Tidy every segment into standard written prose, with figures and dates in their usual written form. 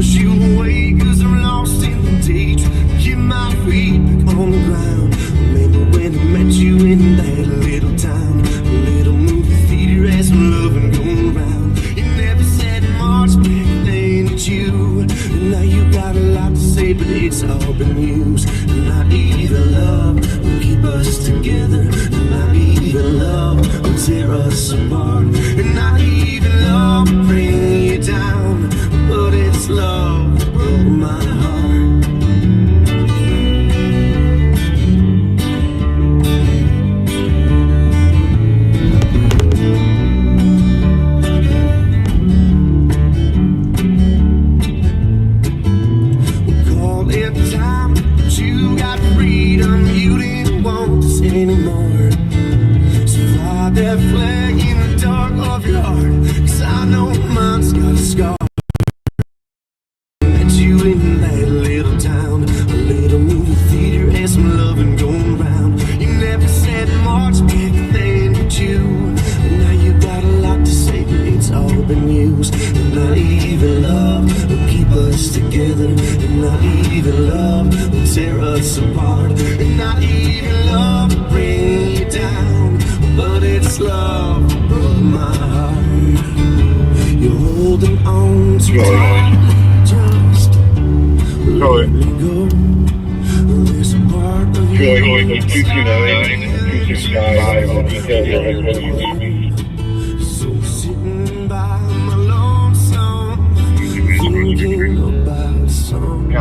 push you away, 'cause I'm lost in the daydream. Keep my feet back on the ground. Remember when I met you in that little town, a little movie theater and some loving going around. You never said much back then, did you? And now you got a lot to say, but it's all been used. And not even love will keep us together. And not even love will tear us apart. And not even love will bring you down. But it's love that broke my heart. Anymore, so fly that flag in the dark of your heart, 'cause I know mine's got a scar. Met you in that little town, a little movie theater and some loving going round. You never said much back then, did you? And now you got a lot to say, but it's all been used. And not even love will keep us together. And not even love will tear us apart. And not even love will bring you down. But it's love that broke my heart. You're holding on to time, just let me go. There's a part of you so sitting by my lonesome, thinking about someone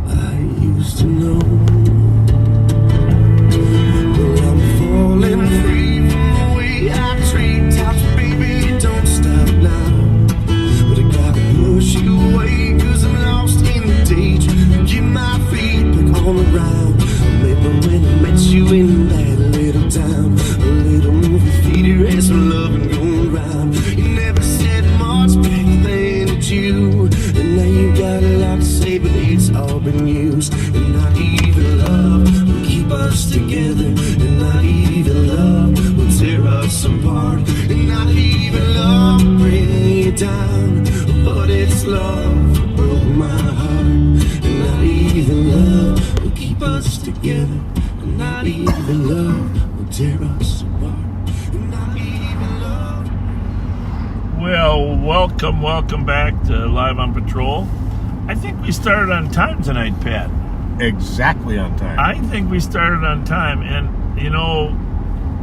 I used to know. Well, I'm falling free from the way I treat tops, baby, don't stop now. But I gotta push you away, 'cause I'm lost in the daydream. Get my feet back on the ground. Remember when I met you in that little town, a little movie theater and some loving going round. You never said much back then, did you? And now you got a lot to say, but it's all been used. And not even love will keep us together. And not even love will tear us apart. And not even love will bring you down. But it's love that broke my heart. And not even love will keep us together. And not even love will tear us apart. And not even love. Well, welcome back to Live on Patrol. I think we started on time tonight, Pat. Exactly on time. I think we started on time, and you know,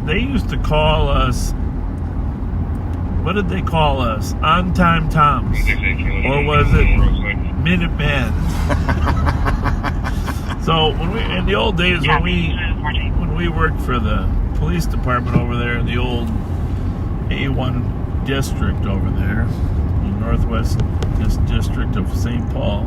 they used to call us, what did they call us? On Time Toms. Or was it Minutemen? So when we, in the old days, when we worked for the police department over there in the old A1 district over there, the Northwest District of St. Paul,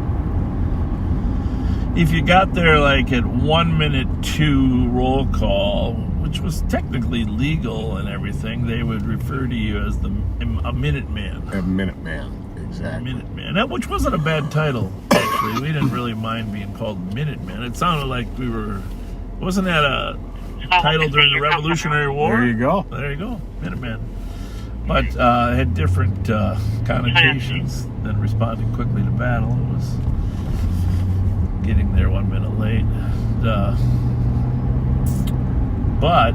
if you got there like at 1 minute 2 roll call, which was technically legal and everything, they would refer to you as a Minuteman. A Minuteman, exactly. Minuteman, which wasn't a bad title, actually. We didn't really mind being called Minuteman. It sounded like we were, wasn't that a title during the Revolutionary War? There you go. There you go, Minuteman. But it had different connotations than responding quickly to battle. It was getting there 1 minute late. But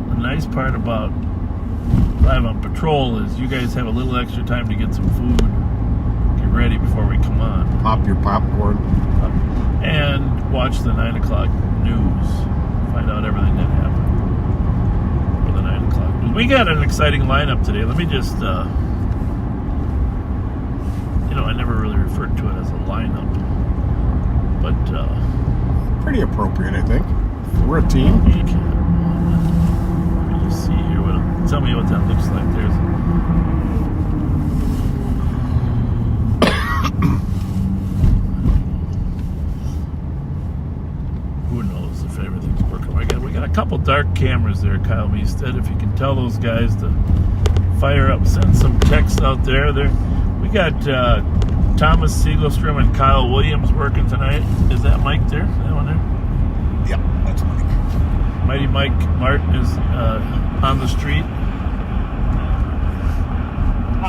the nice part about Live on Patrol is you guys have a little extra time to get some food, get ready before we come on. Pop your popcorn. And watch the 9 o'clock news. Find out everything that happened. The 9 o'clock. We got an exciting lineup today. Let me just, I never really referred to it as a lineup, but pretty appropriate, I think. We're a team. Let me just see here. Tell me what that looks like. There's. Who knows if everything's working? We got a couple dark cameras there, Kyle Meestead. If you can tell those guys to fire up, send some text out there. We got Thomas Siegelstrom and Kyle Williams working tonight. Is that Mike there? That one there? Yep, that's Mike. Mighty Mike Martin is on the street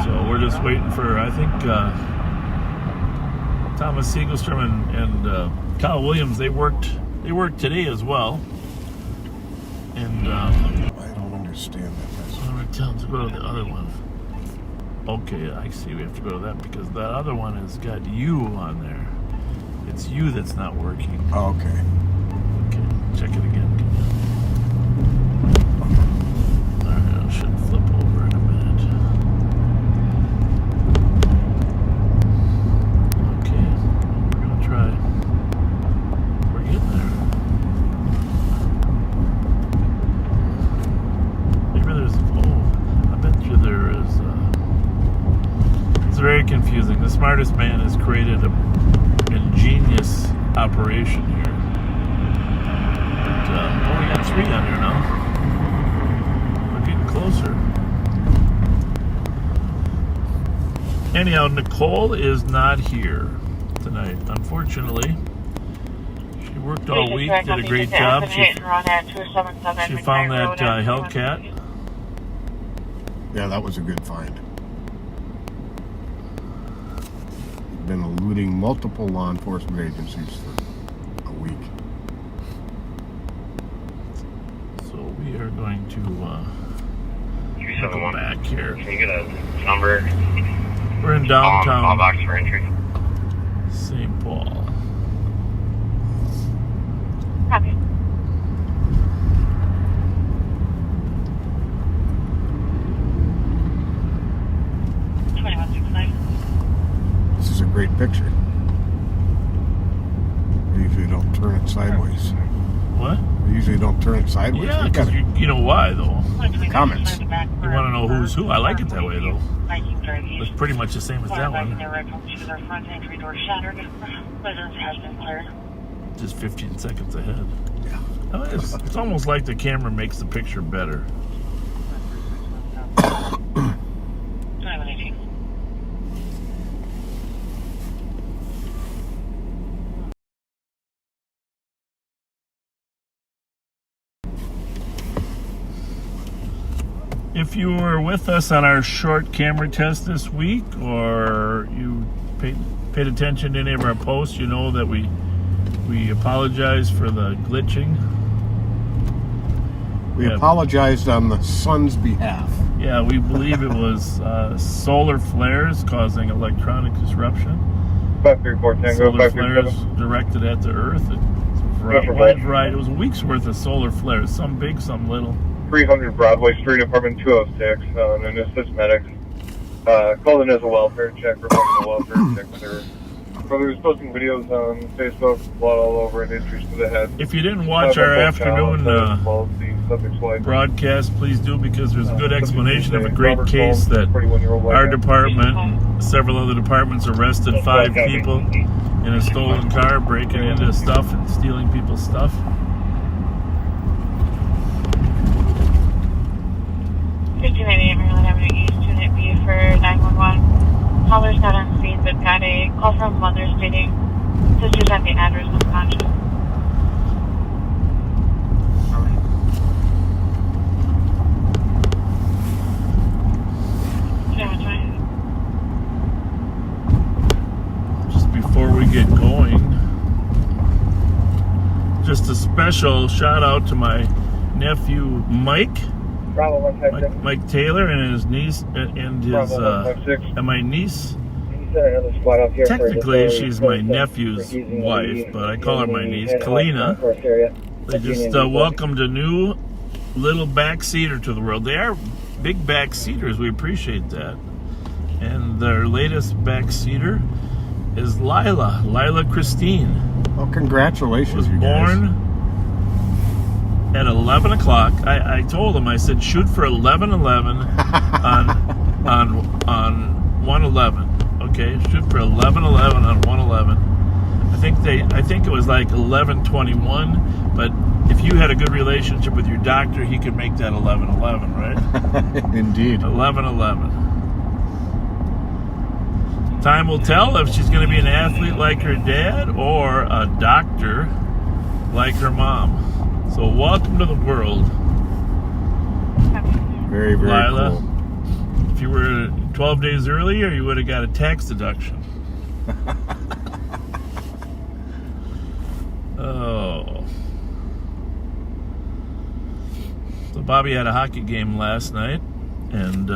So we're just waiting for, I think, Thomas Siegelstrom and Kyle Williams. They worked today as well. And I don't understand that. I'm going to tell them to go to the other one. Okay, I see. We have to go to that because that other one has got you on there. It's you that's not working. Oh, okay. Okay, check it again. Alright, I should flip over in a minute. Okay, we're gonna try. We're getting there. Maybe there's, I bet you there is, it's very confusing. The smartest man has created an ingenious operation here. But, we got 3 on here now. We're getting closer. Anyhow, Nicole is not here tonight, unfortunately. She worked all week, did a great job. She found that Hellcat. Yeah, that was a good find. Been eluding multiple law enforcement agencies for a week. So we are going to go back here. Can you get a number? We're in downtown Call box for entry. St. Paul. Copy. This is a great picture. They usually don't turn it sideways. What? They usually don't turn it sideways. Yeah, They've got because you know why, though. comments. You want to know who's who. I like it that way, though. It's pretty much the same as that one. Just 15 seconds ahead. Yeah. I mean, it's almost like the camera makes the picture better. If you were with us on our short camera test this week, or you paid attention to any of our posts, you know that we apologize for the glitching. We apologized on the sun's behalf. Yeah, we believe it was solar flares causing electronic disruption. 534 Tango, Solar 537. flares directed at the Earth. It was a week's worth of solar flares, some big, some little. 300 Broadway Street, apartment 206, an assist medic. Called in as a welfare check, reporting a welfare check with her brother's posting videos on Facebook, blood all over and injuries to the head. If you didn't watch our afternoon broadcast, please do, because there's a good explanation of a great case that our department, several other departments, arrested 5 people in a stolen car, breaking into stuff and stealing people's stuff. Maryland Avenue East, Unit B for 911. Caller's not on scene, but got a call from mother stating sister's at the address unconscious. Just before we get going, just a special shout out to my nephew Mike Taylor and his niece and his and my niece. Technically, she's my nephew's wife, but I call her my niece, Kalina. They just welcomed a new little backseater to the world. They are big backseaters. We appreciate that. And their latest backseater is Lila Christine. Well, congratulations, Was you guys. born at 11 o'clock. I told him, I said, shoot for 11:11 on 111. Okay, shoot for 11:11 on 111. I think it was like 11:21, but if you had a good relationship with your doctor, he could make that 11:11, right? Indeed. 11:11. Time will tell if she's going to be an athlete like her dad or a doctor like her mom. So welcome to the world, Very, very Lila. cool. If you were 12 days earlier, you would have got a tax deduction. Oh. So Bobby had a hockey game last night, and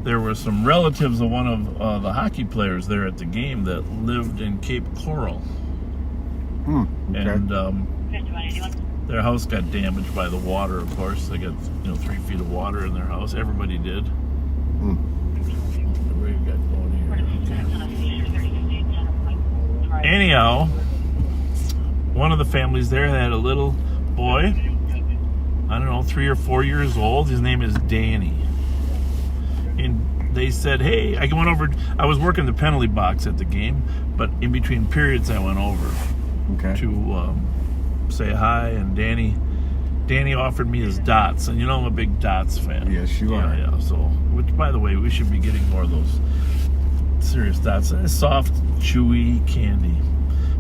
there were some relatives of one of the hockey players there at the game that lived in Cape Coral. Okay. And their house got damaged by the water, of course. They got 3 feet of water in their house. Everybody did. Where you got going here? Okay. Anyhow, one of the families there had a little boy, I don't know, 3 or 4 years old. His name is Danny. And they said, hey, I was working the penalty box at the game, but in between periods I went over to say hi, and Danny offered me his dots, and I'm a big dots fan. Yes, you are. Yeah. So, which, by the way, we should be getting more of those serious dots. Soft, chewy candy.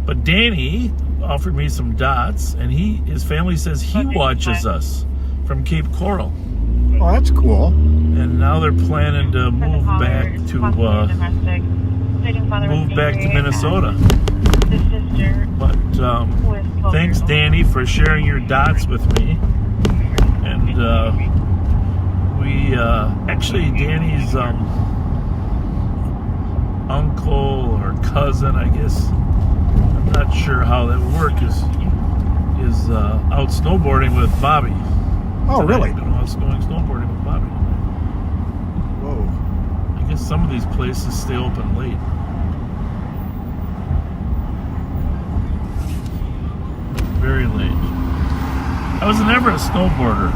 But Danny offered me some dots, and his family says he watches us from Cape Coral. Oh, that's cool. And now they're planning to move back to Minnesota. But thanks, Danny, for sharing your dots with me. And we actually, Danny's uncle or cousin, I guess, I'm not sure how that would work, is out snowboarding with Bobby. Oh, tonight. really? I was going snowboarding with Bobby tonight. Whoa. I guess some of these places stay open late. Very late. I was never a snowboarder,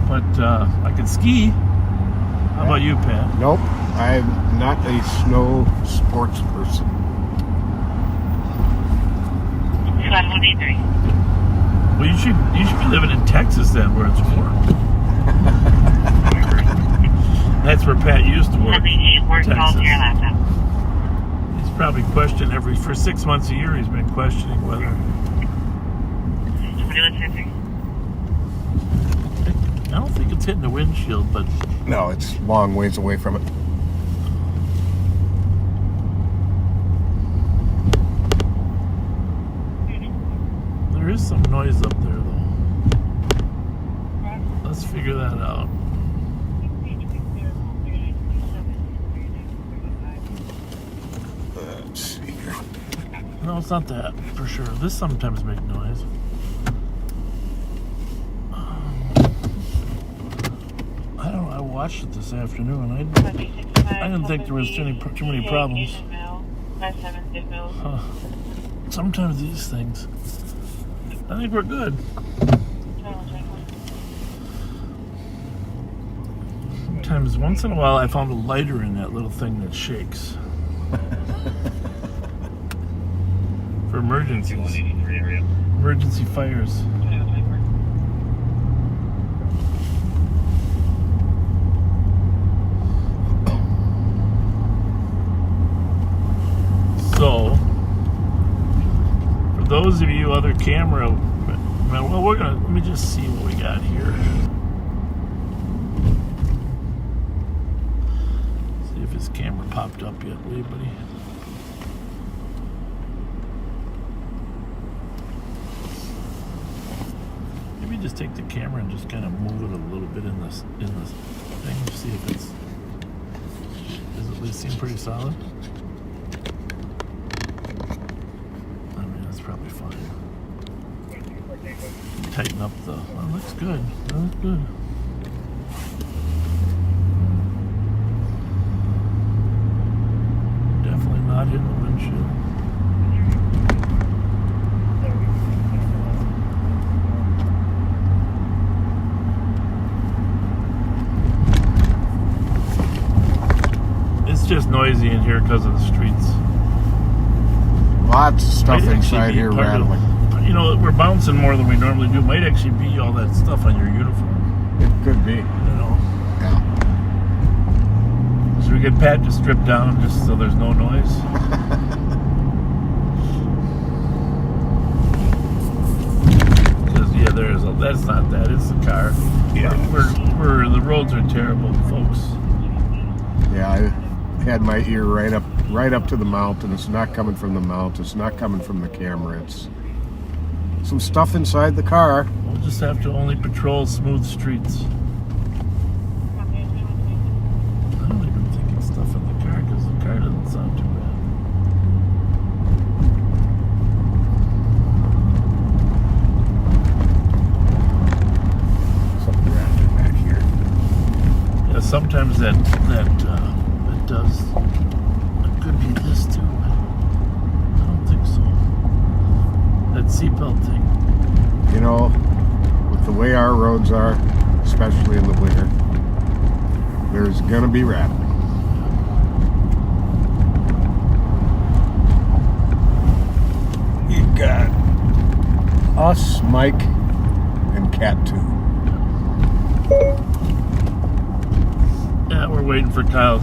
but I could ski. How about you, Pat? Nope. I'm not a snow sports person. Well, you should be living in Texas then, where it's warm. That's where Pat used to work. Texas. He's probably questioned for 6 months a year. He's been questioning whether. I don't think it's hitting the windshield, but No, it's a long ways away from it. there is some noise up there, though. Let's figure that out. Let's see here. No, it's not that, for sure. This sometimes makes noise. I don't know. I watched it this afternoon. I didn't think there was too many problems. Sometimes these things. I think we're good. Sometimes, once in a while, I found a lighter in that little thing that shakes. For emergencies. Emergency fires. So, for those of you other camera, well, let me just see what we got here. See if his camera popped up yet, will you, buddy? Maybe just take the camera and just kind of move it a little bit in this thing, see if does it at least seem pretty solid? Probably fine. Tighten up the. Oh, looks good. That looks good. Definitely not hitting the windshield. It's just noisy in here because of the streets. Lots of stuff inside here rattling. We're bouncing more than we normally do. Might actually be all that stuff on your uniform. It could be. Yeah. Should we get Pat to strip down just so there's no noise? Because that's not that. It's the car. Yeah. The roads are terrible, folks. Yeah, I had my ear right up to the mount, and it's not coming from the mount. It's not coming from the camera. It's some stuff inside the car. We'll just have to only patrol smooth streets. I don't even think it's stuff in the car because the car doesn't sound too bad. Something wrapped back here. Yeah, sometimes that does. It could be this too. I don't think so. That seatbelt thing. You know, with the way our roads are, especially in the winter, there's gonna be rattling. You've got us, Mike, and Cat 2. Yeah, we're waiting for Kyle.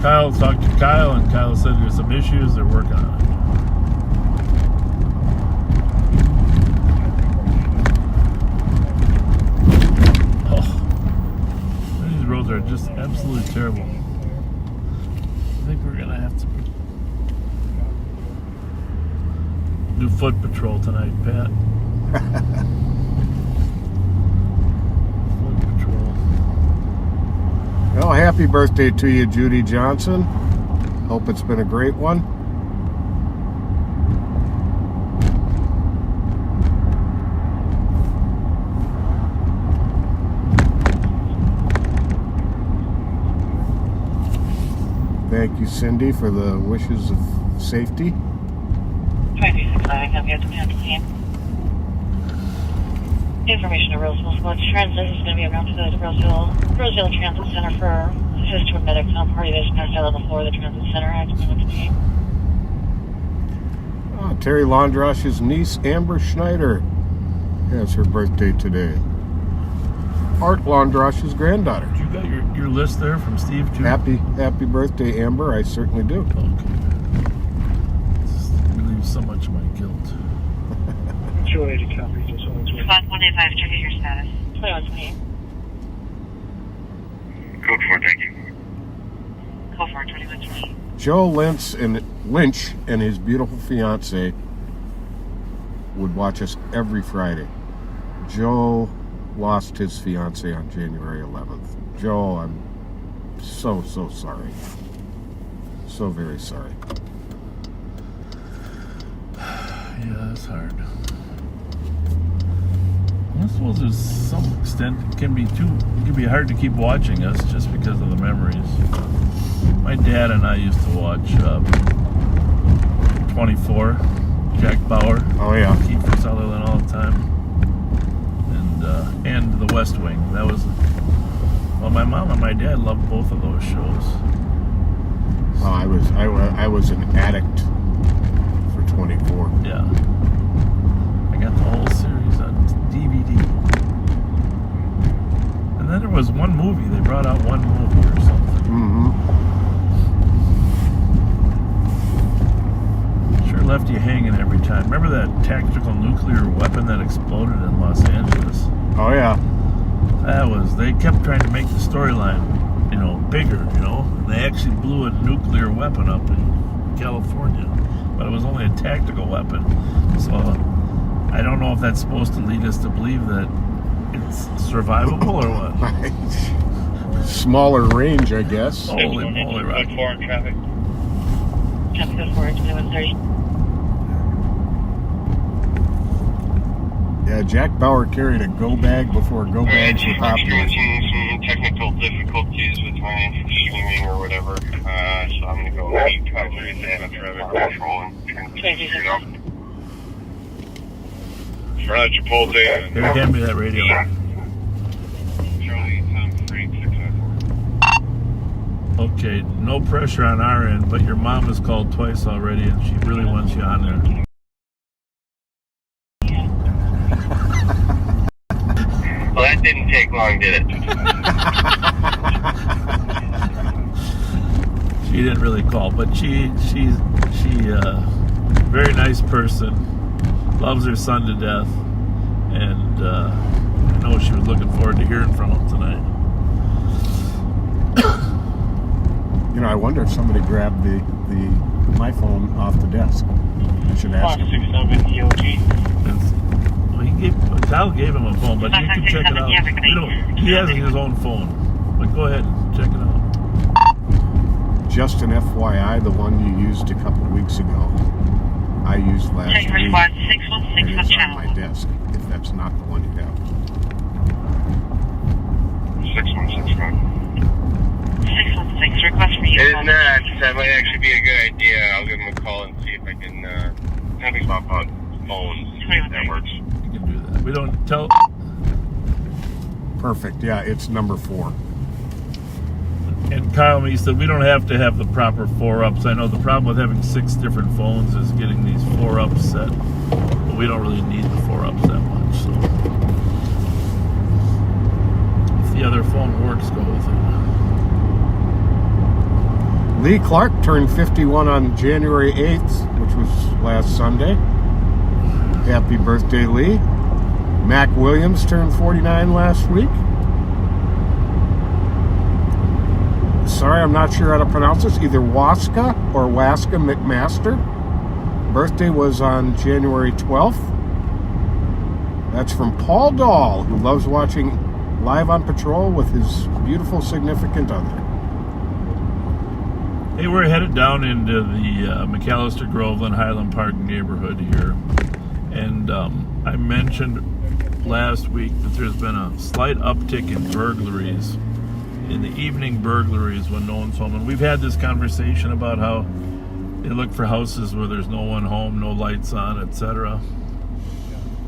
Kyle talked to Kyle, and Kyle said there's some issues. They're working on it. These roads are just absolutely terrible. I think we're gonna have to do foot patrol tonight, Pat. Foot patrol. Well, happy birthday to you, Judy Johnson. Hope it's been a great one. Thank you, Cindy, for the wishes of safety. 2365, I'm here to cancel. Information to Roseville Sports Transit is going to be around to the Roseville Transit Center for assist to medics on party that's passed out on the floor of the transit center. Terry Londrash's niece, Amber Schneider, has her birthday today. Art Londrash's granddaughter. You got your list there from Steve too? Happy birthday, Amber. I certainly do. Okay. This relieves so much of my guilt. 280 copy, just only 280. Spot 185, check your status. 2128. Code 4, thank you. Call for 2128. Joe Lynch and his beautiful fiance would watch us every Friday. Joe lost his fiance on January 11th. Joe, I'm so sorry. So very sorry. Yeah, that's hard. I suppose there's some extent it can be hard to keep watching us just because of the memories. My dad and I used to watch 24, Jack Bauer, Oh yeah. Kiefer Sutherland all the time, and The West Wing. That was, well, my mom and my dad loved both of those shows. Oh, I was an addict for 24. Yeah, I got the whole series on DVD. And then there was one movie. They brought out one movie or something. Mm-hmm. Sure left you hanging every time. Remember that tactical nuclear weapon that exploded in Los Angeles? Oh yeah. They kept trying to make the storyline, bigger, and they actually blew a nuclear weapon up in California, but it was only a tactical weapon. So I don't know if that's supposed to lead us to believe that it's survivable or what. Smaller range, I guess. Holy moly, Code Rocky. 4 in traffic. Copy code 4, 2130. Yeah, Jack Bauer carried a go bag before go bags were popular. Some technical difficulties with my streaming or whatever, so I'm going to go meet coverage and traffic control and turn the street up. Front Chipotle. Here, hand me that radio. Charlie, Tom Freak, 654. Okay, no pressure on our end, but your mom has called twice already, and she really wants you on there. Well, that didn't take long, did it? She didn't really call, but she's very nice person, loves her son to death, and she was looking forward to hearing from him tonight. You know, I wonder if somebody grabbed my phone off the desk. I should ask him. 567 EOG. Well, Kyle gave him a phone, but you can check it out. He has his own phone, but go ahead and check it out. Just an FYI, the one you used a couple of weeks ago, I used last Check week. response And 616 on it's on channel. my desk, if that's not the one you have. 6161. 616, request for you. It is not. That might actually be a good idea. I'll give him a call and see if I can swap out phones. If that works. You can do that. We don't tell. Perfect. Yeah, it's number 4. And Kyle, he said we don't have to have the proper 4-ups. I know the problem with having 6 different phones is getting these 4-ups set, but we don't really need the 4-ups that much. So if the other phone works, go with it. Lee Clark turned 51 on January 8th, which was last Sunday. Happy birthday, Lee. Mac Williams turned 49 last week. Sorry, I'm not sure how to pronounce this. Either Waska or Waska McMaster. Birthday was on January 12th. That's from Paul Dahl, who loves watching Live on Patrol with his beautiful significant other. Hey, we're headed down into the McAllister, Groveland, Highland Park neighborhood here. And I mentioned last week that there's been a slight uptick in burglaries, in the evening burglaries when no one's home. And we've had this conversation about how they look for houses where there's no one home, no lights on, etc.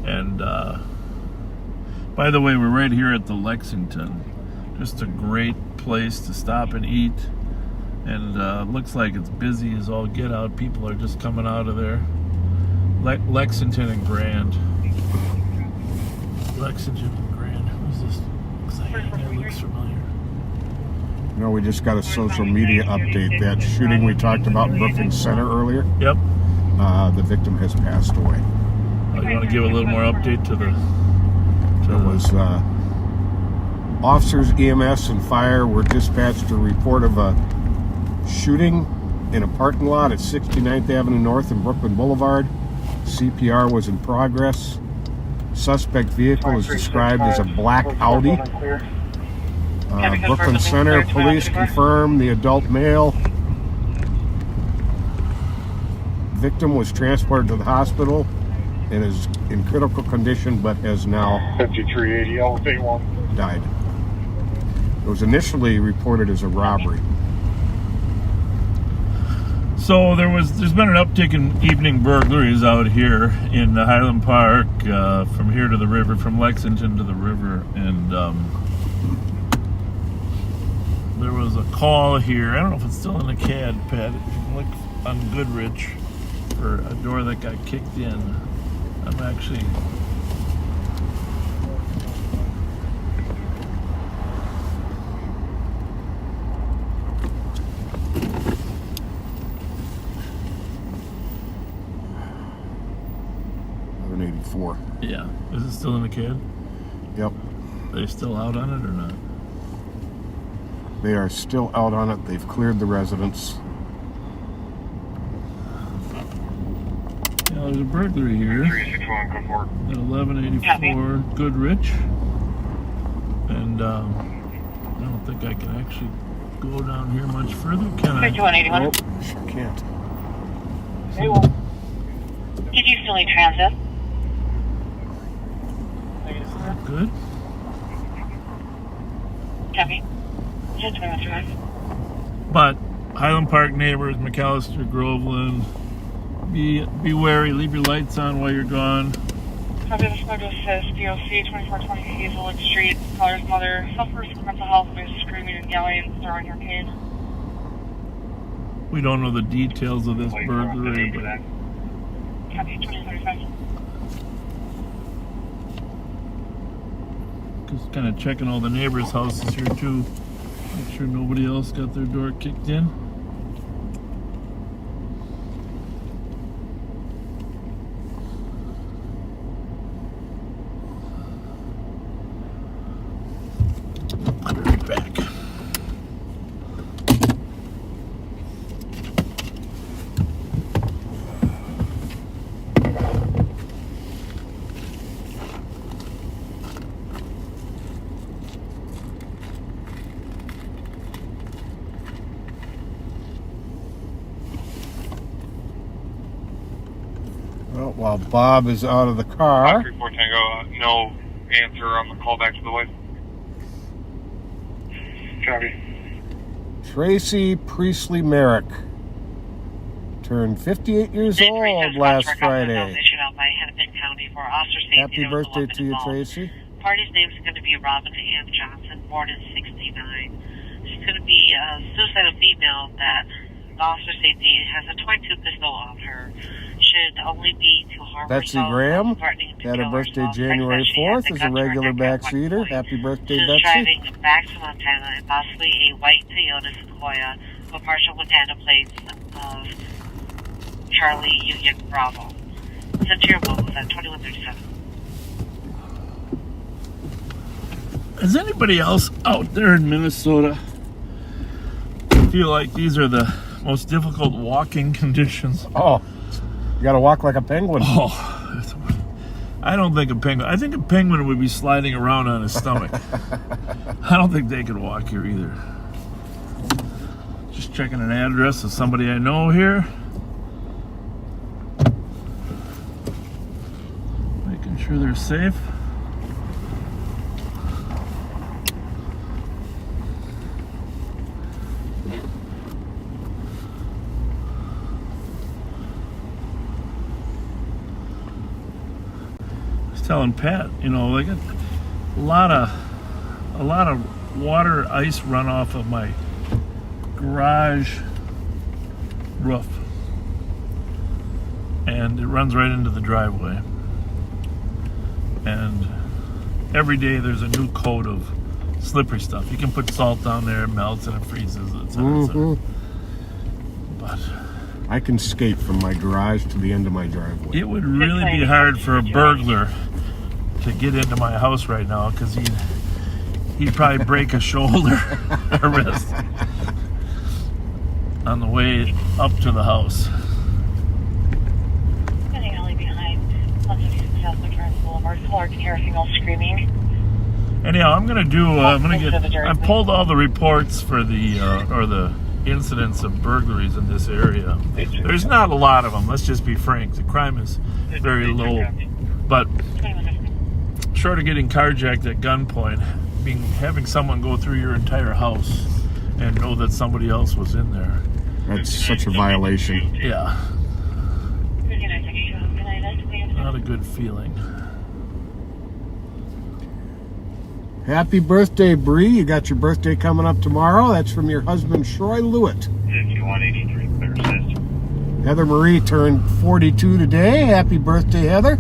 And by the way, we're right here at the Lexington. Just a great place to stop and eat. And looks like it's busy as all get out. People are just coming out of there. Lexington and Grand. Lexington and Grand. Who's this? Looks like it looks familiar. You know, we just got a social media update. That shooting we talked about in Brookings Center earlier, Yep. the victim has passed away. You want to give a little more update to the... It was officers, EMS, and fire were dispatched to a report of a shooting in a parking lot at 69th Avenue North and Brooklyn Boulevard. CPR was in progress. Suspect vehicle is described as a black Audi. Brooklyn Center police confirmed the adult male. Victim was transported to the hospital and is in critical condition, but has now 5380 Elevate 1. died. It was initially reported as a robbery. So there's been an uptick in evening burglaries out here in Highland Park, from here to the river, from Lexington to the river, and there was a call here. I don't know if it's still in the CAD pad. You can look on Goodrich for a door that got kicked in. I'm actually... Yeah. Is it still in the CAD? Yep. Are they still out on it or not? They are still out on it. They've cleared the residence. Yeah, there's a burglary here 361, go forward. at 1184 Goodrich. And I don't think I can actually go down here much further, can I? 5181. Nope, sure can't. Did you still need transit? Good. Copy. Just 21 drive. But Highland Park neighbors, McAllister, Groveland, be wary. Leave your lights on while you're gone. Copy. This mode says DOC 2420 Hazelwood Street. Caller's mother suffers from mental health by screaming and yelling and throwing her cane. We don't know the details of this burglary, but Copy. 2035. just kind of checking all the neighbors' houses here too. Make sure nobody else got their door kicked in. while Bob is out of the car. 34 Tango, no answer on the call back to the wife. Copy. Tracy Priestley Merrick turned 58 years old last Friday. Happy birthday to you, Tracy. Party's name is going to be Robin Ann Johnson, born in 69. She's going to be a suicidal female that the officer safety has a .22 pistol on her. Should only be to harm Betsy herself, Graham threatening to had a kill birthday herself. January She has 4th a as a gun to her regular neck at one backseater. point. Happy birthday, She was Betsy. driving back to Montana in possibly a white Toyota Sequoia with partial Montana plates of Charlie Union Bravo. Sent your move at 2137. Does anybody else out there in Minnesota feel like these are the most difficult walking conditions? Oh, you got to walk like a penguin. Oh, I don't think a penguin. I think a penguin would be sliding around on his stomach. I don't think they could walk here either. Just checking an address of somebody I know here. Making sure they're safe. Telling Pat, you know, like a lot of water, ice runoff of my garage roof, and it runs right into the driveway. And every day there's a new coat of slippery stuff. You can put salt down there, it melts and it freezes, etc. etc. But I can skate from my garage to the end of my driveway. it would really be hard for a burglar to get into my house right now, because he'd probably break a shoulder or wrist on the way up to the house. Getting alley behind 156 South McCarran Boulevard. Caller can hear a female screaming. Anyhow, I've pulled all the reports for the incidents of burglaries in this area. There's not a lot of them, let's just be frank. The crime is very low, but short of getting carjacked at gunpoint, having someone go through your entire house and know that somebody else was in there. That's such a violation. Yeah. Not a good feeling. Happy birthday, Bree. You got your birthday coming up tomorrow. That's from your husband, Troy Lewitt. 5183 clear assist. Heather Marie turned 42 today. Happy birthday, Heather.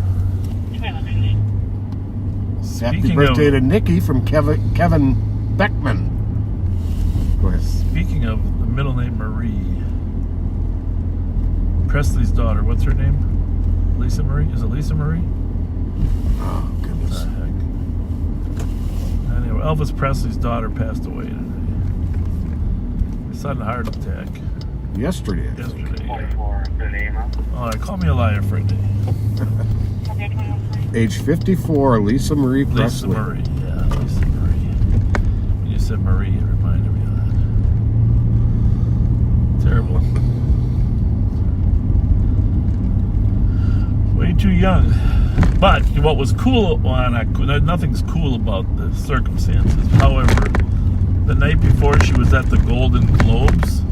Happy Speaking birthday of- to Nikki from Kevin Beckman. Go ahead. Speaking of the middle name Marie, Presley's daughter, what's her name? Lisa Marie? Is it Lisa Marie? Oh, What goodness. the heck? Anyway, Elvis Presley's daughter passed away today. Sudden heart attack Yesterday. yesterday. 44, good name. Oh, call me a liar for a day. Age 54, Lisa Marie Lisa Presley. Marie, yeah, Lisa Marie. When you said Marie, it reminded me of that. Terrible. Way too young. But what was cool, nothing's cool about the circumstances. However, the night before she was at the Golden Globes,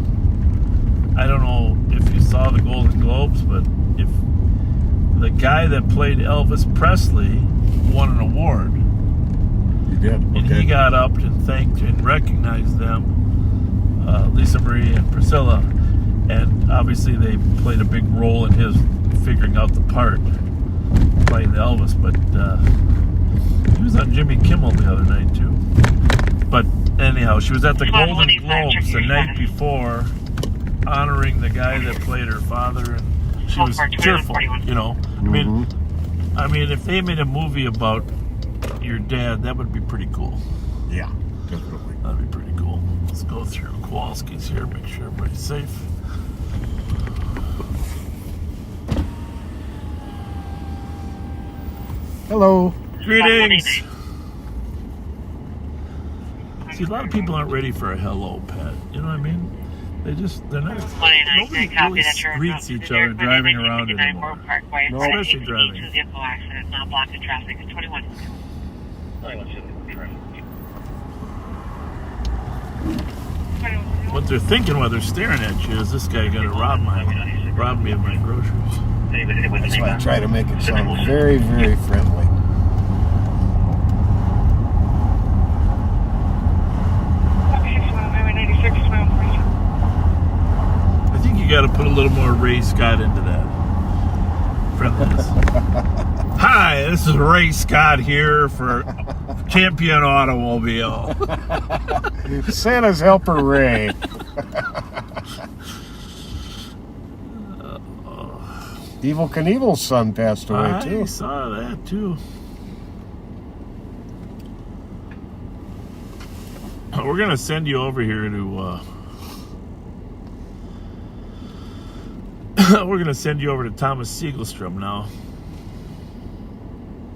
I don't know if you saw the Golden Globes, but if the guy that played Elvis Presley won an award, You did? and Okay. he got up and thanked and recognized them, Lisa Marie and Priscilla, and obviously they played a big role in his figuring out the part, playing the Elvis. But he was on Jimmy Kimmel the other night too. But anyhow, she was at the Golden Globes the night before, honoring the guy that played her father, and she was cheerful, you know. I mean, if they made a movie about your dad, that would be pretty cool. Yeah, definitely. That'd be pretty cool. Let's go through Kowalski's here, make sure everybody's safe. Hello. Greetings. See, a lot of people aren't ready for a hello, Pat. You know what I mean? They're not, 29, nobody copy really that you're greets each other driving around 59 anymore. Moore Parkway. No. Especially driving. Two vehicle accident, not blocking traffic. 21. What they're thinking while they're staring at you is this guy gonna rob me of my groceries. That's why I try to make it sound very, very friendly. I think you got to put a little more Ray Scott into that friendliness. Hi, this is Ray Scott here for Champion Automobile. Santa's helper Ray. Evil Knievel's son passed away I too. saw that too. We're gonna send you over here to. We're gonna send you over to Thomas Siegelstrom now.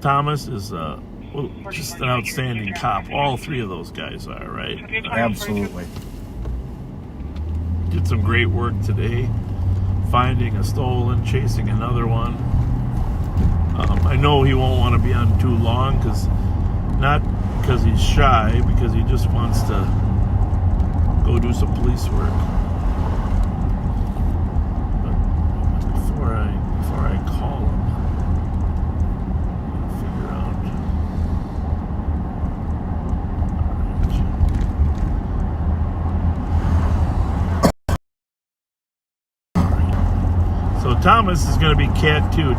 Thomas is just an outstanding cop. All three of those guys are, right? Absolutely. Did some great work today, finding a stolen, chasing another one. I know he won't want to be on too long, not because he's shy, because he just wants to go do some police work. But before I call him, I'll figure out. So Thomas is going to be Cat 2.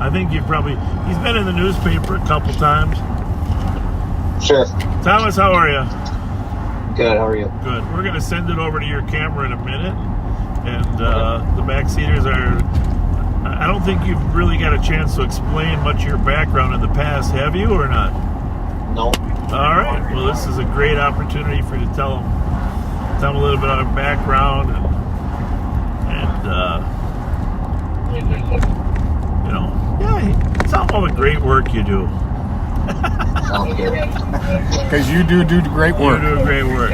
I think he's been in the newspaper a couple times. Sure. Thomas, how are you? Good. How are you? Good. We're going to send it over to your camera in a minute. And the backseaters are... I don't think you've really got a chance to explain much of your background in the past, have you, or not? No. All right. Well, this is a great opportunity for you to tell them a little bit of your background tell them all the great work you do. Sounds good. Because you do great work. You do great work.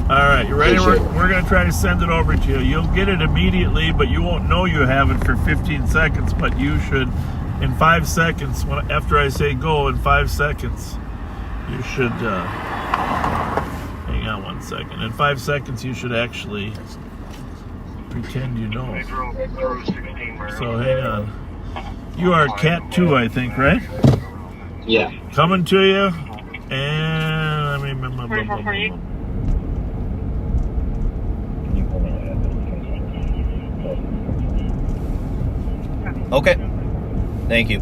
All right, you ready? We're going to try to send it over to you. You'll get it immediately, but you won't know you have it for 15 seconds. But you should, in 5 seconds, after I say go, in 5 seconds, you should, hang on 1 second. In 5 seconds, you should actually pretend you know. So hang on. You are Cat 2, I think, right? Yeah. Coming to you, and let me remember. Okay. Thank you.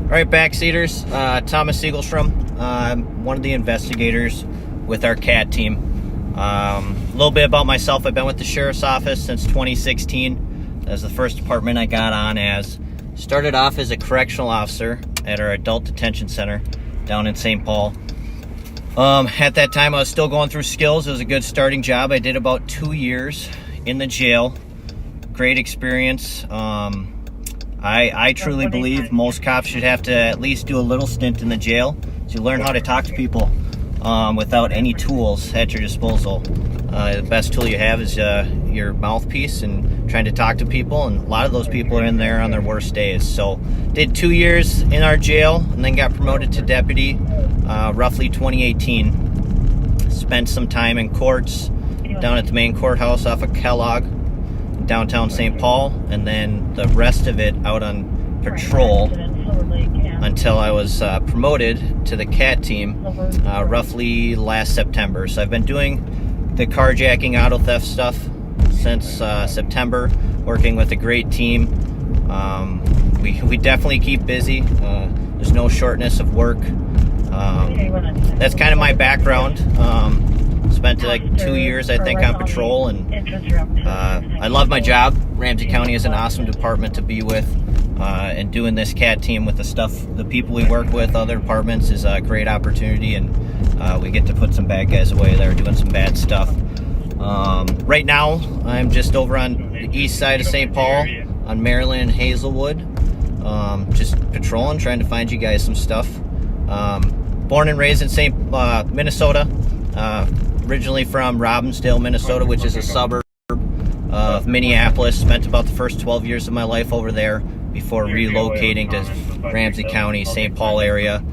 All right, backseaters. Thomas Siegelstrom. I'm one of the investigators with our CAT team. A little bit about myself. I've been with the Sheriff's Office since 2016. That was the first department I got on as. Started off as a correctional officer at our adult detention center down in St. Paul. At that time, I was still going through skills. It was a good starting job. I did about 2 years in the jail. Great experience. I truly believe most cops should have to at least do a little stint in the jail so you learn how to talk to people without any tools at your disposal. The best tool you have is your mouthpiece and trying to talk to people, and a lot of those people are in there on their worst days. So did 2 years in our jail and then got promoted to deputy roughly 2018. Spent some time in courts down at the main courthouse off of Kellogg, downtown St. Paul, and then the rest of it out on patrol until I was promoted to the CAT team roughly last September. So I've been doing the carjacking, auto theft stuff since September, working with a great team. We definitely keep busy. There's no shortness of work. That's kind of my background. Spent like 2 years, I think, on patrol, and I love my job. Ramsey County is an awesome department to be with, and doing this CAT team with the people we work with, other departments, is a great opportunity, and we get to put some bad guys away that are doing some bad stuff. Right now, I'm just over on the east side of St. Paul, on Maryland and Hazelwood, just patrolling, trying to find you guys some stuff. Born and raised in Minnesota. originally from Robbinsdale, Minnesota, which is a suburb of Minneapolis. Spent about the first 12 years of my life over there before relocating to Ramsey County, St. Paul area.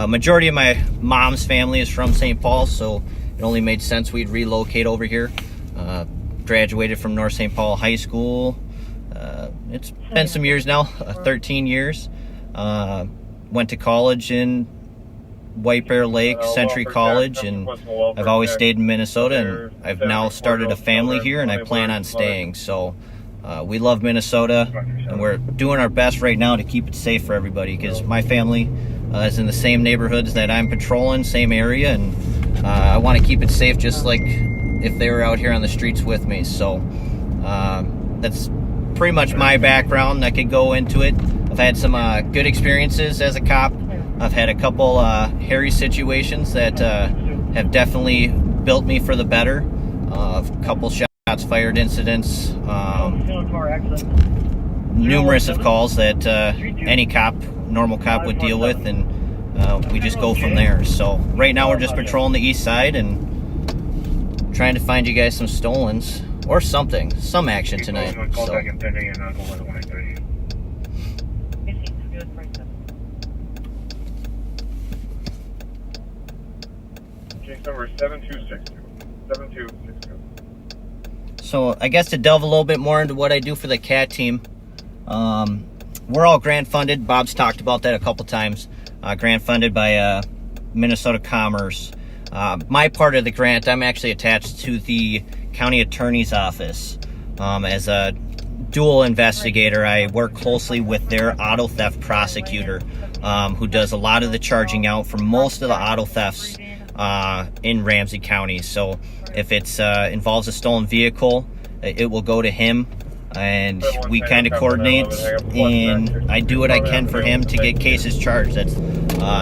Majority of my mom's family is from St. Paul, so it only made sense we'd relocate over here. Graduated from North St. Paul High School. It's been some years now, 13 years. Went to college in White Bear Lake, Century College, and I've always stayed in Minnesota, and I've now started a family here, and I plan on staying. So we love Minnesota, and we're doing our best right now to keep it safe for everybody, because my family is in the same neighborhoods that I'm patrolling, same area, and I want to keep it safe just like if they were out here on the streets with me. So that's pretty much my background. I could go into it. I've had some good experiences as a cop. I've had a couple hairy situations that have definitely built me for the better. A couple shots fired incidents, numerous of calls that any cop, normal cop, would deal with, and we just go from there. So right now we're just patrolling the east side and trying to find you guys some stolens or something, some action tonight. So. Case number 7262. 7262. So I guess to delve a little bit more into what I do for the CAT team, we're all grant funded. Bob's talked about that a couple times. Grant funded by Minnesota Commerce. My part of the grant, I'm actually attached to the county attorney's office as a dual investigator. I work closely with their auto theft prosecutor, who does a lot of the charging out for most of the auto thefts in Ramsey County. So if it's involves a stolen vehicle, it will go to him, and we kind of coordinate, and I do what I can for him to get cases charged. That's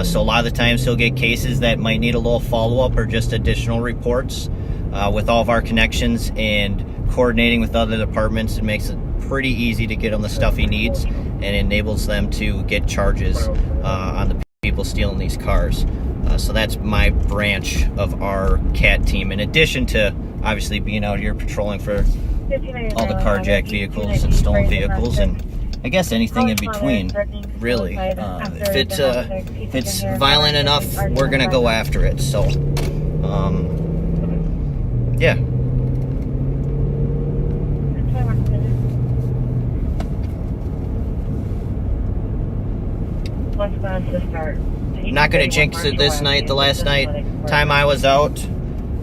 so a lot of the times he'll get cases that might need a little follow-up or just additional reports. With all of our connections and coordinating with other departments, it makes it pretty easy to get him the stuff he needs, and enables them to get charges on the people stealing these cars. So that's my branch of our CAT team, in addition to obviously being out here patrolling for all the carjacked vehicles and stolen vehicles, and I guess anything in between, really. If it's violent enough, we're gonna go after it. So yeah. I'm not going to jinx it this night. The last time I was out,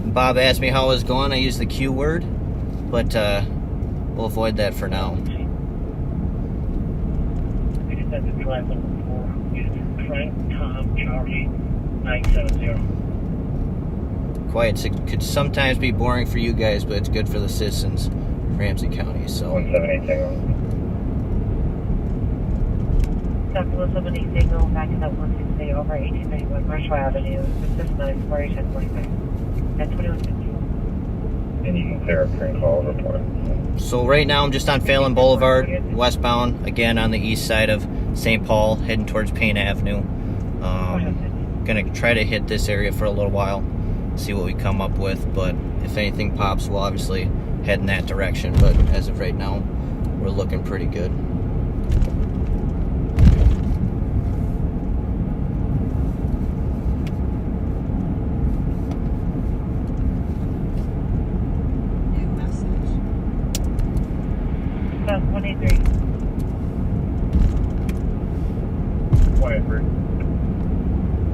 Bob asked me how I was going. I used the Q word, but we'll avoid that for now. Quiet could sometimes be boring for you guys, but it's good for the citizens of Ramsey County. So. 178 Somebody signal back to that 160 over 1891 Marshall Avenue. This is 946 at 2150. And you can clear a current call report. So right now I'm just on Phelan Boulevard, westbound, again on the east side of St. Paul, heading towards Payne Avenue. Gonna try to hit this area for a little while, see what we come up with, but if anything pops, we'll obviously head in that direction. But as of right now, we're looking pretty good. About 183. 183.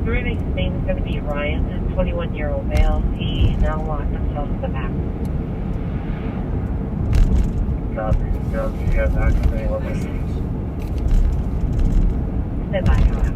The remaining name is going to be Ryan, a 21-year-old male. He now locked himself in the back. Copy. Yeah, he has access to any locations. Stand by, however.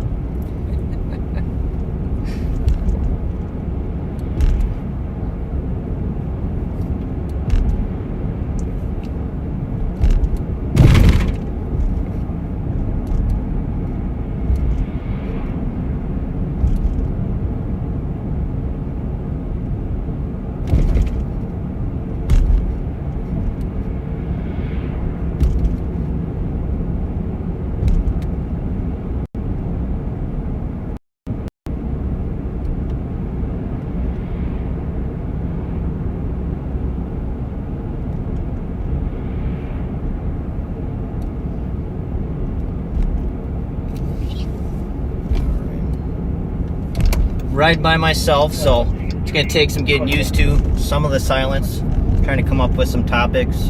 ride by myself, so it's going to take some getting used to. Some of the silence. Trying to come up with some topics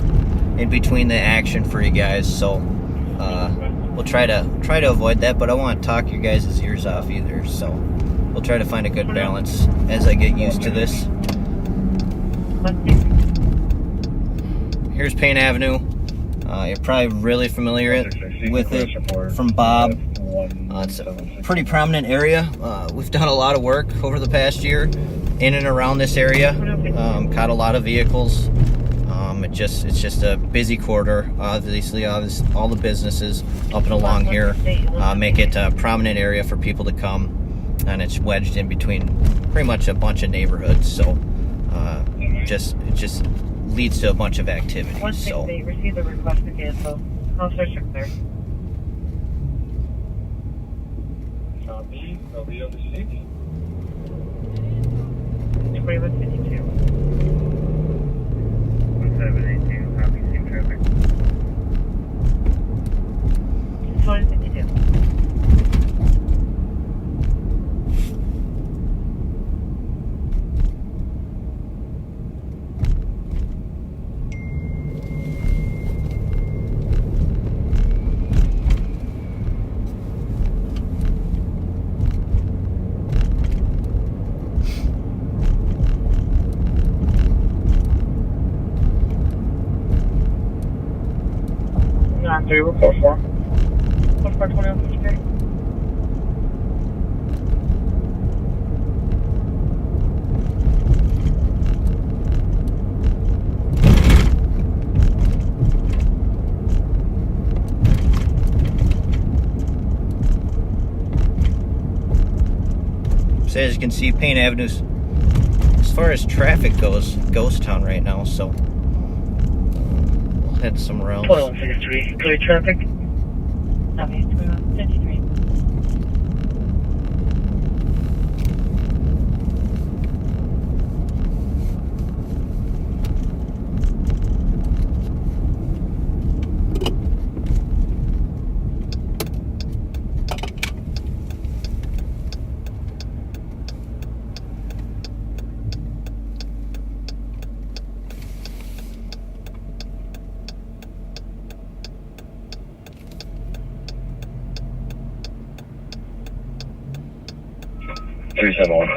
in between the action for you guys. So we'll try to avoid that, but I don't want to talk your guys' ears off either. So we'll try to find a good balance as I get used to this. Here's Payne Avenue. You're probably really familiar with it from Bob. It's a pretty prominent area. We've done a lot of work over the past year in and around this area. Caught a lot of vehicles. It's just a busy corridor. Obviously, all the businesses up and along here make it a prominent area for people to come, and it's wedged in between pretty much a bunch of neighborhoods. So it just leads to a bunch of activity. So receive the request to cancel. I'll search it there. Copy. I'll be on the seat. 2152. 1782, copy, same traffic. 2152. Knock 344. 2153. So as you can see, Payne Avenue's, as far as traffic goes, ghost town right now. So we'll head somewhere else. 2153. Clear traffic. Copy. 2153. Three seven one.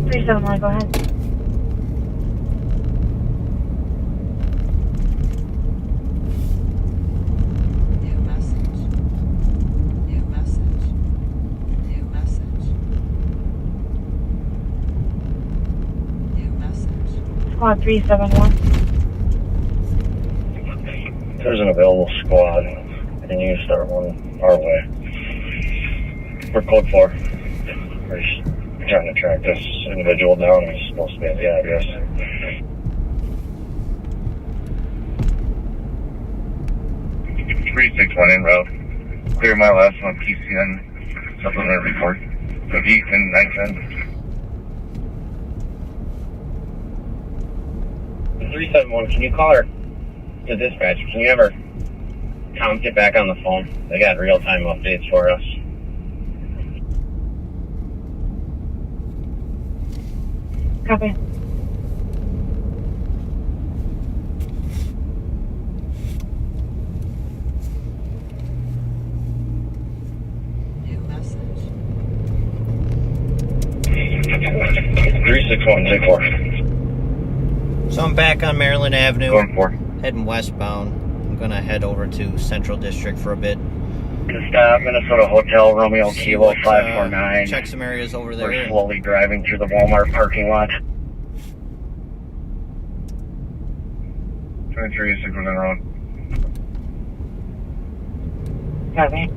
371. Go ahead. New message. New message. New message. New message. Squad 371. There's an available squad, and you start one our way. We're code 4. We're just trying to track this individual down. He's supposed to be at the address. .361 en route. Clear my last one, PCN. Supplement report. So Ethan, 910. 371, can you call her to dispatch? Can you ever get back on the phone? They got real-time updates for us. Copy. New message. 361, take 4. So I'm back on Maryland Avenue, Going 4. heading westbound. I'm gonna head over to Central District for a bit. Stop, Minnesota Hotel, Romeo See Kilo what, 549. check some areas over We're there. slowly driving through the Walmart parking lot. 23, 6 on the road. Copy.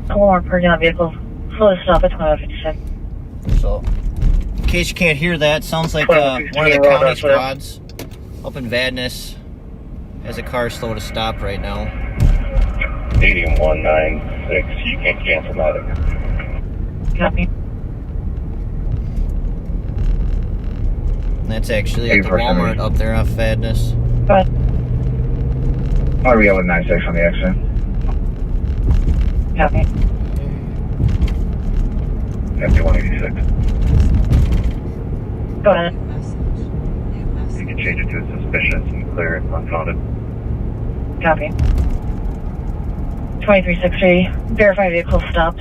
One more parking lot vehicle. Slowly stop at 2156. So, in case you can't hear that, sounds like one of the county squads up in Vadnais has a car slow to stop right now. 8196, you can't cancel that. Copy. And that's actually at the Walmart up there off Fadness. What are we at with 96 on the exit? Copy. Empty 186. Go ahead. New message. New message. You can change it to suspicious and clear it unfounded. Copy. 2363, verify vehicle stopped.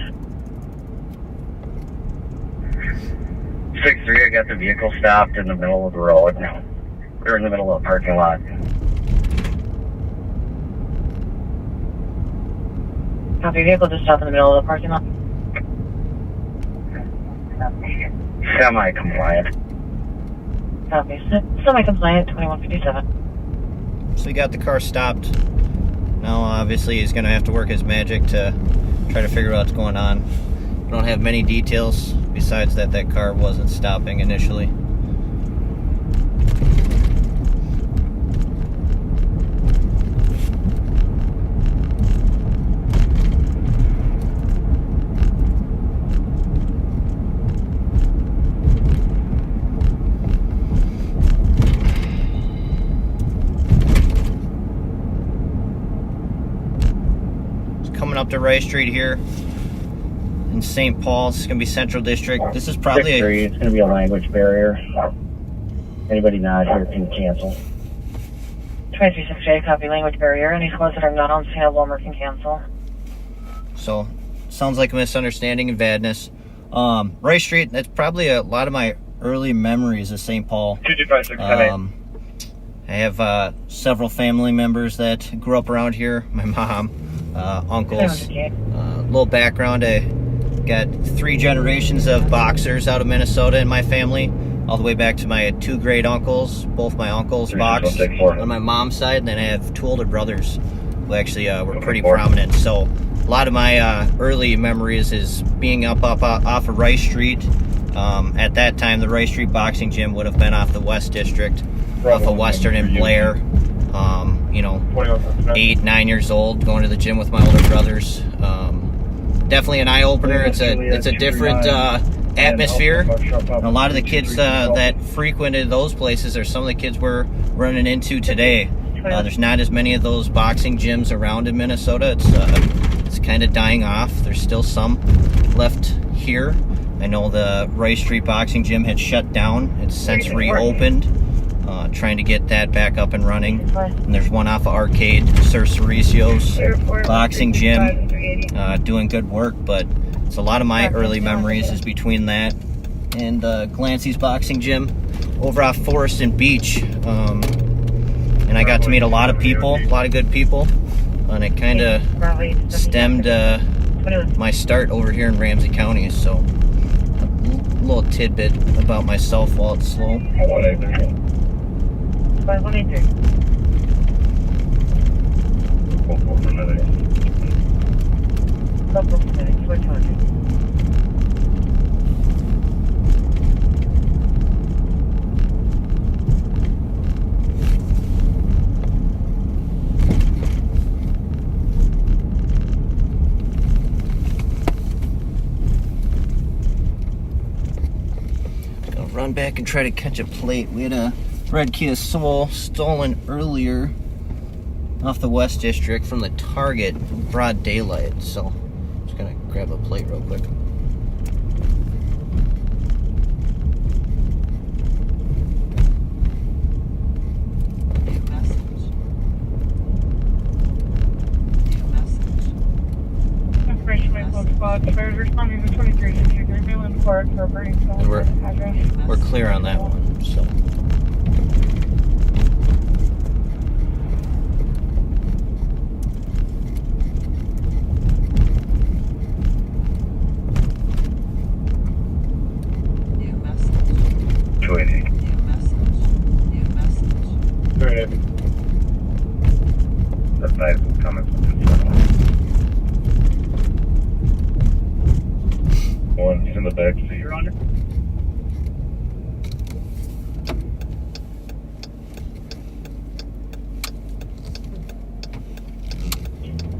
6-3, I got the vehicle stopped in the middle of the road. We're in the middle of a parking lot. Copy, vehicle just stopped in the middle of the parking lot. Semi-compliant. Copy, semi-compliant, 2157. So we got the car stopped. Now, obviously, he's going to have to work his magic to try to figure out what's going on. We don't have many details besides that car wasn't stopping initially. Coming up to Rice Street here in St. Paul. It's going to be Central District. This is probably It's going to be a language barrier. Anybody not here can cancel. 2368, copy, language barrier. Any cars that are not on scene at Walmart can cancel. So, sounds like a misunderstanding in Vadnais. Rice Street, that's probably a lot of my early memories of St. Paul. 22568. I have several family members that grew up around here. My mom, uncles. Little background, I got 3 generations of boxers out of Minnesota in my family, all the way back to my 2 great uncles. Both my uncles boxed on my mom's side, and then I have 2 older brothers who actually were pretty prominent. So a lot of my early memories is being up off of Rice Street. At that time, the Rice Street boxing gym would have been off the West District, off of Western and Blair. 8, 9 years old, going to the gym with my older brothers. Definitely an eye-opener. It's a different atmosphere. And a lot of the kids that frequented those places are some of the kids we're running into today. There's not as many of those boxing gyms around in Minnesota. It's kind of dying off. There's still some left here. I know the Rice Street boxing gym had shut down. It's since reopened. Trying to get that back up and running. And there's one off of Arcade, Sir Cericio's boxing gym, doing good work. But it's a lot of my early memories is between that and Glancy's boxing gym over off Forest and Beach. And I got to meet a lot of people, a lot of good people, and it kind of stemmed my start over here in Ramsey County. So a little tidbit about myself while it's slow. 183. Gonna run back and try to catch a plate. We had a red Kia Soul stolen earlier off the West District from the Target in broad daylight. So just gonna grab a plate real quick. New message. New message. Information my phone squad. Fires responding to 2363 Newland Park for a burning cell. We're clear on that one. So. New message. 280. New message. New message. Very heavy. That's nice. Comments. One's in the back seat. You're on it.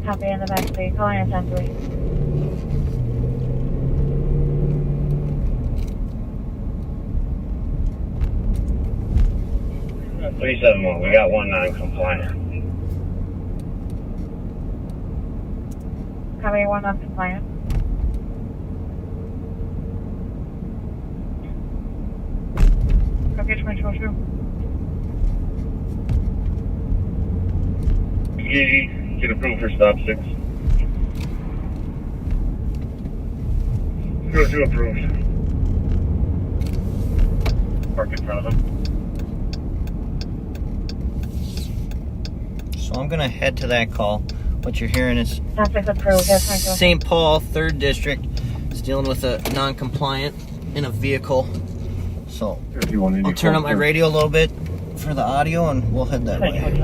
Copy in the back seat. Calling assembly. 371, we got one non-compliant. Copy, one non-compliant. Copy, 2202. Get approved for stop 6. 202 approved. Park in front of him. So I'm going to head to that call. What you're hearing is Stop 6 approved. Yes, thank you. St. Paul, 3rd District, is dealing with a non-compliant in a vehicle. So I'll turn up my radio a little bit for the audio and we'll head that way.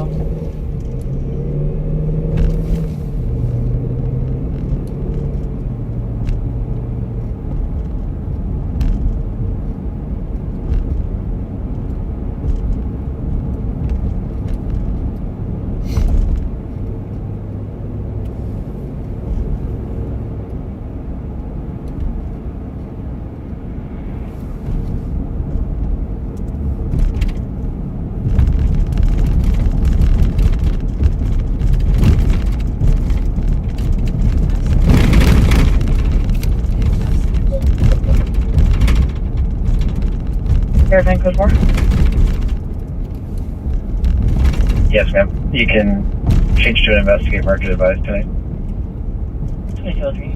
Everything good for? Yes, ma'am. You can change to an investigate market advice tonight. 2203.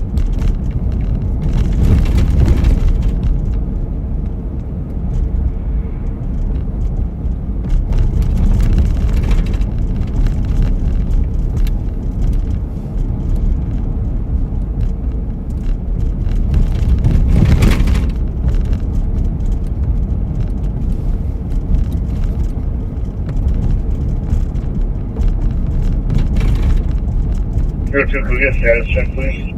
Could we get a status check, please?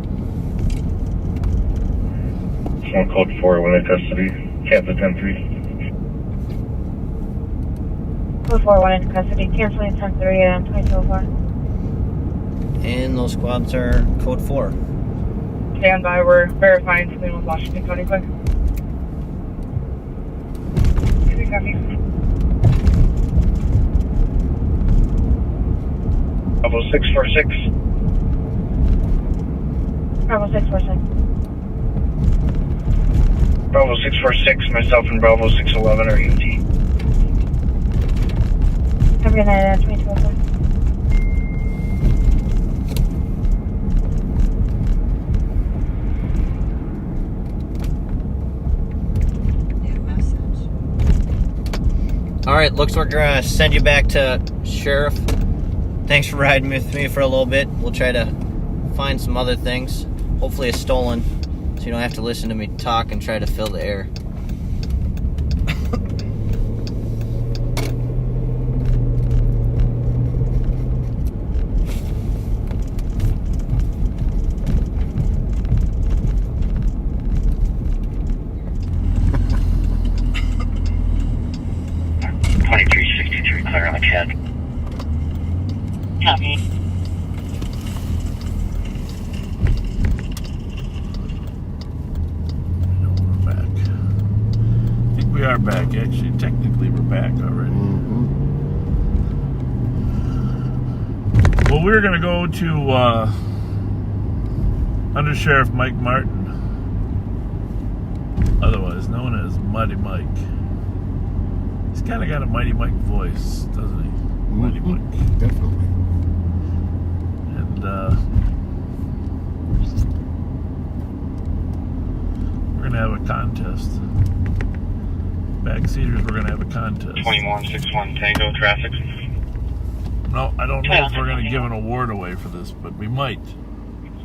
Someone code 4 when in custody. Cancel 10-3. Code 4, 1 in custody. Canceling 10-3 and 2204. And those squads are code 4. Stand by. We're verifying something with Washington County quick. Copy. Bravo 646. Bravo 646. Bravo 646, myself and Bravo 611 are UT. Have a good night, 2204. New message. All right, looks like we're going to send you back to Sheriff. Thanks for riding with me for a little bit. We'll try to find some other things. Hopefully it's stolen, so you don't have to listen to me talk and try to fill the air. Clear on the CAD. Copy. We are back, actually. Technically, we're back already. Well, we're going to go to Under Sheriff Mike Martin, otherwise known as Mighty Mike. He's kind of got a Mighty Mike voice, doesn't he? Mighty Mike. Definitely. And we're going to have a contest. Backseaters, we're going to have a contest. 2161 Tango traffic. No, I don't know if we're going to give an award away for this, but we might.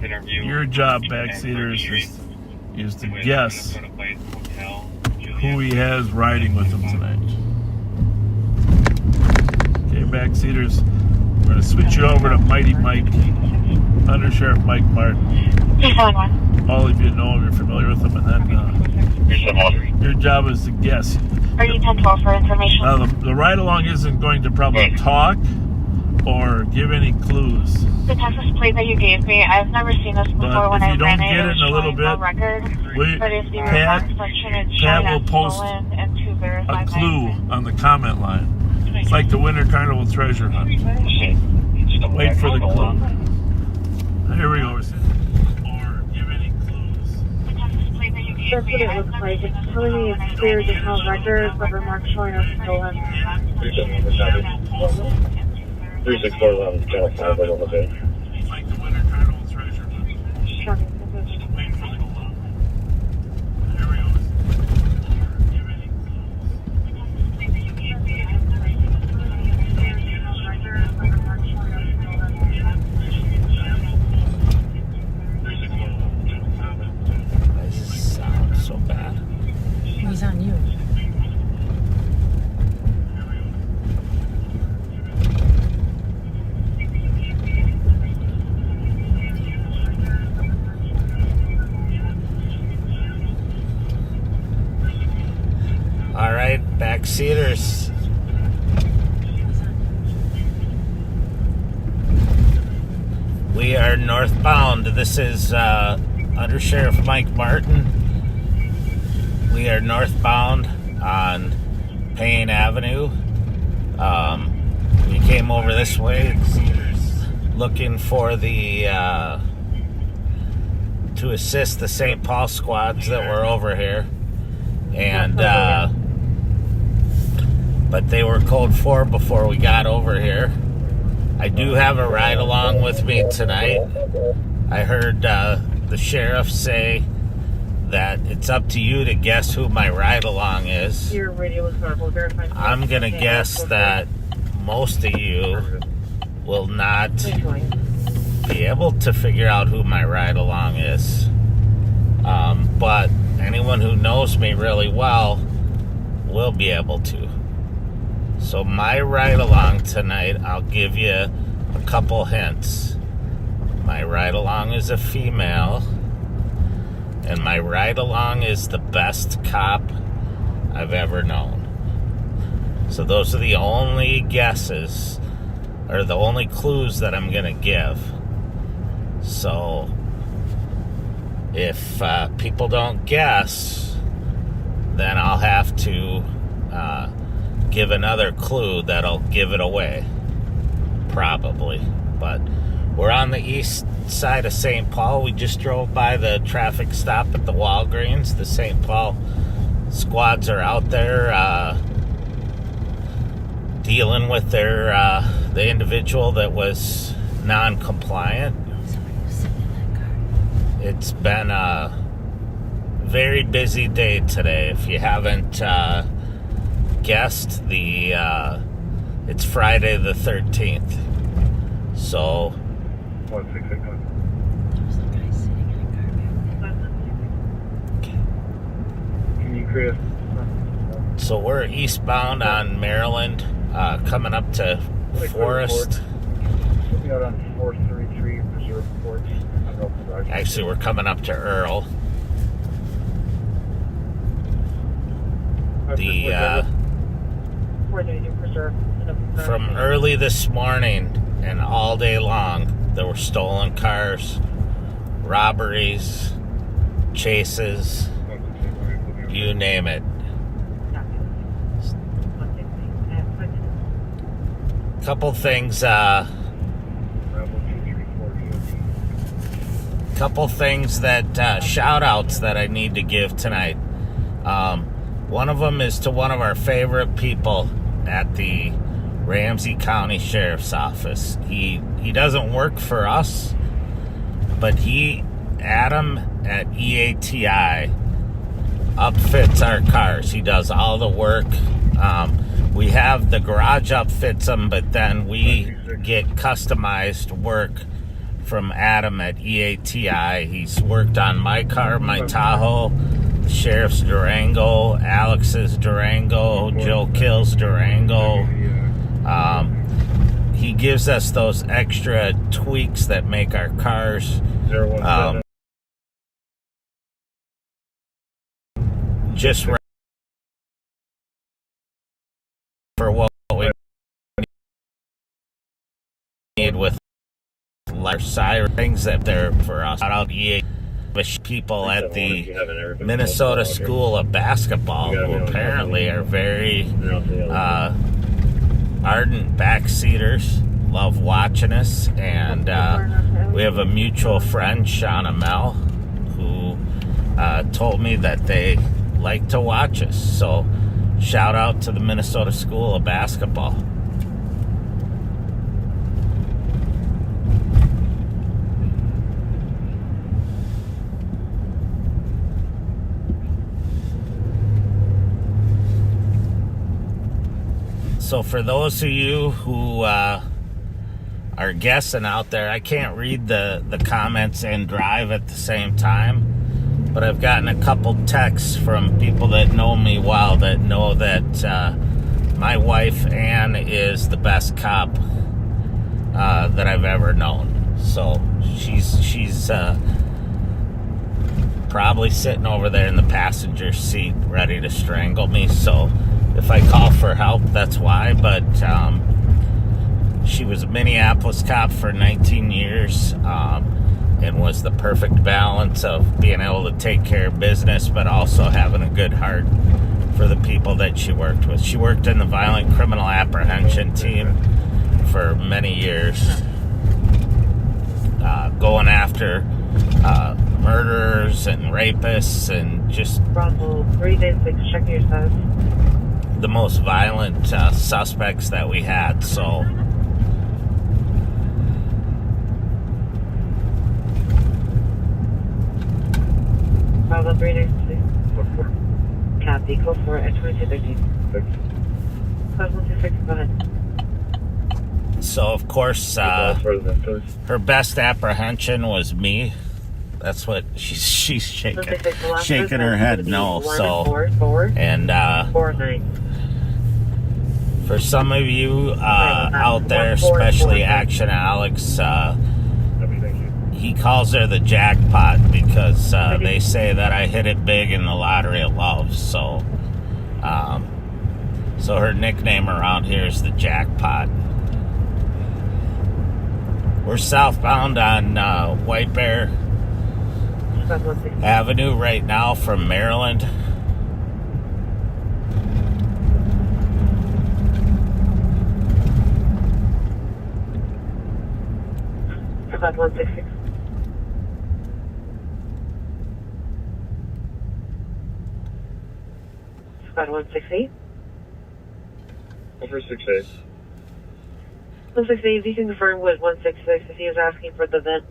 Interview. Your job, backseaters, is to guess who he has riding with him tonight. Okay, backseaters, we're going to switch you over to Mighty Mike, Under Sheriff Mike Martin. 371. All of you know him, you're familiar with him, and then your job is to guess. Are you 1012 for information? Now, the ride-along isn't going to probably talk or give any clues. The Texas plate that you gave me, I've never seen this before. But when if I you don't ran get it was in a little showing bit, no record. But if the Pat remarks section, it's showing will as post stolen and to verify a clue my on the comment line. It's like the Winter Carnival treasure hunt. Wait for the clue. Here we go. Or give any clues. That's what it looks like. It's telling me it's clear to tell records, but remarks showing are stolen. 3641 Channel 5 over the bay. It's like the Winter Carnival treasure hunt. Wait for the clue. Here we go. Or give any This sounds so bad. He's on you. All right, backseaters. We are northbound. This is Under Sheriff Mike Martin. We are northbound on Payne Avenue. We came over this way looking for the to assist the St. Paul squads that were over here, and but they were code 4 before we got over here. I do have a ride along with me tonight. I heard the sheriff say that it's up to you to guess who my ride along is. Your radio is garbled. I'm gonna guess that most of you will not be able to figure out who my ride along is. But anyone who knows me really well will be able to. So my ride along tonight, I'll give you a couple hints. My ride along is a female, and my ride along is the best cop I've ever known. So those are the only guesses, or the only clues that I'm gonna give. So if people don't guess, then I'll have to give another clue that'll give it away, probably. But we're on the east side of St. Paul. We just drove by the traffic stop at the Walgreens. The St. Paul squads are out there dealing with the individual that was non-compliant. It's been a very busy day today. If you haven't guessed, it's Friday the 13th. So 1661. Can you create So we're eastbound on Maryland, coming up to Forest. Put me out on 433 Preserve Court. Actually, we're coming up to Earl. From early this morning and all day long, there were stolen cars, robberies, chases, you name it. Couple things that shout outs that I need to give tonight. One of them is to one of our favorite people at the Ramsey County Sheriff's Office. He doesn't work for us, but Adam at EATI upfits our cars. He does all the work. We have the garage upfits them, but then we get customized work from Adam at EATI. He's worked on my car, my Tahoe, the Sheriff's Durango, Alex's Durango, Joe Kill's Durango. He gives us those extra tweaks that make our cars just right for what we need with our siren things that they're for us. Shout out EA people at the Minnesota School of Basketball who apparently are very ardent backseaters love watching us, and we have a mutual friend, Sean Amell, who told me that they like to watch us. So shout out to the Minnesota School of Basketball. So for those of you who are guessing out there, I can't read the comments and drive at the same time, but I've gotten a couple texts from people that know me well that know that my wife, Ann, is the best cop that I've ever known. So she's probably sitting over there in the passenger seat ready to strangle me. So if I call for help, that's why. But she was a Minneapolis cop for 19 years and was the perfect balance of being able to take care of business, but also having a good heart for the people that she worked with. She worked in the violent criminal apprehension team for many years, going after murderers and rapists and just Bravo 396, check your status. the most violent suspects that we had. So Bravo 396. Copy, go for it at 2213. 5126, go ahead. So of course, her best apprehension was me. That's what she's shaking her head no. So, and for some of you out there, especially Action Alex, he calls her the jackpot because they say that I hit it big in the lottery of love. So, so her nickname around here is the jackpot. We're southbound on White Bear Avenue right now from Maryland. About 166. About 168. Over 68. 168, you can confirm with 166 if he was asking for the vent.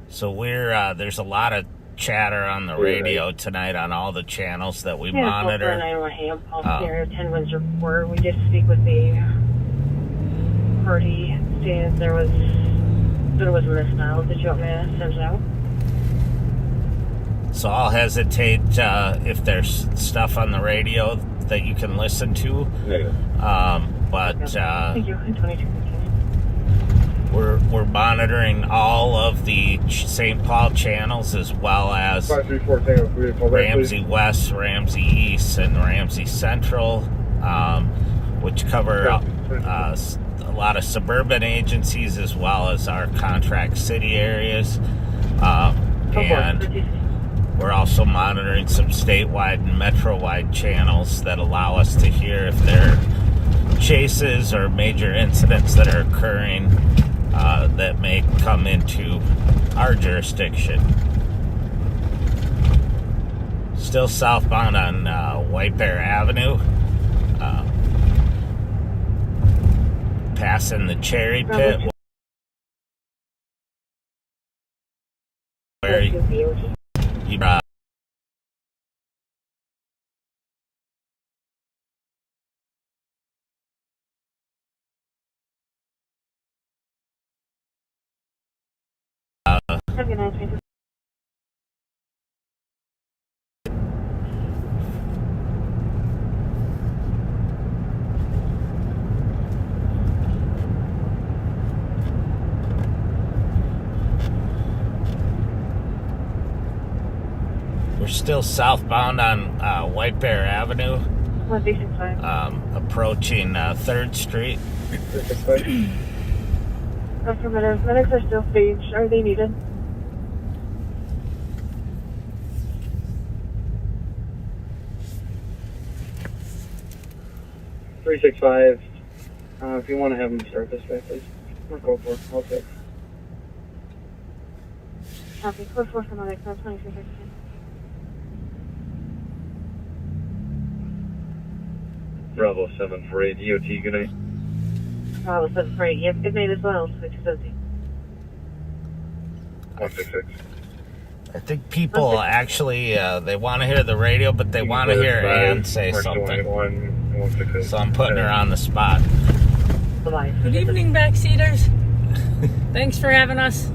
So we're there's a lot of chatter on the radio tonight on all the channels that we monitor. Yeah, Area 10 was report. We did speak with the party saying there was a misdial. Did you want me to send it out? So I'll hesitate if there's stuff on the radio that you can listen to. But Thank you. 2215. we're monitoring all of the St. Paul channels as well as Ramsey West, Ramsey East, and Ramsey Central, which cover a lot of suburban agencies as well as our contract city areas. And we're also monitoring some statewide and metro-wide channels that allow us to hear if there are chases or major incidents that are occurring that may come into our jurisdiction. Still southbound on White Bear Avenue, passing the Cherry Pit, where you Have a good night. we're still southbound on White Bear Avenue, approaching 3rd Street. Affirmative. Medics are still staged. Are they needed? 365. If you want to have them start this way, please. Or go for it. I'll take. Copy. Code 4 from other code 2316. Bravo 748 DOT, good night. Bravo 748. Yep, good night as well. 650. 166. I think people actually, they want to hear the radio, but they want to hear Ann say something. So I'm putting her on the spot. Bye-bye. Good evening, backseaters. Thanks for having us.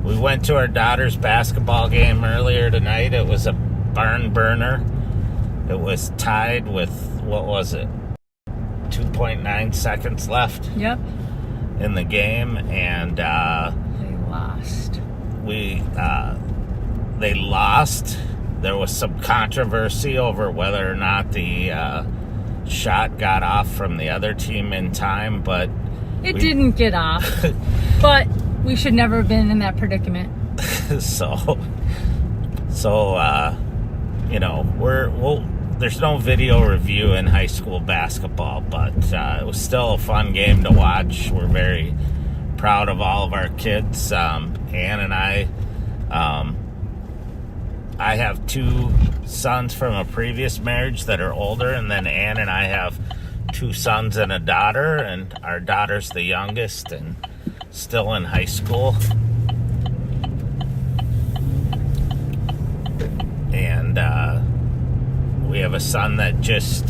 We went to our daughter's basketball game earlier tonight. It was a barn burner. It was tied with, what was it, 2.9 seconds left Yep. in the game, and They lost. they lost. There was some controversy over whether or not the shot got off from the other team in time, but It didn't get off. But we should never have been in that predicament. so you know, there's no video review in high school basketball, but it was still a fun game to watch. We're very proud of all of our kids. Ann and I have two sons from a previous marriage that are older, and then Ann and I have two sons and a daughter, and our daughter's the youngest and still in high school. And we have a son that just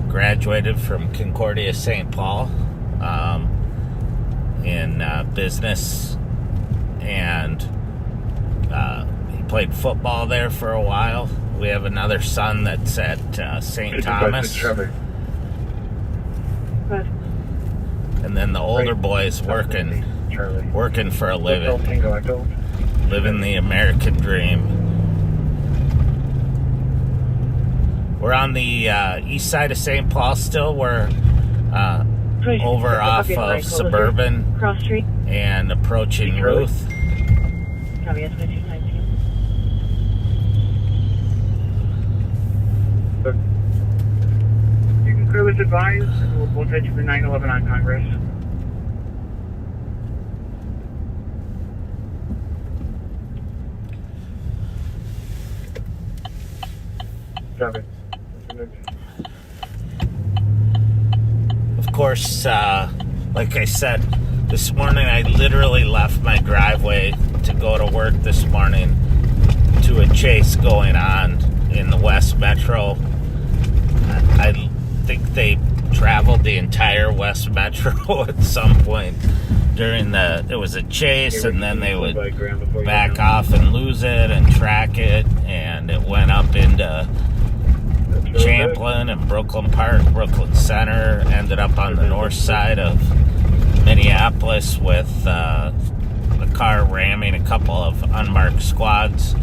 graduated from Concordia St. Paul in business, and he played football there for a while. We have another son that's at St. Thomas. And then the older boy's working for a living, living the American dream. We're on the east side of St. Paul still. We're over off of Suburban Cross Street. and approaching Ruth. Copy. That's 2219. You can clearly advise, and we'll take you to 911 on Congress. Copy. Of course, like I said, this morning I literally left my driveway to go to work this morning to a chase going on in the West Metro. I think they traveled the entire West Metro at some point during it was a chase, and then they would back off and lose it and track it, and it went up into Champlin and Brooklyn Park, Brooklyn Center, ended up on the north side of Minneapolis with a car ramming a couple of unmarked squads,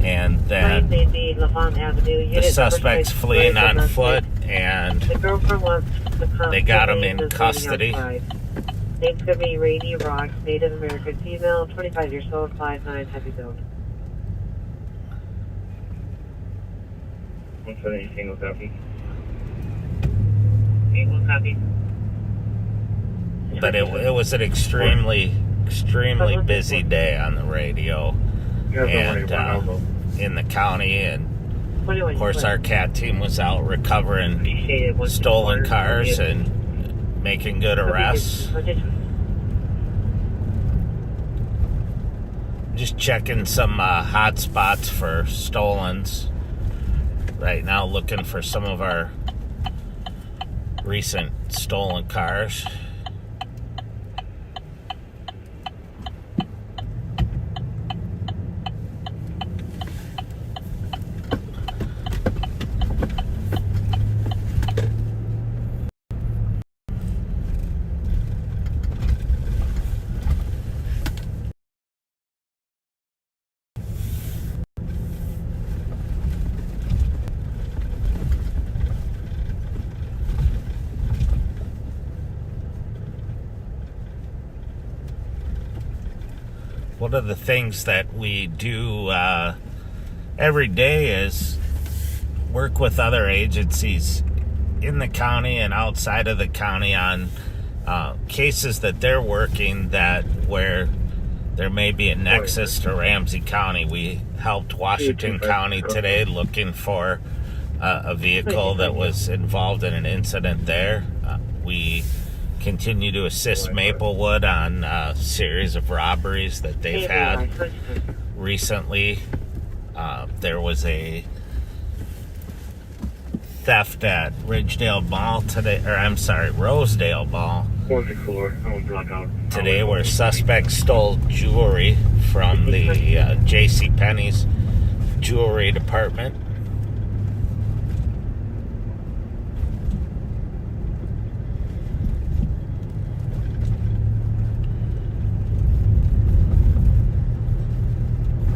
and then the suspects fleeing on foot, and they got him in custody. Name's going to be Rainy Rock, Native American female, 25 years old, 5'9", heavy build. 178 single copy. Single copy. But it was an extremely busy day on the radio and in the county, and of course our CAT team was out recovering stolen cars and making good arrests. Just checking some hot spots for stolens right now, looking for some of our recent stolen cars. One of the things that we do every day is work with other agencies in the county and outside of the county on cases that they're working that where there may be a nexus to Ramsey County. We helped Washington County today looking for a vehicle that was involved in an incident there. We continue to assist Maplewood on a series of robberies that they've had recently. There was a theft at Ridgedale Mall today, or I'm sorry, Rosedale Mall today, where suspects stole jewelry from the JCPenney's jewelry department.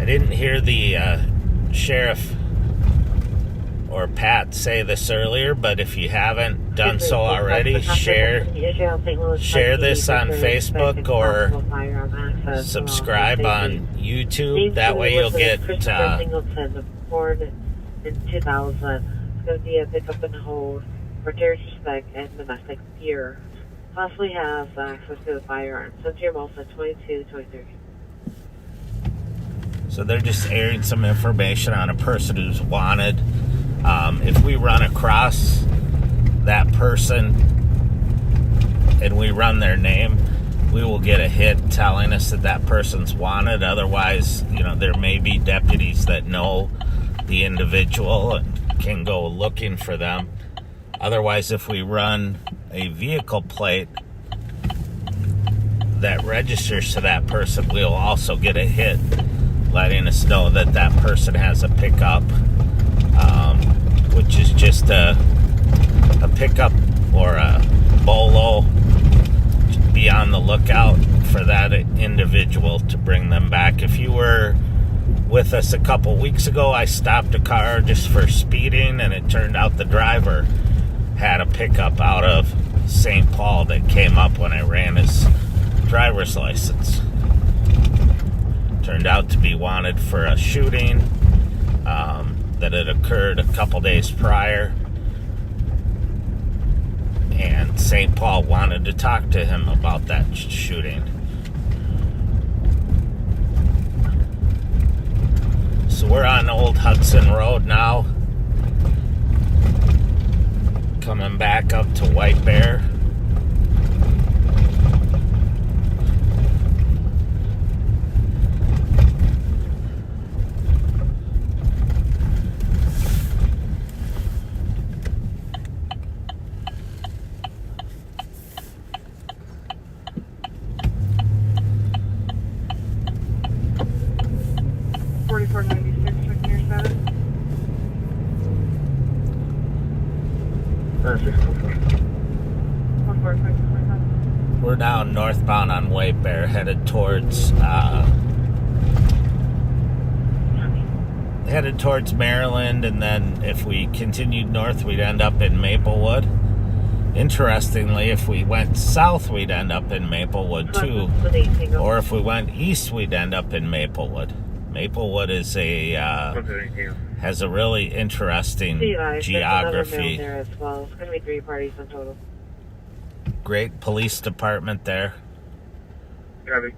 I didn't hear the sheriff or Pat say this earlier, but if you haven't done so already, share this on Facebook or subscribe on YouTube. That way you'll get born in 2000. It's going to be a pickup and hold for terrorist suspect and domestic fear. Possibly has access to a firearm. Send to your most at 2223. So they're just airing some information on a person who's wanted. If we run across that person and we run their name, we will get a hit telling us that that person's wanted. Otherwise, there may be deputies that know the individual and can go looking for them. Otherwise, if we run a vehicle plate that registers to that person, we'll also get a hit letting us know that that person has a pickup, which is just a pickup or a bolo. Be on the lookout for that individual to bring them back. If you were with us a couple weeks ago, I stopped a car just for speeding, and it turned out the driver had a pickup out of St. Paul that came up when I ran his driver's license. Turned out to be wanted for a shooting that had occurred a couple days prior, and St. Paul wanted to talk to him about that shooting. So we're on Old Hudson Road now, coming back up to White Bear. We're now northbound on White Bear, headed towards Maryland, and then if we continued north, we'd end up in Maplewood. Interestingly, if we went south, we'd end up in Maplewood too, or if we went east, we'd end up in Maplewood. Maplewood is has a really interesting geography. There as well. It's going to be 3 parties in total. Great police department there. Copy.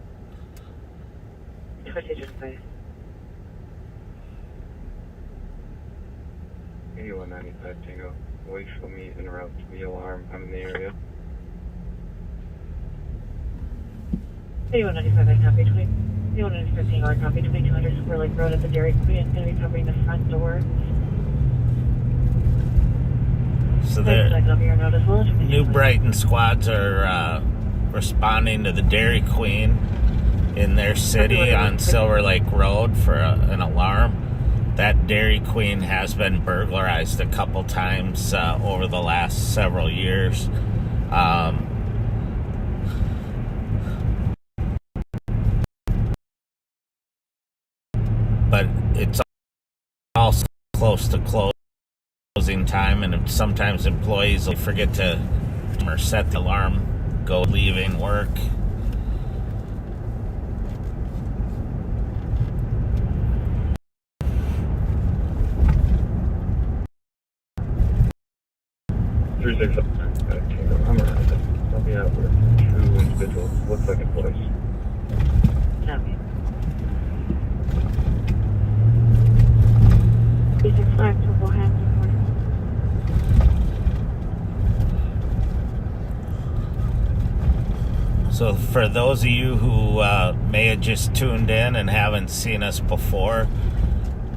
8195 Tango. Wait for me en route to the alarm. I'm in the area. 8195, I copy. 2195 Tango, I copy. 2200 Square Lake Road at the Dairy Queen. Going to be covering the front door. So the New Brighton squads are responding to the Dairy Queen in their city on Silver Lake Road for an alarm. That Dairy Queen has been burglarized a couple times over the last several years. But it's also close to closing time, and sometimes employees will forget to or set the alarm, go leaving work. 36. I'm around it. I'll be out with 2 individuals. Looks like a place. Copy. 365 to Wilhampton. So for those of you who may have just tuned in and haven't seen us before,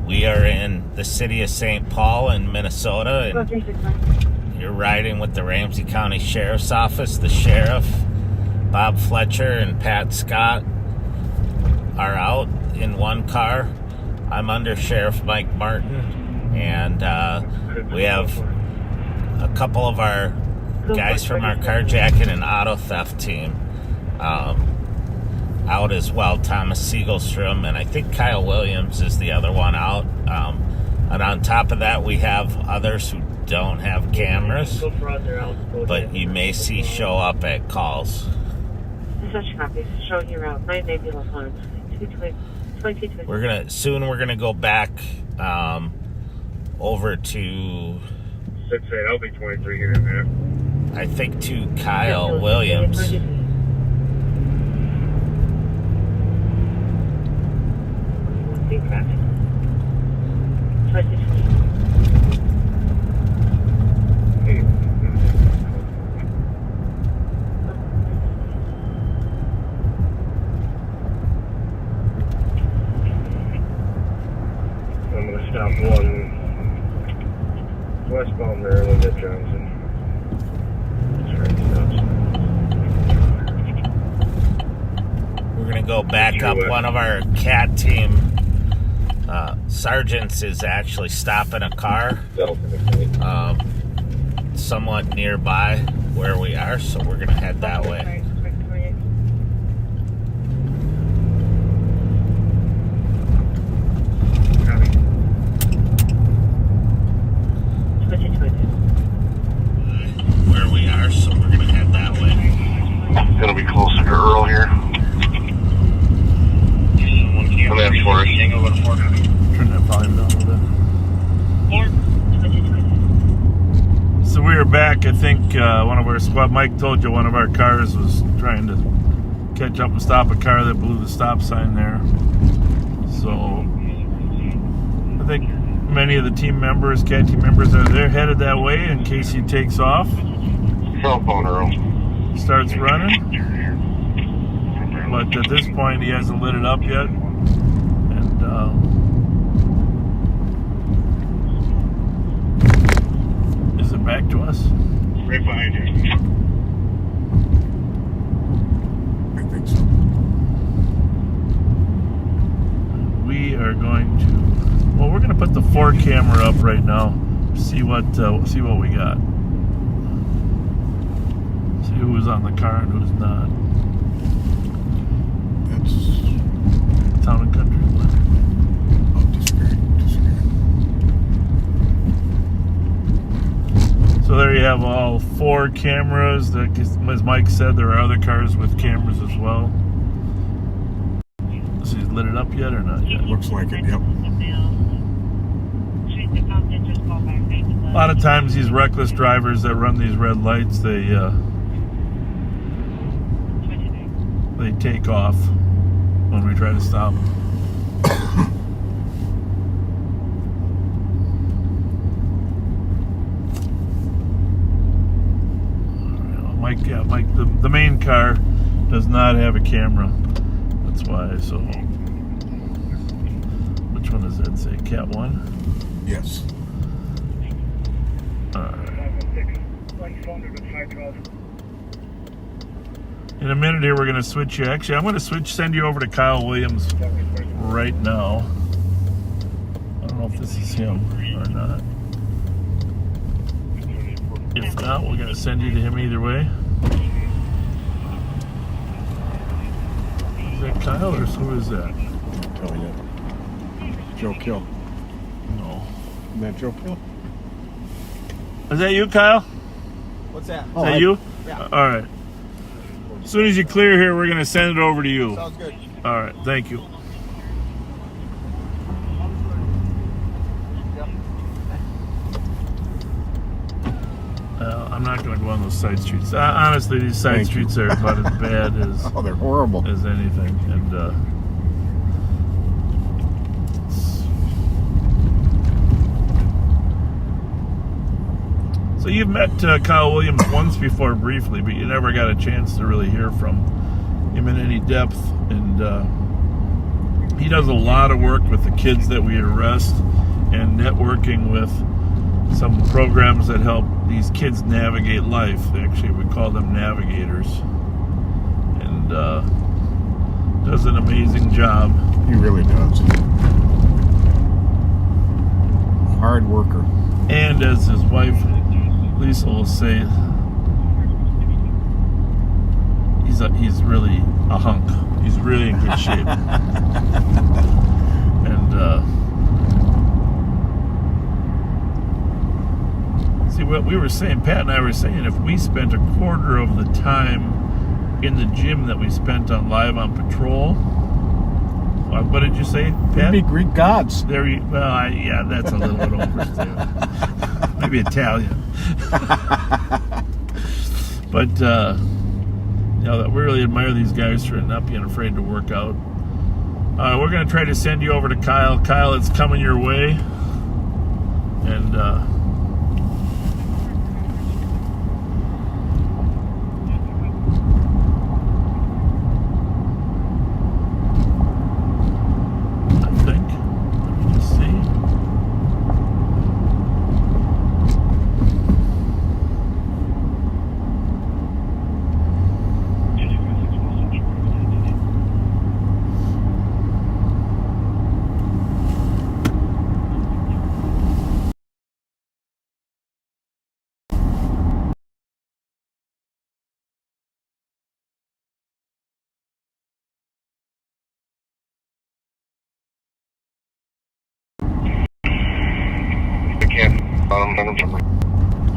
we are in the city of St. Paul in Minnesota, and you're riding with the Ramsey County Sheriff's Office. The sheriff, Bob Fletcher, and Pat Scott are out in one car. I'm under Sheriff Mike Martin, and we have a couple of our guys from our carjacking and auto theft team out as well. Thomas Siegelstrom, and I think Kyle Williams is the other one out. And on top of that, we have others who don't have cameras, but you may see show up at calls. Such copies showing you around 9 Nebulous Lawrence. We're gonna go back over to 6-8. I'll be 23 here in a minute. I think to Kyle Williams. I'm gonna stop one westbound Maryland at Johnson. We're gonna go back up. One of our CAT team sergeants is actually stopping a car somewhat nearby where we are, so we're gonna head that way. Where we are, so we're gonna head that way. Gonna be closer to Earl here. I'm at Forest. Turn that volume down a little bit. So we are back. I think one of our squad, Mike told you one of our cars was trying to catch up and stop a car that blew the stop sign there. So I think many of the team members, CAT team members, they're headed that way in case he takes off. Cell phone, Earl. Starts running. But at this point, he hasn't lit it up yet. And is it back to us? Right behind you. I think so. We are going to. Well, we're going to put the 4 camera up right now. See what we got. See who's on the car and who's not. That's Town and Country. disagree. So there you have all 4 cameras. As Mike said, there are other cars with cameras as well. So he's lit it up yet or not yet? Looks like it, yep. A lot of times these reckless drivers that run these red lights, they take off when we try to stop them. Mike, the main car does not have a camera. That's why. So, which one does that say? Cat 1? Yes. In a minute here, we're going to switch you. Actually, I'm going to send you over to Kyle Williams right now. I don't know if this is him or not. If not, we're going to send you to him either way. Is that Kyle or who is that? Can't tell yet. Joe Kill. No. Isn't that Joe Kill? Is that you, Kyle? What's that? Is that you? Yeah. All right. As soon as you clear here, we're going to send it over to you. Sounds good. All right. Thank you. I'm I'm not going to go on those side streets. Honestly, these side Thank streets you. are about as bad as Oh, they're horrible. as anything. And so you've met Kyle Williams once before briefly, but you never got a chance to really hear from him in any depth. And he does a lot of work with the kids that we arrest and networking with some programs that help these kids navigate life. Actually, we call them navigators. And does an amazing job. He really does. Hard worker. And as his wife, Lisa, will say, he's really a hunk. He's really in good shape. And see, what we were saying, Pat and I were saying, if we spent a quarter of the time in the gym that we spent on Live on Patrol, what did you say, Pat? Maybe Greek gods. Yeah, that's a little bit overstated. Maybe Italian. But you know, we really admire these guys for not being afraid to work out. We're going to try to send you over to Kyle. Kyle, it's coming your way. And I think, let me just see.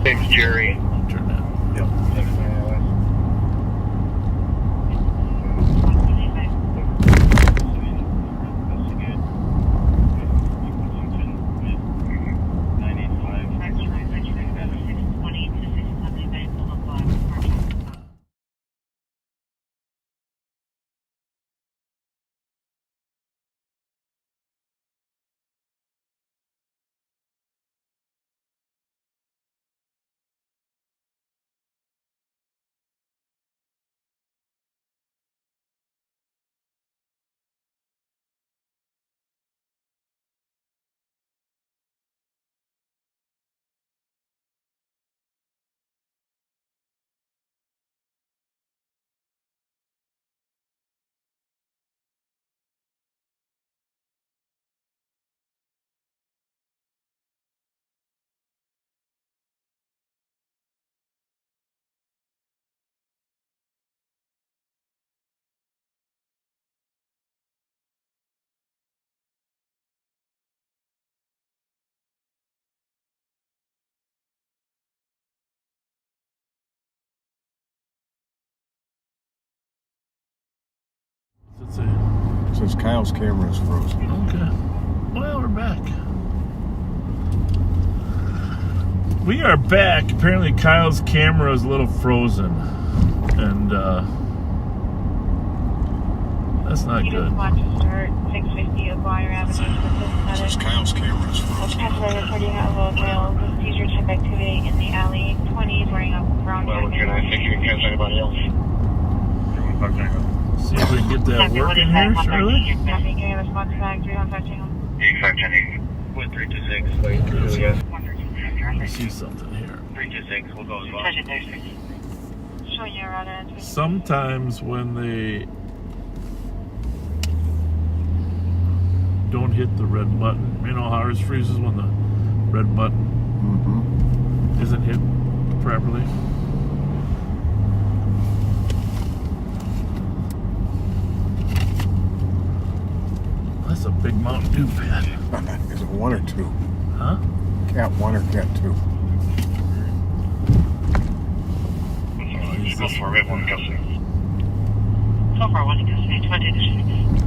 Thanks, Jerry. Turn that. Yep. Let's see. It says Kyle's camera is frozen. Okay. Well, we're back. We are back. Apparently Kyle's camera is a little frozen. And that's not good. Watch start 650 Aguirre Avenue. It says Kyle's camera is frozen. Passenger reporting a low male with seizure type activity in the alley. 20s wearing a brown Well, jacket. can I think you can catch anybody else? See if we can get that working here, Shirley. Copy, can you response back 315? 8510. 1326. Wait, yes. I see something here. 326. We'll go as well. Show you around at Sometimes when they don't hit the red button, you know how ours freezes when the red button isn't hit properly? That's a big Mountain Dew, Pat. Is it 1 or 2? Huh? Cat 1 or Cat 2? He's this far, we have one custody. So far, one in custody, 20 to 6.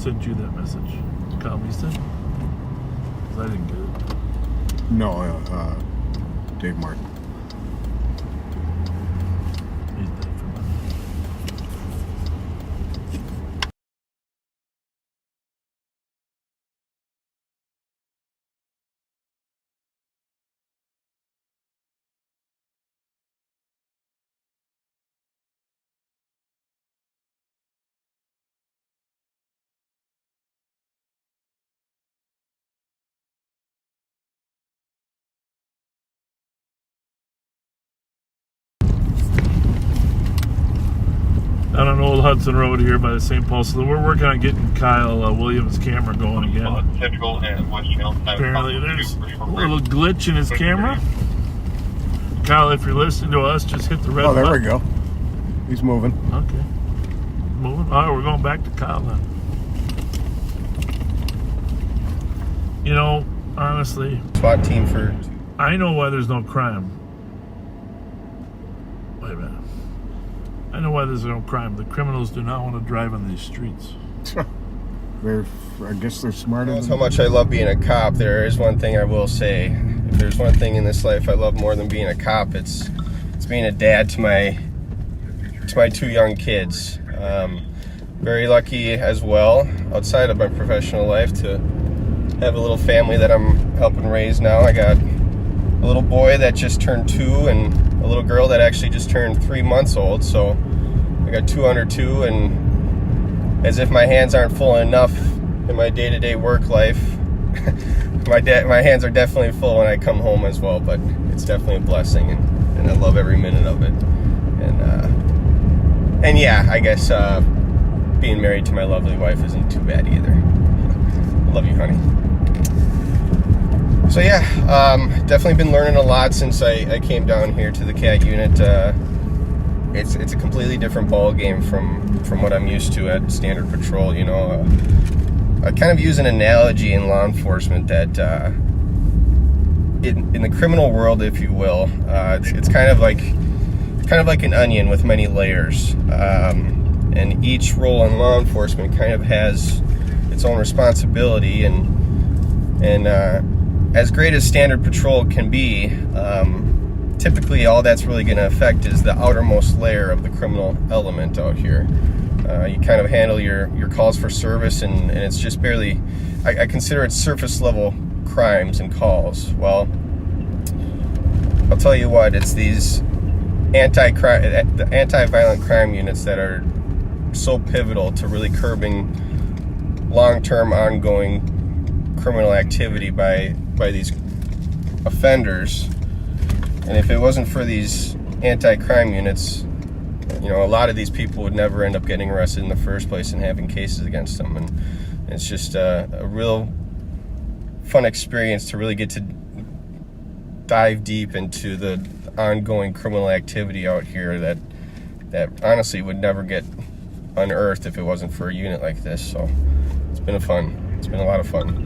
sent you that message? Kyle Easton? Because I didn't get it. No, Dave Martin. He's dead for money. Down on Old Hudson Road here by the St. Paul. So we're working on getting Kyle Williams' camera going again. Central and West Channel. Apparently there's a little glitch in his camera. Kyle, if you're listening to us, just hit the red button. Oh, there we go. He's moving. Okay. Moving. All right, we're going back to Kyle then. You know, honestly, SWAT team for... I know why there's no crime. Wait a minute. I know why there's no crime. The criminals do not want to drive on these streets. I guess they're smarter. That's how much I love being a cop. There is one thing I will say. If there's one thing in this life I love more than being a cop, it's being a dad to my two young kids. Very lucky as well, outside of my professional life, to have a little family that I'm helping raise now. I got a little boy that just turned 2 and a little girl that actually just turned 3 months old. So I got 2 under 2, and as if my hands aren't full enough in my day-to-day work life, my hands are definitely full when I come home as well. But it's definitely a blessing, and I love every minute of it. And yeah, I guess being married to my lovely wife isn't too bad either. I love you, honey. So yeah, definitely been learning a lot since I came down here to the CAT unit. It's a completely different ball game from what I'm used to at standard patrol. You know, I kind of use an analogy in law enforcement that in the criminal world, if you will, it's kind of like an onion with many layers, and each role in law enforcement kind of has its own responsibility, and as great as standard patrol can be, typically all that's really going to affect is the outermost layer of the criminal element out here. You kind of handle your calls for service, and it's just barely, I consider it surface level crimes and calls. Well, I'll tell you what, it's these the anti-violent crime units that are so pivotal to really curbing long-term ongoing criminal activity by these offenders. And if it wasn't for these anti-crime units, you know, a lot of these people would never end up getting arrested in the first place and having cases against them. And it's just a real fun experience to really get to dive deep into the ongoing criminal activity out here that honestly would never get unearthed if it wasn't for a unit like this. So it's been a lot of fun.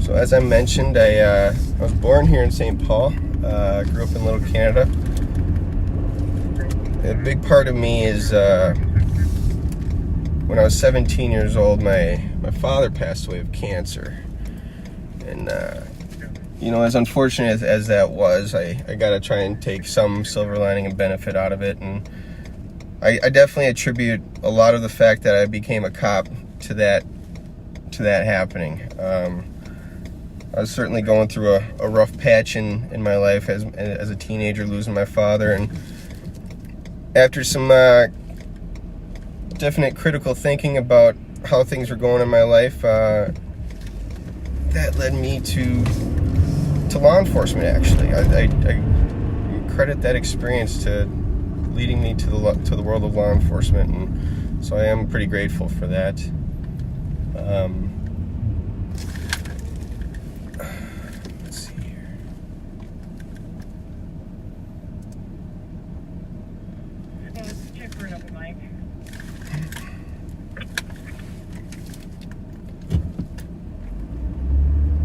So as I mentioned, I was born here in St. Paul. Grew up in Little Canada. A big part of me is when I was 17 years old, my father passed away of cancer. And you know, as unfortunate as that was, I got to try and take some silver lining and benefit out of it. And I definitely attribute a lot of the fact that I became a cop to that happening. I was certainly going through a rough patch in my life as a teenager, losing my father. And after some definite critical thinking about how things were going in my life, that led me to law enforcement, actually. I credit that experience to leading me to the world of law enforcement, and so I am pretty grateful for that. Let's see here.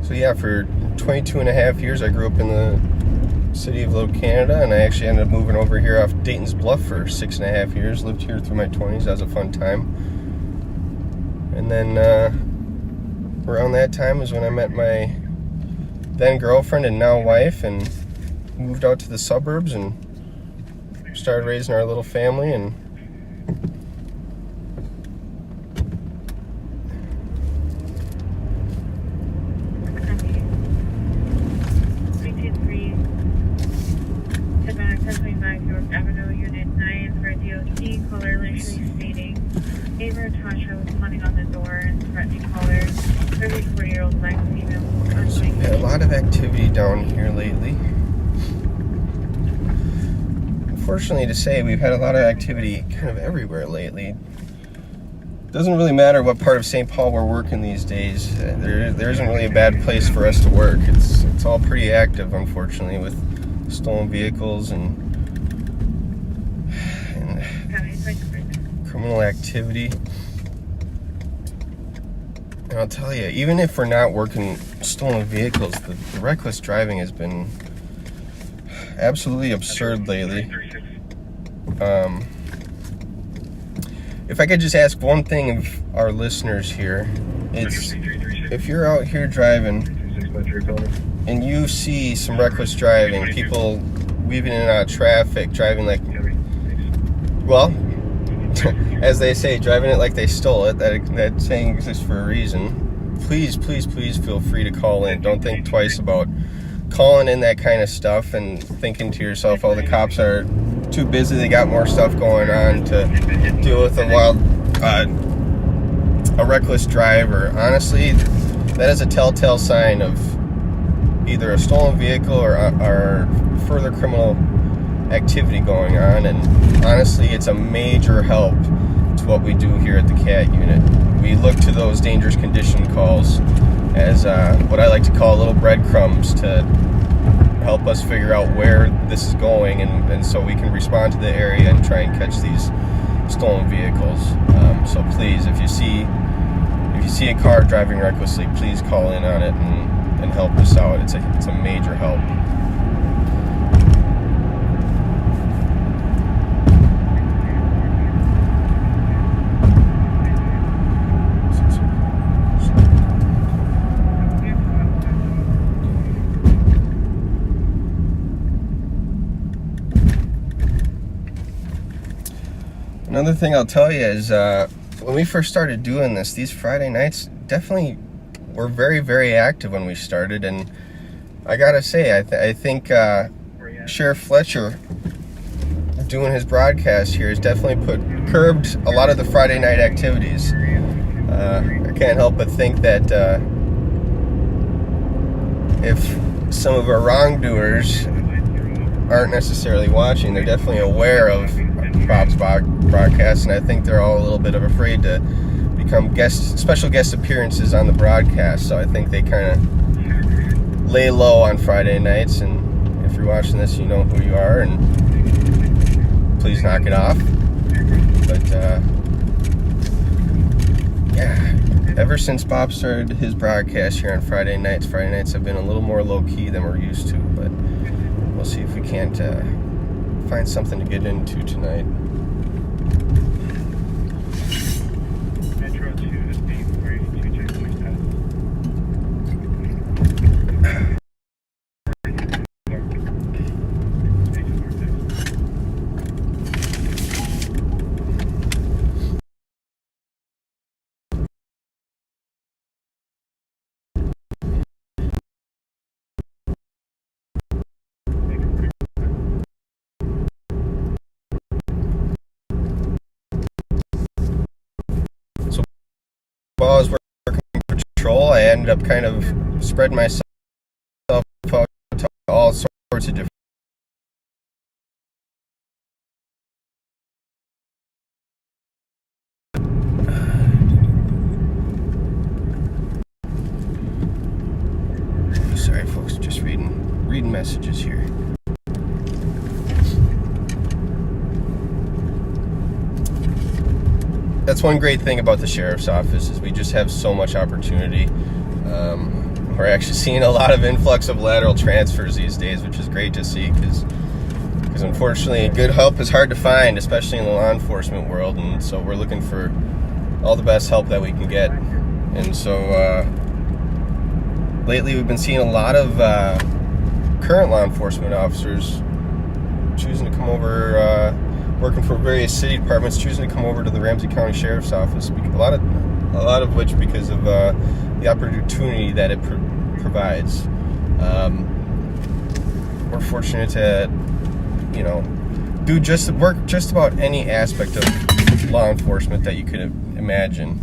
So yeah, for 22 and a half years. I grew up in the city of Low Canada, and I actually ended up moving over here off Dayton's Bluff for 6.5 years. Lived here through my 20s. That was a fun time. And then around that time is when I met my then girlfriend and now wife, and moved out to the suburbs and started raising our little family. And Avenue Unit 9 for DOT, caller initially stating neighbor Tasha was pounding on the door and threatening callers. 34-year-old black female. We've had a lot of activity down here lately. Unfortunately to say, we've had a lot of activity kind of everywhere lately. Doesn't really matter what part of St. Paul we're working these days. There isn't really a bad place for us to work. It's all pretty active, unfortunately, with stolen vehicles and criminal activity. And I'll tell you, even if we're not working stolen vehicles, the reckless driving has been absolutely absurd lately. If I could just ask one thing of our listeners here, it's if you're out here driving and you see some reckless driving, people weaving in and out of traffic, driving like, well, as they say, driving it like they stole it, that saying exists for a reason. Please, please, please feel free to call in. Don't think twice about calling in that kind of stuff and thinking to yourself, oh, the cops are too busy, they got more stuff going on to deal with a reckless driver. Honestly, that is a telltale sign of either a stolen vehicle or further criminal activity going on. And honestly, it's a major help to what we do here at the CAT unit. We look to those dangerous condition calls as what I like to call little breadcrumbs to help us figure out where this is going, and so we can respond to the area and try and catch these stolen vehicles. So please, if you see a car driving recklessly, please call in on it and help us out. It's a major help. Another thing I'll tell you is when we first started doing this, these Friday nights definitely were very, very active when we started. And I gotta say, I think Sheriff Fletcher doing his broadcast here has definitely curbed a lot of the Friday night activities. I can't help but think that if some of our wrongdoers aren't necessarily watching, they're definitely aware of Bob's broadcast, and I think they're all a little bit afraid to become special guest appearances on the broadcast. So I think they kind of lay low on Friday nights. And if you're watching this, you know who you are, and please knock it off. But yeah, ever since Bob started his broadcast here on Friday nights have been a little more low key than we're used to. But we'll see if we can't find something to get into tonight. Metro 2 is being 42 checkpoint pass. While I was working patrol, I ended up kind of spreading myself out to all sorts of different. Sorry, folks, just reading messages here. That's one great thing about the sheriff's office is we just have so much opportunity. we're actually seeing a lot of influx of lateral transfers these days, which is great to see, because unfortunately good help is hard to find, especially in the law enforcement world, and so we're looking for all the best help that we can get. And so lately we've been seeing a lot of current law enforcement officers choosing to come over, working for various city departments, choosing to come over to the Ramsey County Sheriff's Office. A lot of which because of the opportunity that it provides. We're fortunate to, work just about any aspect of law enforcement that you could imagine.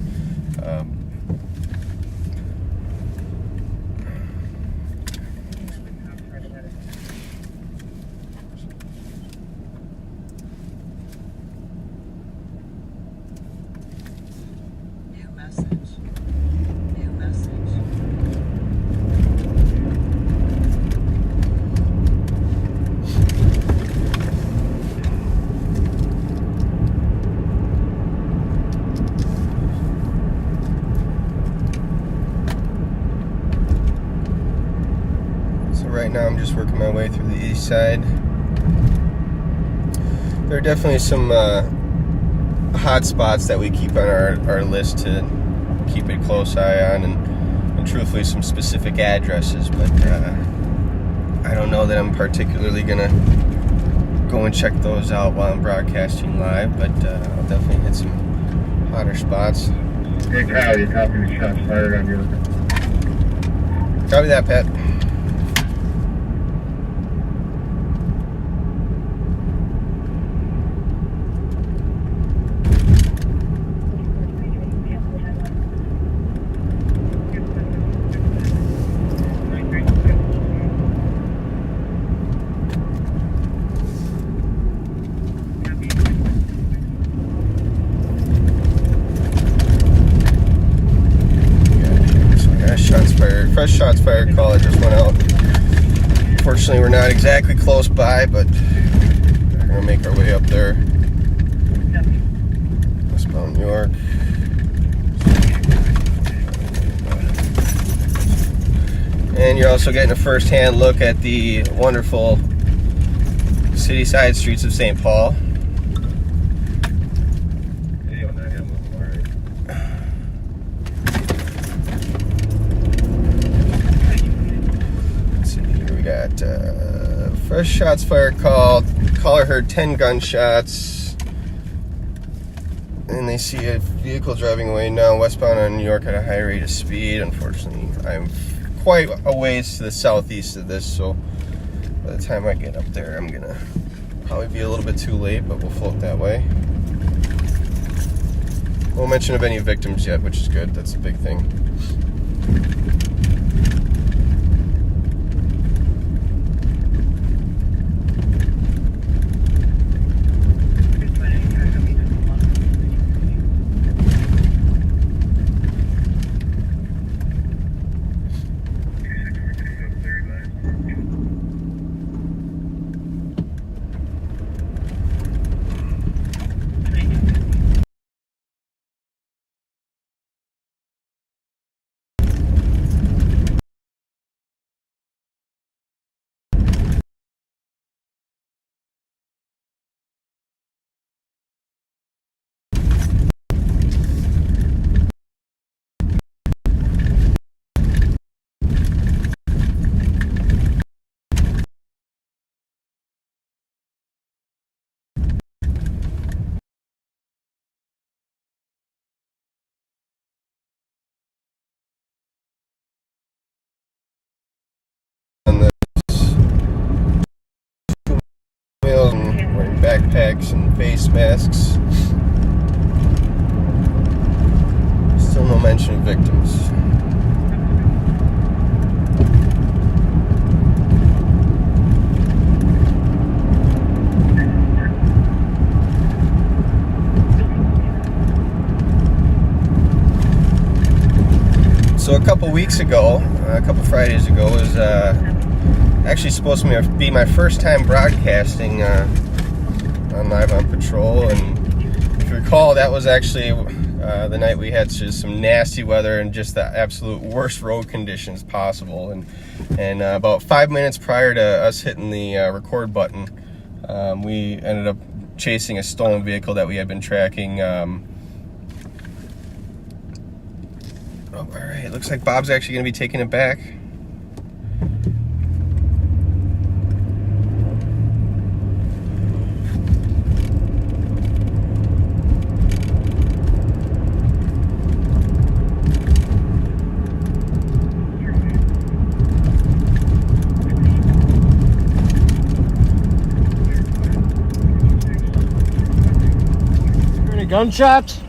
Right now I'm just working my way through the east side. There are definitely some hot spots that we keep on our list to keep a close eye on, and truthfully some specific addresses, but I don't know that I'm particularly gonna go and check those out while I'm broadcasting live, but I'll definitely hit some hotter spots. Hey Kyle, you copy the shots fired on your... Copy that, Pat. Fresh shots fired call that just went out. Unfortunately, we're not exactly close by, but we're gonna make our way up there. Westbound New York. And you're also getting a first-hand look at the wonderful city side streets of St. Paul. Fresh shots fired called. Caller heard 10 gunshots, and they see a vehicle driving away now westbound on New York at a high rate of speed. Unfortunately, I'm quite a ways to the southeast of this, so by the time I get up there, I'm gonna probably be a little bit too late, but we'll float that way. No mention of any victims yet, which is good. That's a big thing. Backpacks and face masks. Still no mention of victims. So a couple weeks ago, a couple Fridays ago, was actually supposed to be my first time broadcasting on Live on Patrol, and if you recall, that was actually the night we had just some nasty weather and just the absolute worst road conditions possible. And about 5 minutes prior to us hitting the record button, we ended up chasing a stolen vehicle that we had been tracking. All right, looks like Bob's actually going to be taking it back. Any gunshots?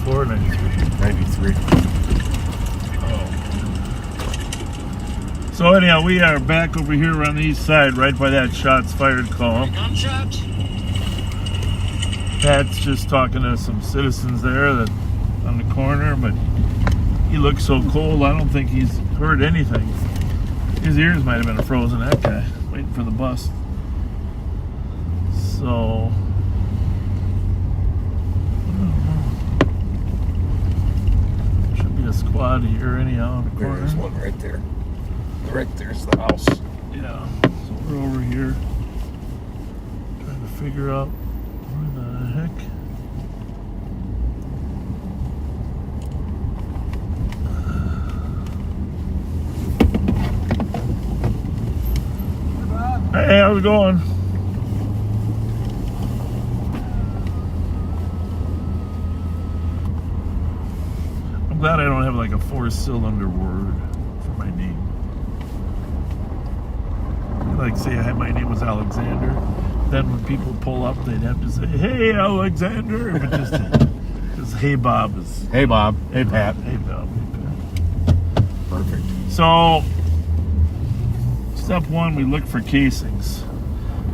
Or 93? 93. Oh. So anyhow, we are back over here on the east side, right by that shots fired call. Gunshots? Pat's just talking to some citizens there that on the corner, but he looks so cold, I don't think he's heard anything. His ears might have been frozen, that guy, waiting for the bus. So... a squad here anyhow in the corner. There's one right there. Right there's the house. Yeah. So we're over here trying to figure out where the heck. Hey, how's it going? I'm glad I don't have like a 4-cylinder word for my name. Like say my name was Alexander. Then when people pull up, they'd have to say, "Hey, Alexander," but just "Hey, Bob" is. Hey, Bob. Hey, Pat. Hey, Bob. Hey, Pat. Perfect. So, step one, we look for casings.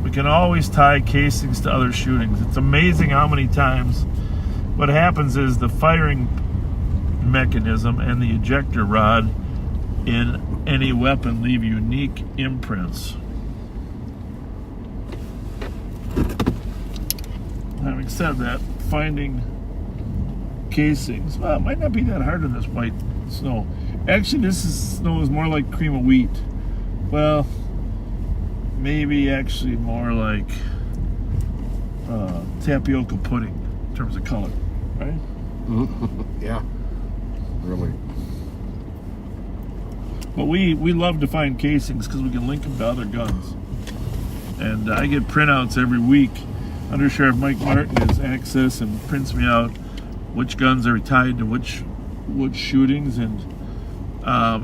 We can always tie casings to other shootings. It's amazing how many times what happens is the firing mechanism and the ejector rod in any weapon leave unique imprints. Having said that, finding casings, well, it might not be that hard in this white snow. Actually, snow is more like cream of wheat. Well, maybe actually more like tapioca pudding in terms of color, right? Yeah. Really. But we love to find casings because we can link them to other guns. And I get printouts every week. Under Sheriff Mike Martin has access and prints me out which guns are tied to which shootings, and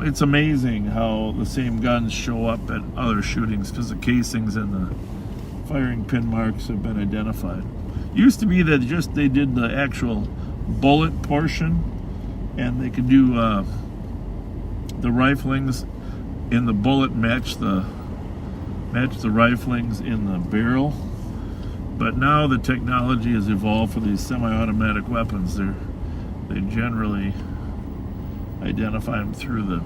it's amazing how the same guns show up at other shootings because the casings and the firing pin marks have been identified. Used to be that just they did the actual bullet portion, and they could do the riflings in the bullet match the riflings in the barrel. But now the technology has evolved for these semi-automatic weapons. They generally identify them through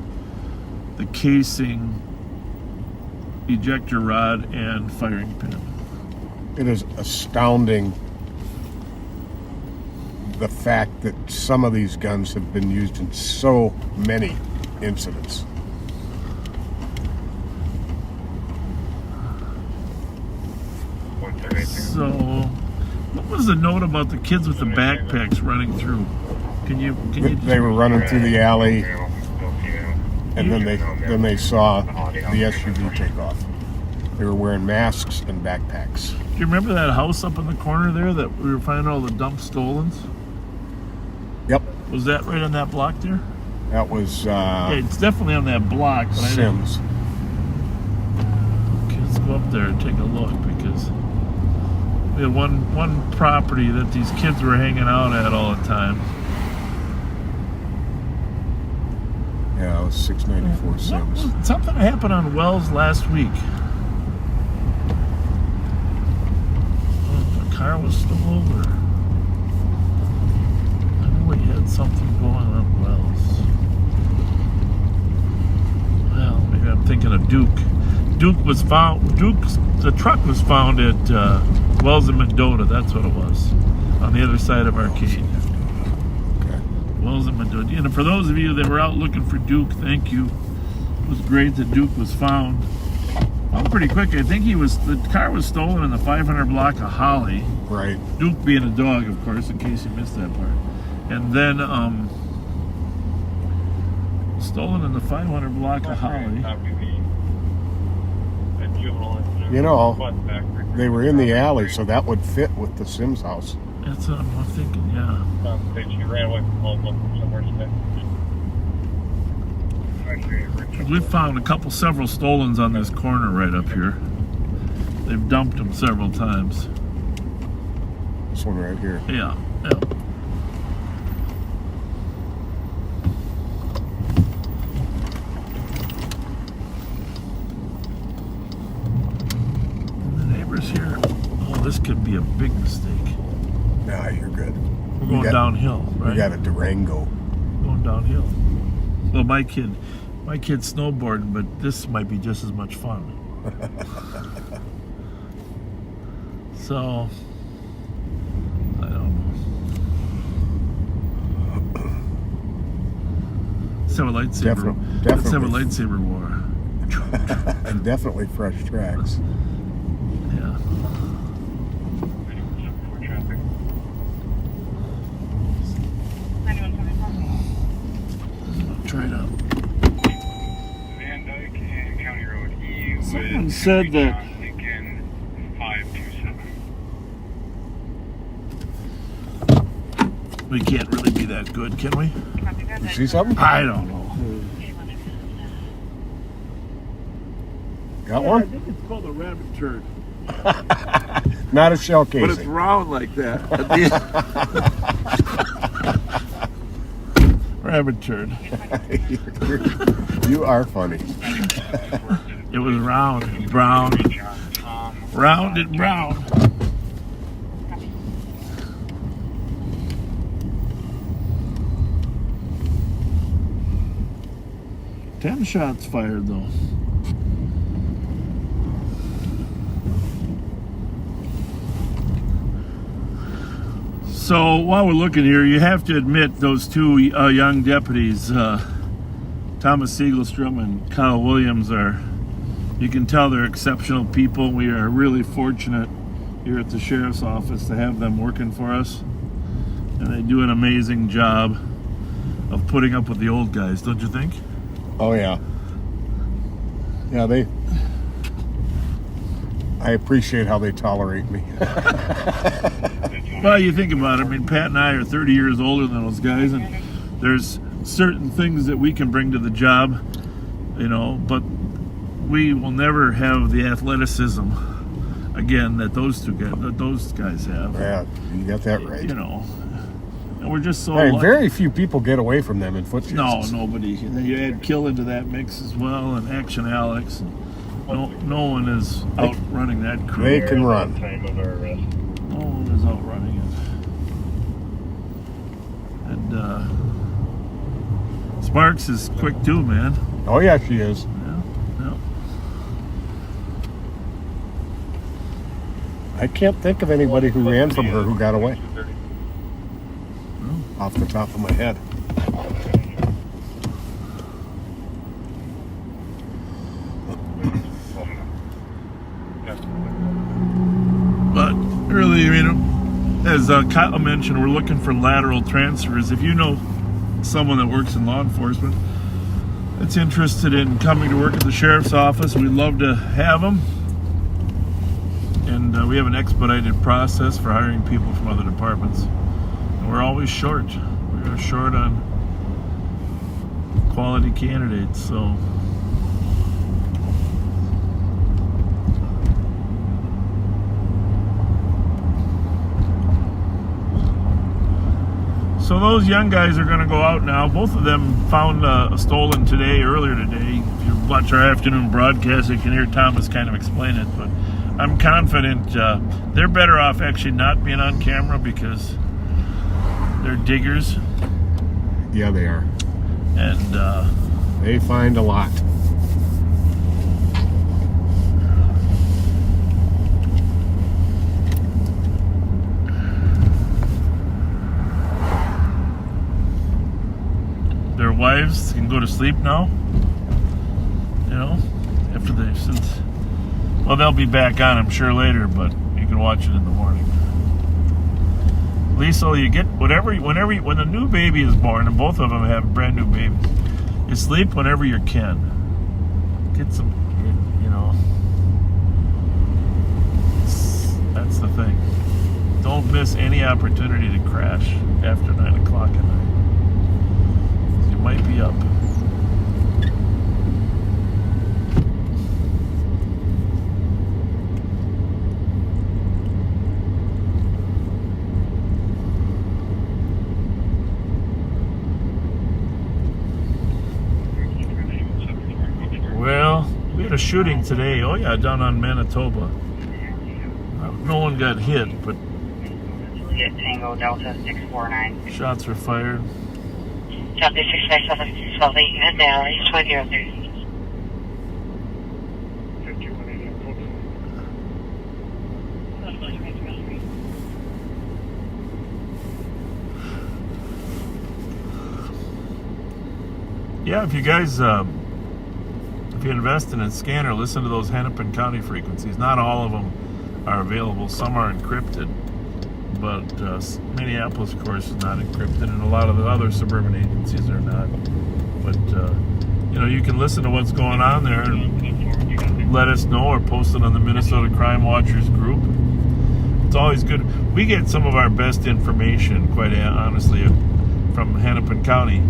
the casing, ejector rod, and firing pin. It is astounding the fact that some of these guns have been used in so many incidents. So, what was the note about the kids with the backpacks running through? Can you? They were running through the alley, and then they saw the SUV take off. They were wearing masks and backpacks. Do you remember that house up in the corner there that we were finding all the dump stolens? Yep. Was that right on that block there? That was yeah, it's definitely on that block. But Sims. Okay, let's go up there and take a look, because we had one property that these kids were hanging out at all the time. Yeah, it was 694 Sims. Something happened on Wells last week. The car was still over. I know we had something going on Wells. Well, maybe I'm thinking of Duke The truck was found at Wells and Mendota. That's what it was, on the other side of Arcade. Okay. Wells and Mendota. And for those of you that were out looking for Duke, thank you. It was great that Duke was found. Found pretty quick. I think the car was stolen in the 500 block of Holly. Right. Duke being a dog, of course, in case you missed that part. And then stolen in the 500 block of Holly. You know, they were in the alley, so that would fit with the Sims house. That's what I'm thinking, yeah. She ran away from home looking somewhere today. We've found several stolens on this corner right up here. They've dumped them several times. This one right here. Yeah. Here. Oh, this could be a big mistake. Nah, you're good. We're going downhill, right? We got a Durango. Going downhill. Well, my kid's snowboarding, but this might be just as much fun. So, I don't know. Let's have a lightsaber. Let's have a lightsaber war. And definitely fresh tracks. Yeah. Try it out. Van Dyke and County Road E. Someone said that. Lincoln 527. We can't really be that good, can we? You see something? I don't know. Got one? I think it's called a rabbit turd. Not a shell casing. But it's round like that. Rabbit turd. You are funny. It was round and brown. Round and brown. Ten shots fired though. So while we're looking here, you have to admit those two young deputies, Thomas Siegelstrom and Kyle Williams, you can tell they're exceptional people. We are really fortunate here at the Sheriff's Office to have them working for us. And they do an amazing job of putting up with the old guys, don't you think? Oh, yeah. Yeah, I appreciate how they tolerate me. Well, you think about it. I mean, Pat and I are 30 years older than those guys, and there's certain things that we can bring to the job, but we will never have the athleticism, again, that those guys have. Yeah, you got that right. And we're just so lucky. Very few people get away from them in foot chases. No, nobody. You add Kill into that mix as well, and Action Alex. No one is outrunning that crew. They can run. No one is outrunning it. And Sparks is quick too, man. Oh yeah, she is. Yeah. I can't think of anybody who ran from her who got away. Off the top of my head. But really, as Kyle mentioned, we're looking for lateral transfers. If you know someone that works in law enforcement that's interested in coming to work at the Sheriff's Office, we'd love to have them. And we have an expedited process for hiring people from other departments. And we're always short. We're short on quality candidates, so... So those young guys are going to go out now. Both of them found a stolen earlier today. If you watch our afternoon broadcast, you can hear Thomas kind of explain it. But I'm confident they're better off actually not being on camera because they're diggers. Yeah, they are. And they find a lot. can go to sleep now. You know, well, they'll be back on, I'm sure, later, but you can watch it in the morning. Lisa, you get when a new baby is born, and both of them have brand new babies, you sleep whenever you can. Get some, you know, that's the thing. Don't miss any opportunity to crash after 9 o'clock at night. You might be up. Well, we had a shooting today. Oh yeah, down on Manitoba. No one got hit, but Tango Delta 649. shots were fired. Delta 657 Sully and Valley 2003. Yeah, if you guys, if you invest in a scanner, listen to those Hennepin County frequencies. Not all of them are available. Some are encrypted, but Minneapolis, of course, is not encrypted, and a lot of the other suburban agencies are not. But you know, you can listen to what's going on there and let us know, or post it on the Minnesota Crime Watchers group. It's always good. We get some of our best information, quite honestly, from Hennepin County,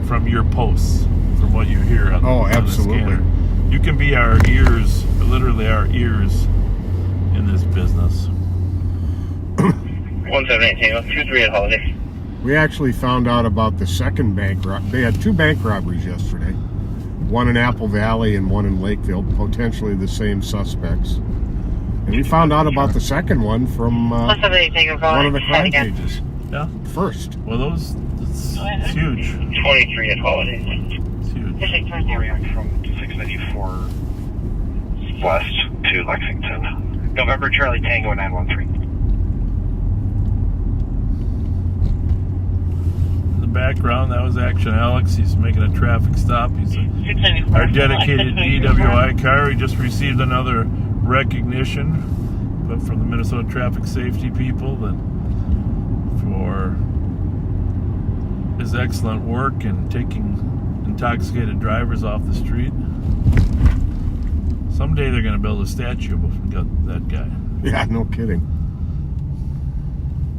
from your posts, from what you hear on, on the scanner. You can be our ears, literally our ears, in this business. 178 Tango, 23 at Holiday. We actually found out about the second bank robbery. They had 2 bank robberies yesterday. One in Apple Valley and one in Lakeville, potentially the same suspects. And we found out about the second one from one of the crime pages. Yeah. First. Well, it's huge. 23 at Holiday. It's huge. From 694 west to Lexington. November Charlie Tango 913. In the background, that was Action Alex. He's making a traffic stop. He's our dedicated DWI car. He just received another recognition, but from the Minnesota Traffic Safety people, that for his excellent work in taking intoxicated drivers off the street. Someday they're going to build a statue of that guy. Yeah, no kidding.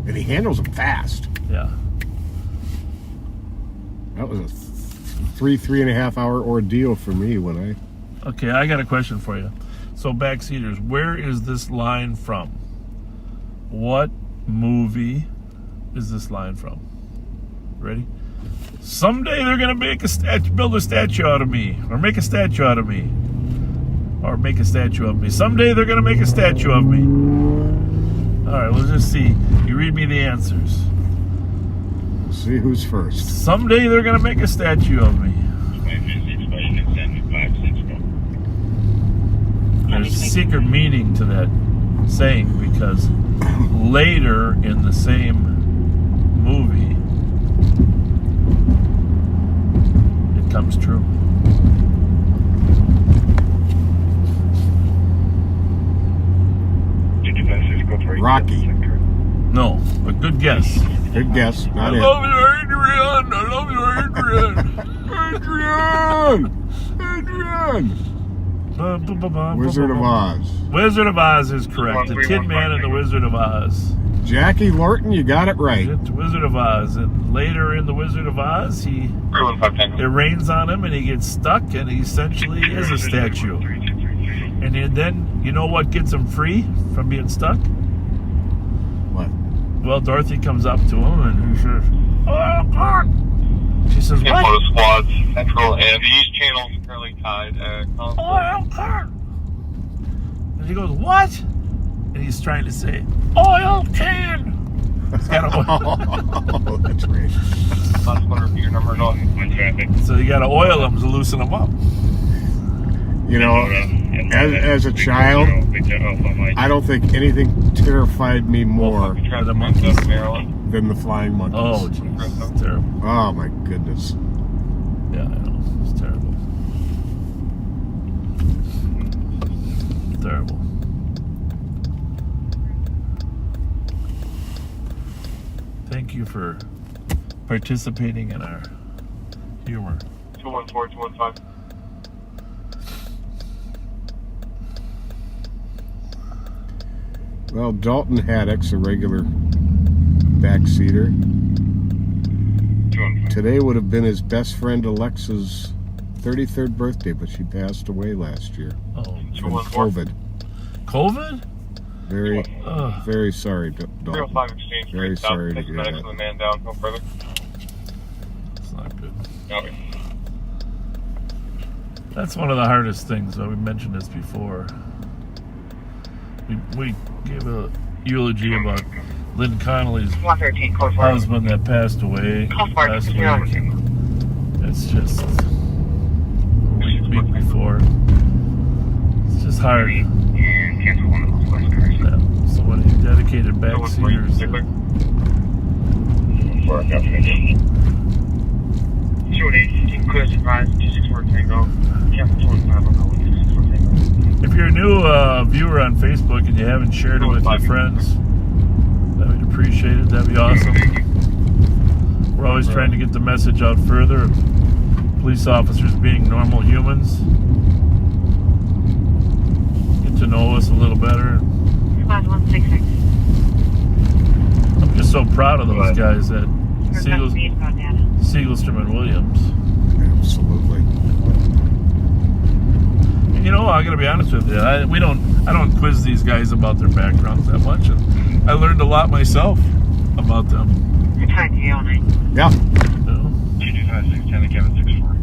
And he handles them fast. Yeah. That was a 3.5 hour ordeal for me when I... Okay, I got a question for you. So, backseaters, where is this line from? What movie is this line from? Ready? Someday they're gonna build a statue out of me, or make a statue out of me, or make a statue of me. Someday they're gonna make a statue of me. All right, let's just see. You read me the answers. Let's see who's first. Someday they're gonna make a statue of me. There's secret meaning to that saying, because later in the same movie, it comes true. Rocky. No, but good guess. Good guess. Not I love you, Adrian. I love you, Adrian. Adrian! Wizard of Oz. Wizard of Oz is correct. The Tin Man and the Wizard of Oz. Jackie Lorton, you got it right. It's Wizard of Oz. And later in the Wizard of Oz, it rains on him and he gets stuck, and he essentially is a statue. And then, you know what gets him free from being stuck? What? Well, Dorothy comes up to him and he says, "Oh, God!" She says, "What?" Photo squads, central, and these channels are currently tied at Oil can. And he goes, "What?" And he's trying to say, "Oil can." He's got to Oh, that's great. So you got to oil them to loosen them up. You know, as a child, I don't think anything terrified me more The monkeys? than the flying monkeys. Oh, jeez. It's terrible. Oh, my goodness. Yeah, I know. It's terrible. Terrible. Thank you for participating in our humor. 214-215. Well, Dalton Haddock's a regular backseater. Today would have been his best friend Alexa's 33rd birthday, but she passed away last year from COVID. COVID? Very sorry, Dalton. 05 exchange. Very sorry to hear medics that. for the man down. No further. It's not good. Okay. That's one of the hardest things. We mentioned this before. We gave a eulogy about Lynn Connolly's 113, code 4. husband that passed away last week. It's just a week before. It's just hard. And cancel one of those West cars. Yeah. So many dedicated backseaters. 218, clear surprise, 264 Tango. Cancel 25, I'll go with 264 Tango. If you're a new viewer on Facebook and you haven't shared it with your friends, I would appreciate it. That'd be awesome. We're always trying to get the message out further of police officers being normal humans. Get to know us a little better. Squad 166. I'm just so proud of those guys at Request speed about data. Siegelstrom and Williams. Absolutely. And you know, I gotta be honest with you. I don't quiz these guys about their backgrounds that much, and I learned a lot myself about them. You're trying to go 9. Yeah. You know? 225-610 to Kevin 64.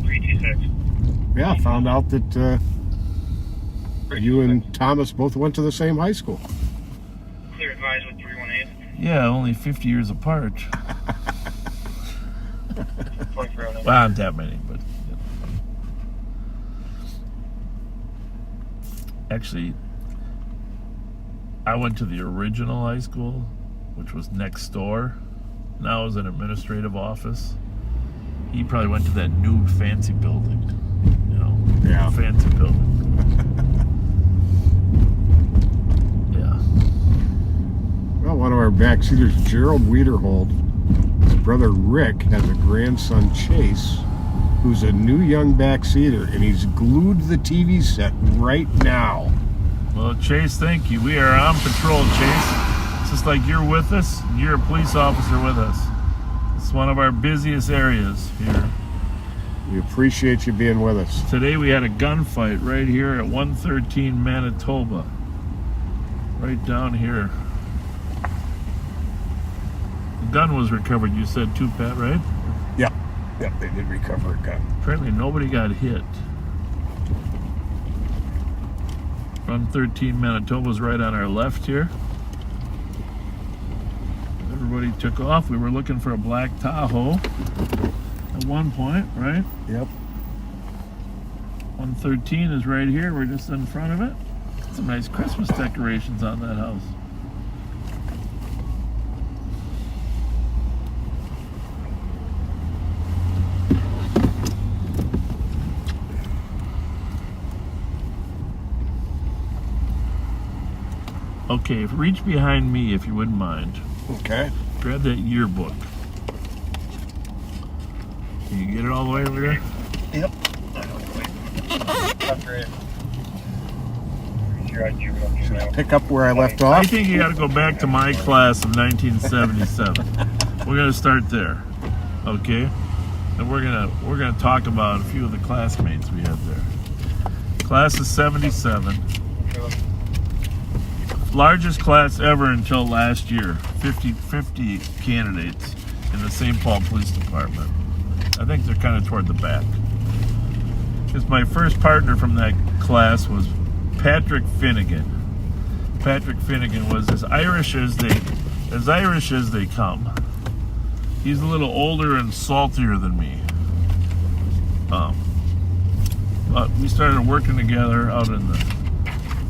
326. Yeah, found out that you and Thomas both went to the same high school. Clear advised with 318. Yeah, only 50 years apart. 2409. Well, not that many, but actually, I went to the original high school, which was next door. Now it was an administrative office. He probably went to that new fancy building. You know, Yeah. fancy building. Yeah. Well, one of our backseaters, Gerald Wiederhold, his brother Rick has a grandson, Chase, who's a new young backseater, and he's glued to the TV set right now. Well, Chase, thank you. We are on patrol, Chase. It's just like you're with us, and you're a police officer with us. It's one of our busiest areas here. We appreciate you being with us. Today we had a gunfight right here at 113 Manitoba. Right down here. The gun was recovered, you said too, Pat, right? Yep, they did recover a gun. Apparently nobody got hit. 113 Manitoba's right on our left here. Everybody took off. We were looking for a black Tahoe at one point, right? Yep. 113 is right here. We're just in front of it. Some nice Christmas decorations on that house. Okay, reach behind me if you wouldn't mind. Okay. Grab that yearbook. Can you get it all the way over there? Yep. Should I pick up where I left off? I think you got to go back to my class of 1977. We're gonna start there, okay? And we're gonna talk about a few of the classmates we had there. Class of 77. Largest class ever until last year. 50 candidates in the St. Paul Police Department. I think they're kind of toward the back. Because my first partner from that class was Patrick Finnegan. Patrick Finnegan was as Irish as they come. He's a little older and saltier than me. But we started working together out in the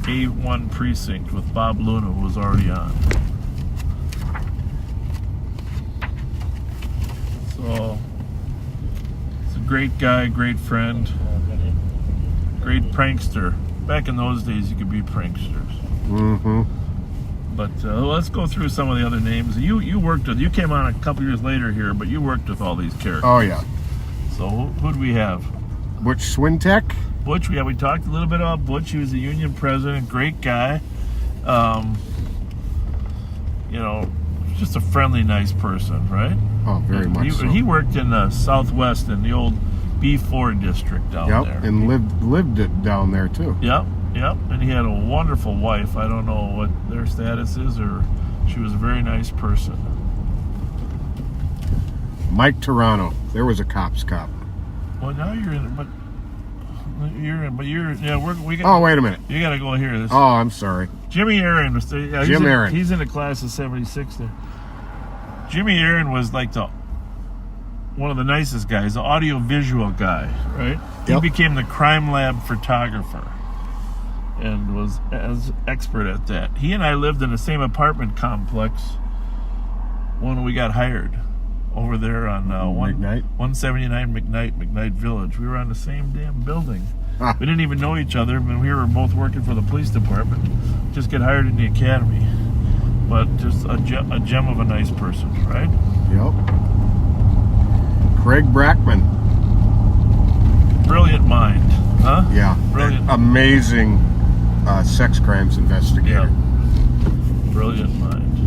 A1 precinct with Bob Luna, who was already on. So great guy, great friend, great prankster. Back in those days, you could be pranksters. Mm-hmm. But let's go through some of the other names. You worked with. You came on a couple years later here, but you worked with all these characters. Oh yeah. So who do we have? Butch Swintek. Butch. Yeah, we talked a little bit about Butch. He was the union president. Great guy. You know, just a friendly, nice person, right? Oh, very much so. He worked in the Southwest in the old B4 district down there. Yep, and lived it down there too. Yep. And he had a wonderful wife. I don't know what their status is, or she was a very nice person. Mike Toronto. There was a cop's cop. Well, now you're in, but we got. Oh, wait a minute. You got to go here. Oh, I'm sorry. Jimmy Aaron was Jim Aaron. He's in the class of '76. There. Jimmy Aaron was like one of the nicest guys, the audio-visual guy, right? Yep. He became the crime lab photographer and was as expert at that. He and I lived in the same apartment complex when we got hired over there on 179 McKnight Village. We were on the same damn building. Ah. We didn't even know each other, but we were both working for the police department. Just get hired in the academy. But just a gem of a nice person, right? Yep. Craig Brackman. Brilliant mind, huh? Yeah. Brilliant. Amazing sex crimes investigator. Yeah. Brilliant mind.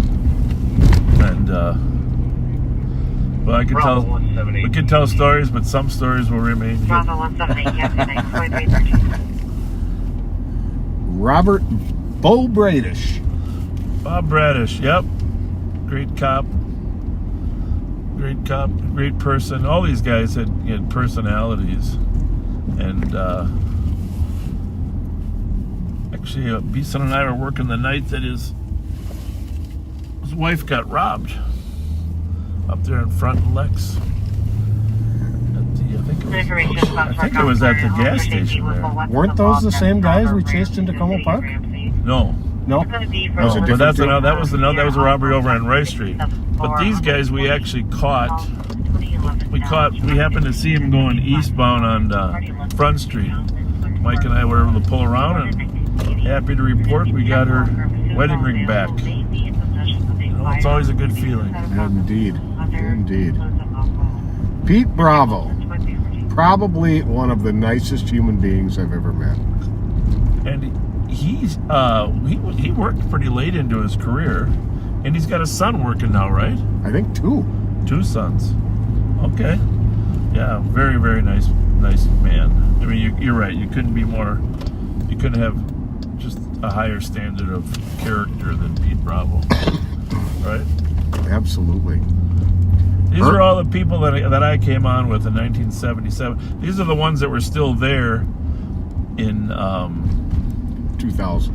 And well, we can tell stories, but some stories will remain hidden. Bravo 178, Robert Bo Bradish. Bob Bradish, yep. Great cop, great person. All these guys had personalities. And actually, Beeson and I were working the night that his wife got robbed up there in front of Lex. I think it was at the gas station there. Weren't those the same guys we chased into Como Park? No. No, That was a robbery over on Rice Street. But these guys we actually caught. We happened to see him going eastbound on Front Street. Mike and I were able to pull around, and happy to report we got her wedding ring back. You know, it's always a good feeling. Indeed. Pete Bravo. Probably one of the nicest human beings I've ever met. And he worked pretty late into his career, and he's got a son working now, right? I think two sons. Okay, yeah, very, very nice man. I mean, you're right. You couldn't have just a higher standard of character than Pete Bravo, right? Absolutely. These are all the people that I came on with in 1977. These are the ones that were still there in 2000.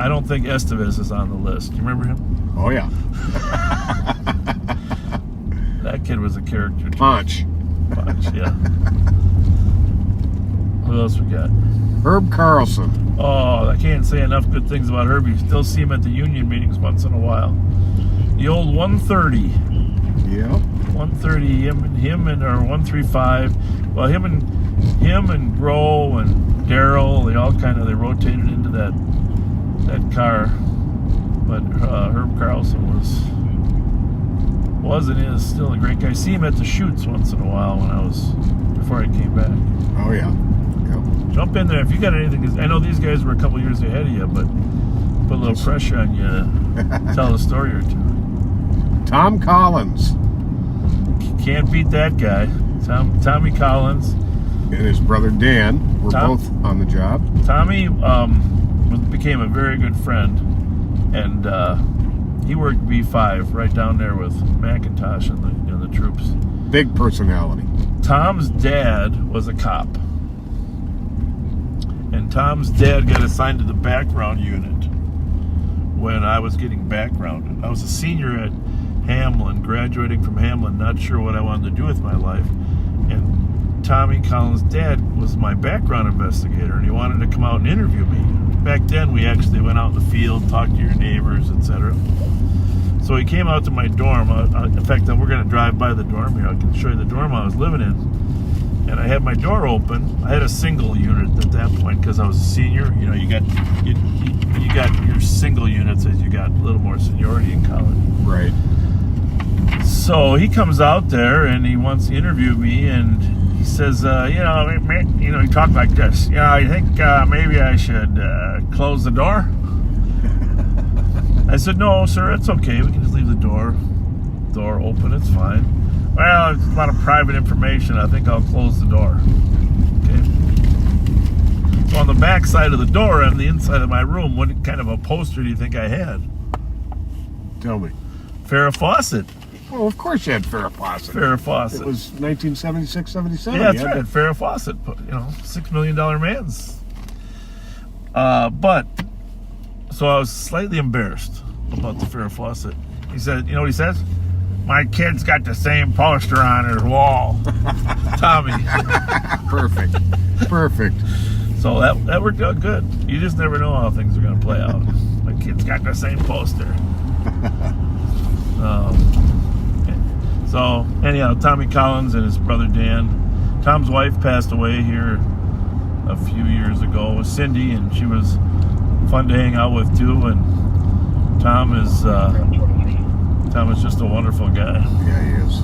I don't think Estevez is on the list. You remember him? Oh yeah. That kid was a character too. Punch, yeah. Who else we got? Herb Carlson. Oh, I can't say enough good things about Herb. You still see him at the union meetings once in a while. The old 130. Yeah. 130. Him and or 135. Well, him and Grohl and Daryl, they rotated into that car. But Herb Carlson was and is still a great guy. I see him at the shoots once in a while before I came back. Oh yeah. Yep. Jump in there if you got anything. I know these guys were a couple years ahead of you, but put a little pressure on you to tell a story or two. Tom Collins. Can't beat that guy. Tommy Collins. And his brother Dan were both on the job. Tommy became a very good friend, and he worked B5 right down there with McIntosh and the troops. Big personality. Tom's dad was a cop, and Tom's dad got assigned to the background unit when I was getting backgrounded. I was a senior at Hamlin, graduating from Hamlin, not sure what I wanted to do with my life, and Tommy Collins' dad was my background investigator, and he wanted to come out and interview me. Back then, we actually went out in the field, talked to your neighbors, etc. So he came out to my dorm. In fact, we're going to drive by the dorm here. I can show you the dorm I was living in. and I had my door open. I had a single unit at that point because I was a senior. You know, you got your single units as you got a little more seniority in college. Right. So he comes out there and he wants to interview me, and he says, he talked like this. I think maybe I should close the door. I said, no, sir, it's okay. We can just leave the door open. It's fine. Well, it's a lot of private information. I think I'll close the door. Okay. So on the back side of the door, on the inside of my room, what kind of a poster do you think I had? Tell me. Farrah Fawcett. Well, of course you had Farrah Fawcett. Farrah Fawcett. It was 1976, 77. Yeah, that's right. Farrah Fawcett. $6 million man's. But, so I was slightly embarrassed about the Farrah Fawcett. He said, you know what he says? My kid's got the same poster on his wall. Tommy. Perfect. So that worked out good. You just never know how things are going to play out. My kid's got the same poster. So anyhow, Tommy Collins and his brother Dan. Tom's wife passed away here a few years ago. It was Cindy, and she was fun to hang out with too. And Tom is just a wonderful guy. Yeah, he is.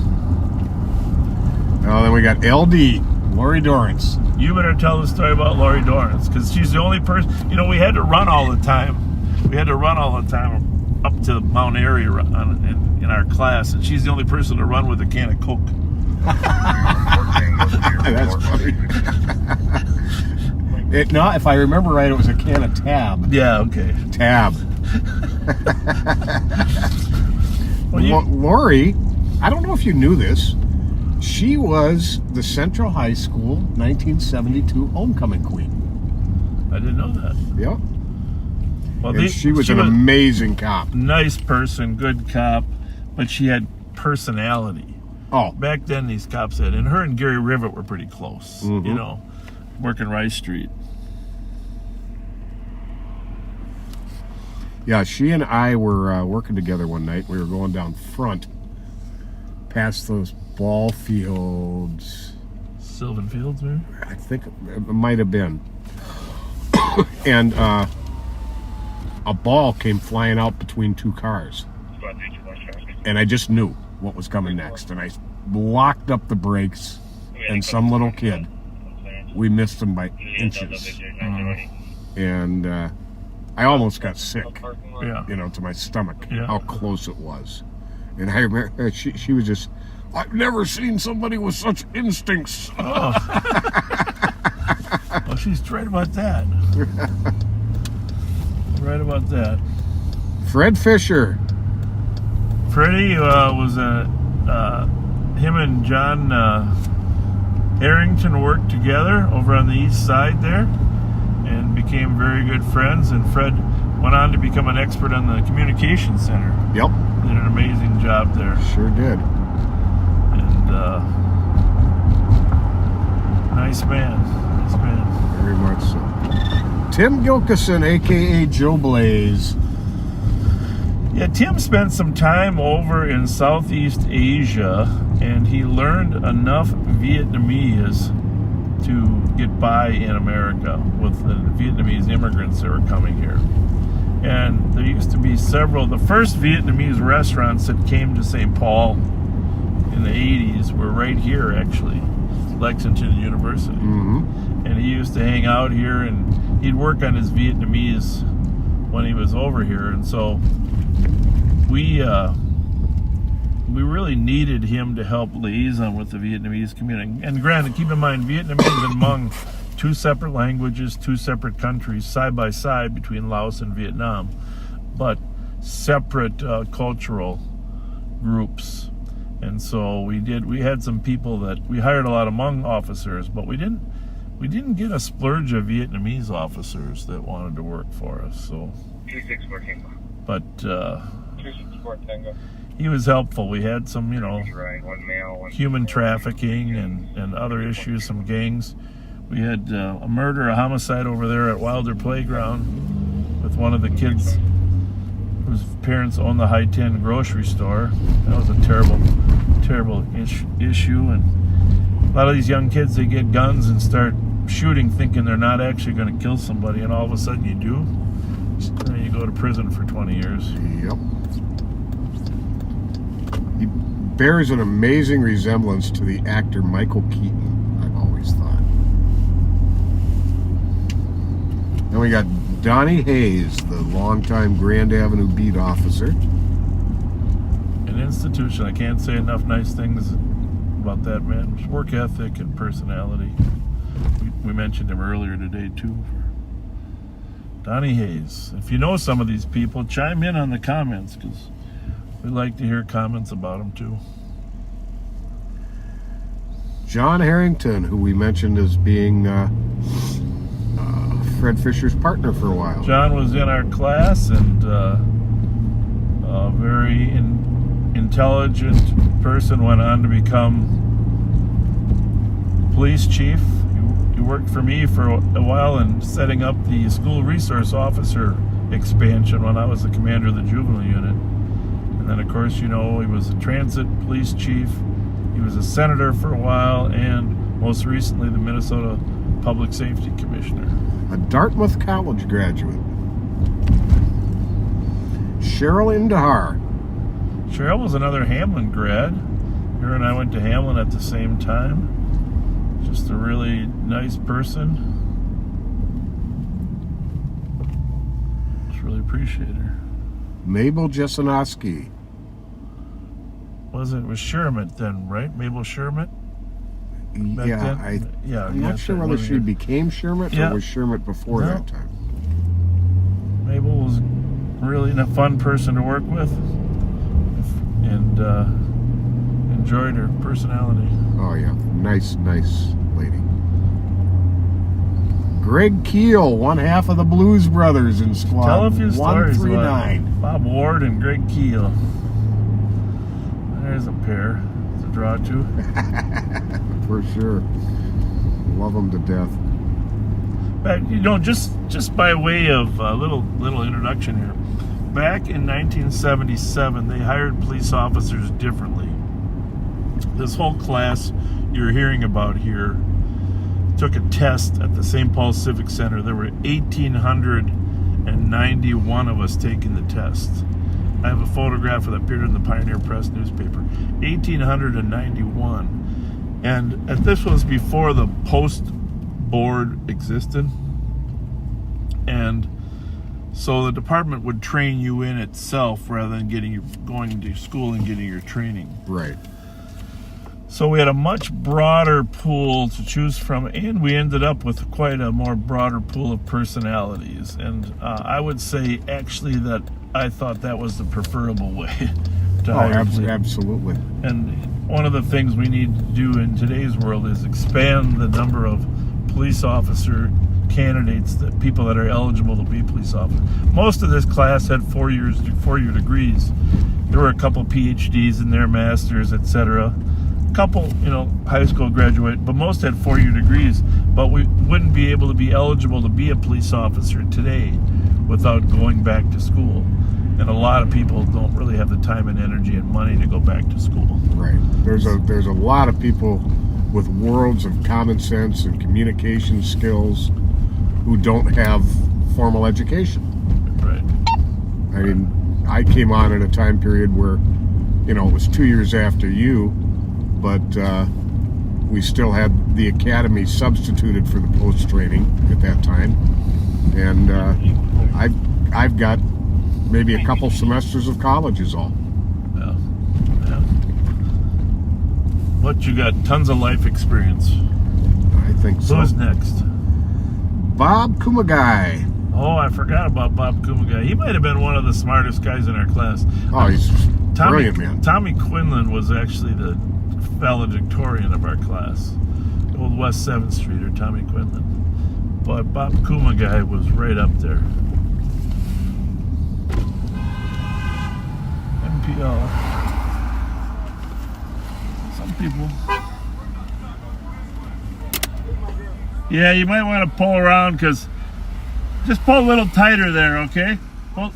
Oh, then we got LD, Lori Dorrance. You better tell the story about Lori Dorrance, because she's the only person. We had to run all the time. Up to Mount Airy in our class, and she's the only person to run with a can of Coke. That's funny. No, if I remember right, it was a can of Tab. Yeah, okay. Tab. Lori, I don't know if you knew this, she was the Central High School 1972 homecoming queen. I didn't know that. Yep. Well, she was an amazing cop. Nice person, good cop, but she had personality. Oh. Back then, these cops had, and her and Gary Rivet were pretty close, working Rice Street. Yeah, she and I were working together one night. We were going down front past those ball fields. Sylvan Fields, maybe? I think it might have been. And a ball came flying out between two cars. And I just knew what was coming next. And I locked up the brakes, and some little kid, we missed him by inches. And I almost got sick, to my stomach, how close it was. And I remember she was just, I've never seen somebody with such instincts. Oh. Well, she's right about that. Right about that. Fred Fisher. Freddie was him and John Harrington worked together over on the east side there and became very good friends, and Fred went on to become an expert on the communications center. Yep. Did an amazing job there. Sure did. And nice man. Very much so. Tim Gilkison, a.k.a. Joe Blaze. Yeah, Tim spent some time over in Southeast Asia, and he learned enough Vietnamese to get by in America with the Vietnamese immigrants that were coming here. And there used to be the first Vietnamese restaurants that came to St. Paul in the 80s were right here, actually, Lexington University. Mm-hmm. And he used to hang out here, and he'd work on his Vietnamese when he was over here. And so we really needed him to help liaison with the Vietnamese community. And granted, keep in mind, Vietnamese and Hmong, two separate languages, two separate countries, side by side between Laos and Vietnam, but separate cultural groups. And so we had some people that we hired a lot of Hmong officers, but we didn't get a splurge of Vietnamese officers that wanted to work for us. So, 264 Tango. But 264 Tango. He was helpful. We had some, Right. One male, one human trafficking and other issues, some gangs. We had a murder, a homicide over there at Wilder Playground with one of the kids whose parents owned the High 10 grocery store. That was a terrible issue. And A lot of these young kids, they get guns and start shooting thinking they're not actually going to kill somebody, and all of a sudden you do, and you go to prison for 20 years. Yep. He bears an amazing resemblance to the actor Michael Keaton, I've always thought. Then we got Donnie Hayes, the longtime Grand Avenue beat officer. An institution. I can't say enough nice things about that man's work ethic and personality. We mentioned him earlier today too. Donnie Hayes. If you know some of these people, chime in on the comments, because we like to hear comments about them too. John Harrington, who we mentioned as being Fred Fisher's partner for a while. John was in our class, and a very intelligent person, went on to become police chief. He worked for me for a while in setting up the school resource officer expansion when I was the commander of the juvenile unit. And then, of course, you know, he was a transit police chief. He was a senator for a while, and most recently the Minnesota Public Safety Commissioner. A Dartmouth College graduate. Cheryl Indahar. Cheryl was another Hamlin grad. Her and I went to Hamlin at the same time. Just a really nice person. Just really appreciate her. Mabel Jesenowski. Was Sherman then, right? Mabel Sherman? Yeah, I'm not sure whether she became Sherman or was Sherman before that time. Mabel was really a fun person to work with, and enjoyed her personality. Oh yeah, nice lady. Greg Keel, one half of the Blues Brothers in Squad Tell a few stories 139. about Bob Ward and Greg Keel. There's a pair to draw to. For sure. Love them to death. But, you know, just by way of a little introduction here. Back in 1977, they hired police officers differently. This whole class you're hearing about here took a test at the St. Paul Civic Center. There were 1,891 of us taking the test. I have a photograph that appeared in the Pioneer Press newspaper. 1,891. And this was before the post board existed. And so the department would train you in itself rather than going to school and getting your training. Right. So we had a much broader pool to choose from, and we ended up with quite a more broader pool of personalities. And I would say actually that I thought that was the preferable way to hire. Absolutely. And one of the things we need to do in today's world is expand the number of police officer candidates, that people that are eligible to be police officers. Most of this class had 4-year degrees. There were a couple PhDs in there, masters, etc. A couple, high school graduate, but most had 4-year degrees. But we wouldn't be able to be eligible to be a police officer today without going back to school. And a lot of people don't really have the time and energy and money to go back to school. Right. There's a lot of people with worlds of common sense and communication skills who don't have formal education. Right. I mean, I came on at a time period where, it was 2 years after you, but we still had the academy substituted for the post training at that time, and I've got maybe a couple semesters of college is all. Yeah. What you got? Tons of life experience. I think so. Who's next? Bob Kumagai. Oh, I forgot about Bob Kumagai. He might have been one of the smartest guys in our class. Oh, he's brilliant, man. Tommy Quinlan was actually the valedictorian of our class. Old West 7th Streeter, Tommy Quinlan. But Bob Kumagai was right up there. MPL. Some people. Yeah, you might want to pull around, because just pull a little tighter there, okay? Pull.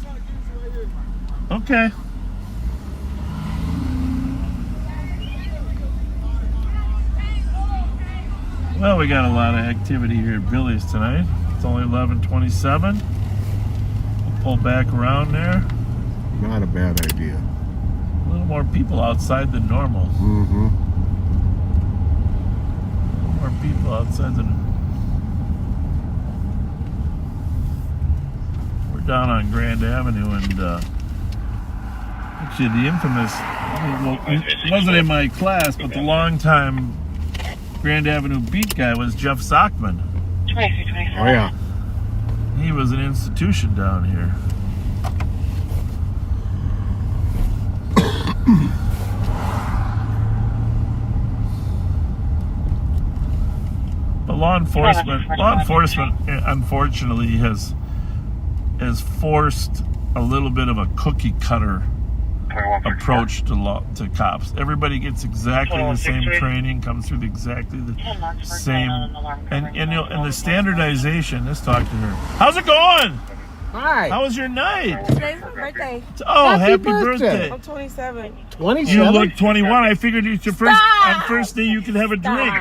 Okay. Well, we got a lot of activity here at Billy's tonight. It's only 11:27. We'll pull back around there. Not a bad idea. A little more people outside than normal. Mm-hmm. A little more people outside than. We're down on Grand Avenue, and actually the infamous. Well, it wasn't in my class, but the longtime Grand Avenue beat guy was Jeff Zockman. 2327. Oh yeah. He was an institution down here. But law enforcement, unfortunately, has forced a little bit of a cookie cutter approach to cops. Everybody gets exactly the same training, comes through exactly the same, and the standardization. Let's talk to her. How's it going? Hi. How was your night? Today's my birthday. Oh, happy birthday. I'm 27. 27? You look 21. I figured it's your first day you could have a drink.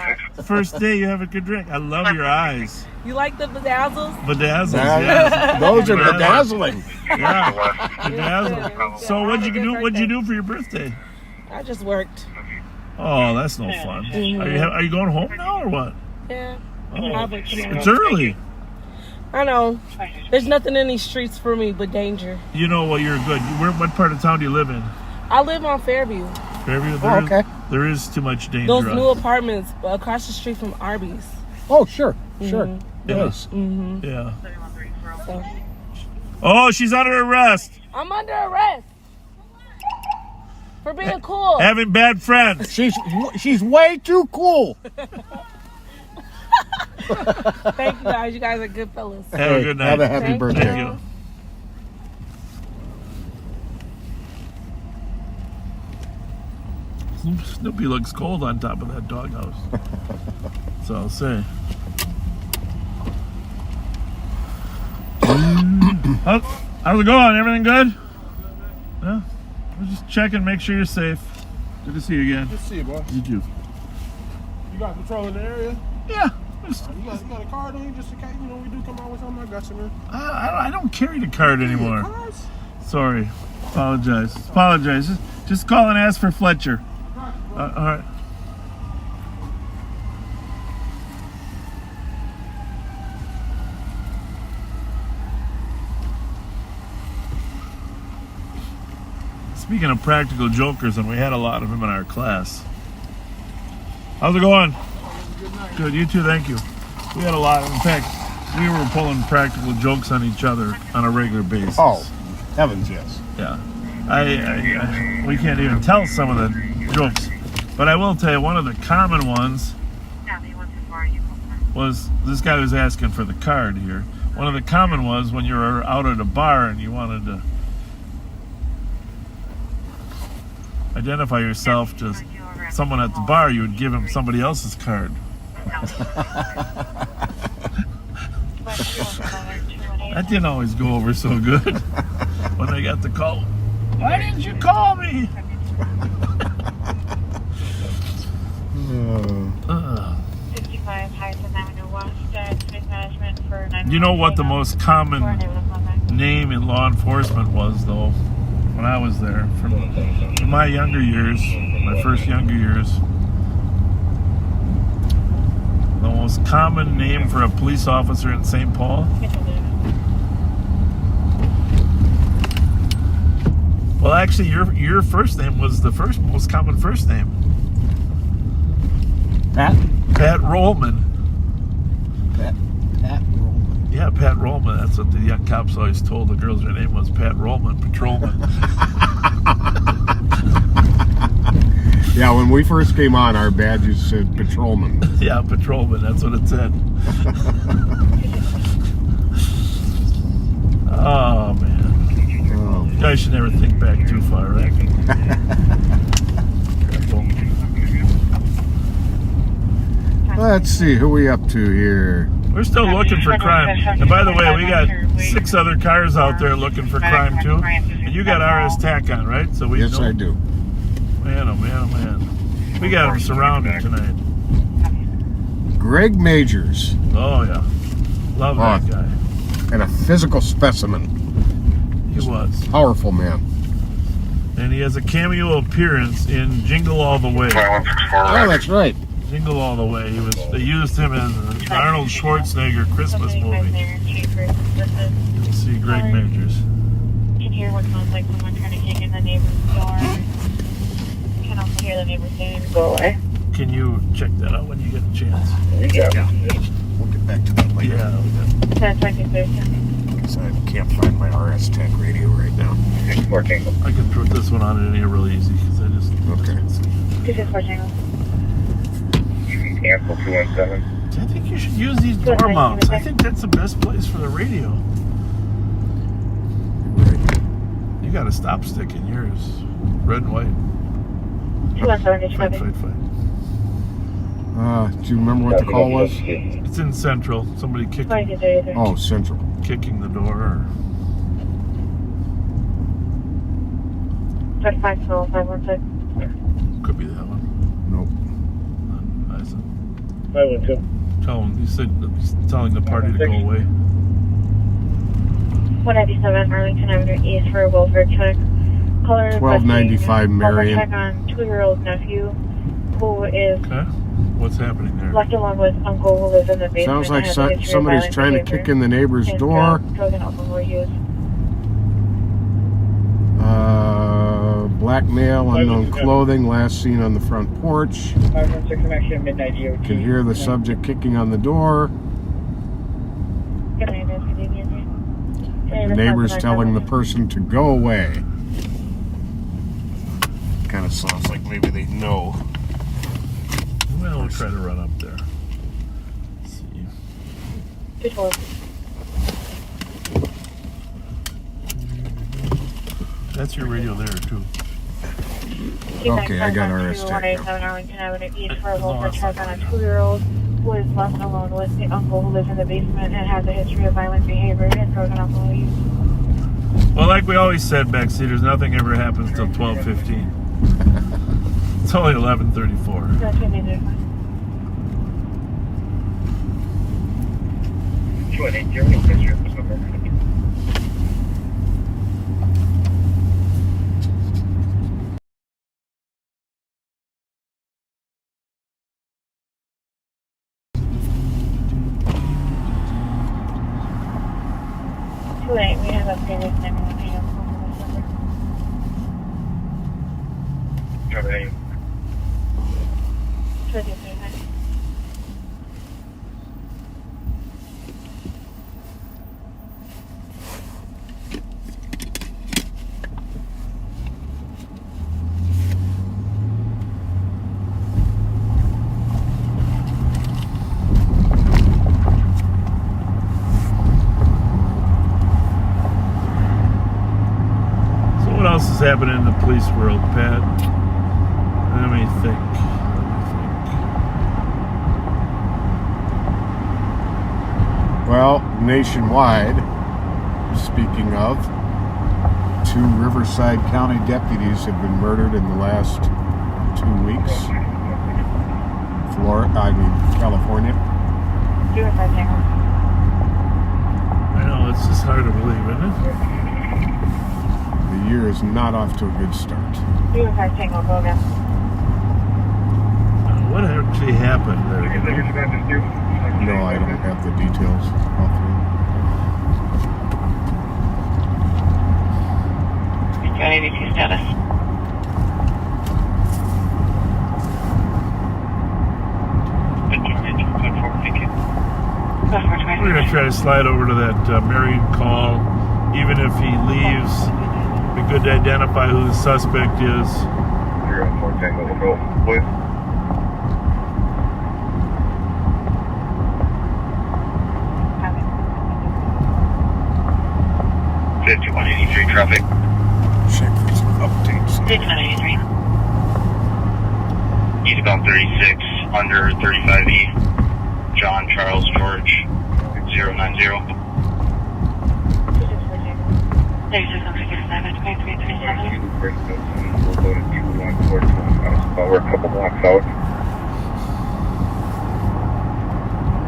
First day you have a good drink. I love your eyes. You like the bedazzles? Bedazzles, yes. Those are bedazzling. Yeah, bedazzling. So what'd you do for your birthday? I just worked. Oh, that's no fun. Are you going home now or what? Yeah. Oh, it's early. I know. There's nothing in these streets for me but danger. You know what? You're good. What part of town do you live in? I live on Fairview. Fairview? There is too much danger. Those new apartments across the street from Arby's. Oh, sure. Sure. Yes. Mm-hmm. Yeah. So. Oh, she's under arrest. I'm under arrest. For being cool. Having bad friends. She's way too cool. Thank you guys. You guys are good fellas. Have a good night. Have a happy birthday. Thank you. Snoopy looks cold on top of that doghouse. So I'll say. How's it going? Everything good? Yeah. We're just checking, make sure you're safe. Good to see you again. Good to see you, boy. You too. You got control in the area? Yeah. You got a card on you just in case, we do come out with something. I got you, man. I don't carry the card anymore. Sorry. Apologize. Just call and ask for Fletcher. All right. Speaking of practical jokers, and we had a lot of them in our class. How's it going? Good, you too, thank you. We had a lot. In fact, we were pulling practical jokes on each other on a regular basis. Oh, heavens, yes. Yeah. We can't even tell some of the jokes. But I will tell you, one of the common ones was, this guy was asking for the card here. One of the common was when you were out at a bar and you wanted to identify yourself to someone at the bar, you would give him somebody else's card. That didn't always go over so good when they got the call. Why didn't you call me? You know what the most common name in law enforcement was, though, when I was there, from my younger years, my first younger years? The most common name for a police officer in St. Paul? Well, actually, your first name was the most common first name. Pat? Pat Rollman. Pat Rollman. Yeah, Pat Rollman. That's what the young cops always told the girls her name was, Pat Rollman, patrolman. Yeah, when we first came on, our badges said patrolman. Yeah, patrolman. That's what it said. Oh, man. You guys should never think back too far, right? Let's see, who are we up to here? We're still looking for crime. And by the way, we got 6 other cars out there looking for crime too. And you got RS TAC on, right? So we Yes, I do. Man, oh man, oh man. We got them surrounded tonight. Greg Majors. Oh, yeah. Love that guy. And a physical specimen. He was. Powerful man. And he has a cameo appearance in Jingle All the Way. Oh, that's right. Jingle All the Way. They used him in the Arnold Schwarzenegger Christmas movie. You'll see Greg Majors. You can hear what sounds like someone trying to kick in the neighbor's door. You can also hear the neighbor's saying, "Go away." Can you check that out when you get a chance? Yeah. We'll get back to that later. Yeah, That's like a Because I can't find my RS Tech radio right now. I can put this one on in here real easy because I just. Okay. 264 Tango. Cancel 217. I think you should use these door mounts. I think that's the best place for the radio. You got a stop stick in yours. Red and white. 217, Fight. Do you remember what the call was? It's in Central. Somebody kicking. Oh, Central. Kicking the door. 515. Could be that one. Nope. 512. Tell him. He's telling the party to go away. 197 Arlington Avenue East for a welfare check. Caller 1295 Marion. Check on 2-year-old nephew who is What's happening there? left along with uncle who lives in the basement. Sounds like and has a history of somebody's violent trying to behavior kick in the neighbor's and door. drug and alcohol use. Black male, unknown clothing, last seen on the front porch. 516 action midnight DOT. Can hear the subject kicking on the door. Good night, guys. Good evening. The neighbor's telling the person to go away. Kind of sounds like maybe they know. Well, we'll try to run up there. Let's see. 212. That's your radio there, too. Okay, I got RS Tech. 187 Arlington Avenue East for a welfare check on a 2-year-old who is left alone with the uncle who lives in the basement and has a history of violent behavior and drug and alcohol use. Well, like we always said, backseaters, nothing ever happens till 12:15. It's only 11:34. That's what they do. 218, history of this number. We have updated 911 on this number. Traffic name. 239. What else is happening in the police world, Pat? Let me think. Well, nationwide, speaking of, 2 Riverside County deputies have been murdered in the last 2 weeks. California. I know, it's just hard to believe, isn't it? The year is not off to a good start. What actually happened there? You know? No, I don't have the details. ABT status. We're going to try to slide over to that Marion call. Even if he leaves, it'd be good to identify who the suspect is. 014 Tango, go, please. Copy. 5183 traffic. Check for some updates. 5183. Eastbound 36, under 35E. John Charles George, 090. 36 We'll go to 2142. We're a couple blocks out.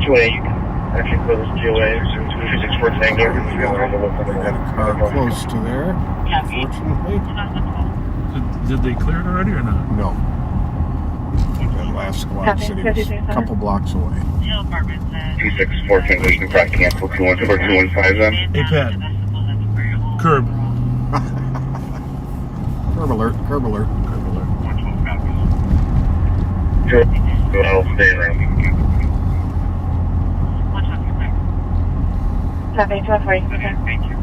2A, you can actually close this GOA. 264 Tango. They got a car close to there, unfortunately. Did they clear it already or not? No. That last squad city was a couple blocks away. 264 Tango, you can probably cancel 214 215 then. Hey, Pat. Curb. Curb alert, curb alert. Curb alert. I'll stay around. Copy, 240. Okay. Thank you.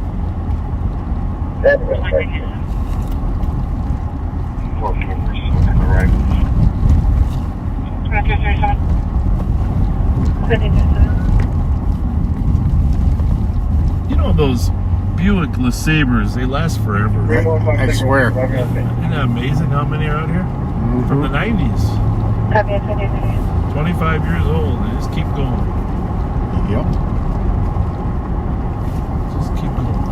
4 cameras on the right. 237. You know those Buick LeSabres, they last forever, right? I swear. Isn't that amazing how many are out here? From the 90s. Copy, 237. 25 years old, they just keep going. Yep. Just keep going.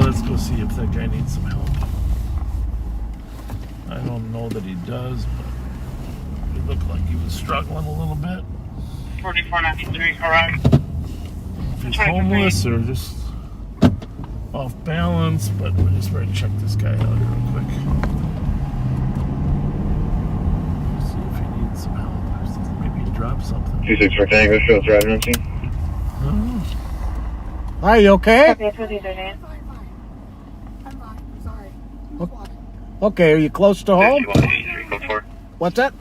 Let's go see if that guy needs some help. I don't know that he does, but it looked like he was struggling a little bit. 4493, correct. If he's homeless or just off balance, but we're just ready to check this guy out here real quick. See if he needs some help. Maybe he dropped something. 264 Tango, show us driving routine. Hi, you okay? Copy, 239. Okay, are you close to home? What's that?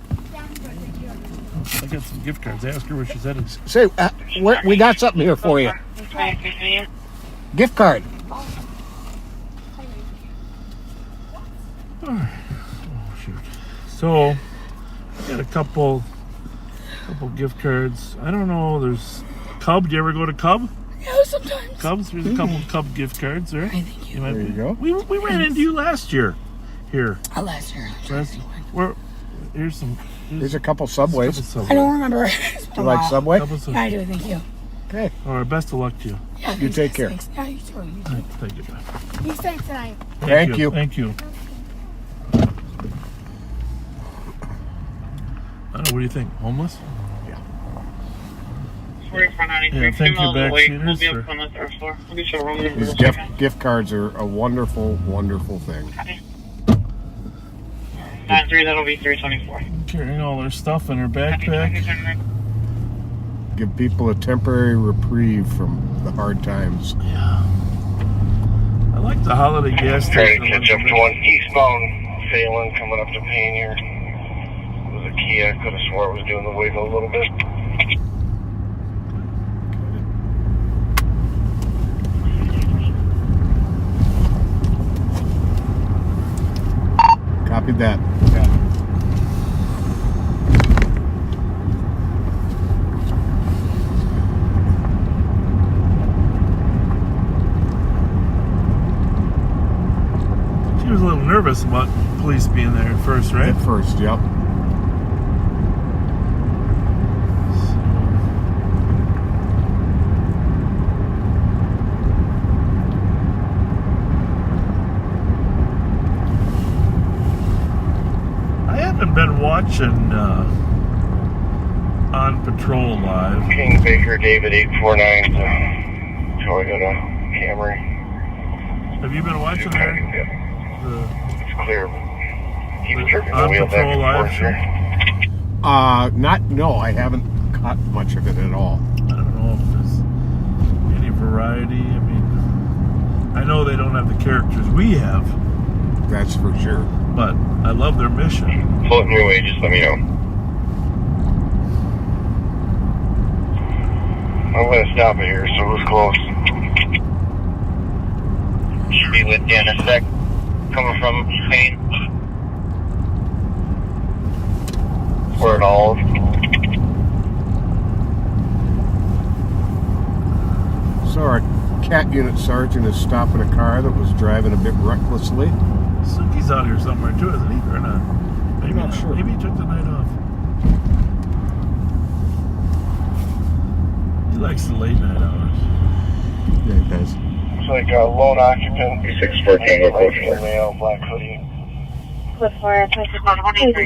I got some gift cards. Ask her where she's headed. Say, we got something here for you. Gift card. Oh, shoot. So, I got a couple gift cards. I don't know. There's Cub. Do you ever go to Cub? Yeah, sometimes. Cubs. There's a couple Cub gift cards there. Thank you. There you go. We ran into you last year. Here. Last year. Here's a couple Subways. I don't remember. Do you like Subway? Yeah, I do. Thank you. Okay. All right. Best of luck to you. Yeah, You take care. Thanks. Yeah, you too. You too. Thank you. Be safe tonight. Thank you. Thank you. I don't know. What do you think? Homeless? Yeah. 4493, Yeah, thank you, backseaters. These gift cards are a wonderful, wonderful thing. 93, that'll be 324. Carrying all their stuff in her backpack. Give people a temporary reprieve from the hard times. Yeah. I like the holiday gas Trying station. to catch up to one eastbound Phelan coming up to Payne here. It was a Kia. Could have swore it was doing the wiggle a little bit. Copied that. She was a little nervous about police being there at first, right? At first, yep. Been watching On Patrol Live. King Baker David 849 Toyota Camry. Have you been watching that? It's clear. Keep tripping the On wheel Patrol back Live? No, I haven't caught much of it at all. I don't know if there's any variety. I mean, I know they don't have the characters we have. That's for sure. But I love their mission. Floating your way, just let me know. I'm going to stop it here, so it was close. Should be with you in a sec. Coming from Payne. Where it all is. So our CAT unit sergeant is stopping a car that was driving a bit recklessly. Suki's out here somewhere too, isn't he? Or not? Maybe I'm not sure. Maybe he took the night off. He likes the late night hours. Yeah, he does. It's like a lone occupant. 614 location. Male, black hoodie. Code 4, 23,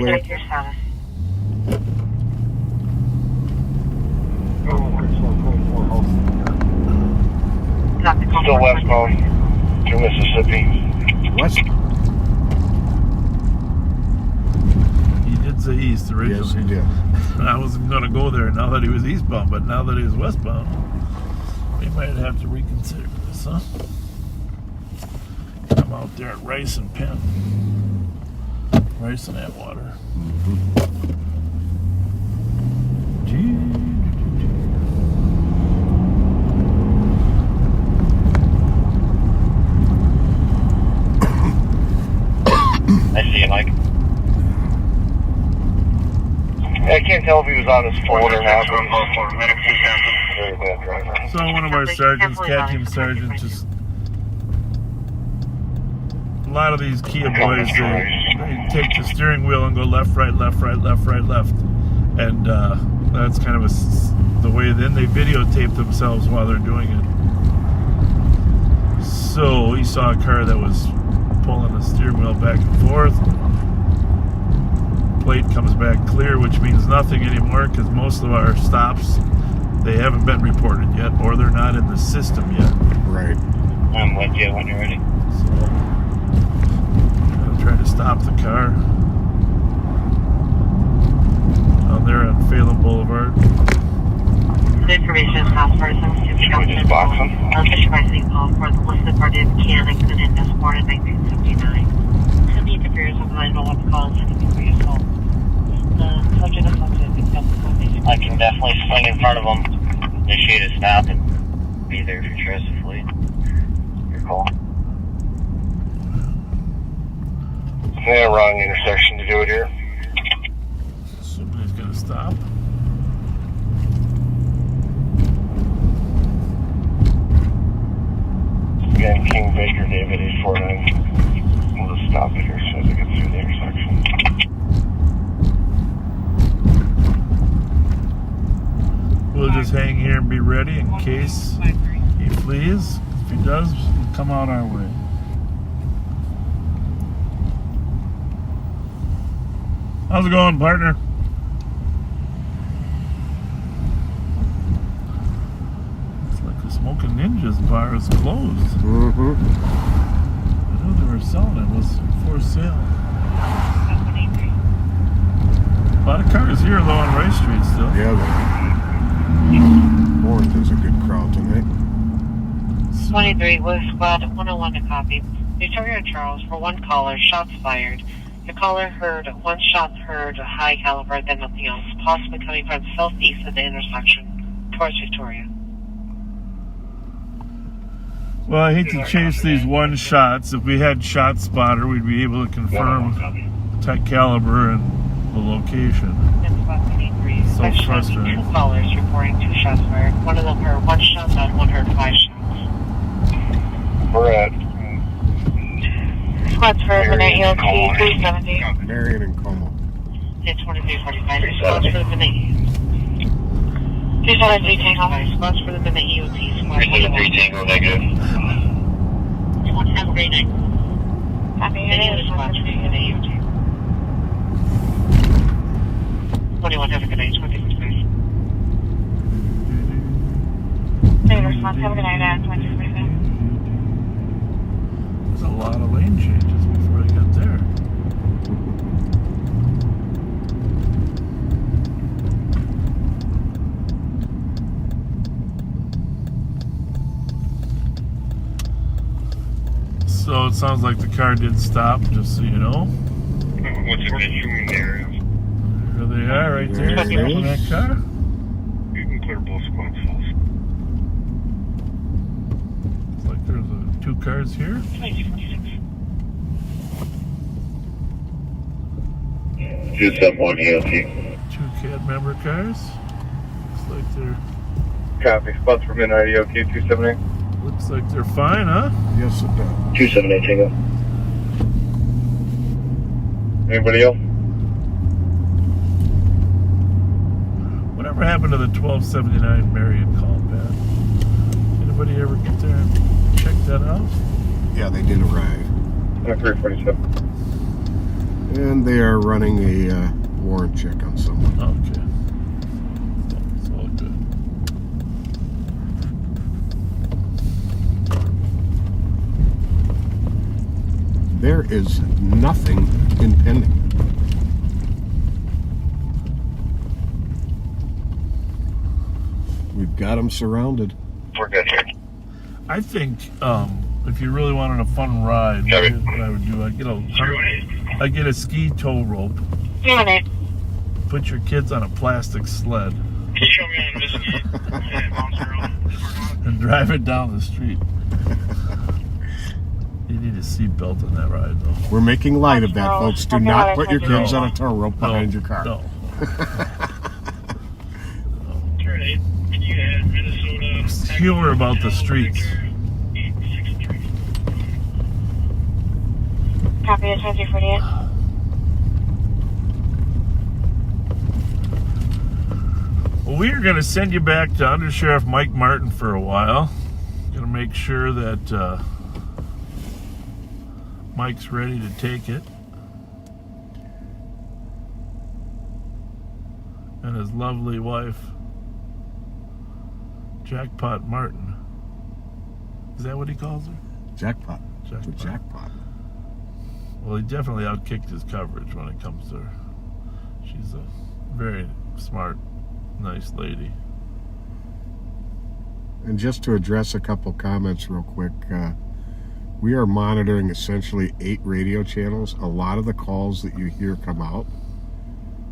your status. got the call. Still westbound through Mississippi. West. He did say east originally. Yes, he did. I wasn't going to go there now that he was eastbound, but now that he's westbound, we might have to reconsider this, huh? I'm out there at Rice and Penn. Rice and Atwater. I see you, Mike. I can't tell if he was on his phone or not. Very bad driver. So one of our sergeants, cat team sergeants, just a lot of these Kia boys, they take the steering wheel and go left, right, left, right, left, right, left, and that's kind of the way. Then they videotape themselves while they're doing it. So he saw a car that was pulling the steering wheel back and forth. Plate comes back clear, which means nothing anymore because most of our stops, they haven't been reported yet, or they're not in the system yet. Right. I'm with you when you're ready. So I'm gonna try to stop the car out there on Phelan Boulevard. The information is passed for some just box him? Fletcher by signal for the listed party mechanic and in this morning 1979. Could be interference with 911 calls and could be for yourself. Subject is I can definitely swing in front of them, initiate a stop, and be there if you trust the fleet. Your call. Yeah, wrong intersection to do it here. Assuming he's gonna stop. Again, King Baker, David 849. We'll just stop it here as soon as it gets through the intersection. We'll just hang here and be ready in case he flees. If he does, he'll come out our way. How's it going, partner? It's like the Smoking Ninjas bar is closed. Mm-hmm. I know they were selling it. It was for sale. A lot of cars here, though, on Rice Street still. Yeah, Warren is a good crowd tonight. 23 with squad 101 to copy. Victoria and Charles for one caller, shots fired. The caller heard one shot heard, high caliber, then nothing else, possibly coming from southeast of the intersection towards Victoria. Well, I hate to chase these one shots. If we had shot spotter, we'd be able to confirm type caliber and the location. So frustrating. Two callers reporting two shots fired. One of them heard one shot, the other one heard 5 shots. We're at Squads for Minute ELT 370. Marion and Como. It's 2345. Squads for the Minute 273 Tango. Squads for the Minute EOT. Squads for the 3 Tango, negative. Have a great night. Happy New Year. Squads for the Minute EOT. 21, have a good night. 2045. Response, have a good night at 2045. There's a lot of lane changes before they got there. So it sounds like the car did stop, just so you know. what's it issuing there? There they are, right there. In that car. You can clear both squads false. It's like there's 2 cars here. 271 ELT. 2 CAD member cars. Looks like they're. Copy. Spots for midnight EOQ 278. Looks like they're fine, huh? Yes, it does. 278 Tango. Anybody else? Whatever happened to the 1279 Marion call, Pat? Anybody ever get there and check that out? Yeah, they did arrive. 347. And they are running a warrant check on someone. Okay. It's all good. There is nothing impending. We've got them surrounded. We're good here. I think if you really wanted a fun ride, here's what I would do. I'd get a ski tow rope. Put your kids on a plastic sled. And drive it down the street. You need a seatbelt on that ride, though. We're making light of that, folks. Do not put your kids on a tow rope behind your car. No. Humor about the streets. Copy, it's 2348. Well, we are going to send you back to Under Sheriff Mike Martin for a while. Going to make sure that Mike's ready to take it. And his lovely wife, Jackpot Martin. Is that what he calls her? Jackpot. Jackpot. Well, he definitely outkicked his coverage when it comes to her. She's a very smart, nice lady. And just to address a couple comments real quick, we are monitoring essentially 8 radio channels. A lot of the calls that you hear come out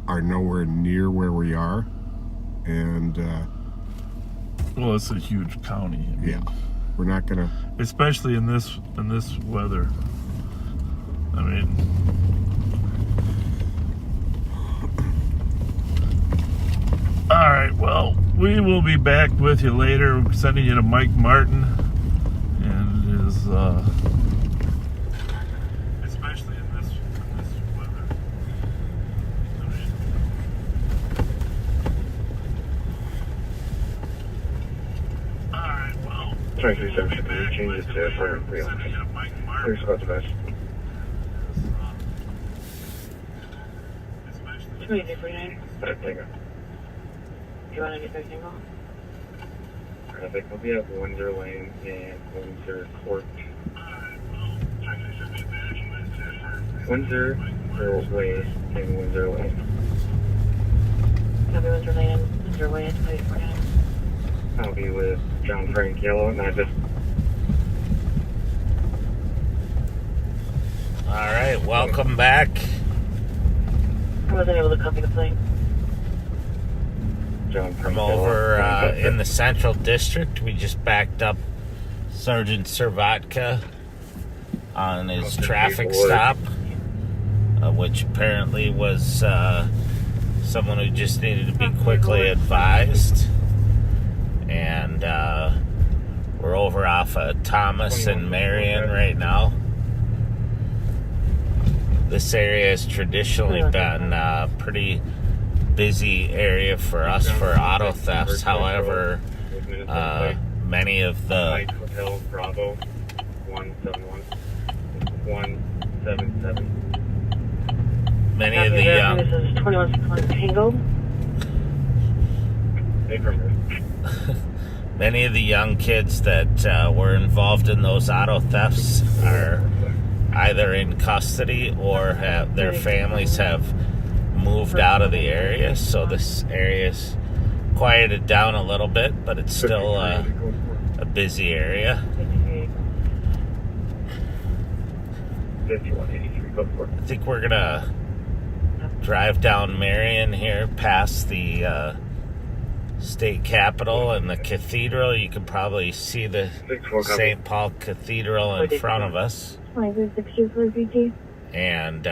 are nowhere near where we are. And well, it's a huge county. I mean, yeah, we're not gonna, especially in this weather. I mean, all right. Well, we will be back with you later. We're sending you to Mike Martin and his, especially in this weather. I mean, all right. Well, 2370 changes to for real. Here's about the best. 2349. That thing. Do you want to get back single? I think we'll be at Windsor Lane and Windsor Court. Windsor Way and Windsor Lane. Copy, Windsor Lane and Windsor Way, 2349. I'll be with John Frank Yellow, and I just. All right, welcome back. I wasn't able to copy the plane. I'm over in the Central District. We just backed up Sergeant Servatka on his traffic stop, which apparently was someone who just needed to be quickly advised. And we're over off of Thomas and Marion right now. This area has traditionally been a pretty busy area for us for auto thefts. However, many of the Hotel Bravo 171 177. Many of the young. This is 2161 Tango. Many of the young kids that were involved in those auto thefts are either in custody or their families have moved out of the area, so this area's quieted down a little bit, but it's still a busy area. I think we're gonna drive down Marion here past the state capitol and the cathedral. You can probably see the St. Paul Cathedral in front of us. And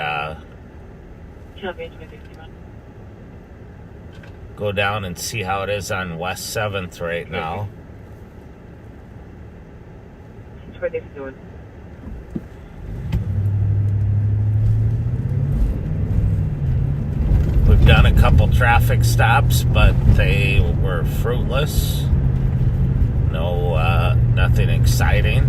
go down and see how it is on West 7th right now. We've done a couple traffic stops, but they were fruitless. No, nothing exciting.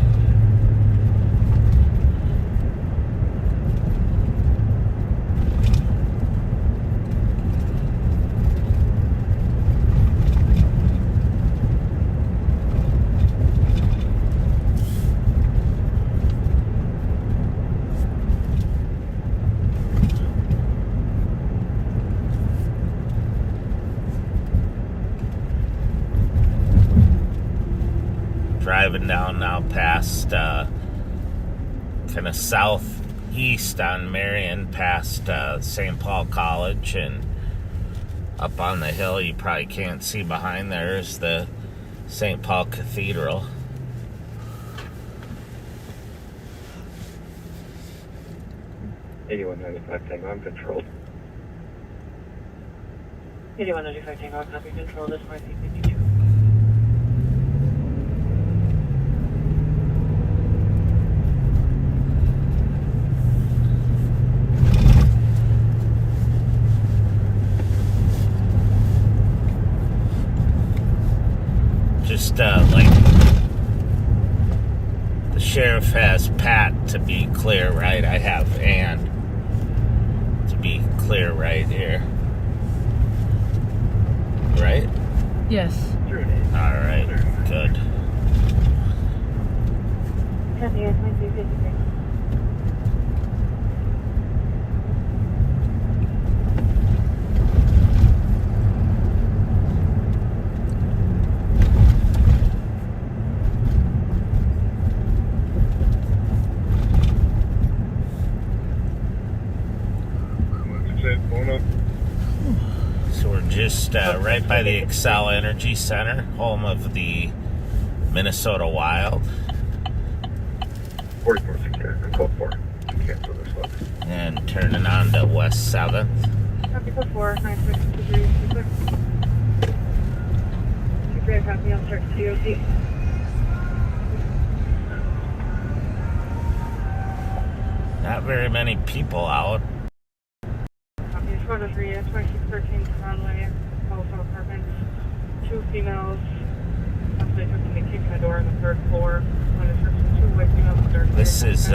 past kind of southeast on Marion, past St. Paul College, and up on the hill you probably can't see behind there is the St. Paul Cathedral. Tango, I'm controlled. 8195 Tango, copy control, this might be 52. Just like the sheriff has Pat to be clear, right? I have Ann to be clear right here. Right? Yes. Alright, good. Copy, yes, might be 53. So we're just right by the Excel Energy Center, home of the Minnesota Wild. 44-6, code 4. Cancel this one. And turning on to West 7th. Copy code 4, 9623. Great copy, I'll start COC. Not very many people out. Copy, photos read 2613 Conway, also apartments, 2 females. They took the vacation the door on the 3rd floor. One is 2 white females on the 3rd floor. This is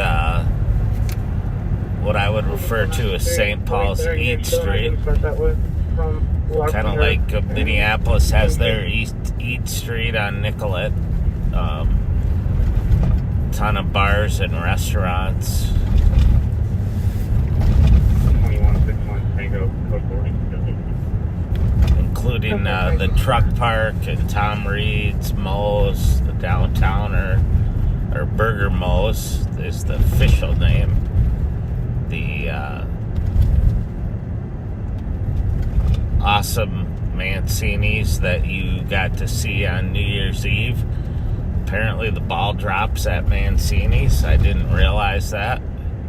what I would refer to as St. Paul's Eat Street. Kind of like Minneapolis has their Eat Street on Nicollet. Ton of bars and restaurants. 2161 Tango, code 40. Including the truck park and Tom Reed's, Moe's, the Downtowner, or Burger Moe's is the official name. The awesome Mancini's that you got to see on New Year's Eve. Apparently the ball drops at Mancini's. I didn't realize that.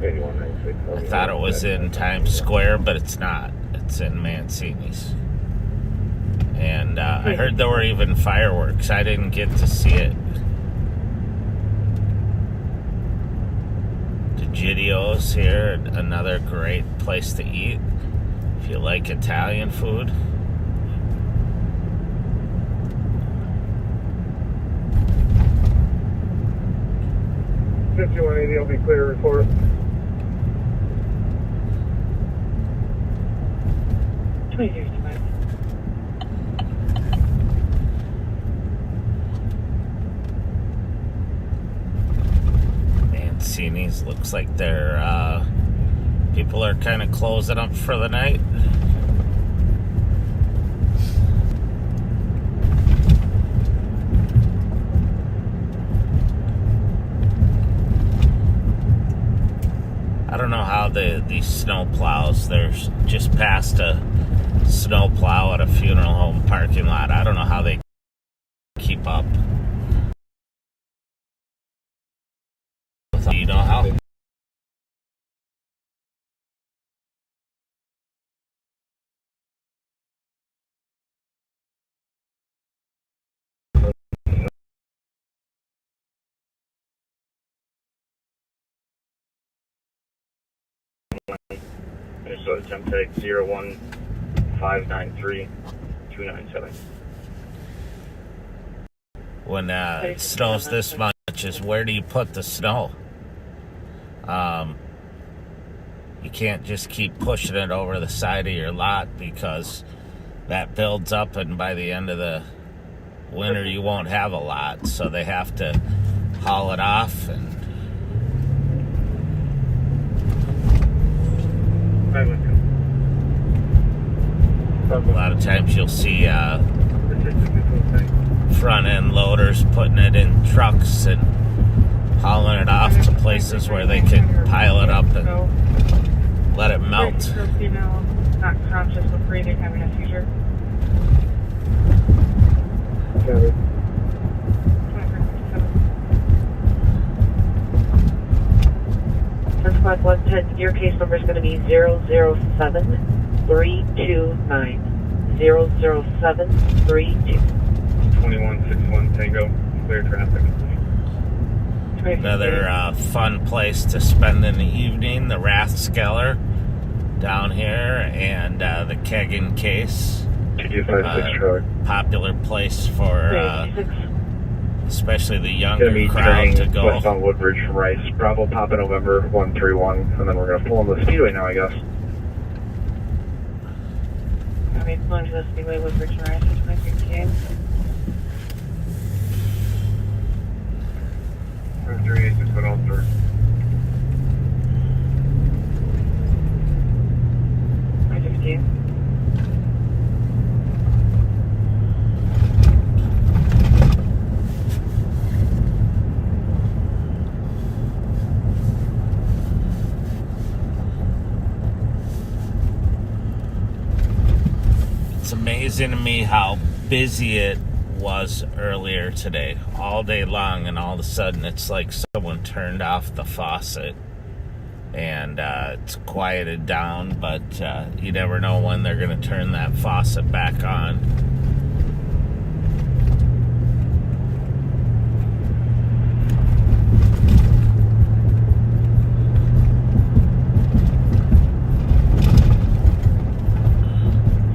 I thought it was in Times Square, but it's not. It's in Mancini's. And I heard there were even fireworks. I didn't get to see it. DeGidio's here, another great place to eat if you like Italian food. I'll be clear to report. Mancini's looks like they're people are kind of closing up for the night. I don't know how these snow plows, there's just past a snow plow at a funeral home parking lot. I don't know how they keep up. Do you know how? Minnesota Temtech 01593-297. When it snows this much, is where do you put the snow? You can't just keep pushing it over the side of your lot because that builds up, and by the end of the winter you won't have a lot, so they have to haul it off. And a lot of times you'll see front end loaders putting it in trucks and hauling it off to places where they can pile it up and let it melt. Female, not conscious of breathing, having a seizure. Copy. 10 squad 110, your case number is going to be 007329. 00732. 2161 Tango, clear traffic. Another fun place to spend an evening, the Rathskeller down here, and the Keggin case. 2256 popular place for especially the younger crowd to go. Westbound Woodbridge from Rice. Bravo, Papa November 131, and then we're going to pull into the Speedway now, I guess. Okay, pulling to the Speedway, Woodbridge, Rice, 23K. 386 went on through. It's amazing to me how busy it was earlier today, all day long, and all of a sudden it's like someone turned off the faucet and it's quieted down, but you never know when they're going to turn that faucet back on.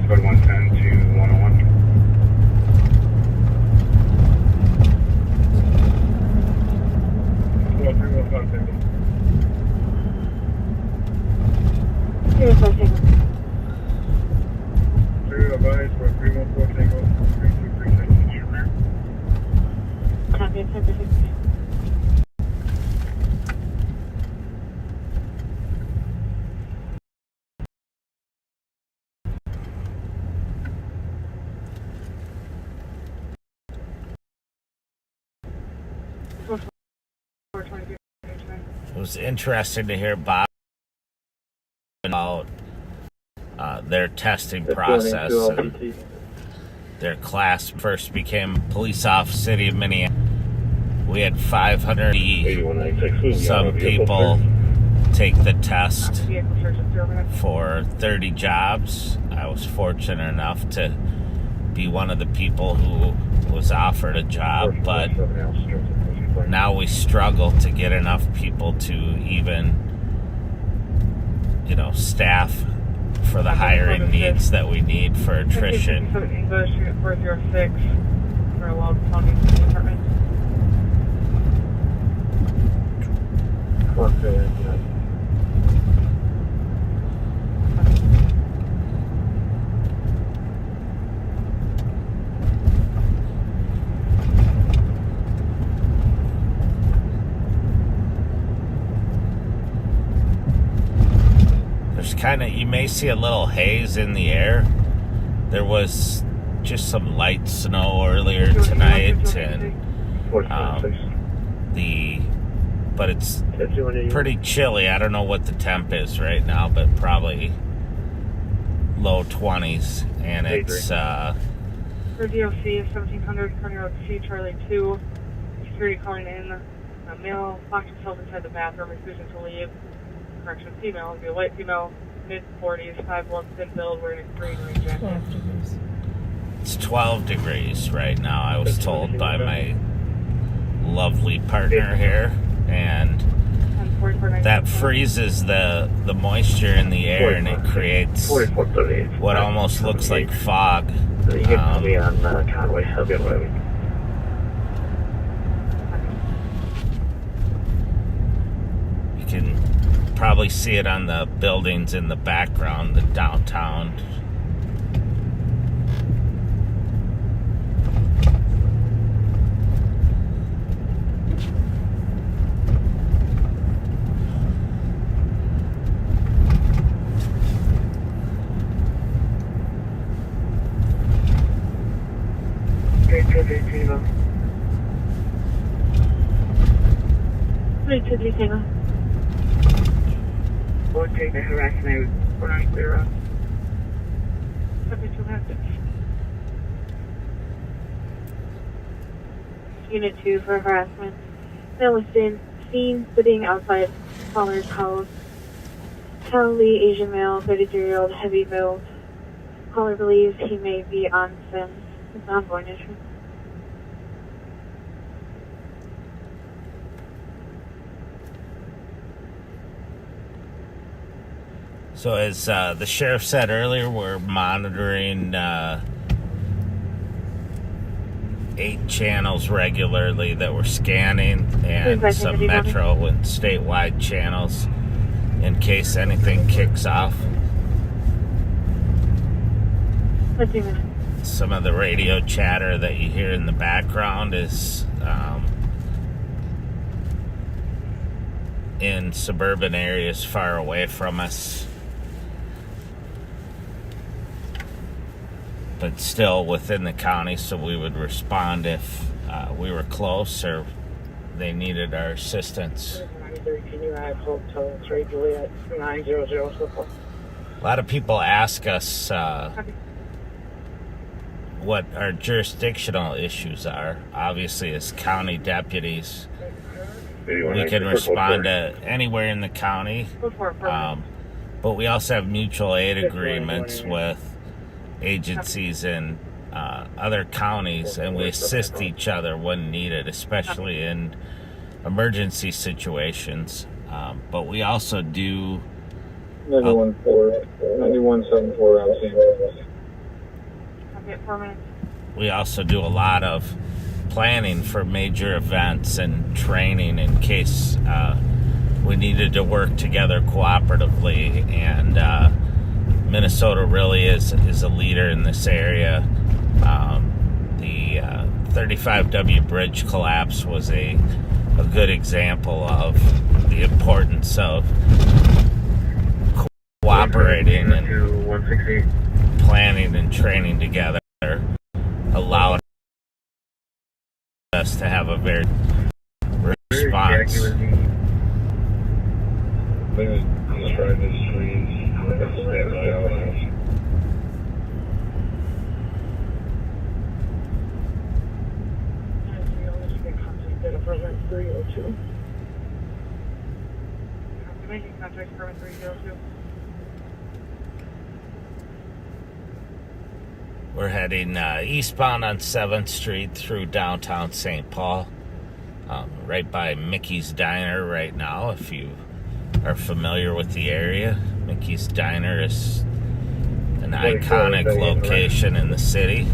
Code 110 to 101. Here's my signal. 305 for 314 Tango, 3236. Copy, 10-6. It was interesting to hear Bob about their testing process. And their class first became police officer city of Minneapolis. We had 500 some people take the test for 30 jobs. I was fortunate enough to be one of the people who was offered a job, but now we struggle to get enough people to even, staff for the hiring needs that we need for attrition. English 406 for a log county department. You may see a little haze in the air. There was just some light snow earlier tonight, and but it's pretty chilly. I don't know what the temp is right now, but probably low 20s, and it's for DOC is 1700 Kearney Road C, Charlie 2. Security calling in. A male locked himself inside the bathroom, refusing to leave. Correction, female, it'll be a white female, mid-40s, 5'1", thin build, wearing a green rain jacket. It's 12 degrees right now, I was told by my lovely partner here, and that freezes the moisture in the air, and it creates what almost looks like fog. You can be on Conway. I'll be on my way. You can probably see it on the buildings in the background, the downtown. 2-3 Tango. We'll take the harassment. We're on clear up. Copy 2 Hamptons. Unit 2 for harassment. Now listed, seen sitting outside caller's house. Tally, Asian male, 33-year-old, heavy build. Caller believes he may be on SIM. It's an ongoing issue. So as the sheriff said earlier, we're monitoring 8 channels regularly that we're scanning, and some metro and statewide channels in case anything kicks off. Some of the radio chatter that you hear in the background is in suburban areas far away from us, but still within the county, so we would respond if we were close or they needed our assistance. Can you have Hotel 3 Juliet 900 Circle? A lot of people ask us what our jurisdictional issues are. Obviously, as county deputies, we can respond to anywhere in the county, but we also have mutual aid agreements with agencies in other counties, and we assist each other when needed, especially in emergency situations. But we also do 9174 Ramsey. We also do a lot of planning for major events and training in case we needed to work together cooperatively. And Minnesota really is a leader in this area. The 35W bridge collapse was a good example of the importance of cooperating and planning and training together, allowed us to have a very response. Making contact permit 302. We're heading eastbound on 7th Street through downtown St. Paul, right by Mickey's Diner right now. If you are familiar with the area, Mickey's Diner is an iconic location in the city.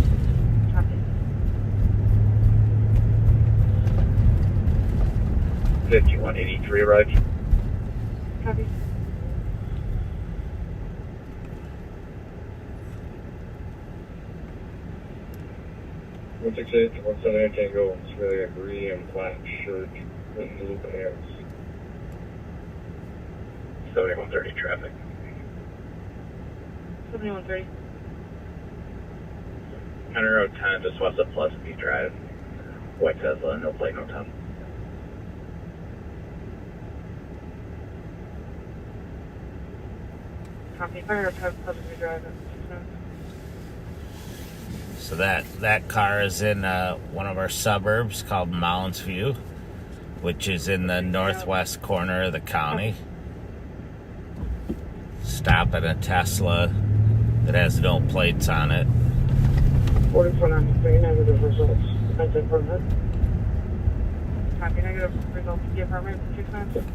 5183 arrived. Copy. One 68 to 178 Tango. It's really a green and black shirt with blue pants. 7130 traffic. 7130. Hunter Road 10, just west of Pleasant Drive. White Tesla, no plate, no time. Copy. Fire up Pleasant Drive. So that car is in one of our suburbs called Mounds View, which is in the northwest corner of the county. Stop at a Tesla that has no plates on it. 4493 negative results. That's it for that. Copy. Negative results. Give permit 6 minutes.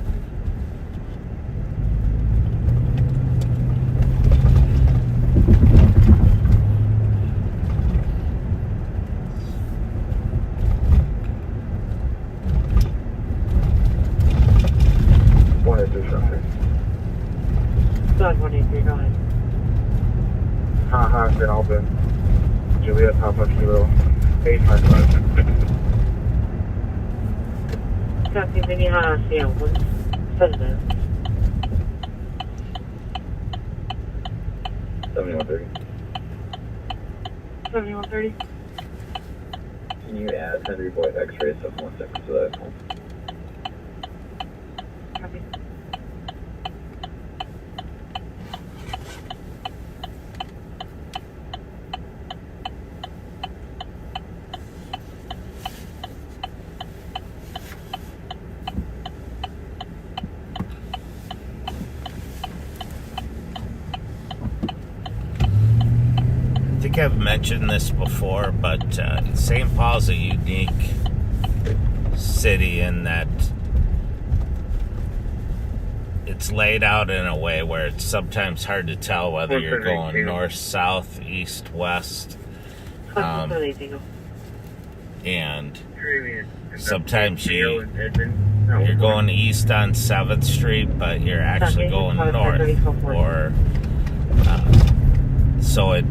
Dog 183, go ahead. Haha, St. Albin. Juliet, Papa Kilo. 855. Copy, Minnehaha, St. Albin. 7 minutes. 7130. 7130. Can you add Henry Boyd X-ray 716 to that? think I've mentioned this before, but St. Paul's a unique city in that it's laid out in a way where it's sometimes hard to tell whether you're going north, south, east, west. And sometimes you're going east on 7th Street, but you're actually going north. Or so it's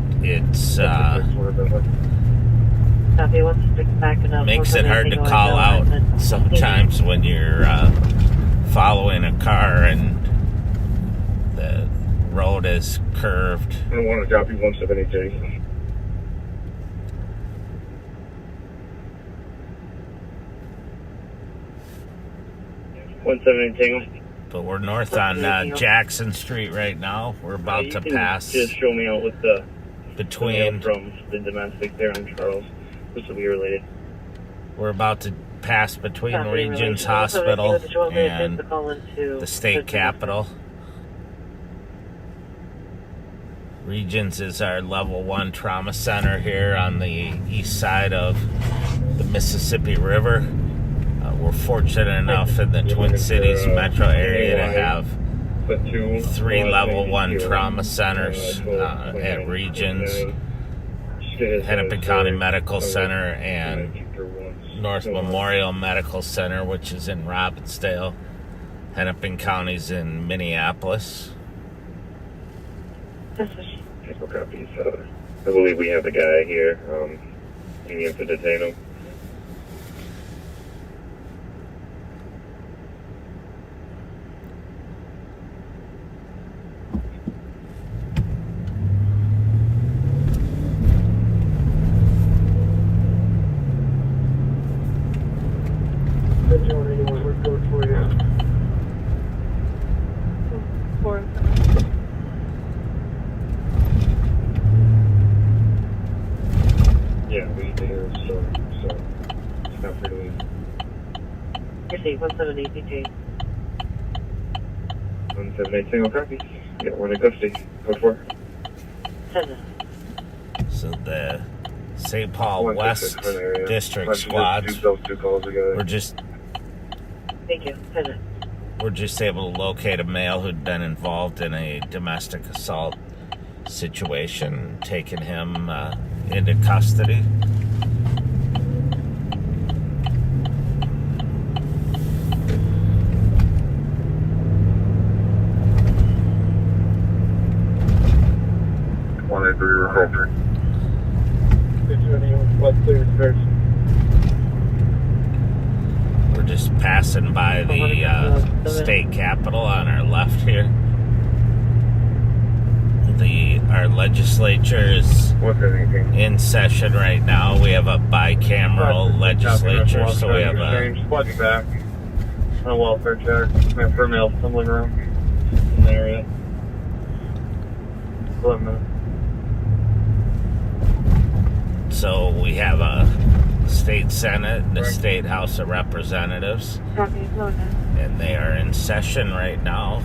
makes it hard to call out sometimes when you're following a car and the road is curved. I want to drop you 172. But we're north on Jackson Street right now. We're about to pass. Just show me out with the between from the domestic there on Charles. This will be related. We're about to pass between Regions Hospital and the state capitol. Regions is our level 1 trauma center here on the east side of the Mississippi River. We're fortunate enough in the Twin Cities metro area to have 3 level 1 trauma centers at Regions, Hennepin County Medical Center, and North Memorial Medical Center, which is in Robbinsdale. Hennepin County's in Minneapolis. Copies. I believe we have the guy here. We need to detain him. Yeah, we do. So it's not for doing. Receive 178 178 single copy. Got one in custody. Go for it. So the St. Paul West District squads, we're just Thank you. we're just able to locate a male who'd been involved in a domestic assault situation, taking him into custody. We're just passing by the state capitol on our left here. Our legislature is in session right now. We have a bicameral legislature, so we have a squad back on a welfare check. My fur mail stumbling around in the area. 11 minutes. So we have a state senate and a state house of representatives, and they are in session right now.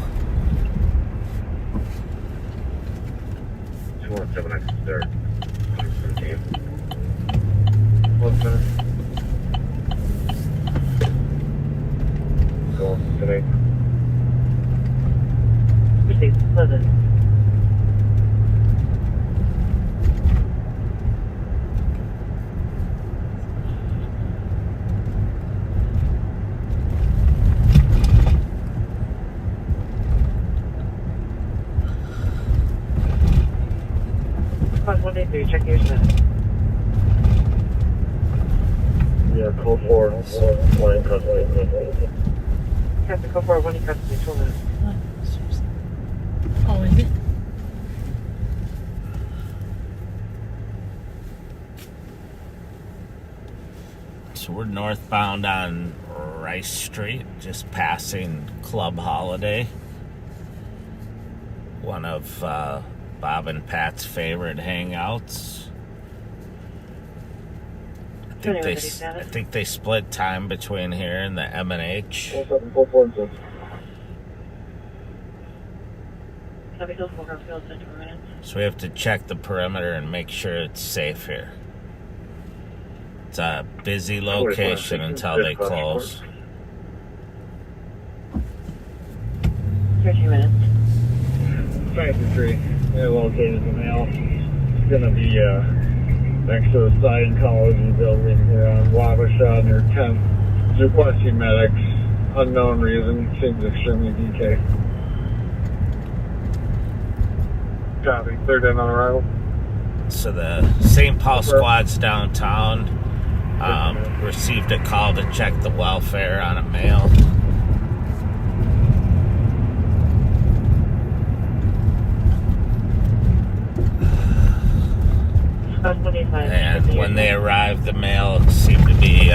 217 third. 1 minute. Go today. Receive 11. Check your set. Yeah, code 4. One in custody. Captain, code 4, 1 in custody. 2 minutes. Oh, is it? So we're northbound on Rice Street, just passing Club Holiday, one of Bob and Pat's favorite hangouts. I think they split time between here and the M&H. Copy, Hill 4, Field Center minutes. So we have to check the perimeter and make sure it's safe here. It's a busy location until they close. 13 minutes. 53. They located the mail. It's going to be next to the Scientology building here on Wabasha near 10th. It's requesting medics. Unknown reason. Seems extremely DK. Copy. Third in on arrival. So the St. Paul squad's downtown. Received a call to check the welfare on a male. And when they arrived, the male seemed to be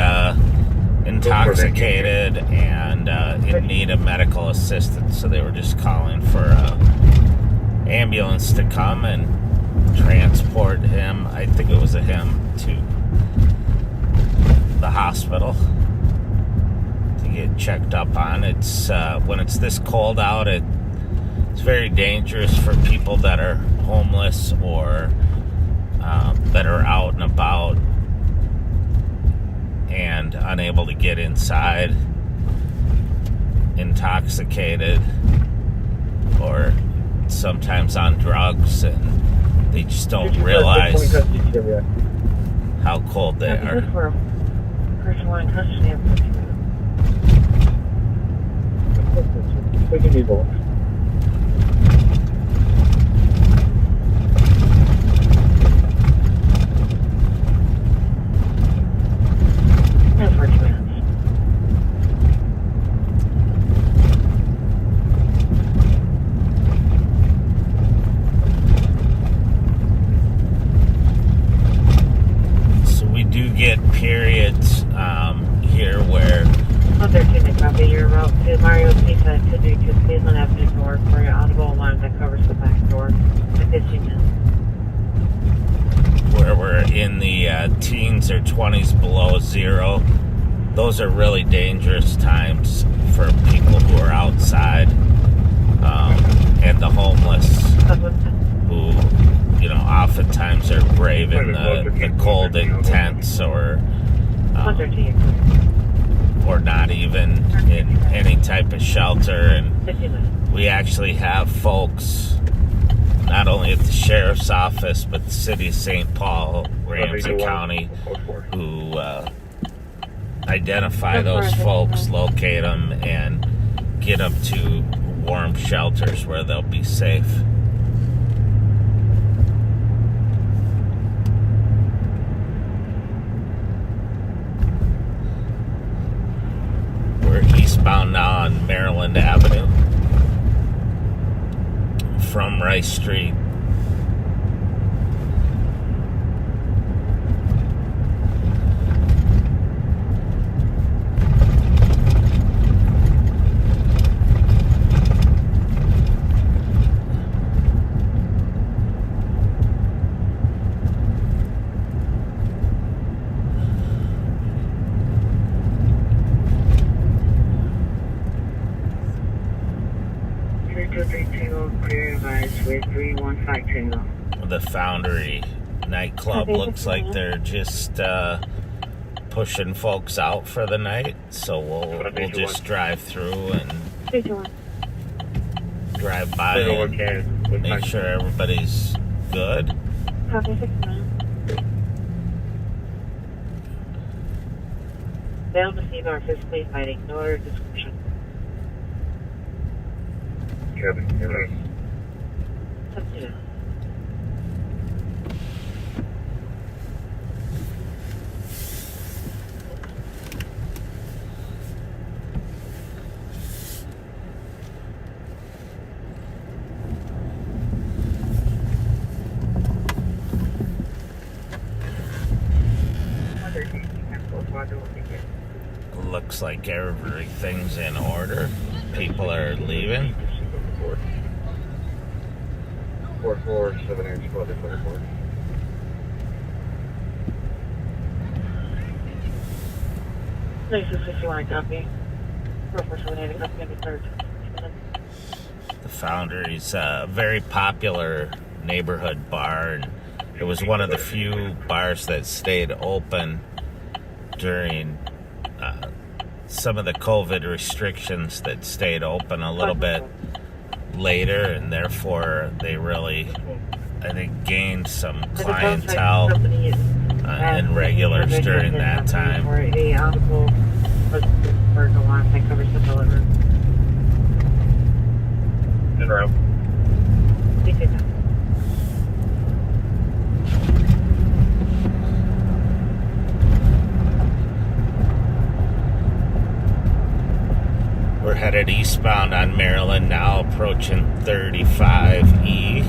intoxicated and in need of medical assistance. So they were just calling for an ambulance to come and transport him, I think it was a him, to the hospital to get checked up on. It's when it's this cold out, it's very dangerous for people that are homeless or that are out and about and unable to get inside, intoxicated, or sometimes on drugs, and they just don't realize how cold they are. Person one in custody of 15 minutes. We can do both. And 40 minutes. So we do get periods here where 113 copy. Your route to Mario Pizza to do to Cleveland Avenue North for your audible alarm that covers the back door at 15 minutes. where we're in the teens or 20s below zero. Those are really dangerous times for people who are outside, and the homeless who, you know, oftentimes are braving the cold in tents or not even in any type of shelter. And we actually have folks not only at the sheriff's office but the city of St. Paul, Ramsey County, who identify those folks, locate them, and get them to warm shelters where they'll be safe. We're eastbound now on Maryland Avenue from Rice Street. The Foundry nightclub looks like they're just pushing folks out for the night, so we'll just drive through and drive by and make sure everybody's good. They'll receive our physically fighting, no other description. Kevin, you're right. Looks like everything's in order. People are leaving. 4th floor, 7 squad, 4th. Nice, 51 copy. 4478 copy on the 3rd. The Foundry's a very popular neighborhood bar, and it was one of the few bars that stayed open during some of the COVID restrictions, that stayed open a little bit later, and therefore they really, I think, gained some clientele and regulars during that time. In room. We're headed eastbound on Maryland now, approaching 35E,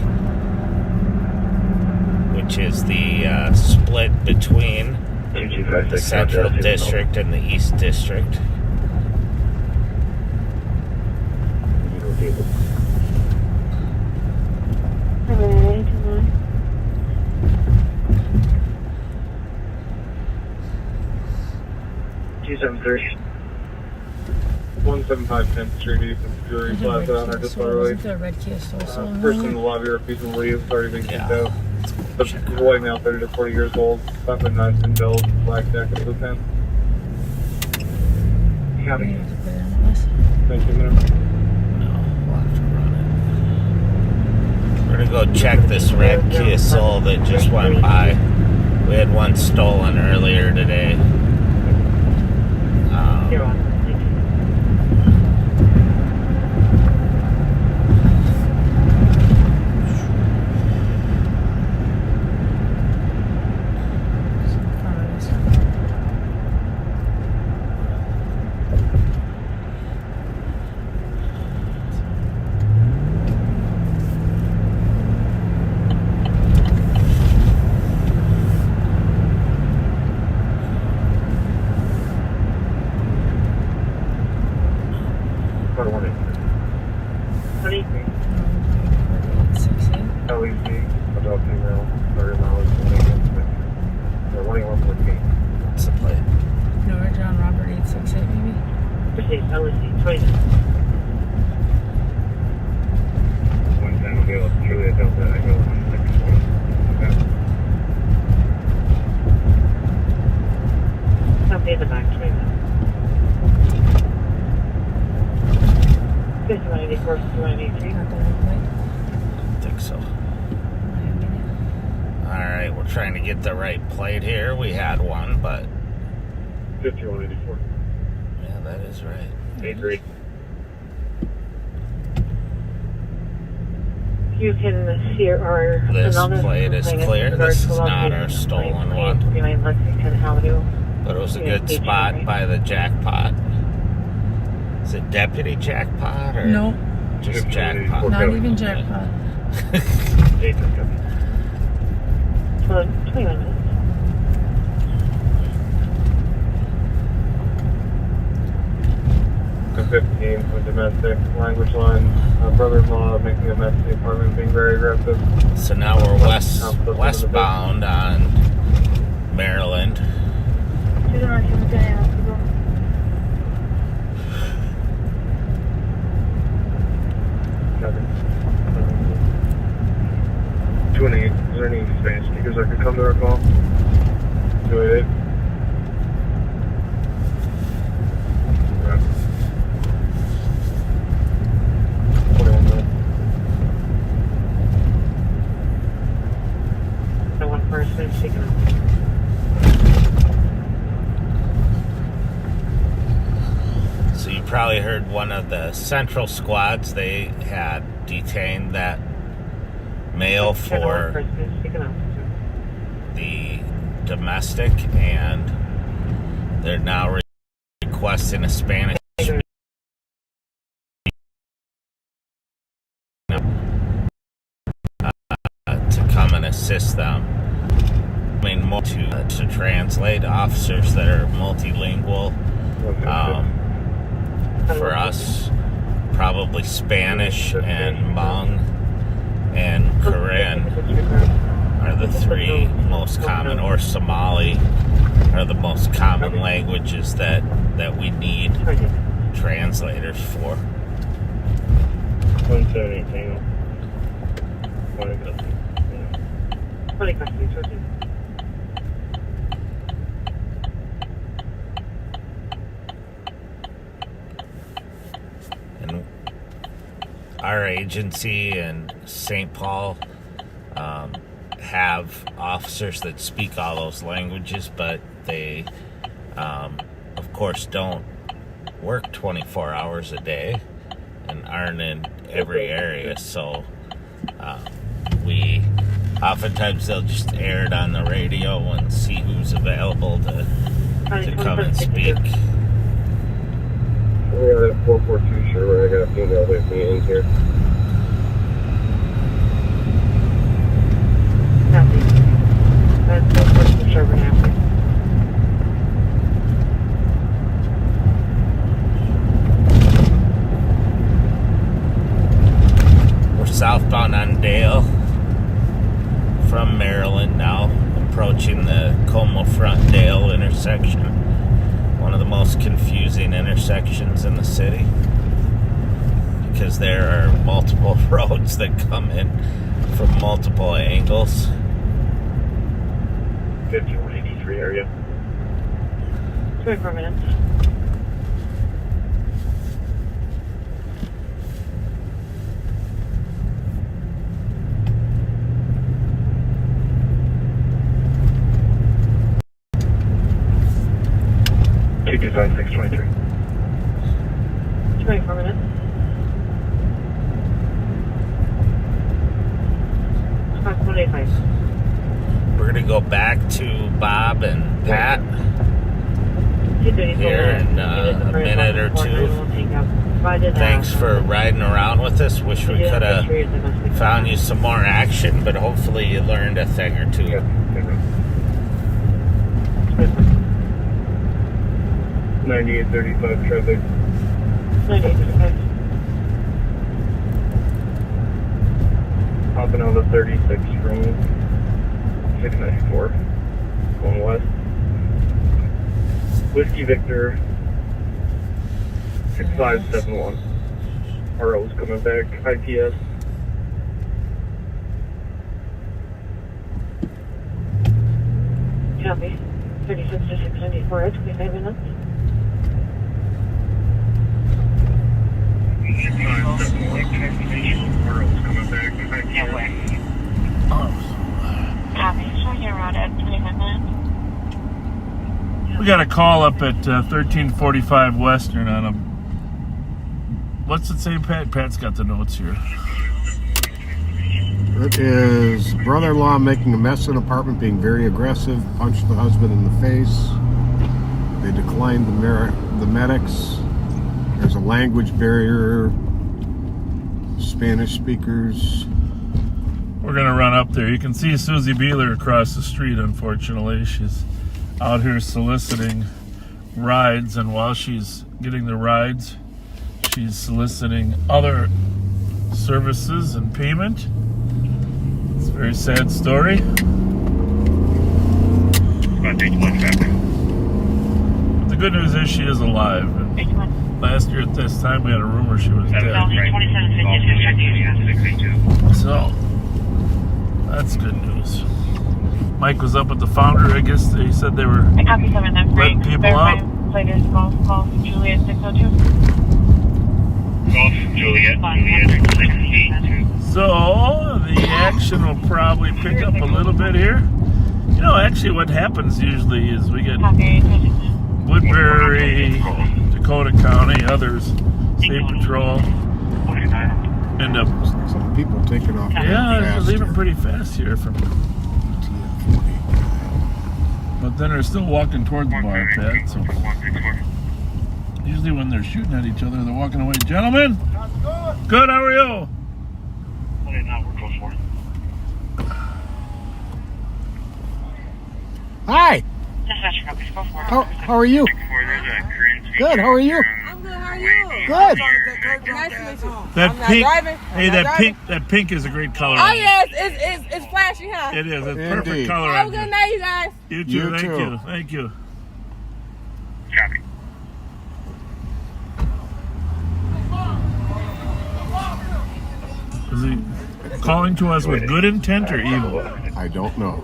which is the split between the Central District and the East District. Two-7-3. 175 10th Street East of Drury Plaza on our display. The red Kia Soul. Person in the lobby refusing to leave. It's already been kicked out. The white male, 30 to 40 years old. Weapon knives and bills. Black jacket, blue pants. County. 19 minutes. We're gonna go check this red Kia Soul that just went by. We had one stolen earlier today. LED, adult female, 30 miles, 181.8. What's the plate? No, John Robert 868 maybe. Proceed, LSD 20. One time ago, Julia Delta, I go 161. Okay. Copy in the back, 20 minutes. 5184, 5183. I think so. Alright, we're trying to get the right plate here. We had one, but 5184. yeah, that is right. 83. You can see our This plate is clear. This is not our stolen one. But it was a good spot by the jackpot. Is it Deputy Jackpot or no? Just Jackpot? Not even Jackpot. 21 minutes. The 15 with domestic language line. Brother-in-law making a mess in the apartment, being very aggressive. So now we're westbound on Maryland. Two and 8. Is there any Spanish speakers that could come to our call? 288. Right. 21 minutes. The one person speaking up. So you probably heard one of the central squads, they had detained that male for the domestic, and they're now requesting a Spanish to come and assist them. I mean, more to translate, officers that are multilingual. For us, probably Spanish and Hmong and Korean are the three most common, or Somali are the most common languages that we need translators for. 178 Tango. 20 custody, 13. And our agency and St. Paul have officers that speak all those languages, but they, of course, don't work 24 hours a day and aren't in every area. So we oftentimes they'll just air it on the radio and see who's available to come and speak. We're at 442 sure, I got a female with me in here. Copy. That's 442 sure, Ramsey. We're southbound on Dale from Maryland now, approaching the Como Front Dale intersection. One of the most confusing intersections in the city because there are multiple roads that come in from multiple angles. 5183 area. 24 minutes. Design 623. 24 minutes. About 25. We're going to go back to Bob and Pat here in a minute or two. Thanks for riding around with us. Wish we could have found you some more action, but hopefully you learned a thing or two. 9835 traffic. 9835. Hopping out of 36 from 694. Going west. Whiskey Victor 6571. RO's coming back. IPS. Copy. 36 to 694 at 25 minutes. 6571 transportation. RO's coming back. IPS. Copy. So you're out at 25 minutes. We got a call up at 1345 Western on a. What's it say, Pat? Pat's got the notes here. It is brother-in-law making a mess in an apartment, being very aggressive, punched the husband in the face. They declined the medics. There's a language barrier. Spanish speakers. We're going to run up there. You can see Susie Beeler across the street, unfortunately. She's out here soliciting rides, and while she's getting the rides, she's soliciting other services and payment. It's a very sad story. But the good news is she is alive. And last year at this time we had a rumor she was dead. So that's good news. Mike was up with the founder. I guess they said they were letting people out. Golf Juliet 602. Golf Juliet 682. So the action will probably pick up a little bit here. You know, actually what happens usually is we get Woodbury, Dakota County, others, State Patrol, end up some people taking off. Yeah, they're leaving pretty fast here from. But then they're still walking toward the bar, Pat. So usually when they're shooting at each other, they're walking away. Gentlemen, good. How are you? Hi. How are you? Good. How are you? I'm good. How are you? Good. Nice to meet you. That I'm not pink. driving. Hey, that pink is a great color. Oh yes, it's flashy, huh? It is. It's perfect Indeed. color. Have a on good you. night, you guys. You too. You Thank too. you. Thank you. Copy. Is he calling to us with good intent or evil? I don't know.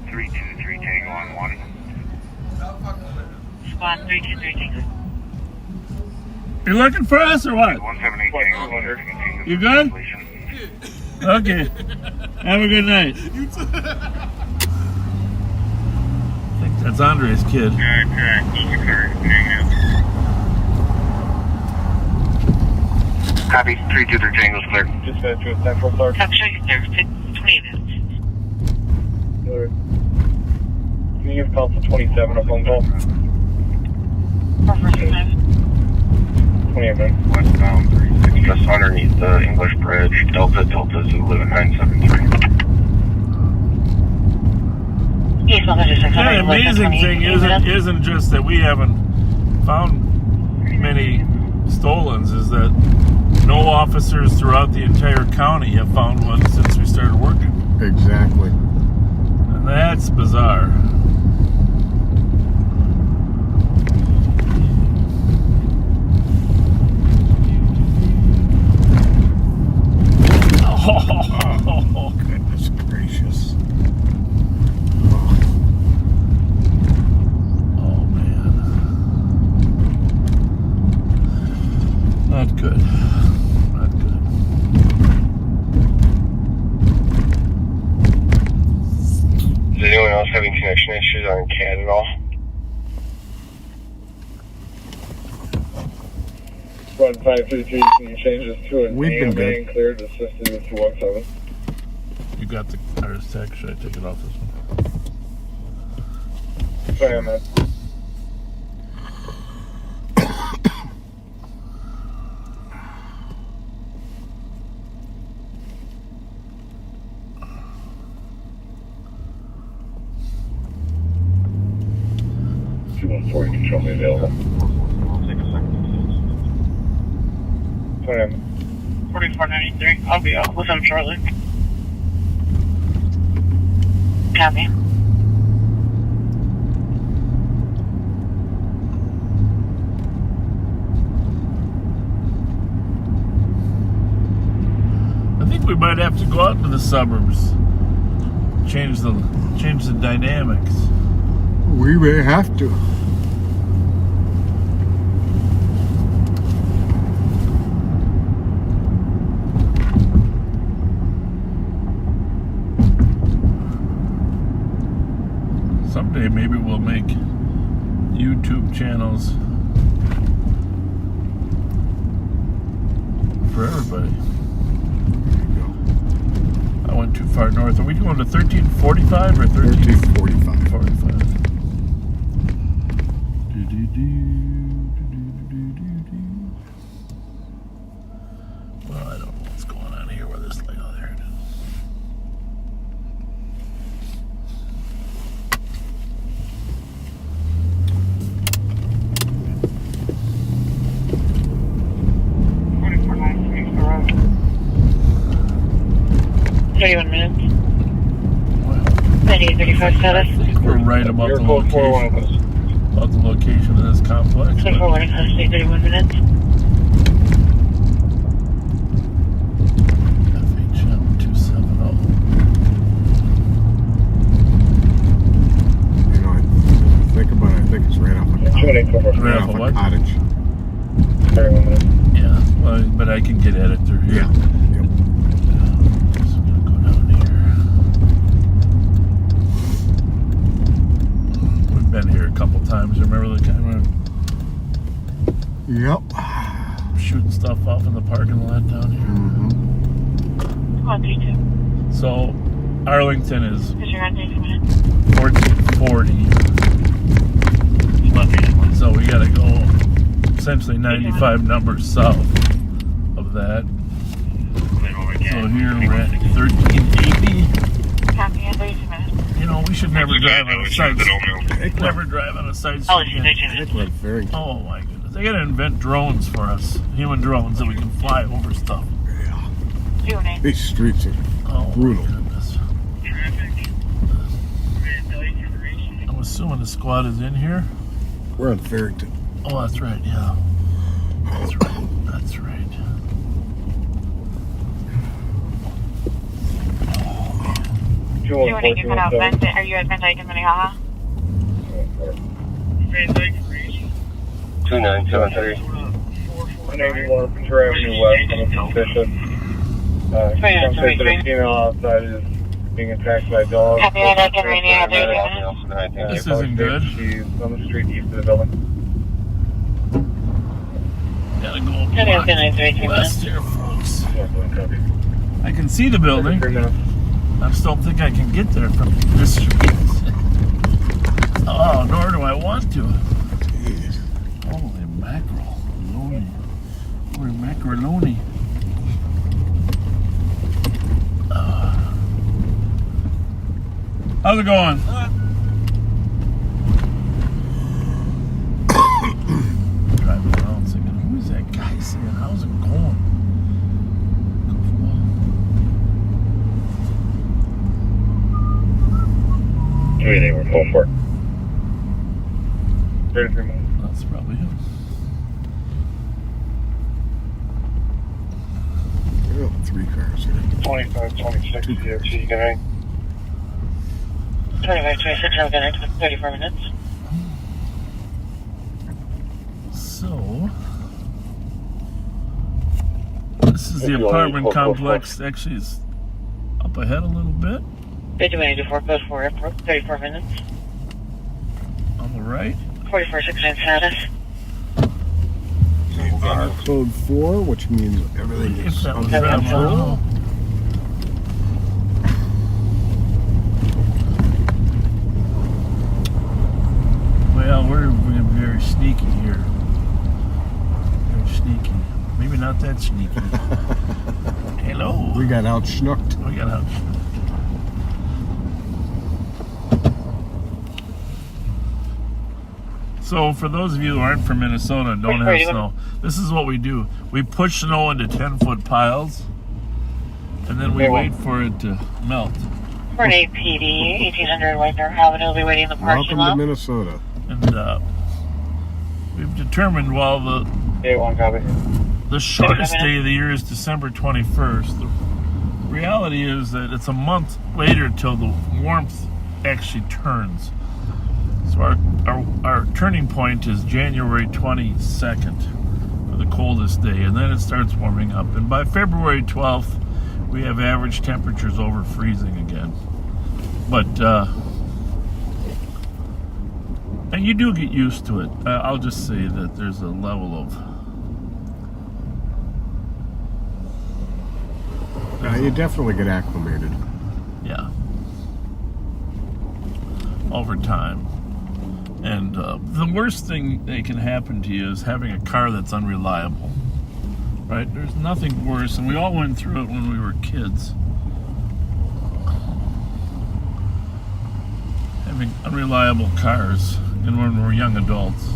323 Tango on 1. Squad 323 Tango. You looking for us or what? 178 Tango. You good? Okay. Have a good night. I think that's Andre's kid. Copy. 323 Tango's clear. Dispatch to Central Park. Capture there, 20 minutes. Can you give Council 27 a phone call? 28 minutes. Westbound 36, just underneath the English Bridge, Delta Zulu 973. The amazing thing isn't just that we haven't found many stolens, is that no officers throughout the entire county have found one since we started working. Exactly. And that's bizarre. Oh, goodness gracious. Oh, man. Not good. Not good. Is anyone else having connection issues on CAD at all? Squad 533, can you change this to an We've been AMA good. and clear to assist with 217? You got the IRS text. Should I take it off this one? Sorry, man. Control me available. 4493. I'll be out with him shortly. Copy. I think we might have to go out into the suburbs. Change the dynamics. We may have to. Someday maybe we'll make YouTube channels for everybody. I went too far north. Are we going to 1345 or 1345? 45. Well, I don't know what's going on here with this light. Oh, there it is. Wow. 31 minutes. 9835 status. I think we're right about the location. About the location of this complex. 24 custody, 31 minutes. FHM 270. You know, I think about it, I think it's right off a cottage. 31 minutes. Yeah, well, but I can get at it through here. Yeah. Yep. So I'm gonna go down here. We've been here a couple times. Remember the time we Yep. were shooting stuff off in the parking lot down here? Squad 32. So Arlington is Because you're on days a minute. 1440. So we gotta go essentially 95 numbers south of that. So here we're at 1380. Copy, 32 minutes. You know, we should never drive on a side street. Never drive on a side street again. Oh my goodness. They gotta invent drones for us. Human drones that we can fly over stuff. Yeah. These streets are brutal. Goodness. I'm assuming the squad is in here. We're on Farrington. Oh, that's right, yeah. That's right. That's right. 214, you cut out Van Dyke. Are you at Van Dyke in Minnehaha? 2973. 181 Ventura Avenue West on a suspicious. Some say that a female outside is being attacked by dogs. Happy Van Dyke in Rainier. This isn't good. She's on the street east of the building. Gotta go west here, folks. I can see the building. I just don't think I can get there from this street. Oh, nor do I want to. Jeez. Holy mackerel. Holy macaroni. How's it going? Driving around singing, who is that guy saying? How's it going? They were full for. 33 minutes. That's probably him. Well, 3 cars here. 2526 DOT, good night. 2526, I'm going to 34 minutes. So, this is the apartment complex. Actually, it's up ahead a little bit. 5184, code 4, airport, 34 minutes. On the right. 4469 status. Code 4, which means everything is under control. Well, we're very sneaky here. Very sneaky. Maybe not that sneaky. Hello. We got out-schnooked. We got out-schnooked. So, for those of you who aren't from Minnesota and don't have snow, this is what we do. We push snow into 10-foot piles, and then we wait for it to melt. Fort 8 PD, 1800 Wagner Avenue, will be waiting in the parking lot. Welcome to Minnesota. And we've determined while the shortest day of the year is December 21st, the reality is that it's a month later till the warmth actually turns. So our turning point is January 22nd for the coldest day, and then it starts warming up. And by February 12th, we have average temperatures over freezing again. But and you do get used to it. I'll just say that there's a level of you definitely get acclimated. Yeah. Over time. And the worst thing that can happen to you is having a car that's unreliable. Right? There's nothing worse, and we all went through it when we were kids. Having unreliable cars, and when we were young adults.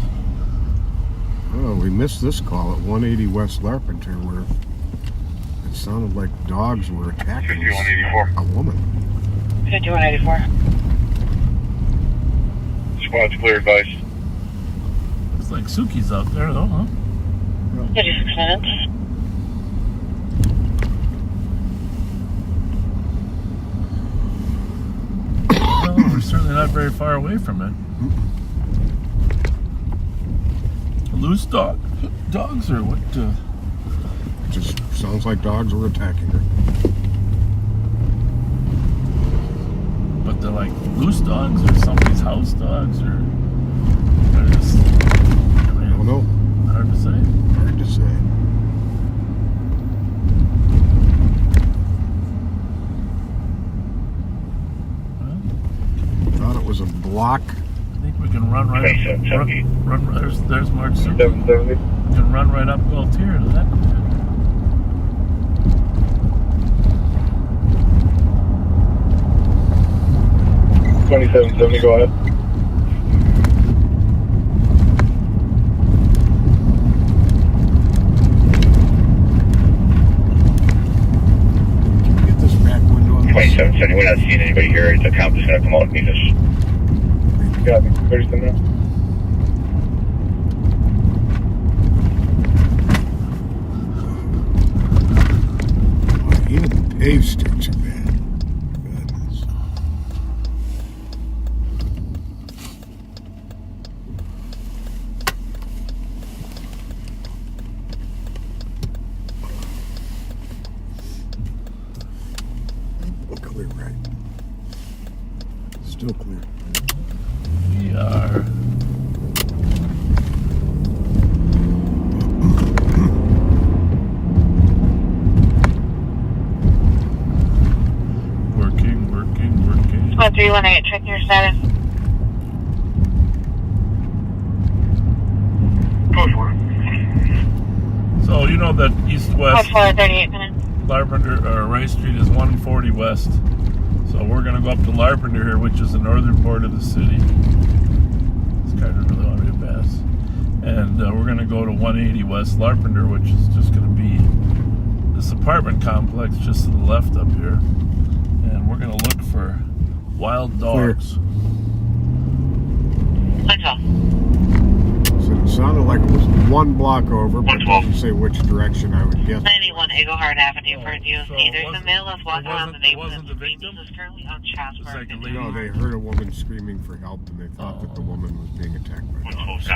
Oh, we missed this call at 180 West Larpenteur where it sounded like dogs were attacking a woman. 5184. Squad's clear advice. It's like Suki's out there, though, huh? 36 minutes. Well, we're certainly not very far away from it. Loose dogs or what? It just sounds like dogs were attacking her. But they're like loose dogs or somebody's house dogs or they're just, I don't know. Hard to say. Hard to say. Thought it was a block. I think we can run right up. There's Mark Super. We can run right up Gualtier to that. 2770, go ahead. Get this back window on. 2770, we're not seeing anybody here. The cop is going to come out and meet us. Got me. 37 minutes. Even the paved streets are bad. Goodness. Clear, right? Still clear. We are. Working. 318, checking your status. So you know that east-west 38 minutes. Larpenteur or Rice Street is 140 west. So we're gonna go up to Larpenteur here, which is the northern part of the city. It's kind of really already pass. And we're gonna go to 180 west Larpenteur, which is just gonna be this apartment complex just to the left up here. And we're gonna look for wild dogs. So it sounded like it was one block over, but it doesn't say which direction. I would guess. 91 Eaglehart Avenue for DOC. There's a male that's walking around the neighborhood. The victim is currently on Chatsworth. No, they heard a woman screaming for help, and they thought that the woman was being attacked by dogs.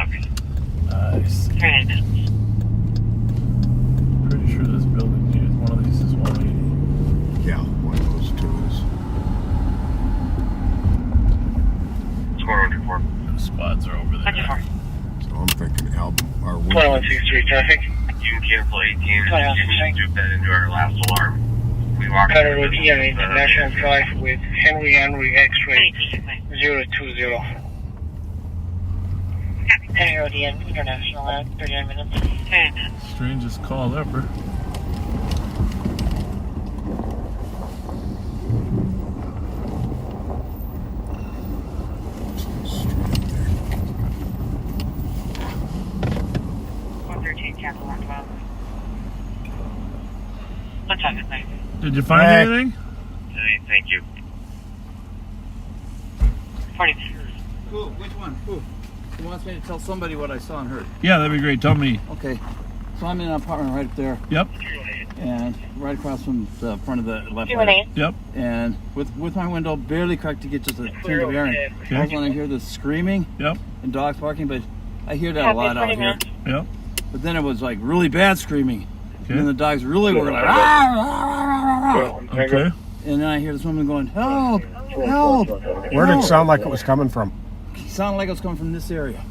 Nice. Pretty sure this building here, one of these is 180. Yeah, one of those two is. The spots are over there. So I'm thinking Album or 2163 traffic. You cancel 18. You bed into our last alarm. We walked Cutter with Ian International Drive with Henry X-ray 020. Henry Road Ian International at 39 minutes. Strangest call ever. Did you find anything? Thank you. 42. Who? Which one? Who? He wants me to tell somebody what I saw and heard. Yeah, that'd be great. Tell me. Okay. So I'm in an apartment right up there. Yep. And right across from the front of the left. Yep. And with my window barely cracked to get just a tinge of air in. I was when I hear the screaming. Yep. And dogs barking, but I hear that a lot out here. Yep. But then it was like really bad screaming. Okay. And then the dogs really were like, okay. And then I hear this woman going, help, help. Where did it sound like it was coming from? It sounded like it was coming from this area,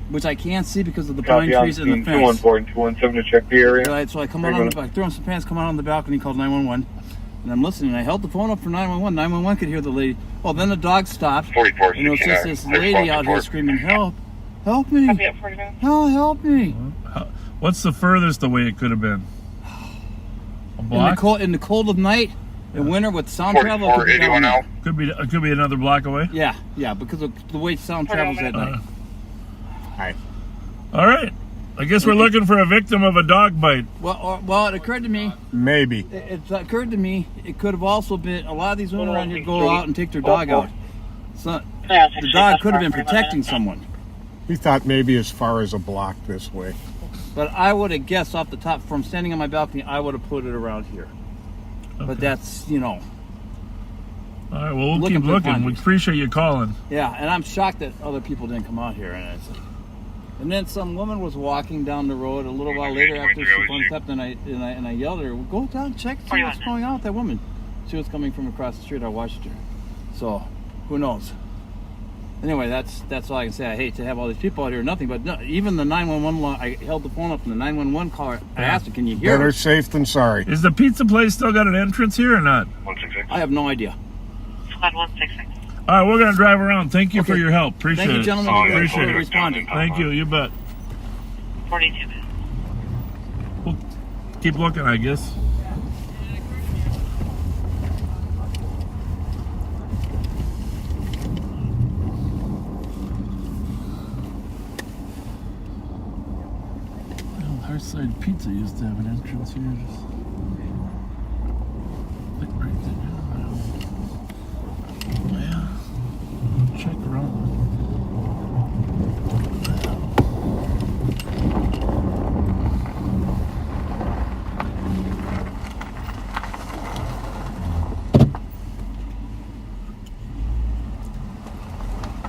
which I can't see because of the pine trees and the fence. 214 and 217 to check the area. Right, so I come out on the back, throw on some pants, come out on the balcony, called 911, and I'm listening. I held the phone up for 911. 911 could hear the lady. Well, then the dog stopped, and it was just this lady out here screaming, help, help me, help me. What's the furthest away it could have been? A block? In the cold of night, in winter with sound travel, it could be another block away. Yeah, because of the way sound travels at night. Hi. All right. I guess we're looking for a victim of a dog bite. Well, it occurred to me. Maybe. It occurred to me it could have also been a lot of these women around here go out and take their dog out. So the dog could have been protecting someone. He thought maybe as far as a block this way. But I would have guessed off the top, from standing on my balcony, I would have put it around here. Okay. But that's, All right, well, we'll keep looking. We appreciate you calling. Yeah, and I'm shocked that other people didn't come out here. And then some woman was walking down the road a little while later after she bumped up, and I yelled at her, go down, check, see what's going on with that woman. She was coming from across the street. I watched her. So, who knows? Anyway, that's all I can say. I hate to have all these people out here, nothing, but no, even the 911, I held the phone up and the 911 caller, I asked her, can you hear Better her? safe than sorry. Is the pizza place still got an entrance here or not? 166. I have no idea. Squad 166. All right, we're going to drive around. Thank you for your help. Appreciate it. Thank you, gentlemen. Appreciate it. Responding. Thank you. You bet. 42 minutes. We'll keep looking, I guess. Hearthside Pizza used to have an entrance here. Just like right there. Yeah. Check around.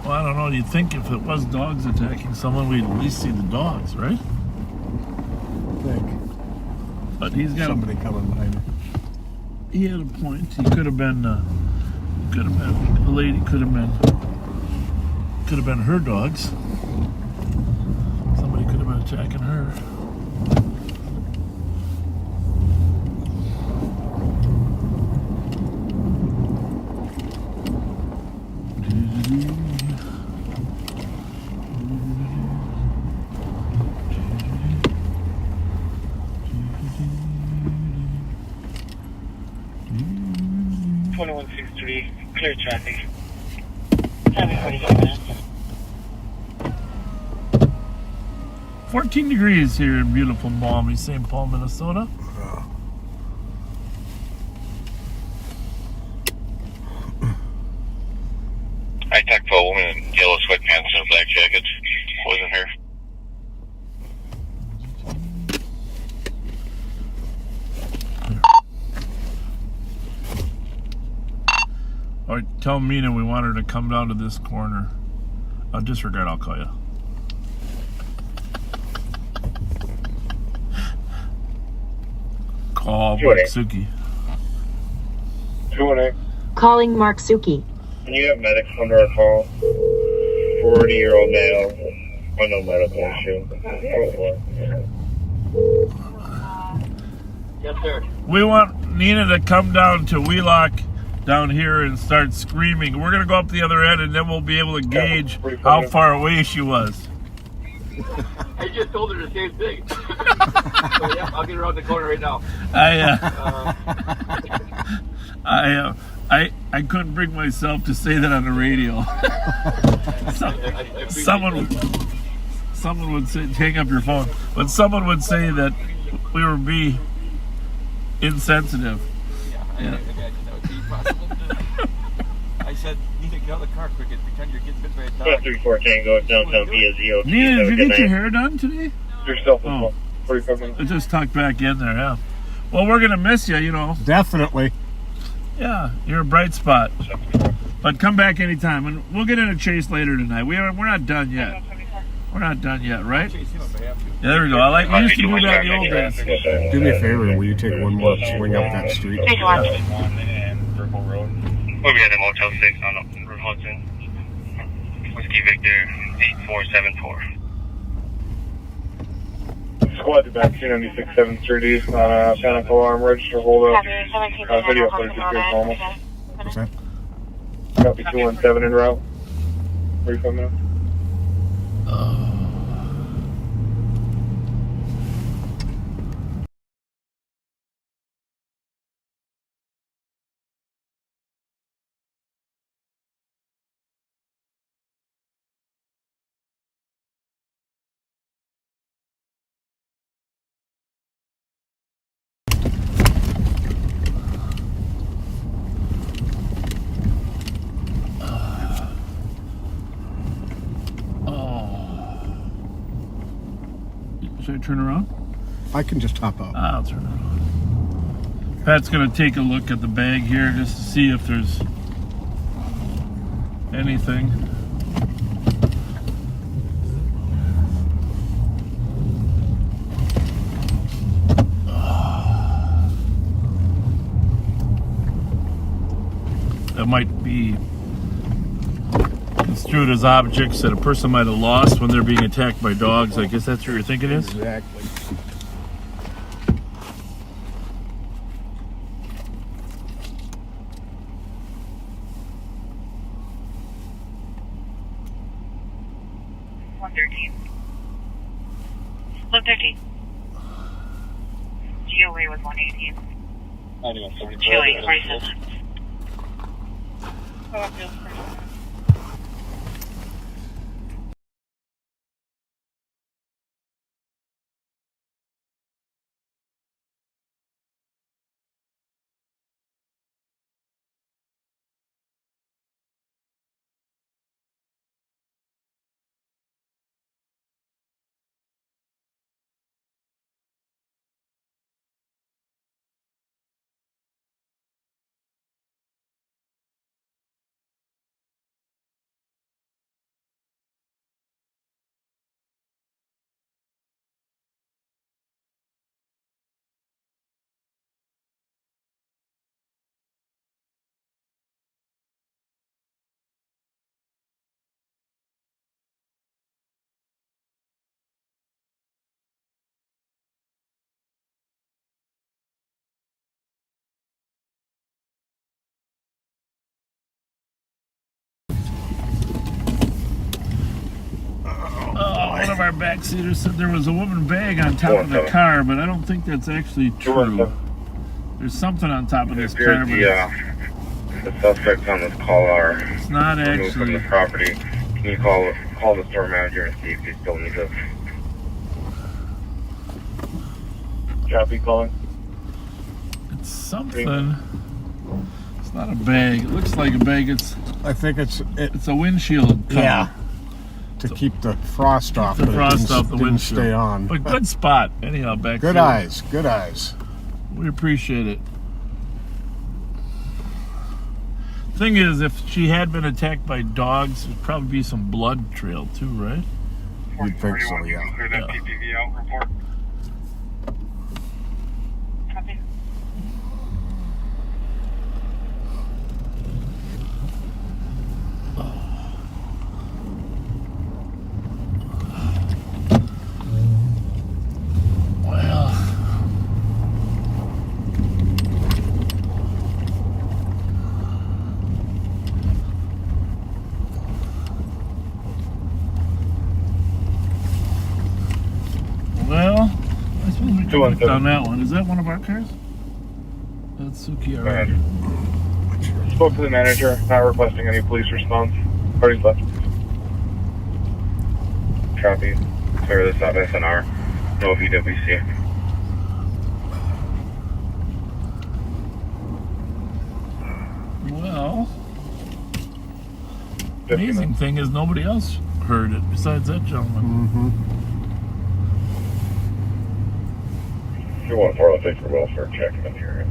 Well, I don't know. You'd think if it was dogs attacking someone, we'd at least see the dogs, right? Think. But he's got somebody coming behind me. he had a point. He could have been. The lady could have been her dogs. Somebody could have been attacking her. Clear traffic. 45 minutes. 14 degrees here in beautiful balmy St. Paul, Minnesota. I talked to a woman in yellow sweatpants and a black jacket. Wasn't her. All right, tell Mina we want her to come down to this corner. Disregard, I'll call you. Call Suki. 218. Calling Mark Suki. Can you have medics come to our call? 40-year-old male with no medical issue. Yes, sir. We want Nina to come down to Wheelock down here and start screaming. We're going to go up the other end and then we'll be able to gauge how far away she was. I just told her the same thing. So, yeah, I'll get around the corner right now. I couldn't bring myself to say that on the radio. Someone would say, hang up your phone, but someone would say that we were being insensitive. Yeah. I said, Nina, get out of the car quick and pretend you're getting bit by a dog. 34 Tango downtown BSEO. Nina, did you get your hair done today? Yourself as well. 45 minutes. I just tucked back in there, yeah. Well, we're going to miss you, you know. Definitely. Yeah, you're a bright spot. But come back anytime, and we'll get in a chase later tonight. We're not done yet. We're not done yet, right? Yeah, there we go. We used to do that in the old days. Do me a favor, will you take one more swing up that street? And Purple Road. We'll be at the Motel 6 on Route Hudson. Whiskey Victor 8474. Squad to back 296 7th Street on a panic alarm register hold up. Video footage appears normal. What's that? Copy 217 en route. 45 minutes. Should I turn around? I can just hop out. I'll turn around. Pat's going to take a look at the bag here just to see if there's anything. That might be construed as objects that a person might have lost when they're being attacked by dogs. I guess that's what you're thinking is? Exactly. One 13. GOA was 118. 2 47. Oh, of our backseaters said there was a woman bag on top of the car, but I don't think that's actually true. There's something on top of this car, but the suspects on this call are it's not removed from actually. the property. Can you call the store manager and see if he still needs us? Copy, calling. It's something. It's not a bag. It looks like a bag. I think it's a windshield cover. Yeah. To keep the frost off. The frost off the windshield. Stay on. But good spot. Anyhow, back. Good eyes. Good eyes. We appreciate it. Thing is, if she had been attacked by dogs, there'd probably be some blood trail too, right? You'd think so, yeah. Clear that PPV out report. Copy. Well, I suppose we could have done that one. Is that one of our cars? That's Suki already. Spoke to the manager, not requesting any police response. Party's left. Copy. Clear this out SNR. No VWC. Well, the amazing thing is nobody else heard it besides that gentleman. 214, thanks for welfare checking in here.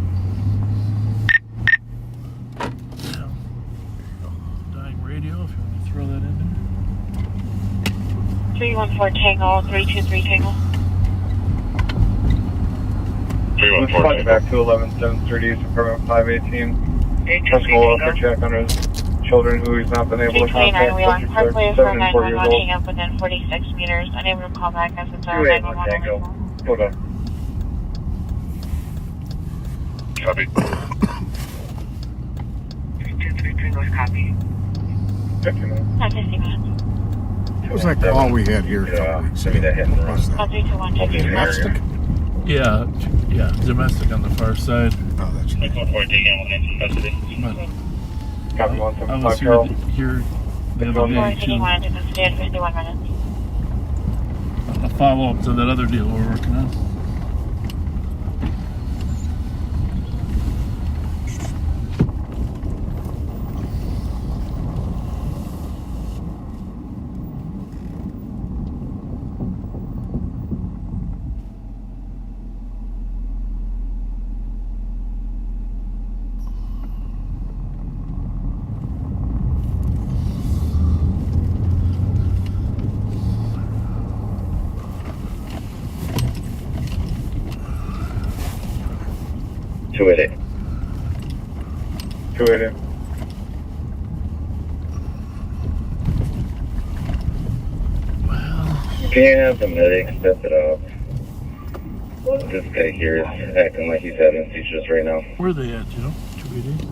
Dying radio, if you want to throw that in there. 314 Tango, 323 Tango. 314 back to 11-730, Department 518. Personal welfare check on his children who he's not been able to contact. We want Parkway 7 and 4 years 911 old. hang up within 46 meters. Unable to call back as it's our 911. Hold on. Copy. 233 North copy. 50 minutes. Not 50 minutes. What was that call we had here a couple weeks ago? What was that? 321 Domestic? Yeah, domestic on the far side. Oh, that's right. Copy I 175 was Carol. here the other day too. to stay at 51 minutes. A follow up to that other deal we're working on. With it. 288. Can you have the medic step it up? This guy here is acting like he's having seizures right now. Where are they at, you know? 288?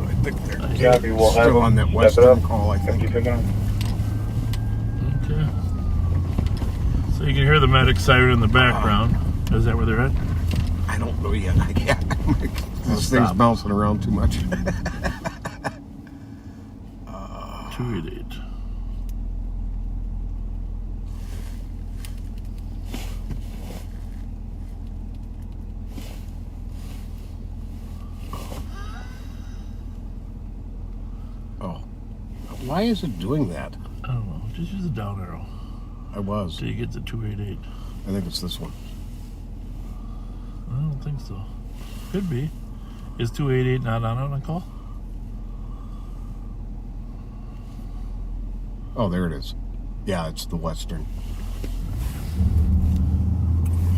I think they're Copy, we'll have still them on that step it western up. call, I think. 52 minutes. Okay. So you can hear the medic siren in the background. Is that where they're at? I don't know yet. This thing's bouncing around too much. 288. Oh. Why is it doing that? I don't know. Just use the down arrow. I was. So you get to 288. I think it's this one. I don't think so. Could be. Is 288 not on a call? Oh, there it is. Yeah, it's the western.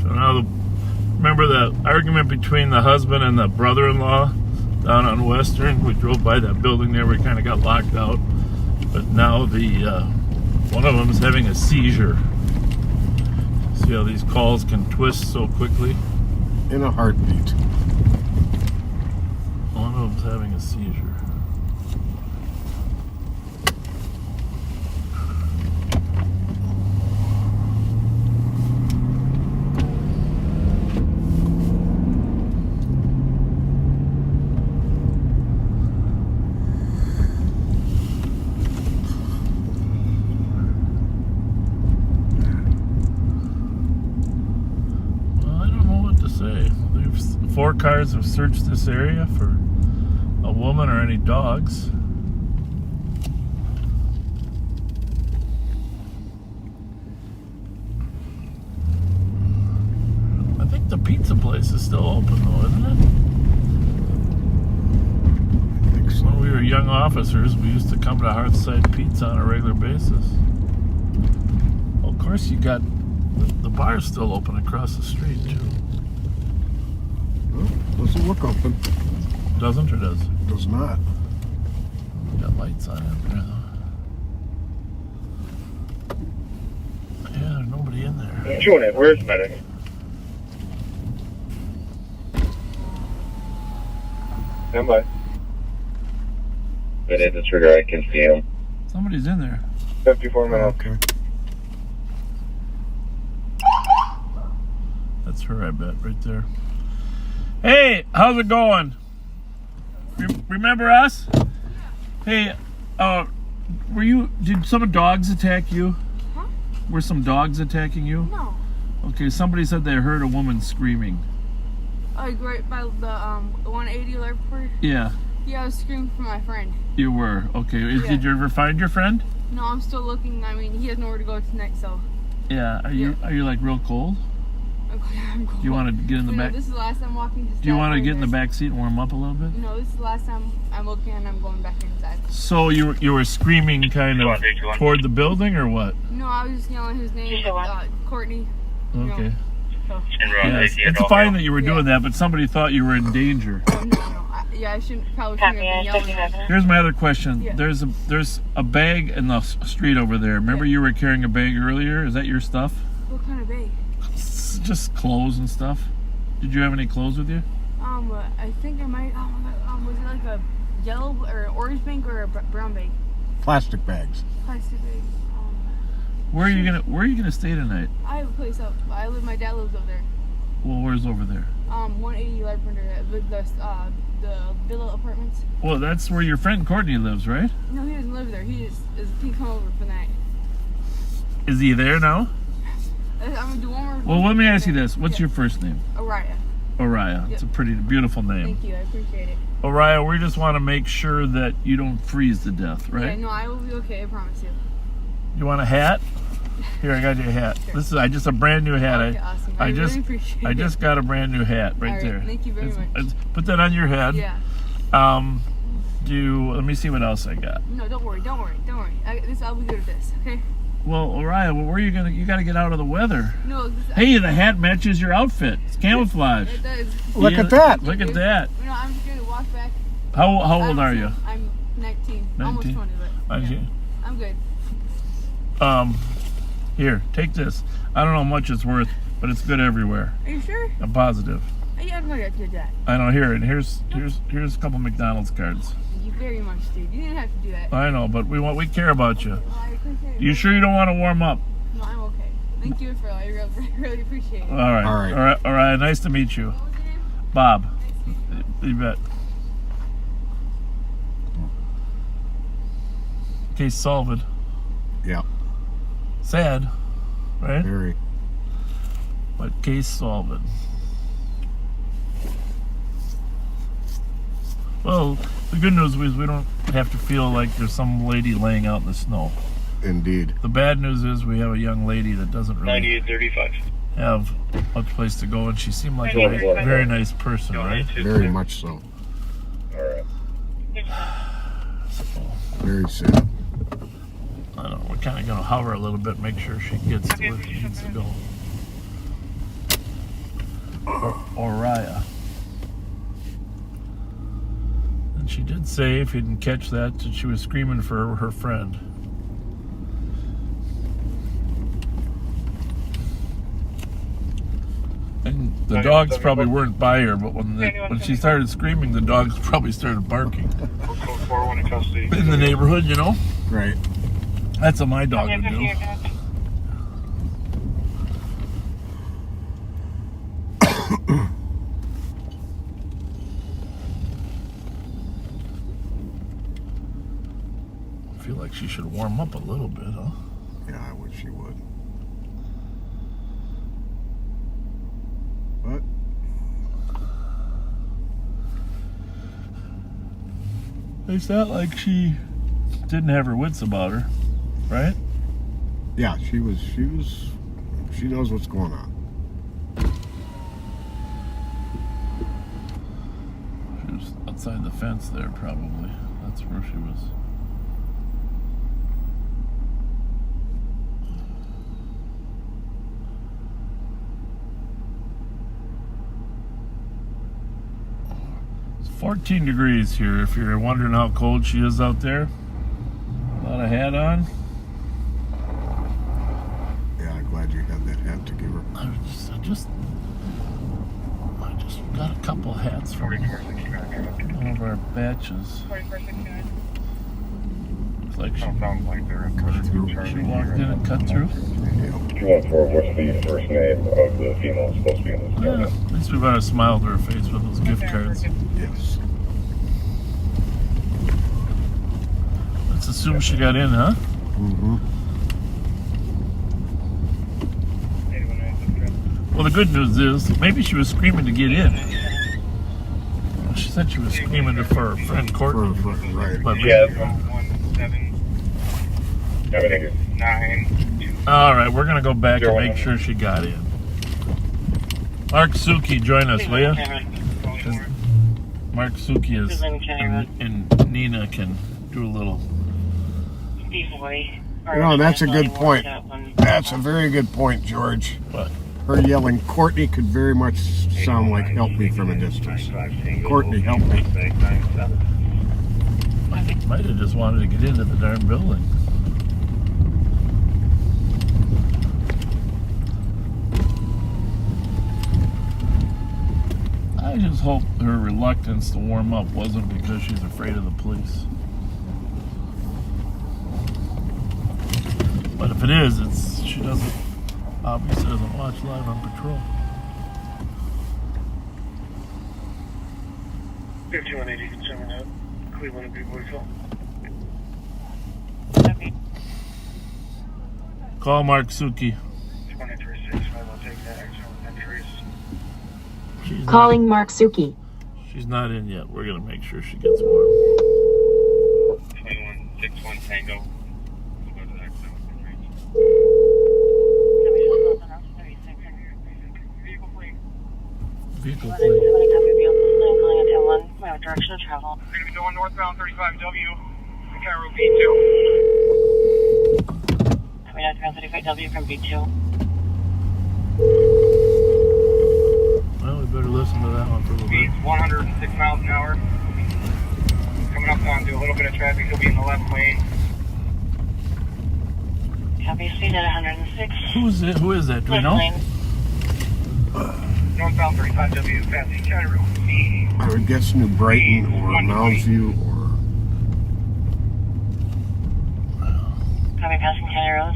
So now, remember the argument between the husband and the brother-in-law down on Western? We drove by that building there. We kind of got locked out. But now one of them is having a seizure. See how these calls can twist so quickly? In a heartbeat. One of them's having a seizure. cars have searched this area for a woman or any dogs. I think the pizza place is still open though, isn't it? I think so. When we were young officers, we used to come to Hearthside Pizza on a regular basis. Well, of course, you got the bar's still open across the street too. Well, doesn't look open. Doesn't or does? Does not. Got lights on up there though. Yeah, there's nobody in there. Chewing it. Where's medic? Stand by. But at the trigger, I can see him. Somebody's in there. 54 minutes. Okay. That's her, I bet, right there. Hey, how's it going? Remember us? Hey, did some dogs attack you? Huh? Were some dogs attacking you? No. Okay, somebody said they heard a woman screaming. Like right by the 180 airport? Yeah. Yeah, I was screaming for my friend. You were. Okay, Yeah. Did you ever find your friend? No, I'm still looking. I mean, he has nowhere to go tonight, so. Yeah. Are you like real cold? I'm cold. Do you want to get in the back? This is the last time walking. Do you want to get in the back seat and warm up a little bit? No, this is the last time I'm looking and I'm going back inside. So you were screaming kind of toward the building or what? No, I was just yelling his name, Courtney. Okay. So. Yes. It's fine that you were doing that, but somebody thought you were in danger. Oh, no. I probably shouldn't have been yelling. Here's my other question. Yeah. There's a bag in the street over there. Remember you were carrying a bag earlier? Is that your stuff? What kind of bag? Just clothes and stuff. Did you have any clothes with you? I think I might. Oh my God. Was it like a yellow or orange bag or a brown bag? Plastic bags. Plastic bag. Where are you gonna stay tonight? I have a place up. My dad lives over there. Well, where's over there? 180 Lavender, the villa apartments. Well, that's where your friend Courtney lives, right? No, he doesn't live there. He can come over for the night. Is he there now? I'm gonna do one more. Well, let me ask you this. What's your first name? Araya. Araya. Yep. It's a pretty, beautiful name. Thank you. I appreciate it. Araya, we just want to make sure that you don't freeze to death, right? Yeah, no, I will be okay. I promise you. You want a hat? Here, I got you a hat. Sure. This is just a brand new hat. Okay, awesome. I really appreciate it. I just got a brand new hat right, All right, there. Thank you very much. Put that on your head. Yeah. Let me see what else I got. No, don't worry. I'll be good at this. Okay. Well, Oriah, where are you gonna? You got to get out of the weather. No. Hey, the hat matches your outfit. It's camouflage. It does. Look at that. Look at that. No, I'm just gonna walk back. How old are you? I'm 19. 19? Almost 20, but yeah, I'm good. Here, take this. I don't know how much it's worth, but it's good everywhere. Are you sure? I'm positive. Yeah, I'm gonna do that. I know. Here, and here's a couple McDonald's cards. Thank you very much, dude. You didn't have to do that. I know, but we care about you. Well, I appreciate it. You sure you don't want to warm up? No, I'm okay. Thank you for I really appreciate it. All right. Nice to meet you. What was your name? Bob. Nice to meet you. You bet. Case solved. Yeah. Sad, right? Very. But case solved. Well, the good news is we don't have to feel like there's some lady laying out in the snow. Indeed. The bad news is we have a young lady that doesn't really 9835. have much place to go, and she seemed like a very nice person, right? Very much so. Alright. Very sad. I don't know. We're kind of going to hover a little bit, make sure she gets to where she needs to go. Oriah. And she did say, if you didn't catch that she was screaming for her friend. And the dogs probably weren't by her, but when she started screaming, the dogs probably started barking. Code 41 in custody. In the neighborhood, you know? Right. That's what my dog would do. I feel like she should warm up a little bit, huh? Yeah, I wish she would. But It's not like she didn't have her wits about her, right? Yeah, she knows what's going on. She was outside the fence there, probably. That's where she was. It's 14 degrees here, if you're wondering how cold she is out there. Without a hat on. Yeah, I'm glad you had that hat to give her. I just got a couple hats from one of our batches. Looks like she walked in and cut through. 214, what's the first name of the female supposed to be in this car? Yeah, at least we got a smile to her face with those gift cards. Yes. Let's assume she got in, huh? Mm-hmm. Well, the good news is, maybe she was screaming to get in. She said she was screaming for her friend Courtney. Right. But Yeah, 117. Everything is 9. All right, we're going to go back and make sure she got in. Mark Suki, join us, will you? Mark Suki is, and Nina can do a little. That's a good point. That's a very good point, George. What? Her yelling, Courtney could very much sound like help me from a distance. Courtney, help me. I think might have just wanted to get into the darn building. I just hope her reluctance to warm up wasn't because she's afraid of the police. But if it is, she obviously doesn't watch Live on Patrol. 5180 Consumer Net, Cleveland and Buboyville. Call Mark Suki. 2365, I'll take that. Calling Mark Suki. She's not in yet. We're going to make sure she gets warm. 2161 Tango. We'll go to that. Vehicle plate. Direction of travel. We're going to be going northbound 35W, Cairo B2. Coming out around 35W from B2. Well, we better listen to that one for a little bit. Speed's 106 miles an hour. Coming up onto a little bit of traffic, he'll be in the left lane. Copy, speed at 106. Who is that? Do we know? Northbound 35W, passing Cairo B. I would guess New Brighton or Mounds View or... Copy, passing County Road.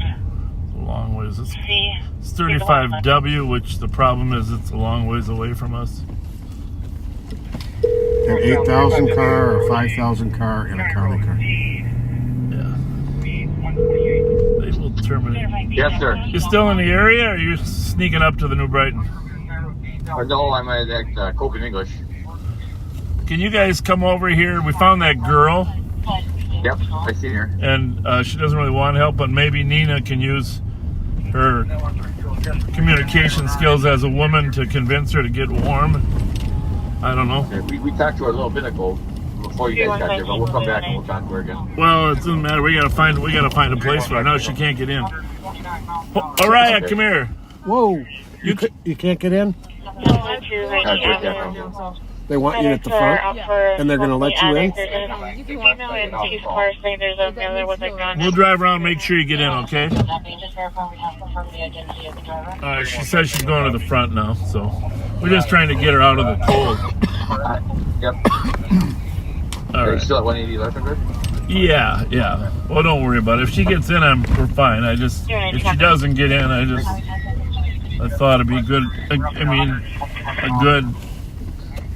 It's a long ways. It's C. 35W, which the problem is it's a long ways away from us. An 8,000 car or 5,000 car and a county car. Yeah. They will terminate. Yes, sir. You still in the area, or are you sneaking up to the New Brighton? No, I'm at Copen English. Can you guys come over here? We found that girl. Yep, I see her. And she doesn't really want help, but maybe Nina can use her communication skills as a woman to convince her to get warm. I don't know. Okay, we talked to her a little bit ago before you guys got there, but we'll come back and we'll talk to her again. Well, it doesn't matter. We gotta find a place for her. No, she can't get in. Araya, come here. Whoa! You can't get in? They want you at the front, and they're going to let you in? We'll drive around and make sure you get in, okay? She says she's going to the front now, so we're just trying to get her out of the cold. Yep. All right. You still at 180 Leffenberg? Yeah. Well, don't worry about it. If she gets in, we're fine. If she doesn't get in, I thought it'd be good. a good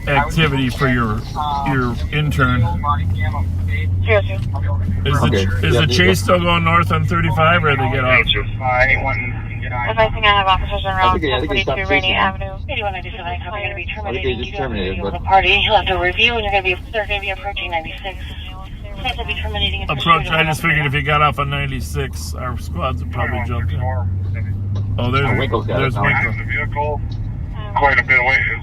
activity for your intern. Is the chase still going north on 35, or they get off? Advising I have officers around 42 Rainy Avenue. 8197, going to be terminated. I think they just terminated, but... The party, you'll have to review, and they're going to be approaching 96. Approach. I just figured if he got off on 96, our squads would probably jump in. Oh, there's Winkle. There's Winkle. The vehicle quite a bit away.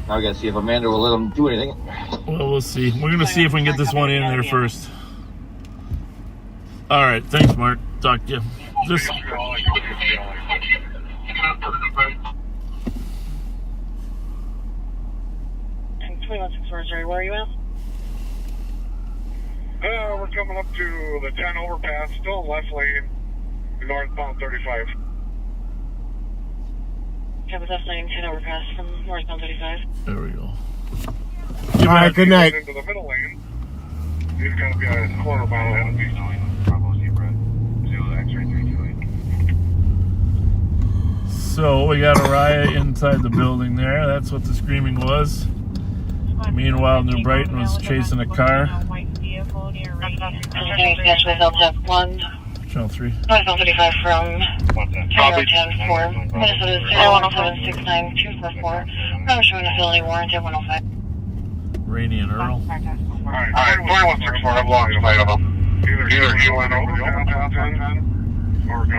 Now we gotta see if Amanda will let him do anything. Well, we'll see. We're gonna see if we can get this one in there first. All right. Thanks, Mark. Talk to you. Just. 2164, sorry, where are you at? We're coming up to the 10 overpass, still left lane, northbound 35. Yeah, but that's lane 10 overpass from northbound 35. There we go. All right, good night. Into the middle lane. He's going to be a quarter mile ahead of me. So we got a riot inside the building there. That's what the screaming was. Meanwhile, New Brighton was chasing a car. Channel 3. Northbound 35 from Tower 10 for Minnesota 01076924. I'm showing a facility warrant at 105. Rainey and Earl. Alright, 2164, I'm logging sight of him. Either he went over the overpass 10.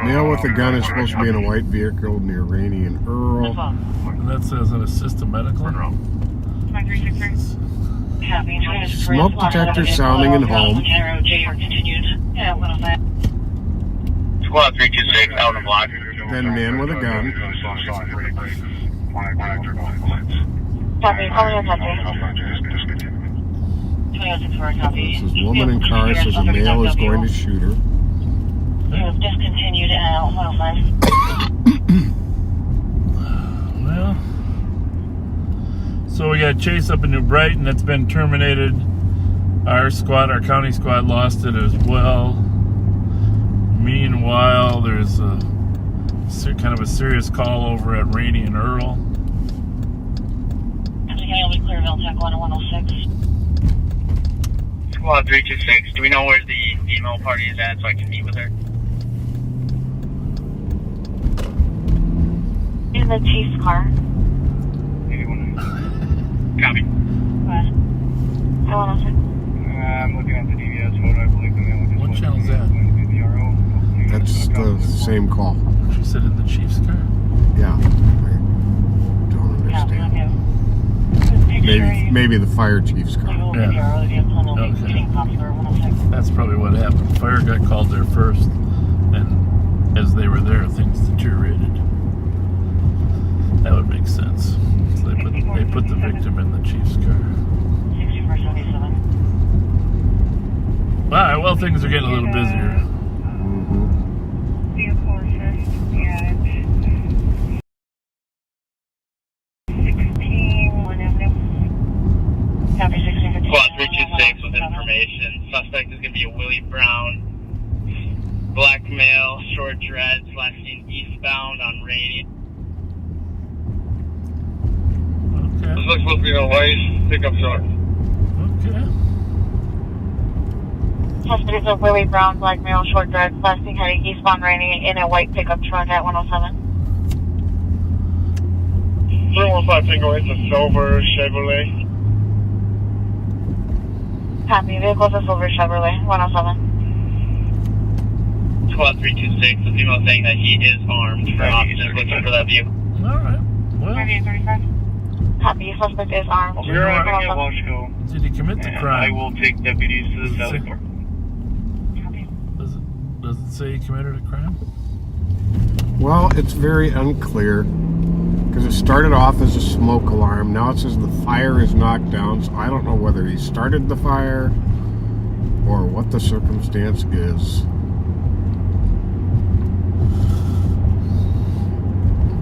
Male with a gun is supposed to be in a white vehicle near Rainey and Earl. And that says an assistant medical. Smoke detector sounding in home. Squad 326 out of block. Then man with a gun. This is woman in car says a male is going to shoot her. Discontinued at 105. Well, so we got chase up in New Brighton that's been terminated. Our squad, our county squad, lost it as well. Meanwhile, there's a kind of a serious call over at Rainey and Earl. Clearville, Tech 106. Squad 326, do we know where the female party is at so I can meet with her? In the chief's car. Copy. I'm looking at the DVS photo. I believe the man was What channel is that? That's the same call. She said in the chief's car? Yeah. I don't understand. Maybe the fire chief's car. Yeah. Okay. That's probably what happened. Fire got called there first, and as they were there, things deteriorated. That would make sense. So they put the victim in the chief's car. 6477. All right, well, things are getting a little busier. Squad 326 with information. Suspect is going to be a Willie Brown. Black male, short dreads, last seen eastbound on Rainey. Okay. This looks supposed to be a white pickup truck. Okay. Suspect is a Willie Brown, black male, short dreads, last seen heading eastbound Rainey in a white pickup truck at 107. 315 Tango, it's a silver Chevrolet. Copy, vehicle's a silver Chevrolet, 107. Squad 326, the female saying that he is armed for officers looking for that vehicle. All right. Well, Copy, suspect is armed. We're arriving at Washco. did he commit the crime? I will take deputies to the south court. Does it say he committed a crime? Well, it's very unclear because it started off as a smoke alarm. Now it says the fire is knocked down, so I don't know whether he started the fire or what the circumstance is.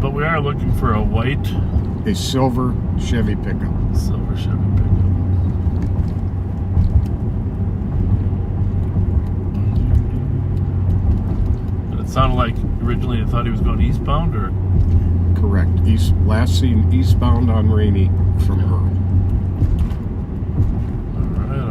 But we are looking for a silver Chevy pickup. Silver Chevy pickup. But it sounded like originally I thought he was going eastbound, or? Correct. Last seen eastbound on Rainey from Earl. All right.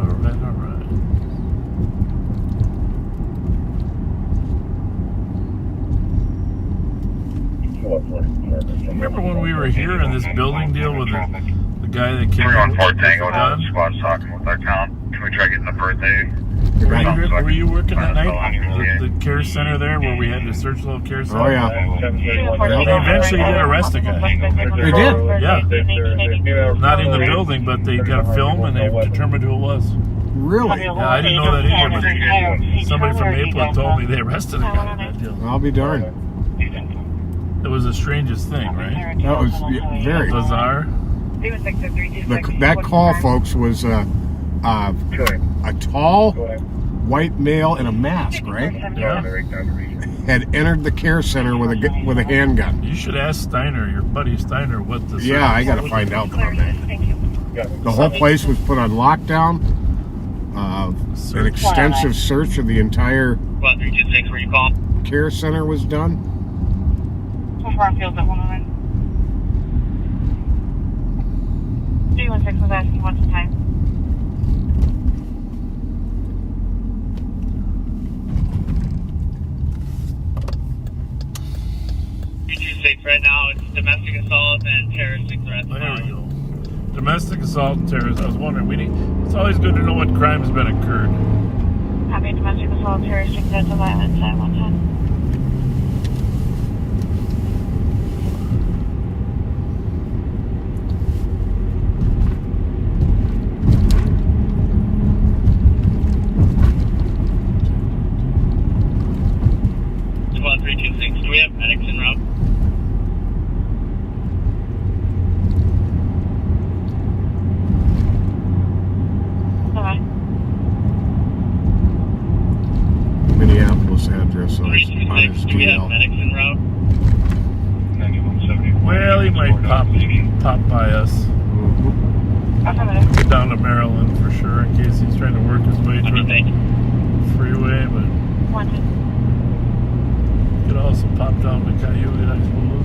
Remember when we were here in this building deal with the guy that came 314 Tango, the squad's talking with our count. Can we try getting the birthday? Were you working that night? The care center there where we had to search the little care center? Oh, yeah. They eventually did arrest a guy. They did? Yeah. Not in the building, but they got a film and they determined who it was. Really? Yeah, I didn't know that either, but somebody from Maple told me they arrested a guy in that deal. I'll be darned. It was the strangest thing, right? That was very bizarre. That call, folks, was a tall white male in a mask, right? Yeah. Had entered the care center with a handgun. You should ask Steiner, your buddy Steiner, what the... Yeah, I got to find out about that. The whole place was put on lockdown. An extensive search of the entire care center was done. Field at 109. 316 was asking what's the time. Right now, it's domestic assault and terroristic threats. There we go. Domestic assault and terrorism. I was wondering, it's always good to know what crime has been occurred. Copy, domestic assault, terroristic threats of violence at 110. Do we have medics en route? Minneapolis address on his Do we have DL. medics en route? Well, he might pop by us. Get down to Maryland for sure in case he's trying to work his way through the freeway, but could also pop down to Coyote, I suppose.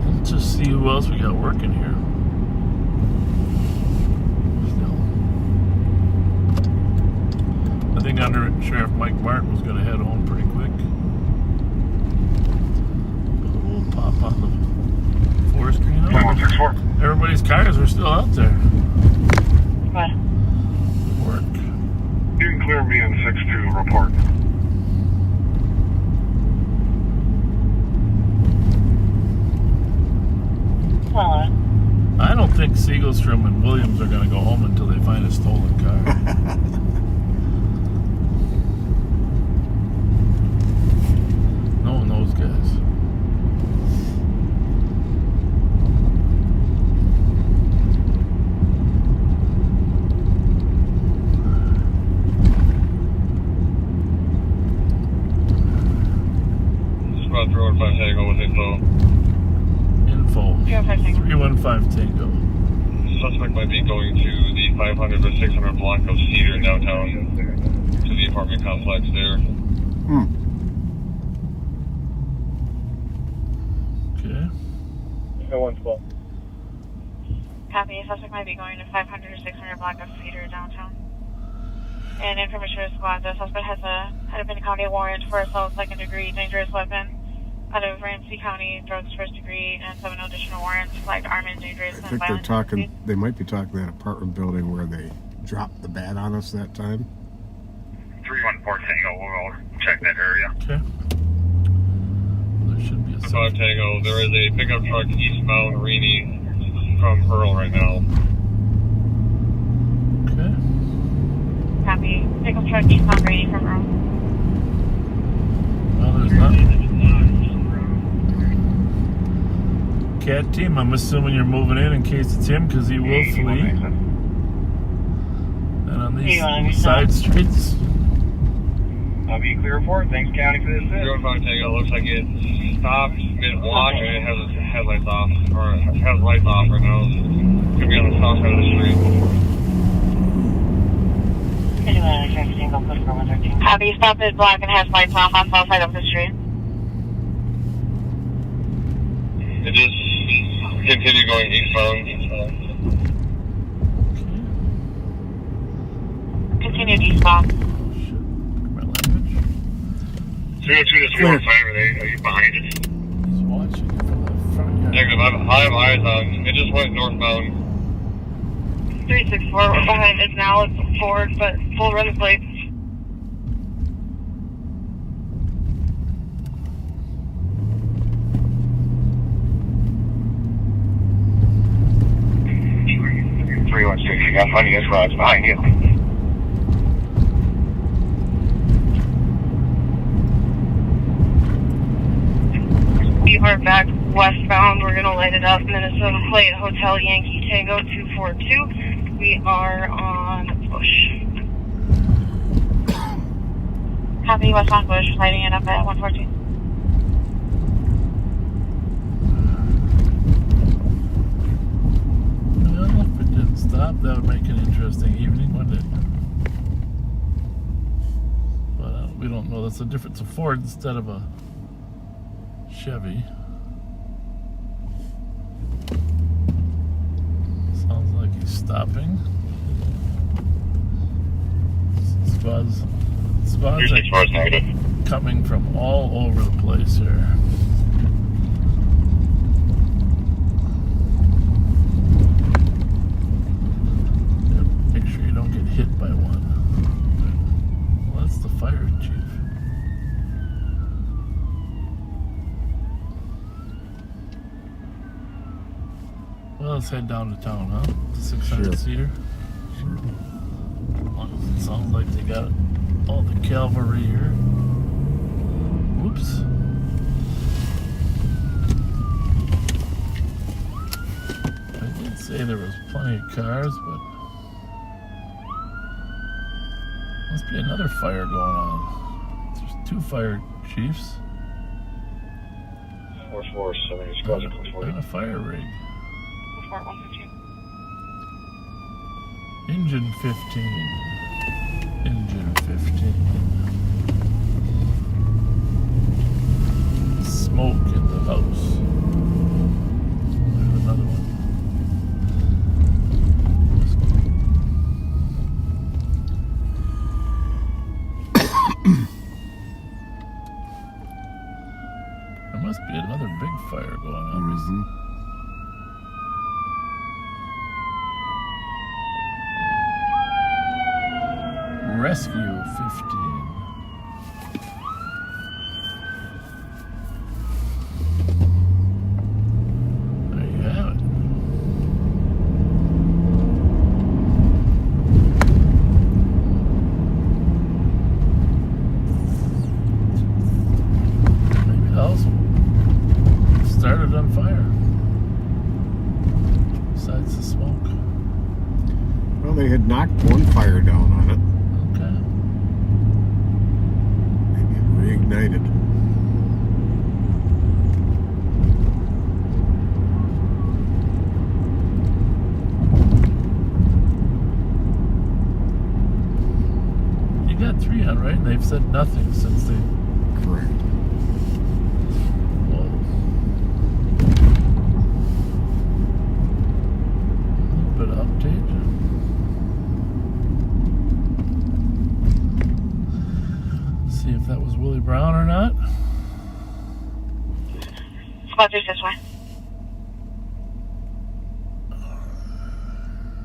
Let's just see who else we got working here. I think Under Sheriff Mike Martin was going to head home pretty quick. We'll pop on the forestry. Everybody's cars are still out there. Work. You can clear me in 6-2 report. I don't think Siegelstrom and Williams are going to go home until they find a stolen car. Knowing those guys. Squad 315 Tango with info. 315 Tango. Suspect might be going to the 500 or 600 block of Cedar downtown to the apartment complex there. Okay. 112. Copy. Suspect might be going to 500 or 600 block of Cedar downtown. And information to the squad, the suspect had a Benton County warrant for assault second degree dangerous weapon out of Ramsey County, drugs first degree, and 7 additional warrants flagged armed and dangerous and I think violent. they might be talking that apartment building where they dropped the bat on us that time. 314 Tango, we'll check that area. Okay. There should be a 5 Tango, there is a pickup truck eastbound Reedy from Pearl right now. Okay. Copy. Pickup truck eastbound Reedy from Pearl. Well, there's not. Cat team, I'm assuming you're moving in case it's him because he will flee. And on these side streets. I'll be clear for it. Thanks, County, for this. 315 Tango, looks like it stopped mid-block and it has its headlights off, or has lights off right now. Could be on the south side of the street. Copy. Stop mid-block and has lights off on south side of the street. It just continue going eastbound. Bob. 302 to 315, are you behind us? He's watching it from the front yard. Negative, I have eyes on. It just went northbound. 364, we're behind us now. It's forward, but full run the plate. You got funny as well. It's behind you. We are back westbound. We're going to light it up. Minnesota plate, Hotel Yankee Tango 242. We are on Bush. Copy, westbound Bush, lighting it up at 114. Well, if it didn't stop, that would make an interesting evening, wouldn't it? But we don't know. That's the difference of Ford instead of a Chevy. Sounds like he's stopping. Squads are coming from all over the place here. Make sure you don't get hit by one. Well, that's the fire chief. Well, let's head down to town, huh? 600-seater. Sure. It sounds like they got all the cavalry here. Whoops. I did say there was plenty of cars, but must be another fire going on. There's two fire chiefs. 4-4, Southern Squadron 440. And a fire rig. 115. Engine 15. Engine 15. Smoke in the house. There's another one. There must be another big fire going on. Mm-hmm. Rescue 15. There you have it. Maybe the house started on fire. Besides the smoke. Well, they had knocked one fire down on it. Reignited. You got 3 on, right? And they've said nothing since they... Correct. Whoa. A little bit of update. See if that was Willie Brown or not. Squad 3 this way.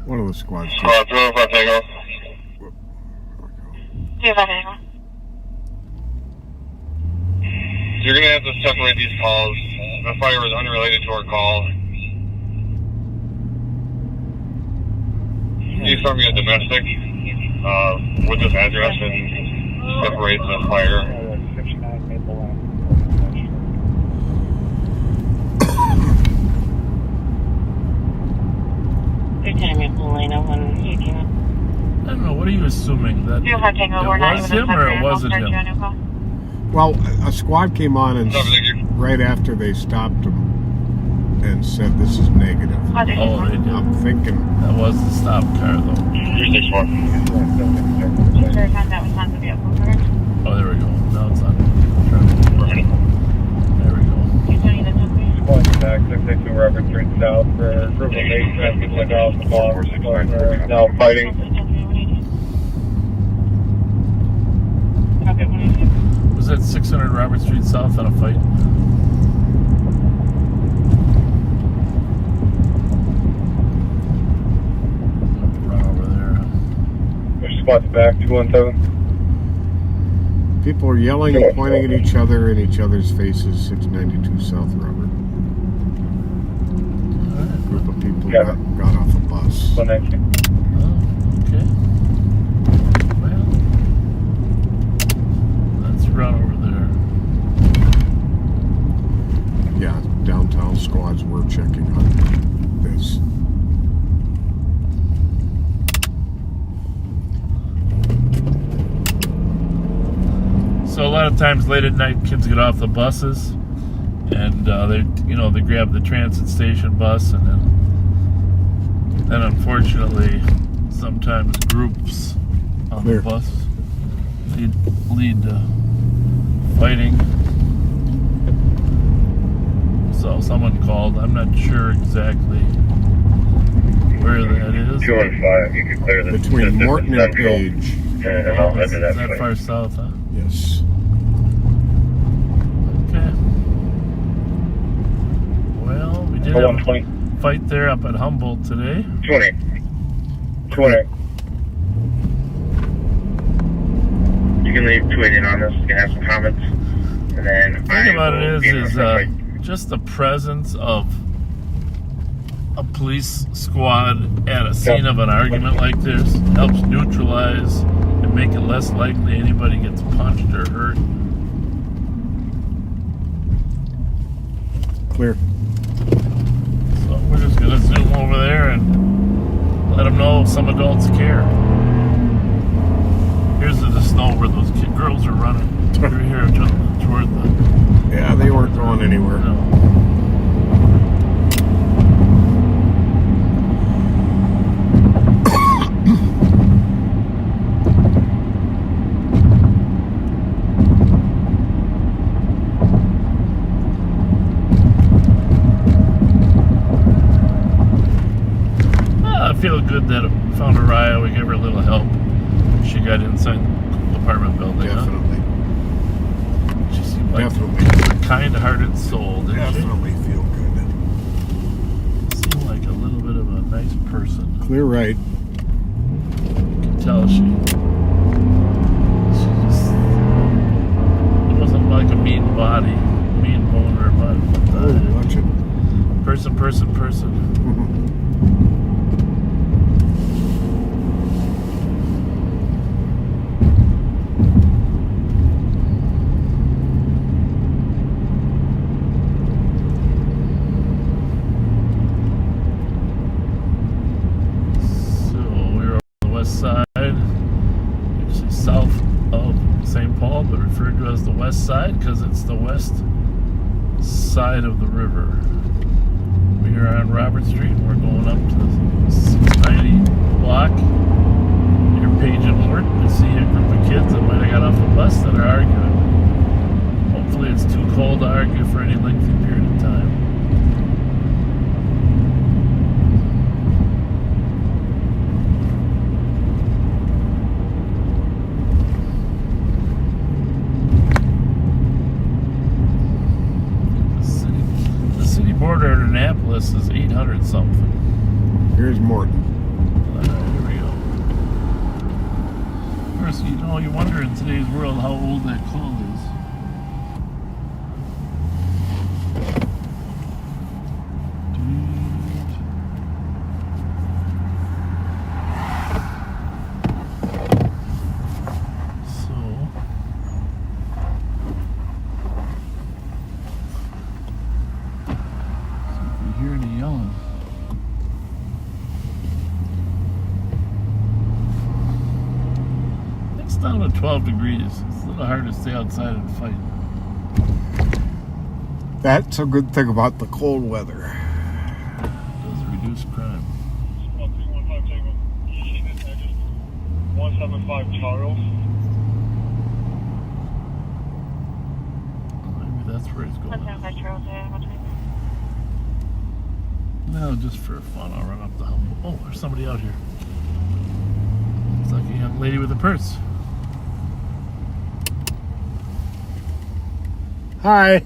One of the squads. Squad 305 Tango. 305 Tango. You're going to have to separate these calls. The fire was unrelated to our call. Can you start me a domestic with this address and separate the fire? I don't know, what are you assuming? That it was him or it wasn't him? Well, a squad came on and right after they stopped him and said this is negative. Oh, they did. I'm thinking that was the stop car though. 364. Oh, there we go. Now it's on. There we go. Squad back 682 reference straight south for a group of 8 people like off the ball. We're now fighting. was at 600 Robert Street South on a fight. Run over there. There's spots back, 217. People are yelling and pointing at each other in each other's faces, 692 South Robert. A group of people got off a bus. 119. Oh, okay. Well, let's run over there. Yeah, downtown squads were checking on this. So a lot of times late at night, kids get off the buses, and they grab the transit station bus, and then unfortunately, sometimes groups on the bus lead to fighting. So someone called. I'm not sure exactly where that is. 215. You can clear this between Morton and Page. And I'll head to that Is that way. far south, huh? Yes. Okay. Well, we did have a fight there up at Humboldt today. 20. 20. You can leave 280 on this. You can have some comments. And then The thing about it is just the presence of a police squad at a scene of an argument like this helps neutralize and make it less likely anybody gets punched or hurt. Clear. So we're just going to zoom over there and let them know some adults care. Here's the snow where those girls are running through here toward the... Yeah, they weren't going anywhere. No. I feel good that we found Araya. We gave her a little help. She got inside the apartment building. Definitely. Huh? She seemed like a kind-hearted soul, didn't Definitely feel good. she? Seemed like a little bit of a nice person. Clear right. You can tell she just, it wasn't like a mean body, mean boner, but watch it. Person. Side, actually south of St. Paul, but referred to as the west side because it's the west side of the river. We are on Robert Street and we're going up to the 690 block near Page and Morton to see a group of kids that might have got off the bus that are arguing. Hopefully it's too cold to argue for any lengthy period of time. Border at Annapolis is 800 something. Here's Morton. Here we go. Of course, you wonder in today's world how old that cloth is. Hear any yelling? It's down to 12 degrees. It's a little hard to stay outside and fight. That's a good thing about the cold weather. It does reduce crime. 175 Charles. Maybe that's where he's going. 175 Charles, yeah, what time? No, just for fun, I'll run up the Humboldt. Oh, there's somebody out here. Looks like a young lady with a purse. Hi.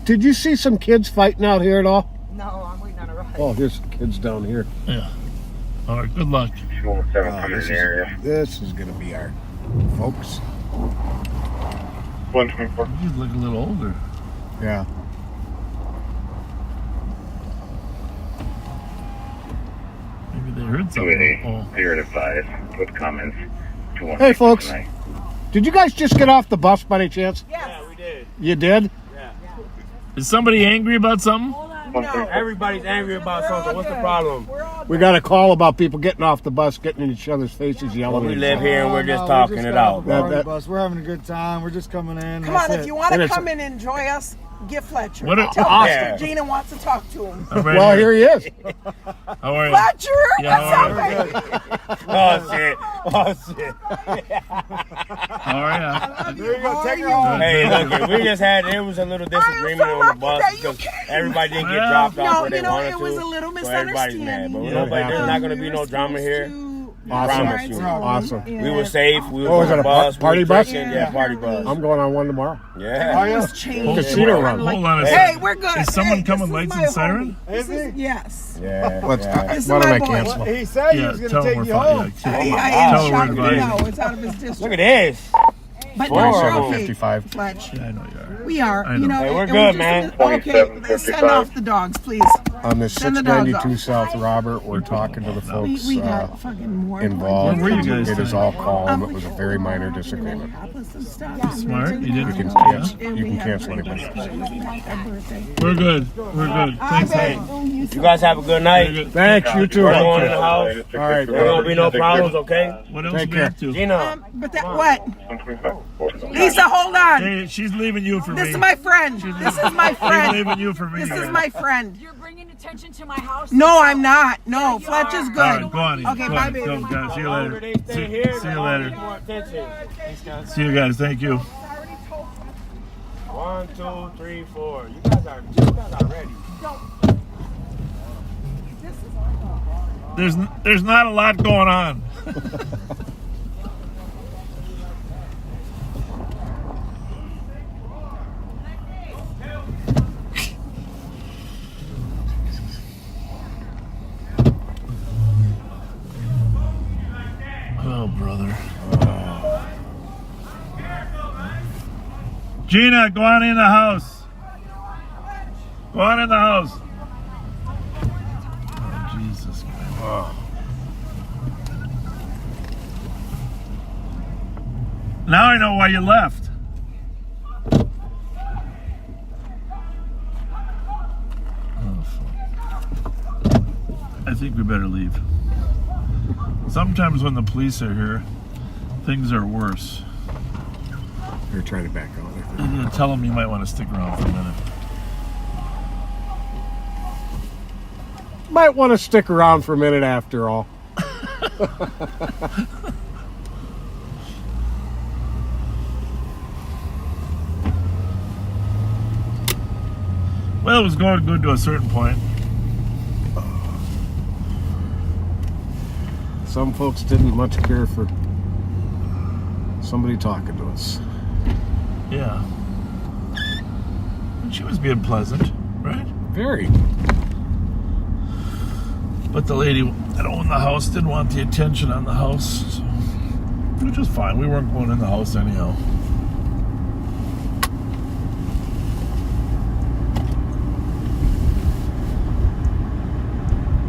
Did you see some kids fighting out here at all? No, I'm waiting on a ride. Oh, here's some kids down here. Yeah. All right, good luck. This is going to be our folks. 124. You look a little older. Yeah. Maybe they heard something. 0 with comments. Hey, folks. Did you guys just get off the bus by any chance? Yeah, we did. You did? Yeah. Is somebody angry about something? No. Everybody's angry about something. What's the problem? We got a call about people getting off the bus, getting in each other's faces, yelling. We live here and we're just talking it out. Bus. We're having a good time. We're just coming in. Come on, if you want to come and enjoy us, get Fletcher. Tell Austin. Gina wants to talk to him. Well, here he is. How are you? Fletcher, Yeah, what's up, Oh shit! How are you? Hey, look, we just had there was a little disagreement on the bus because everybody didn't get dropped off where they wanted to. it was a little So everybody's mad, but there's not going to be no drama here. Awesome. Promise you. Awesome. We were safe. We Oh, were is on it the a bus. party we were bus? drinking. Yeah, party bus. I'm going on one tomorrow. Yeah. Casino run. Hold on a Hey, second. we're good. Is someone Hey, coming this is lights my and siren? Yes. Yeah. Let's, This is why don't my I boy. cancel? He said he was going to take you home. I Tell am her shocked. we're No, invited. it's out of his district. Look at this. But no, we're okay. 47.55. Fletch. Yeah, I know you are. We are. I You know. know, Hey, we're and good, just man. Okay, send off the dogs, please. On the Send the dogs 692 off. South Robert, we're talking to the folks We got fucking more. involved. Where were you guys It is today? all calm. It was a very minor disagreement. Smart. You didn't. You can cancel anybody. We're good. We're good. Thanks. Hey. You guys have a good night. Thanks, you too. We're going in the house. All right. There won't be no problems, okay? What else Take you been care. up to? Gina. But that what? Lisa, hold on. Hey, she's leaving you for me. This is my friend. This is my She's friend. leaving you for me. This is man. my friend. You're bringing attention to my house? No, I'm not. No, Fletcher's good. All right, go on. Okay, go bye, on. baby. Go, guys. See you later. They stay here. See you later. More attention. Thanks, guys. See you guys. Thank you. 1, 2, 3, 4. You guys are ready. There's not a lot going on. Oh, brother. Gina, go on in the house. Go on in the house. Oh, Jesus Christ. Oh. Now I know why you left. Oh, fuck. I think we better leave. Sometimes when the police are here, things are worse. They're trying to back out. I'm going to tell them you might want to stick around for a minute. Might want to stick around for a minute after all. Well, it was going good to a certain point. Some folks didn't much care for somebody talking to us. Yeah. And she was being pleasant, right? Very. But the lady that owned the house didn't want the attention on the house, so, which was fine. We weren't going in the house anyhow.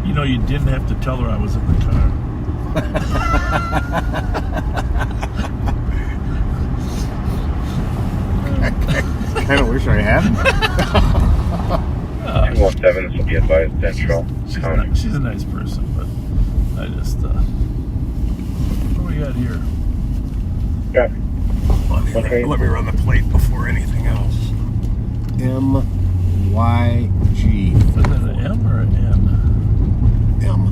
You know, you didn't have to tell her I was in the car. I kind of wish I had. 217, this will be advised Central. She's a nice person, but I just, what do we got here? Okay. Let me run the plate before anything else. MYG. Is that an M or an N? M.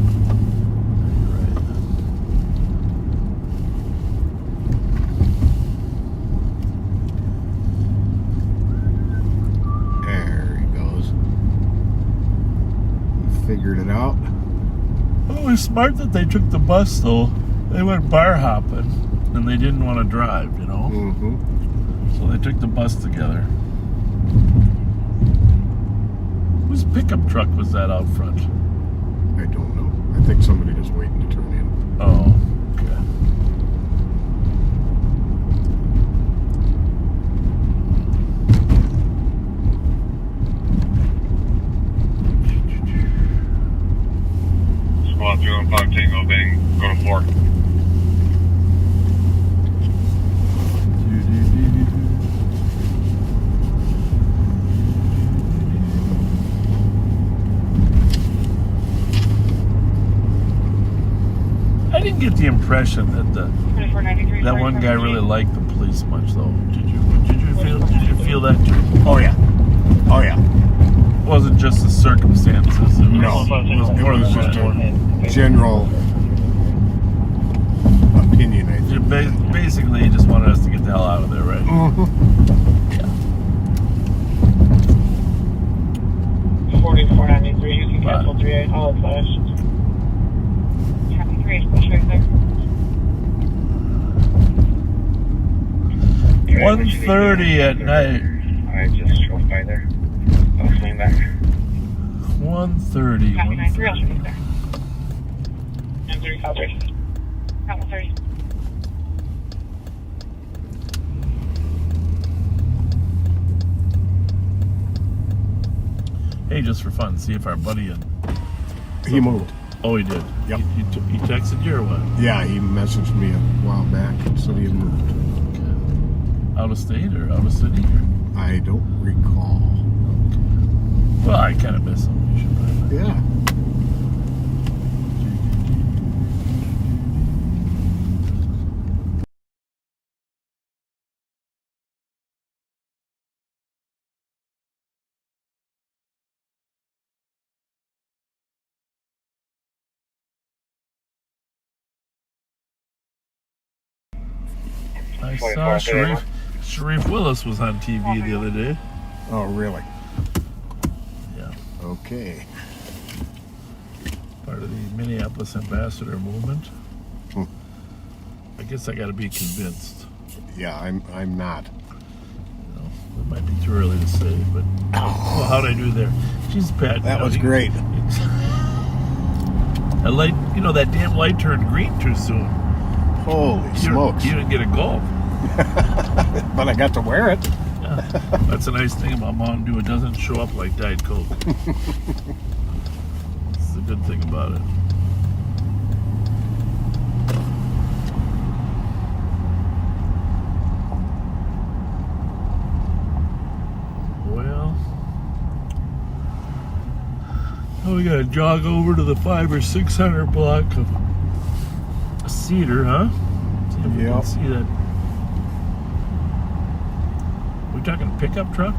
There he goes. He figured it out. Well, it was smart that they took the bus, though. They went bar hopping, and they didn't want to drive, you know? Mm-hmm. So So they took the bus together. Whose pickup truck was that out front? I don't know. I think somebody was waiting to turn in. Oh, okay. Squad 315 Tango Bang, go to 4. I didn't get the impression that that one guy really liked the police much, though. Did you feel that too? Oh yeah. Oh yeah. It wasn't just the circumstances. It was, No. it was more It was than just that. a general opinion, I think. Basically, he just wanted us to get the hell out of there, right? Mm-hmm. 4493, you can cancel 38, all advised. Traffic 3 push right there. 1:30 at night. I just drove by there. I'll swing back. 1:30. Traffic 93, I'll swing there. And 3 call 3. At 1:30. Hey, just for fun, see if our buddy had... He moved. Oh, he did? Yep. He texted you or what? Yeah, he messaged me a while back and said he had moved. Okay. Out of state or out of city? Or? I don't recall. Okay. Well, I kind of miss him. You should probably... Yeah. I saw Sharif Willis was on TV the other day. Oh, really? Yeah. Okay. Part of the Minneapolis ambassador movement. Hmm. I guess I got to be convinced. Yeah, I'm not. You know, it might be too early to say, but well, how'd I do there? Jeez, Pat. That was great. A light, that damn light turned green too soon. Holy smokes. You didn't get a Gulf. But I got to wear it. Yeah. That's a nice thing about Mountain Dew. It doesn't show up like Diet Coke. It's the good thing about it. Well, we gotta jog over to the 500 or 600 block of Cedar, huh? See if we can see that. We talking pickup truck?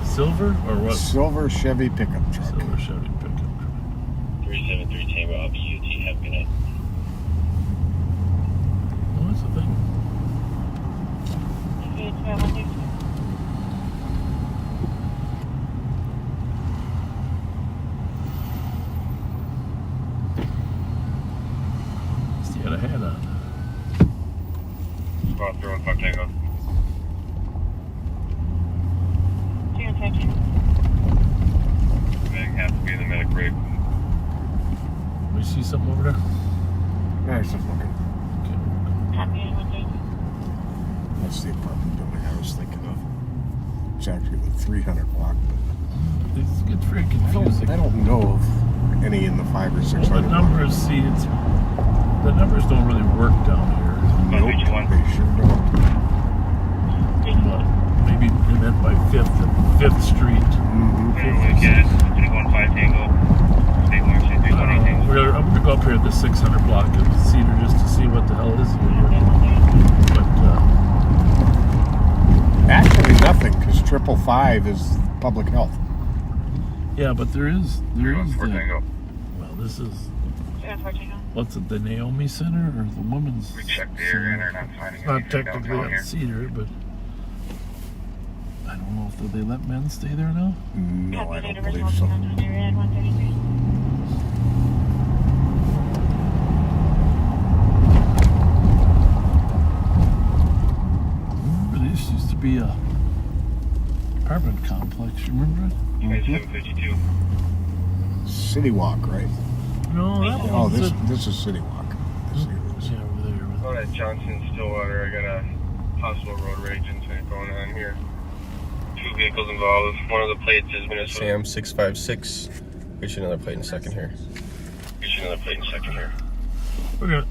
Silver or what? Silver Chevy pickup truck. Silver Chevy pickup truck. 373 Tango, I'll be UT. Have a good night. Oh, that's the thing. He had a hat on. Squad 315 Tango. Bang has to be in the medic rig. We see something over there? Yeah, I was just looking. Copy. That's the apartment building I was thinking of. It's actually the 300 block. It gets very confusing. I don't know of any in the 500 or 600 Well, the numbers, the numbers don't really work down here. Nope, they sure don't. But maybe they meant by 5th Street. Mm-hmm. I'm going to go up here at the 600 block of Cedar just to see what the hell is here. But, actually nothing, because 555 is public health. Yeah, but there is well, this is, what's it, the Naomi Center or the Women's We checked the Center? area and they're not finding It's not anything technically downtown on here. Cedar, but I don't know if they let men stay there now. No, I don't believe so. Remember, this used to be Fletcher, remember it? 2752. City Walk, right? No, that Oh, one's this is City Walk. yeah, over there. Oh, at Johnson, Stillwater, I got a possible road rage incident going on here. 2 vehicles involved. One of the plates is Minnesota. Sam 656. Get you another plate in a second here. Okay.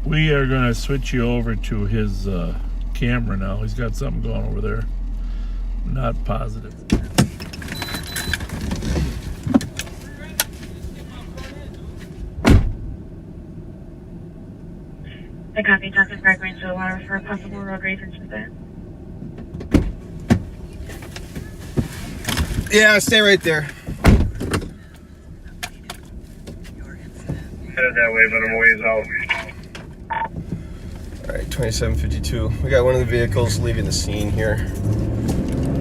We are going to switch you over to his camera now. He's got something going over there. Not positive. I copy Johnson Park Range Stillwater for a possible road rage incident. Yeah, stay right there. Headed that way, but I'm ways out. Alright, 2752. We got one of the vehicles leaving the scene here.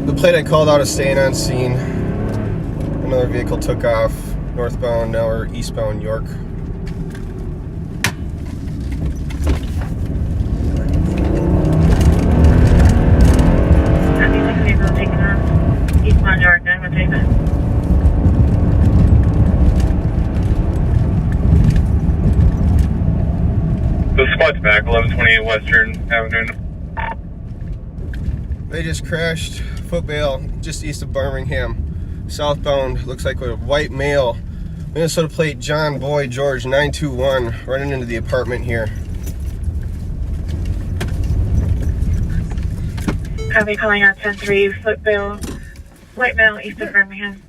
The plate I called out is staying on scene. Another vehicle took off northbound, now we're eastbound York. Vehicle taken off eastbound York, I'm going to take that. The squad's back, 1128 Western Avenue. They just crashed footbail just east of Birmingham. Southbound, looks like with a white male. Minnesota plate John Boy George 921 running into the apartment here. Copy, calling out 10-3, footbill, white male, east of Birmingham.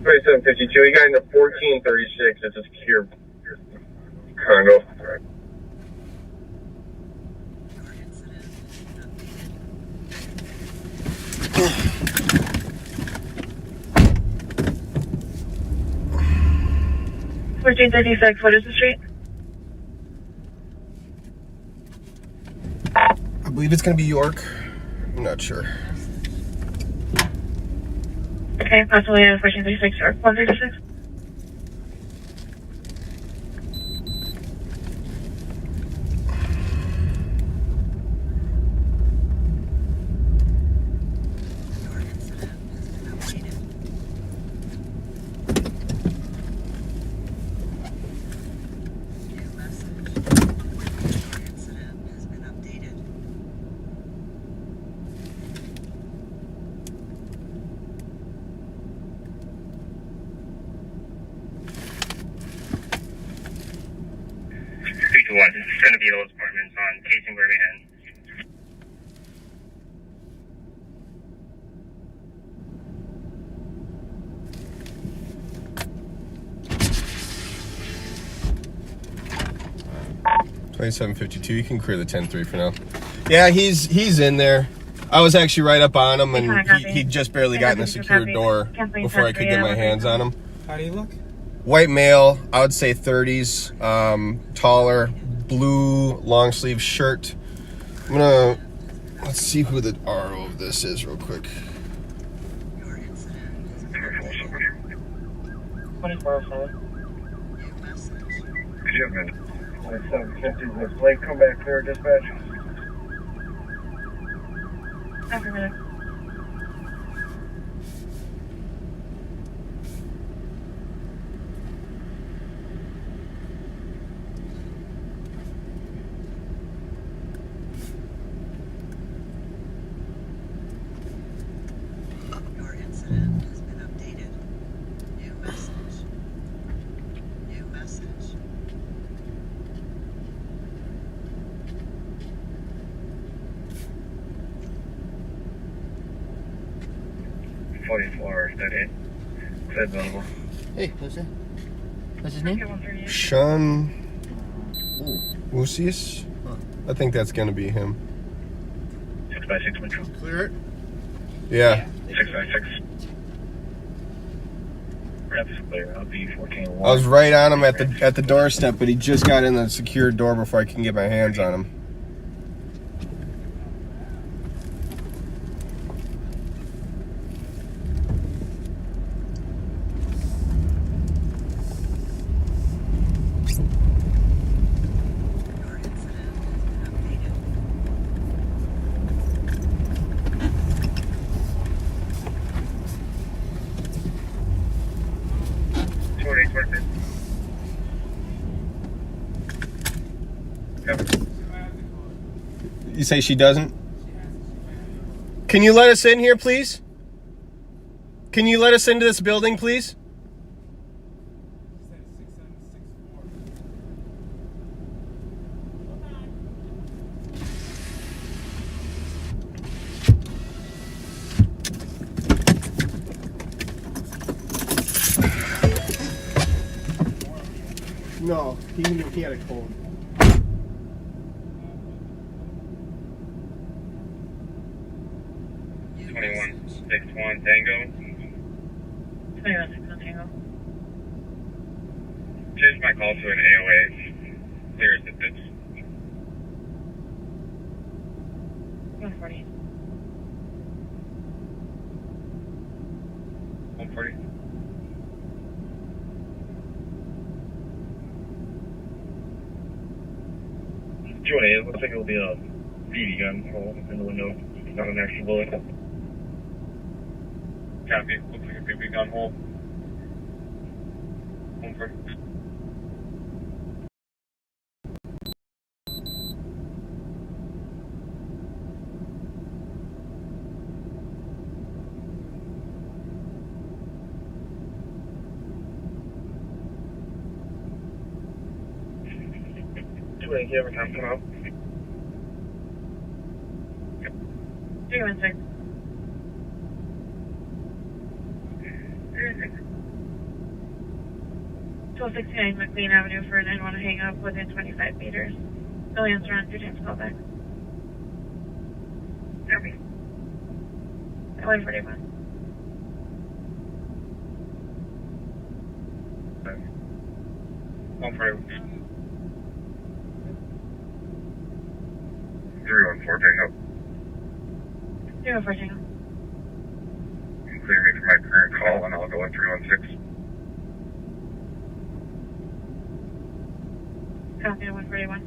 $2752. He got into 1436. It's a secure condo. What is the street? I believe it's going to be York. I'm not sure. Okay, possibly 1436 or 136. It's going to be those apartments on Casing Birmingham. $2752. You can clear the 10-3 for now. Yeah, he's in there. I was actually right up on him, and he just barely got in the secure door before I could get my hands on him. How do you look? White male, I would say 30s, taller, blue long sleeve shirt. Let's see who the RO of this is real quick. Could you have been 750 this late? Come back clear, dispatch. Affirmative. Your incident has been updated. New message. New message. Hey, who's that? What's his name? Sean Wusius? I think that's going to be him. 6x6 Metro. Clear it? Yeah. 6x6. Grab this clear. I'll be 14. I was right on him at the doorstep, but he just got in the secured door before I can get my hands on him. You say she doesn't? Can you let us in here, please? Can you let us into this building, please? No, he had a cold. 2161 Tango. 2161 Tango. Change my call to an AOA. Clear as it fits. 140. 140. It looks like it'll be a BB gun hole in the window, not an actual bullet. Copy. Looks like a BB gun hole. 140. Can you ever come out? 316. 1269 McLean Avenue for 9-1 hang up within 25 meters. No answer on 2 times callback. Copy. 141. 141. 314 Tango. 314 Tango. Clear me for my current call and I'll go at 316. Copy 141.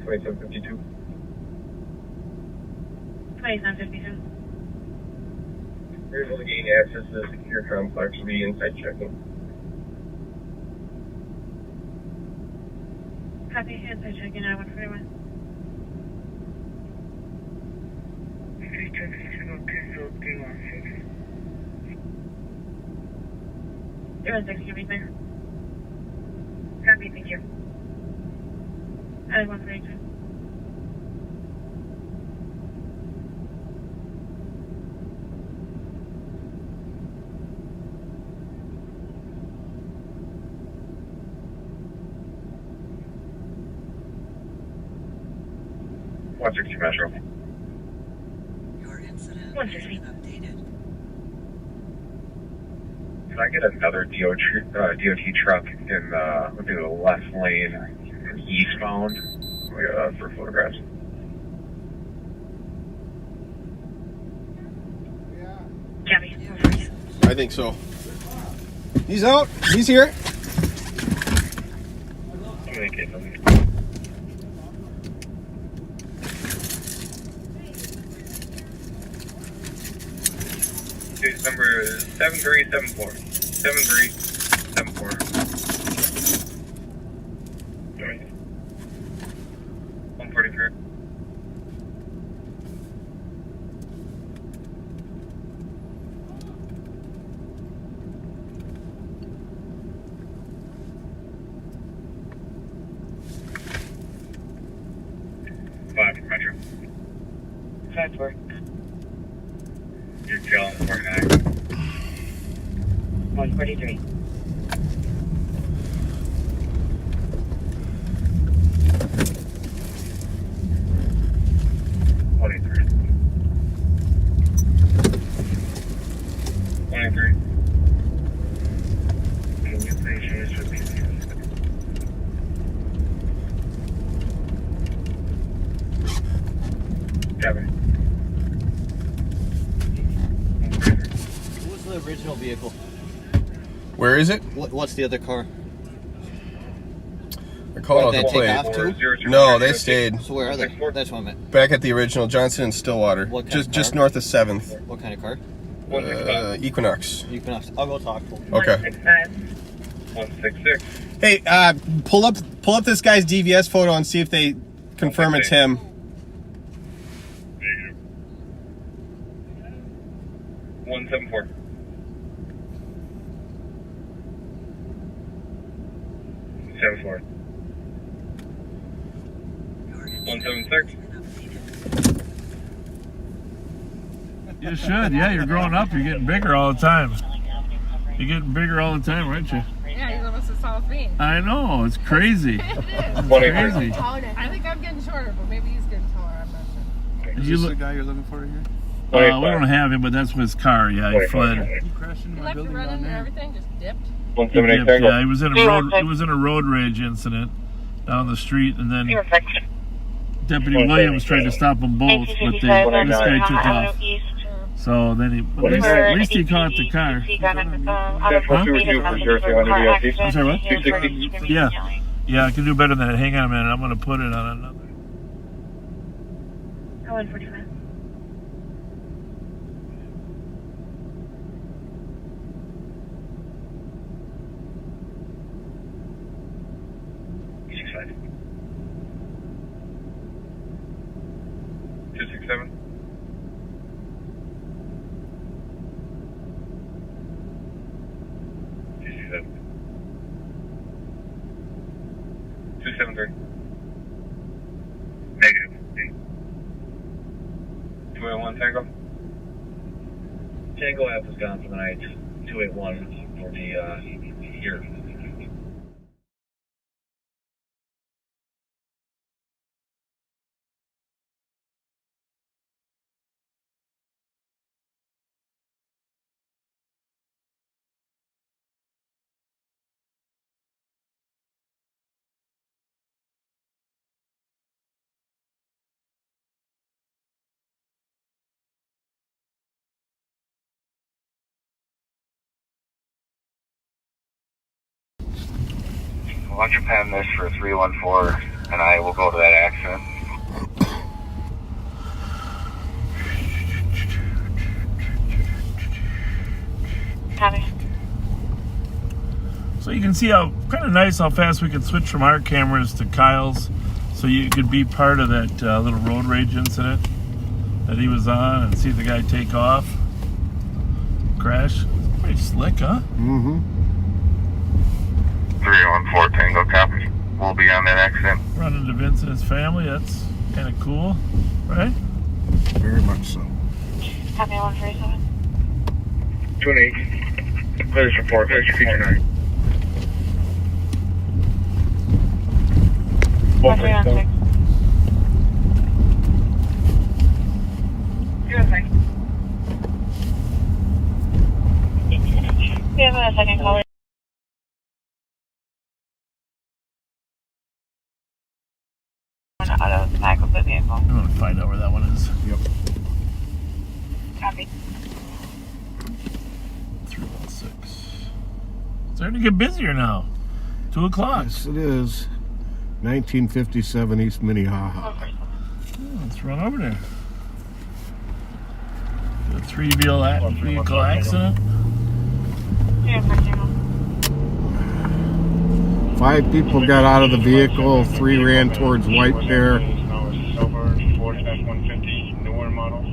2752. 2752. You're able to gain access to the secure complex via inside checking. Copy, inside checking out 141. 316, give me clear. Copy, thank you. At 142. Metro. Your incident 160. has been updated. Can I get another DOT truck in maybe the left lane eastbound for photographs? Copy. I think so. He's out. He's here. Communicate with me. Case number 7374. 7374. 143. Metro. Transport. You're John 49. 143. Can you please use your PPS? Kevin. What was the original vehicle? Where is it? What's the other car? I called out the plate. No, they stayed. So where are they? That's what I meant. Back at the original Johnson and Stillwater. What kind of Just car? north of 7th. What kind of car? Equinox. Equinox. I'll go talk to him. Okay. 166. Hey, pull up this guy's DVS photo and see if they Confirm it's him. Negative. 174. Seven 4. 176. You should, yeah. You're growing up. You're getting bigger all the time. You're getting bigger all the time, aren't you? Yeah, he's almost as tall as me. I know. It's crazy. It is. It's crazy. I think I'm getting shorter, but maybe he's getting taller. I'm not sure. Is this the guy you're looking for here? We don't have him, but that's his car. Yeah, he fled. He crashed into He my left building running down and there. everything, just dipped. He dipped, yeah, he was in a road. It was in a road rage incident down the street, and then Deputy Williams tried to stop them both, but this guy took off. So then at least he caught the car. Huh? I'm sorry, what? Yeah, I can do better than that. Hang on a minute, I'm going to put it on another. 145. Seven. 273. Negative. 281 Tango. Tango app is gone for the night. 281 for the here. Why don't you pen this for 314, and I will go to that accident. Copy. So you can see how kind of nice how fast we can switch from our cameras to Kyle's, so you could be part of that little road rage incident that he was on and see the guy take off, crash. Pretty slick, huh? Mm-hmm. 314 Tango, copy. We'll be on that accident. Running to Vince and his family, that's kind of cool, right? Very much so. Copy 137. 218. Clears report. Clears feature 9. 136. We have a second caller. Out of the back of the vehicle. I'm going to find out where that one is. Yep. Copy. 316. It's starting to get busier now. 2 o'clock. Yes, it is. 1957 East Minnehaha. Let's run over there. The 3 vehicle accident. Yeah, 5 people got out of the vehicle. 3 ran towards White Bear. Silver 40-150 newer model.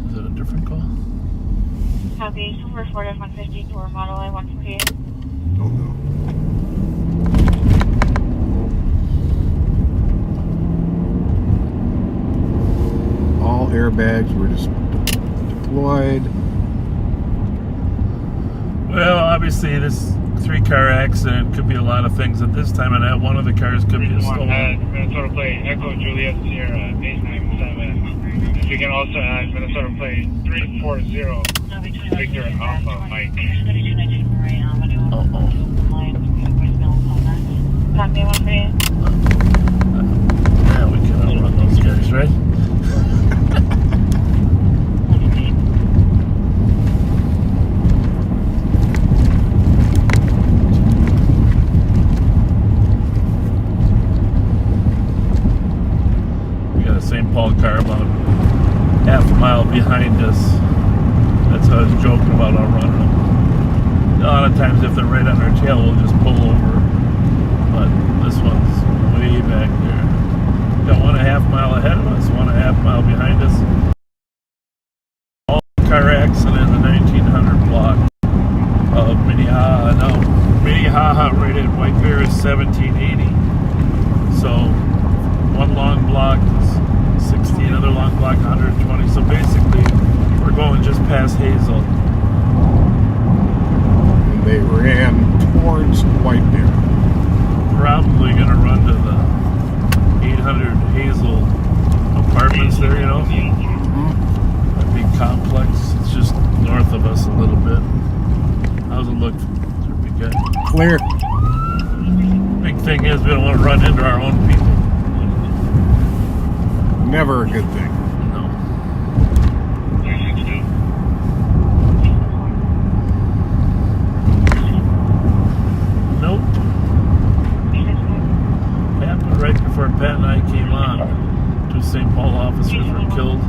Is that a different call? Copy. Silver 40-150 newer model I-148. Don't know. All airbags were deployed. Well, obviously this 3-car accident could be a lot of things at this time, and that one of the cars could be a stolen. Minnesota plate Echo Juliet Sierra 897. If you can also add Minnesota plate 340 Victor Alpha Mike. Copy 138. Yeah, we can outrun those guys, right? St. Paul car about half a mile behind us. That's how I was joking about outrunning them. A lot of times if they're right on our tail, we'll just pull over. But this one's way back there. Got 1.5 mile ahead of us, 1.5 mile behind us. All car accident in the 1900 block of Minnehaha. Now, Minnehaha right at White Bear is 1780. So one long block is 60, another long block 120. So basically, we're going just past Hazel. And they ran towards White Bear. Probably gonna run to the 800 Hazel apartments there, you know. A big complex. It's just north of us a little bit. How's it look? Should be good. Clear. Big thing is we don't want to run into our own people. Never a good thing. No. Nope. Happened right before Pat and I came on. 2 St. Paul officers were killed.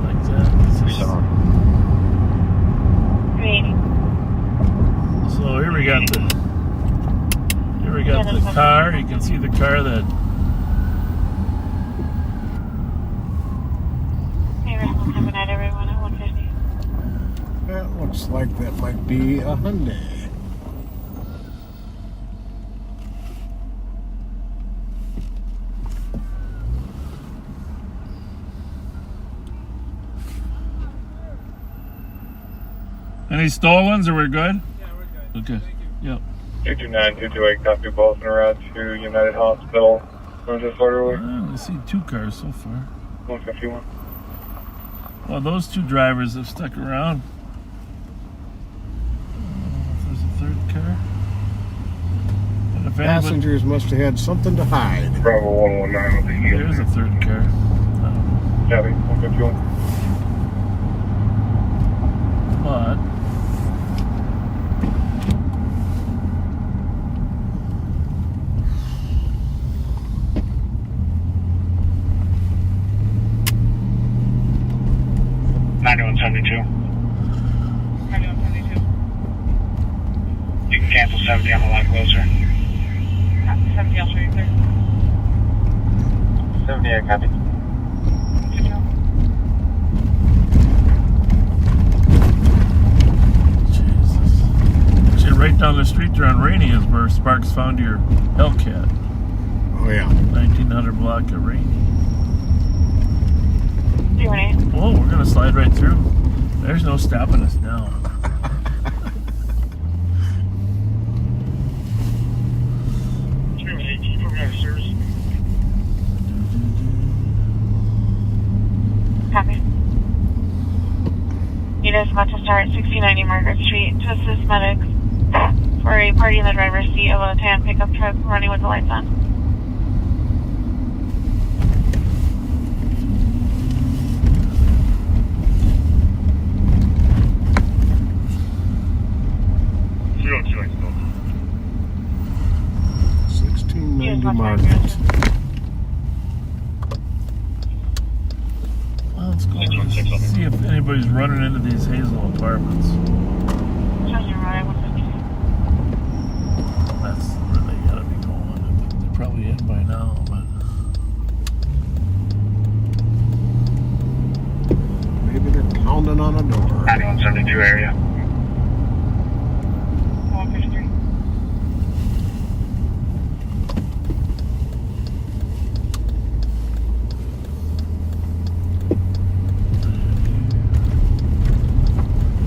Like that. So here we got the car. You can see the car that That looks like that might be a Hyundai. Any stolens, or we're good? Yeah, we're good. Okay. Yep. 229, 228, copy both en route to United Hospital. Where's this orderly? I see 2 cars so far. 151. Well, those 2 drivers have stuck around. I don't know if there's a 3rd car. And if Passengers must have had something to hide. Bravo 119 with the heel. There's a 3rd car. Copy, 151. But You can cancel 70, I'm a lot closer. 70, I'll show you there. 70, I copy. Jesus. Actually, right down the street there on Rainey is where Sparks found your Hellcat. Oh yeah. 1900 block of Rainey. 218. Whoa, we're gonna slide right through. There's no stopping us now. Copy. Unit is about to start 6090 Margaret Street to assist medics for a party in the driver's seat of a tan pickup truck running with the lights on. Margaret. Well, let's go see if anybody's running into these Hazel apartments. That's where they gotta be going. They're probably in by now, but maybe they're pounding on a door. 9172 area. 153.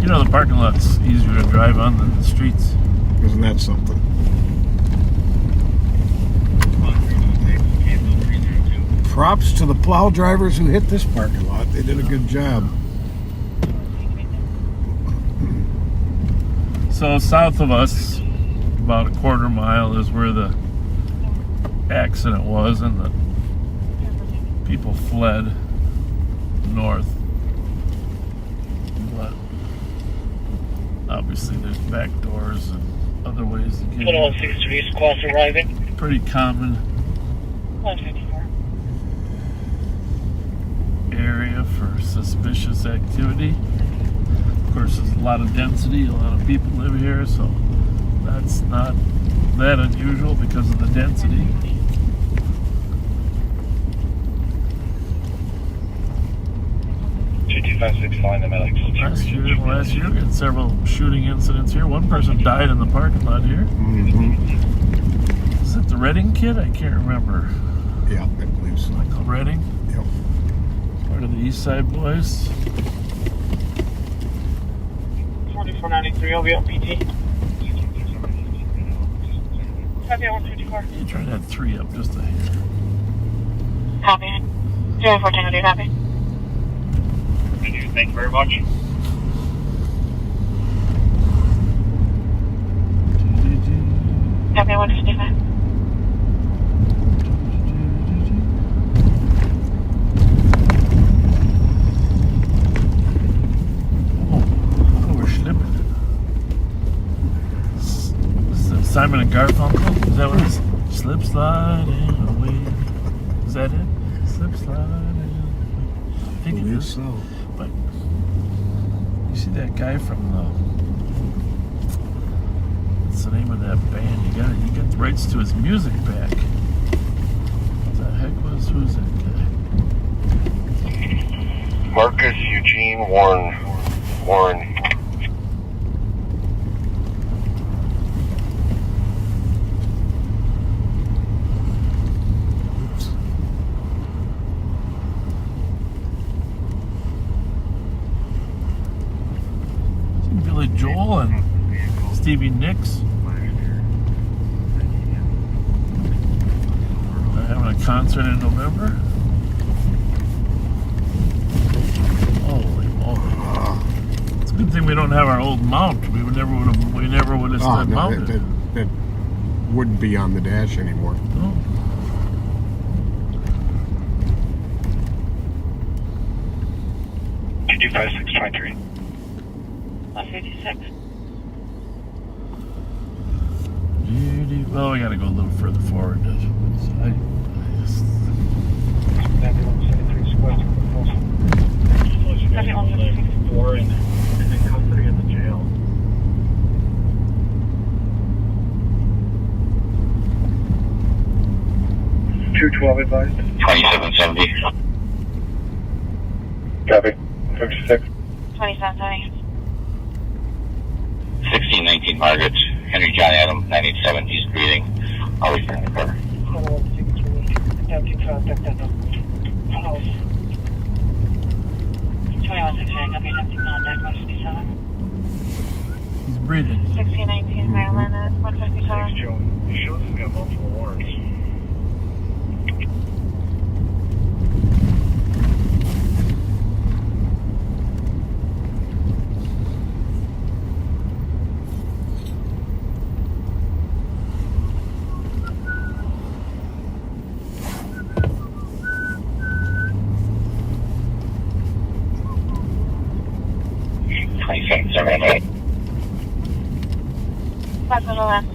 you know the parking lot's easier to drive on than the streets. Isn't that something? Props to the plow drivers who hit this parking lot. They did a good job. So south of us, about a 1/4 mile, is where the accident was, and the people fled north. But obviously there's back doors and other ways to get in. 6 degrees, cross arriving. Pretty common 154. area for suspicious activity. Of course, there's a lot of density, a lot of people live here, so that's not that unusual because of the density. 2256 flying the medics. Last year we had several shooting incidents here. One person died in the parking lot here. Mm-hmm. Is it the Redding kid? I can't remember. Yeah, I believe so. Michael Redding? Yep. Part of the East Side Boys. 4493, I'll be on PT. Copy, 154. You try to add 3 up just a hair. Copy. 0410, do you copy? Thank you very much. Copy, 155. Simon and Garfunkel? Is that what it is? Slip sliding away. Is that it? Slip sliding away. I think it is. So. But you see that guy from the, what's the name of that band? He got the rights to his music back. What the heck who's that guy? Marcus Eugene Warren. Billy Joel and Stevie Nicks. They're having a concert in November. Holy moly! It's a good thing we don't have our old mount. We never would have stood mounted. That wouldn't be on the dash anymore. No. GD 5623. 156. Well, we got to go a little further forward. I just... Four in custody at the jail. 212 advised. 2770. Copy. 56. 2770. 1619 Margaret. Henry John Adam, 987. He's greeting. I'll return the car. Hello. 2168, copy, contact 157. He's breathing. 1619 Maryland at 157. Thanks, Joe. He shows he's got multiple warrants.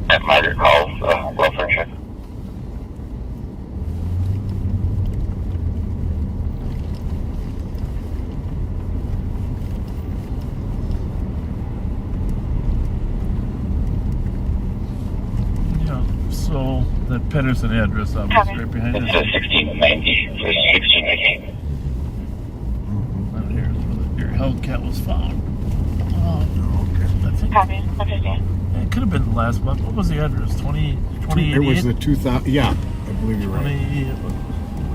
At Margaret calls, welfare check. Yeah, so that Pedersen address obviously right behind us. It's 1690. 1690. Right here is where your Hellcat was found. I think Copy, 158. it could have been last month. What was the address? 2088? It was the 2000. Yeah, I believe you're right.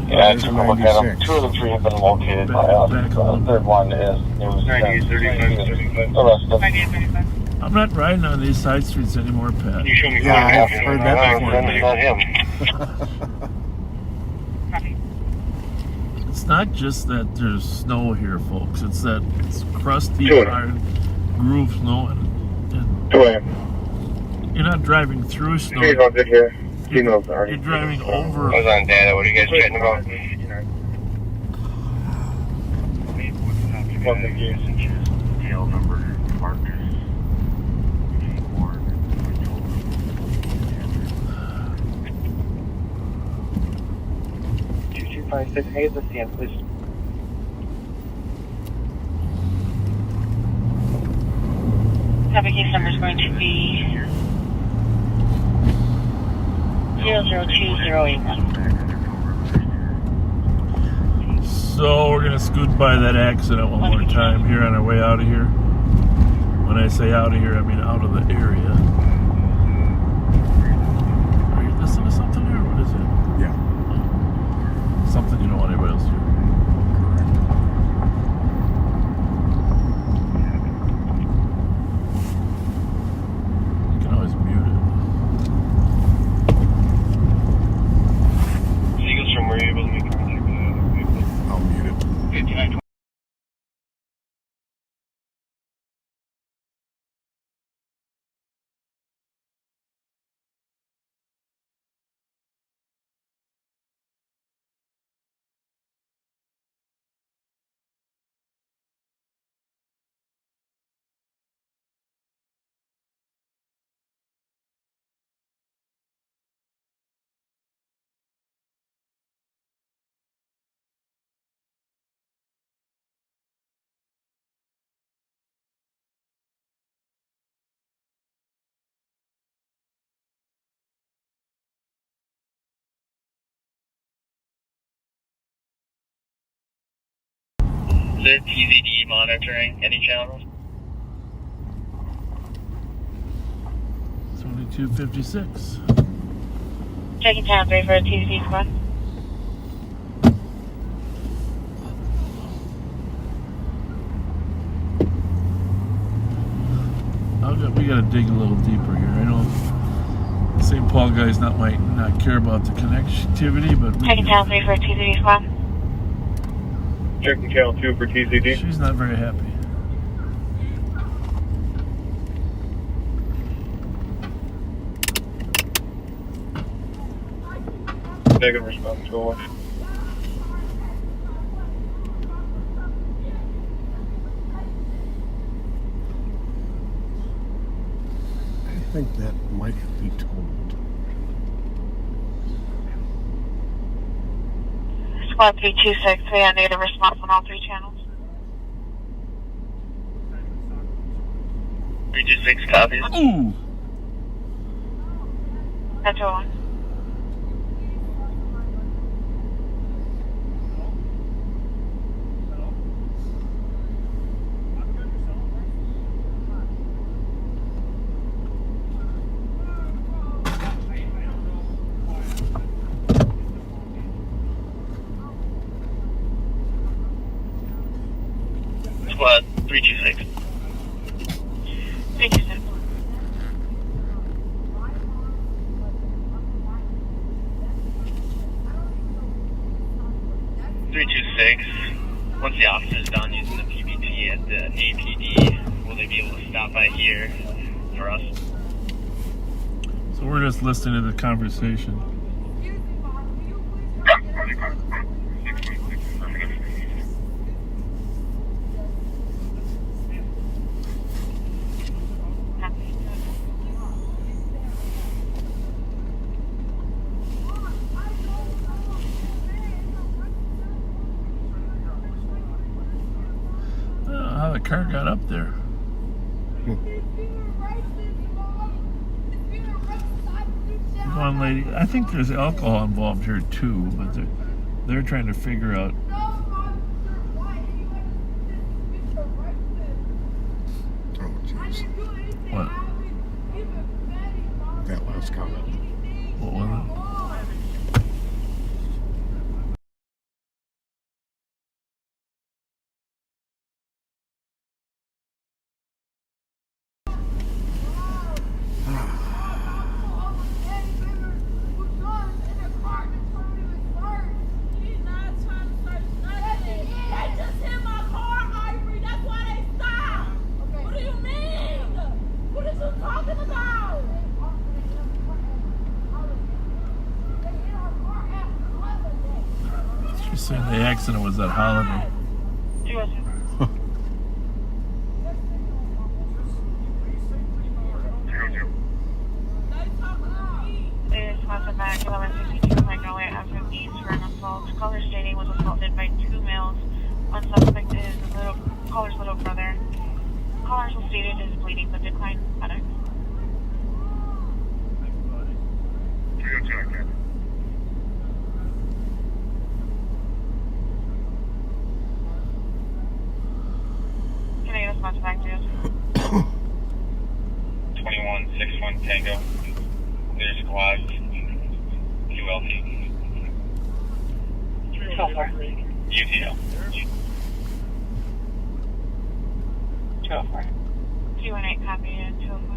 Yeah, I took a look at them. 2 of the 3 have been located by us. The third one is 9835. I'm not riding on these side streets anymore, Pat. Can you show me? Yeah, I've heard that before. not him. It's not just that there's snow here, folks. It's that it's crusty, hard groove snow, and 2 a.m. you're not driving through snow. You're driving over. I was on data. What are you guys chatting about? One the gas tail number Marcus. 2256, hey, the CM, please. Copy, case number is going to be 002081. So we're gonna scoot by that accident one more time here on our way out of here. When I say out of here, I mean out of the area. Are you listening to something there? What is it? Yeah. Something you don't want anybody else to hear. You can always mute it. Seagulls from were you able to make contact with the other vehicle? I'll mute it. 5920. Is it TZD monitoring any channels? 2256. Checking town 3 for a TVD squad. We gotta dig a little deeper here. I know the St. Paul guys might not care about the connectivity, but we Checking town 3 for a TVD squad. Checking channel 2 for TCD. She's not very happy. Negative response, go on. I think that might be told. Squad 326, we got negative response on all 3 channels. 326 copies. Ooh! That's all one. Squad 326. 326. Once the officer's done using the PBT at the APD, will they be able to stop by here for us? So we're just listening to the conversation. How the car got up there. One lady, I think there's alcohol involved here too, but they're trying to figure out. Oh, jeez. What? That last comment. What was it? She's saying the accident was at Holiday. Back 1162.08 after needs for an assault. Caller stating was assaulted by 2 males. One suspect is caller's little brother. Caller also stated is bleeding but declined medics. 302, okay. Can I get a response back to you? 2161 Tango. Clear squad. QLT. 204. UTL. 204. 218 copy and 204.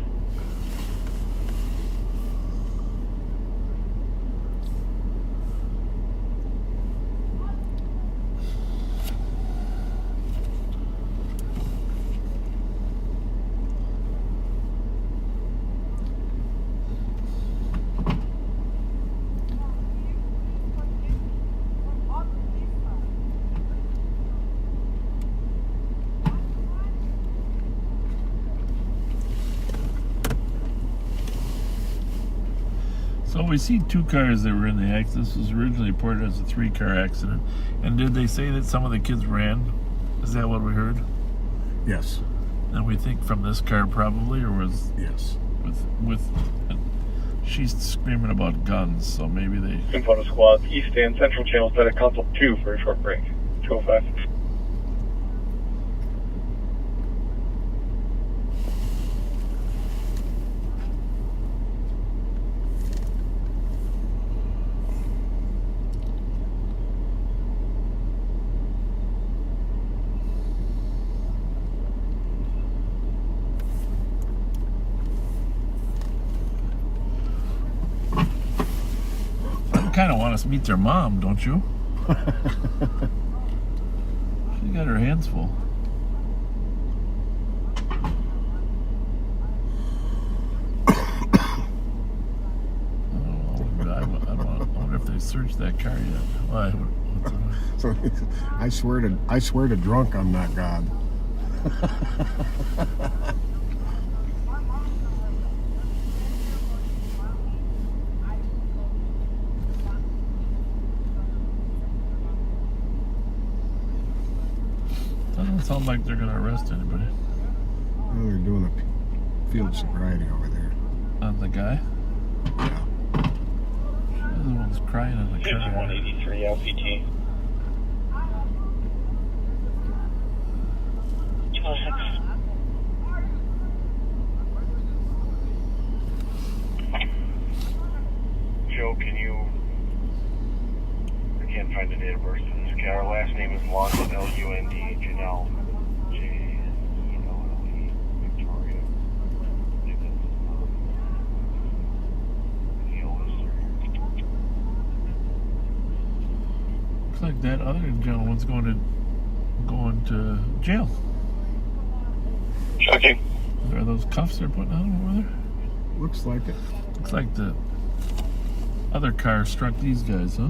So we see 2 cars that were in the accident. This was originally reported as a 3-car accident. And did they say that some of the kids ran? Is that what we heard? Yes. And we think from this car probably, or was... Yes. With she's screaming about guns, so maybe they... Info squad, East and Central channels at a console 2 for a short break. 205. Kind of want us to meet their mom, don't you? She got her hands full. I wonder if they searched that car yet. So I swear to drunk, I'm not God. Doesn't sound like they're gonna arrest anybody. Well, they're doing a field sobriety over there. On the guy? Yeah. The other one's crying in the car. 5183 LPT. 206. Joe, can you... I can't find the date of birth for this cat. Our last name is Lund, L-U-N-D, Janelle. J-E-L-L-E, Victoria. I think that's the oldest. Looks like that other gentleman's going to jail. Checking. Are those cuffs they're putting on him over there? Looks like it. Looks like the other car struck these guys, huh?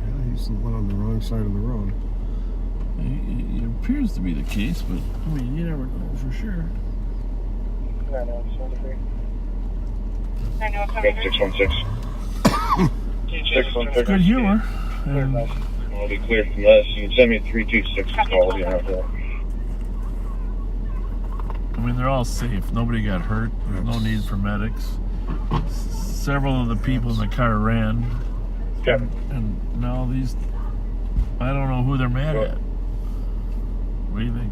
Yeah, he's the one on the wrong side of the road. It appears to be the case, but I mean, you never know for sure. 616. 616. Good humor. I'll be clear from this. You can send me a 326 call. You know, I mean, they're all safe. Nobody got hurt. There's no need for medics. Several of the people in the car ran. Kevin. And now these... I don't know who they're mad at. What do you think?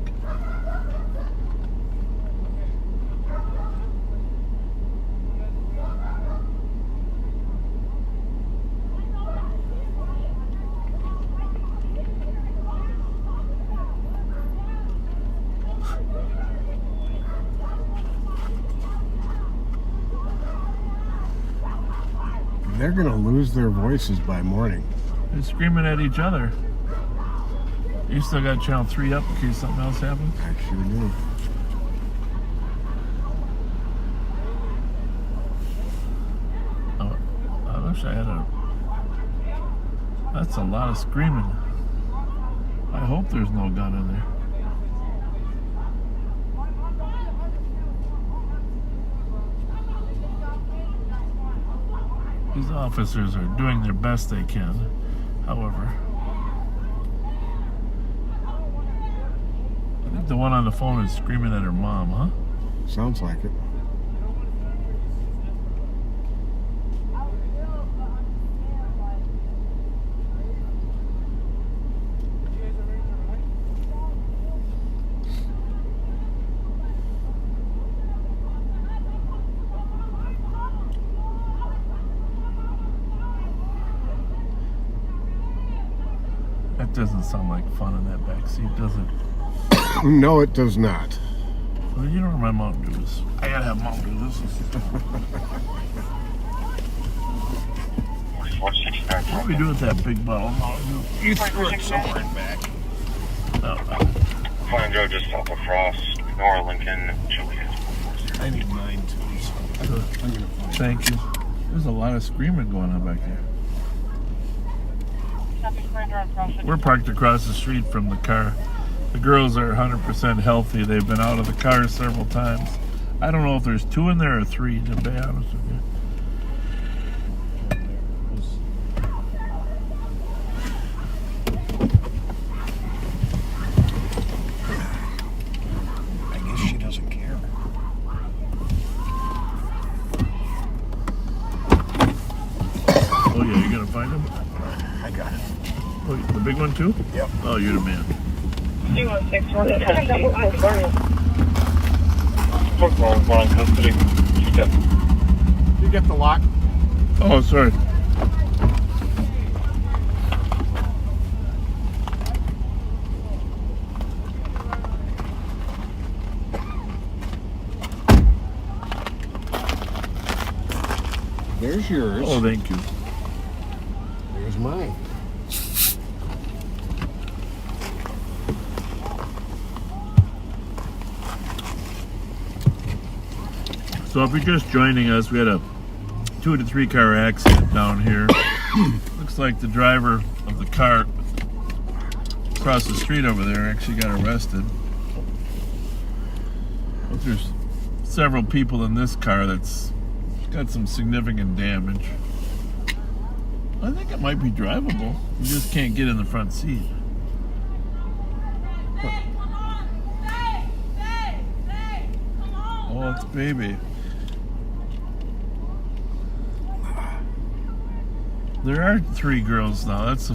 They're going to lose their voices by morning. They're screaming at each other. You still got channel 3 up in case something else happens? I sure do. Oh, I wish I had a... That's a lot of screaming. I hope there's no gun in there. These officers are doing their best they can, however. I the one on the phone is screaming at her mom, huh? Sounds like it. That doesn't sound like fun in that back seat, does it? No, it does not. Well, you know where my Mountain Dew is. I gotta have Mountain Dew. This is... What do we do with that big bottle of Mountain Dew? You threw it somewhere in back. Flying Joe just south across Nora Lincoln, Juliet. I need 9 too, so I'm gonna find Thank you. There's a lot of screaming going on back there. We're parked across the street from the car. The girls are 100% healthy. They've been out of the car several times. I don't know if there's 2 in there or 3, to be honest with you. I guess she doesn't care. Oh yeah, you gonna find him? I got it. Oh, the big one too? Yep. Oh, you're the man. 216, we're on custody. You get the lock? Oh, sorry. There's yours. Oh, thank you. There's mine. So if you're just joining us, we had a 2 to 3 car accident down here. Looks like the driver of the car across the street over there actually got arrested. But there's several people in this car that's got some significant damage. I think it might be drivable. You just can't get in the front seat. Oh, it's baby. There are 3 girls now. That's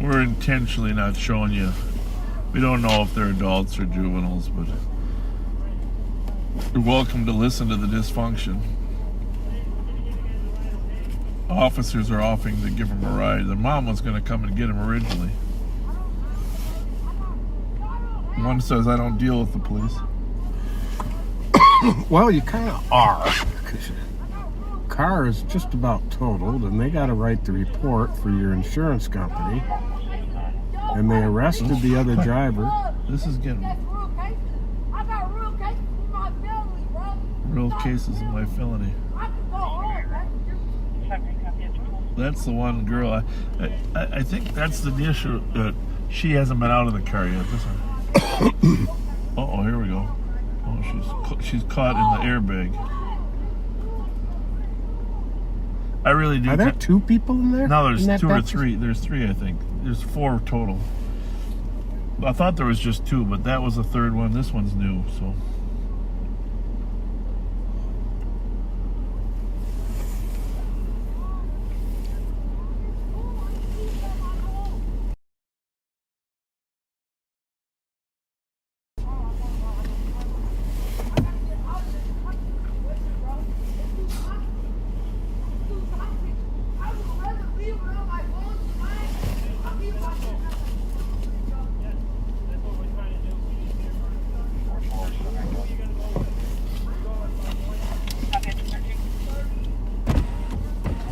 we're intentionally not showing you. We don't know if they're adults or juveniles, but you're welcome to listen to the dysfunction. Officers are offering to give them a ride. Their mom was going to come and get them originally. One says, I don't deal with the police. Well, you kind of are. Because your car is just about totaled, and they got to write the report for your insurance company. And they arrested the other driver. This is getting real cases of my felony. That's the one girl. I think that's the issue. She hasn't been out of the car yet. This one. Uh-oh, here we go. Oh, she's caught in the airbag. I really do. Are there 2 people in there? No, there's 2 or 3. There's 3, I think. There's 4 total. I thought there was just 2, but that was the 3rd one. This one's new, so.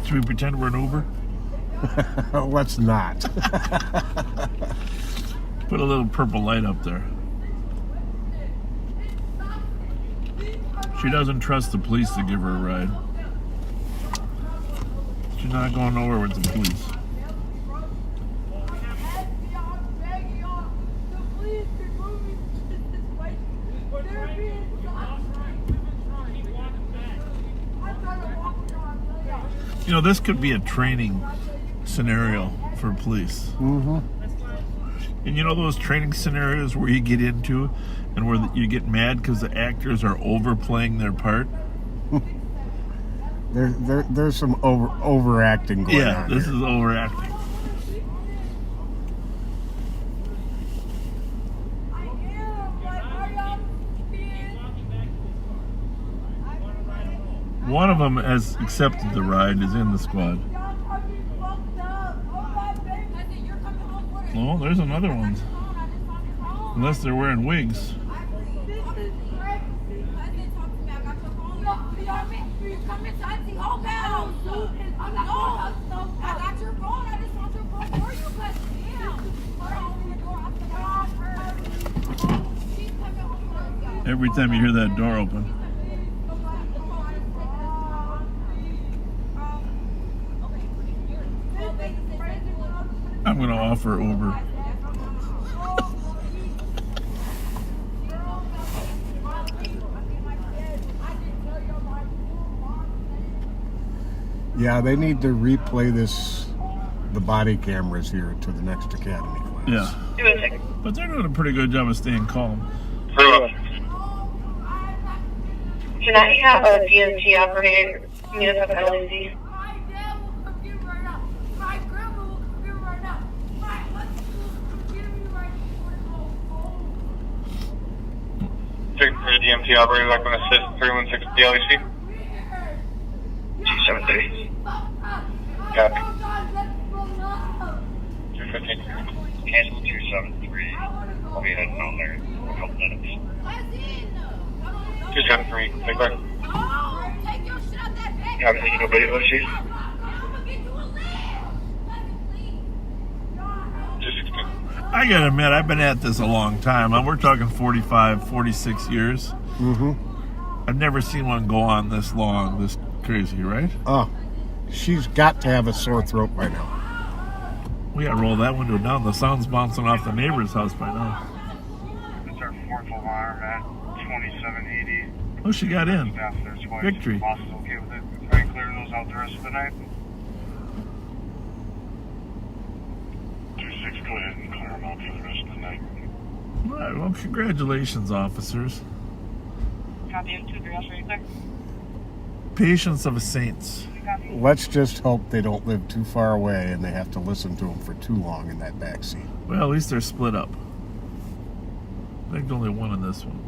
Should we pretend we're an Uber? Let's not. Put a little purple light up there. She doesn't trust the police to give her a ride. She's not going nowhere with the police. You know, this could be a training scenario for police. Mm-hmm. And you know those training scenarios where you get into and where you get mad because the actors are overplaying their part? There's some overacting going on. Yeah, this is overacting. One of them has accepted the ride, is in the squad. Oh, there's another one. Unless they're wearing wigs. Every time you hear that door open. I'm going to offer Uber. Yeah, they need to replay the body cameras here to the next academy class. Yeah. But they're doing a pretty good job of staying calm. Can I have a DMT operator meet us at LAC? Checking for the DMT operator that can assist 316 at the LAC. 273. Copy. 215. Cancel 273. I'll be heading on there in a couple minutes. 273. Take care. Obviously, nobody at LAC. 216. I gotta admit, I've been at this a long time. We're talking 45, 46 years. Mm-hmm. I've never seen one go on this long, this crazy, right? Oh, she's got to have a sore throat by now. We gotta roll that window down. The sound's bouncing off the neighbor's house by now. It's our fourth alarm at 2780. Oh, she got in. Staff there twice. Victory. Boss is okay with it. Try and clear those out the rest of the night. 26, go ahead and clear them out for the rest of the night. All right, well, congratulations, officers. Copy of 2 girls right there. Patience of a saints. Let's just hope they don't live too far away and they have to listen to them for too long in that back seat. Well, at least they're split up. I think only one in this one.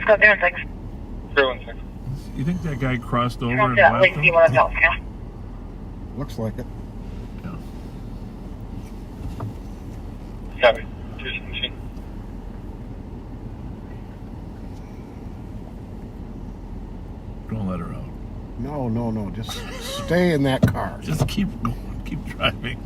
Go there, thanks. 316. You think that guy crossed over Come and to left LAC, him? one of those, yeah. Looks like it. Copy. 216. Don't let her out. No. Just stay in that car. Just keep going. Keep driving.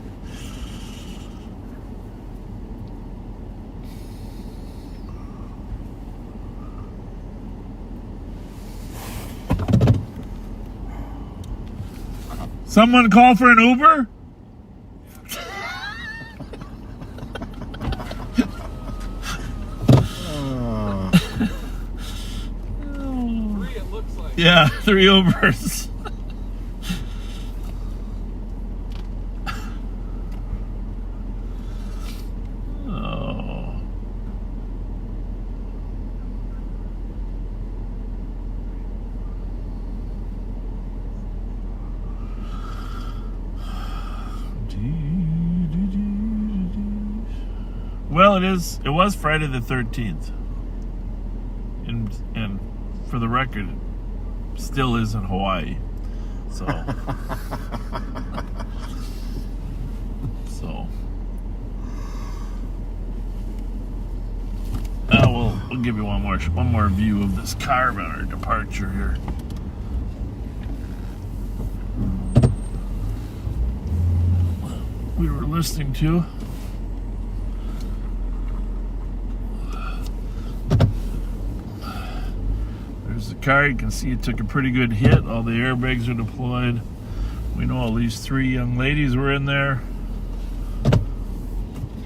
Someone call for an Uber? Yeah, 3 Ubers. Oh. Well, it was Friday the 13th. And for the record, still is in Hawaii, so we'll give you one more view of this car on our departure here. We were listening to there's the car. You can see it took a pretty good hit. All the airbags are deployed. We know at least 3 young ladies were in there.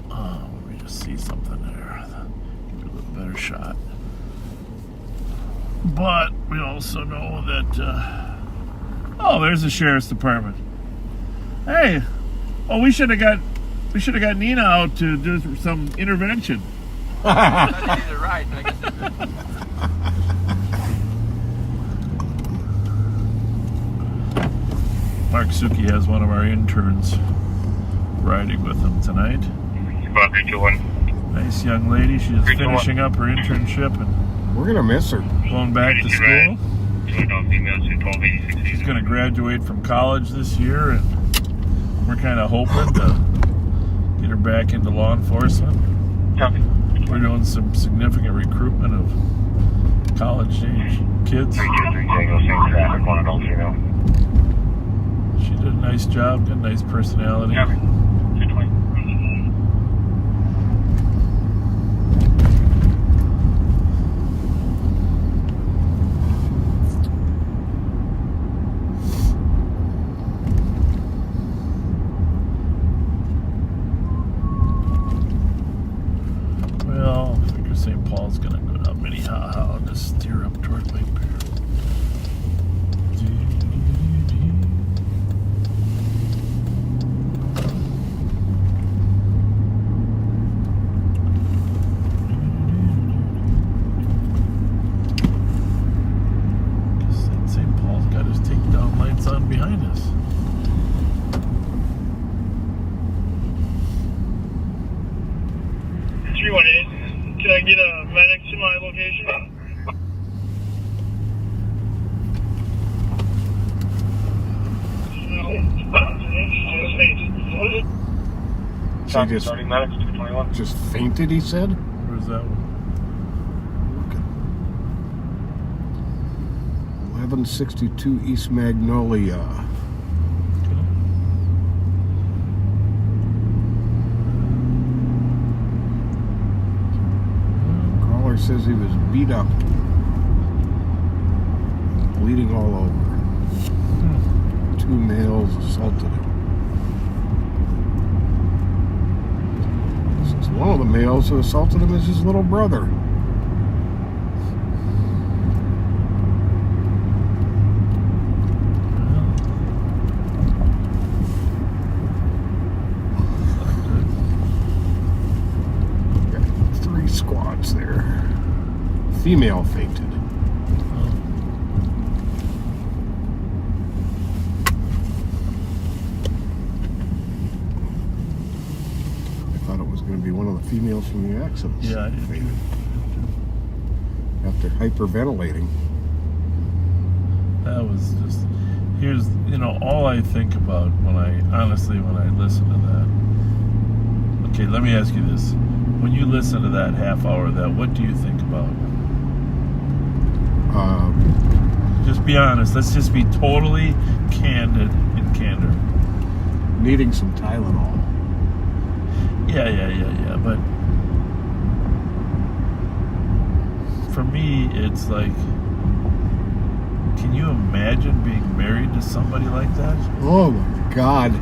Let me just see something there. Give it a little better shot. But we also know that, oh, there's the sheriff's department. Hey, well, we should have got Nina out to do some intervention. I need a ride. I guess Mark Suki has one of our interns riding with him tonight. Nice young lady. She's finishing up her internship and we're gonna miss her. Going back to school. She's gonna graduate from college this year, and we're kind of hoping to get her back into law enforcement. We're doing some significant recruitment of college-age kids. She did a nice job, got a nice personality. Well, I figure St. Paul's gonna go down Minnehaha and just steer up toward Lake Bear. Behind us. 318. Can I get a medic to my location? She just fainted, he said? Where's that one? 1162 East Magnolia. Caller says he was beat up, bleeding all over. 2 males assaulted him. Says one of the males who assaulted him is his little brother. Squads there. Female fainted. I thought it was going to be one of the females from the accident. Yeah, I did too. After hyperventilating. That was just, here's, all I think about when I listen to that. Okay, let me ask you this. When you listen to that half hour of that, what do you think about? Just be honest. Let's just be totally candid and candor. Needing some Tylenol. Yeah. But for me, it's like, can you imagine being married to somebody like that? Oh my God.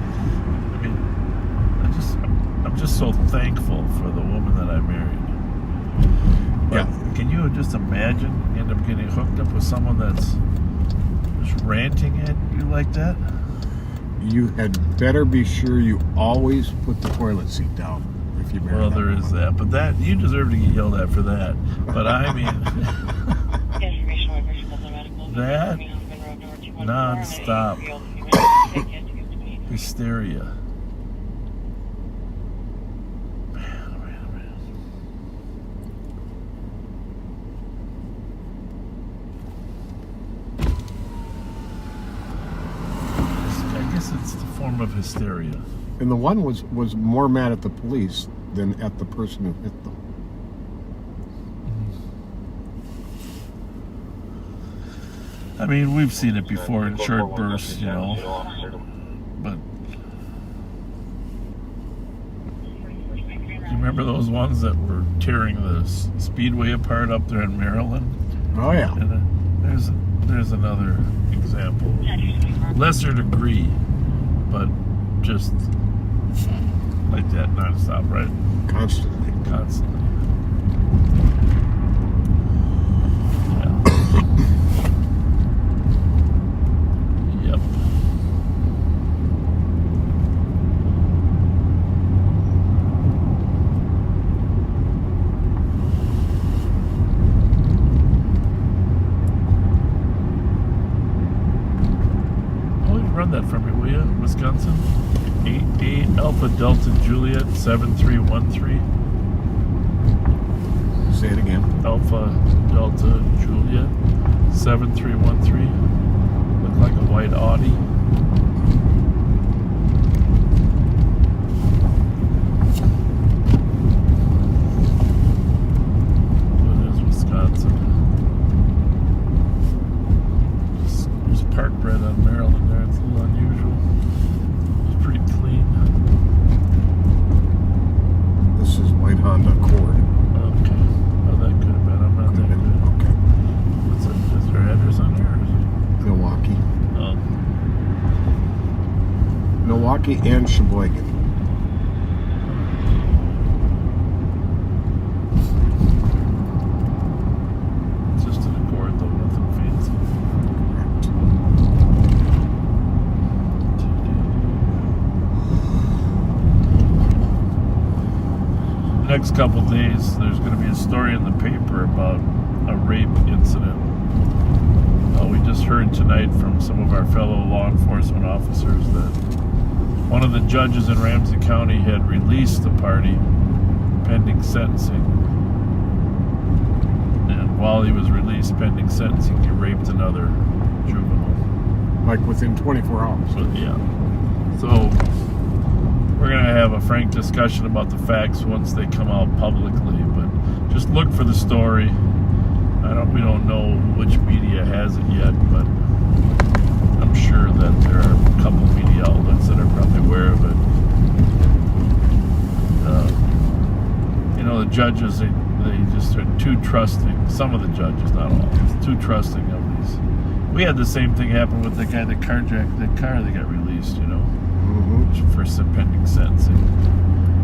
I'm just so thankful for the woman that I married. But can you just imagine end up getting hooked up with someone that's just ranting at you like that? You had better be sure you always put the toilet seat down if you marry Well, there is that. But that, you deserve to get yelled at for that. But I mean, that non-stop hysteria. It's the form of hysteria. And the one was more mad at the police than at the person who hit them. I mean, we've seen it before in short bursts, But do you remember those ones that were tearing the speedway apart up there in Maryland? Oh yeah. And there's another example. Lesser degree. but just like that, non-stop, right? Constantly. Constantly. Yeah. Yep. Run that for me, will you? Wisconsin 88 Alpha Delta Juliet 7313. Say it again. Alpha Delta Juliet 7313. Look like a white Audi. What is Wisconsin? There's park right on Maryland there. It's a little unusual. It's pretty clean. This is white Honda Accord. Okay. Oh, that could have been. I'm not that good. Okay. What's it? Is there address on here? Or is it? Milwaukee. Oh. Milwaukee and Sheboygan. It's just an Accord, though. Nothing fancy. Next couple days, there's going to be a story in the paper about a rape incident. We just heard tonight from some of our fellow law enforcement officers that one of the judges in Ramsey County had released the party pending sentencing. And while he was released pending sentencing, he raped another juvenile. Like within 24 hours. So, yeah. So we're going to have a frank discussion about the facts once they come out publicly, but just look for the story. We don't know which media has it yet, but I'm sure that there are a couple of media outlets that are probably aware of it. The judges, they just are too trusting. Some of the judges, not all, too trusting of these. We had the same thing happen with the guy that carjacked that car that got released, for pending sentencing.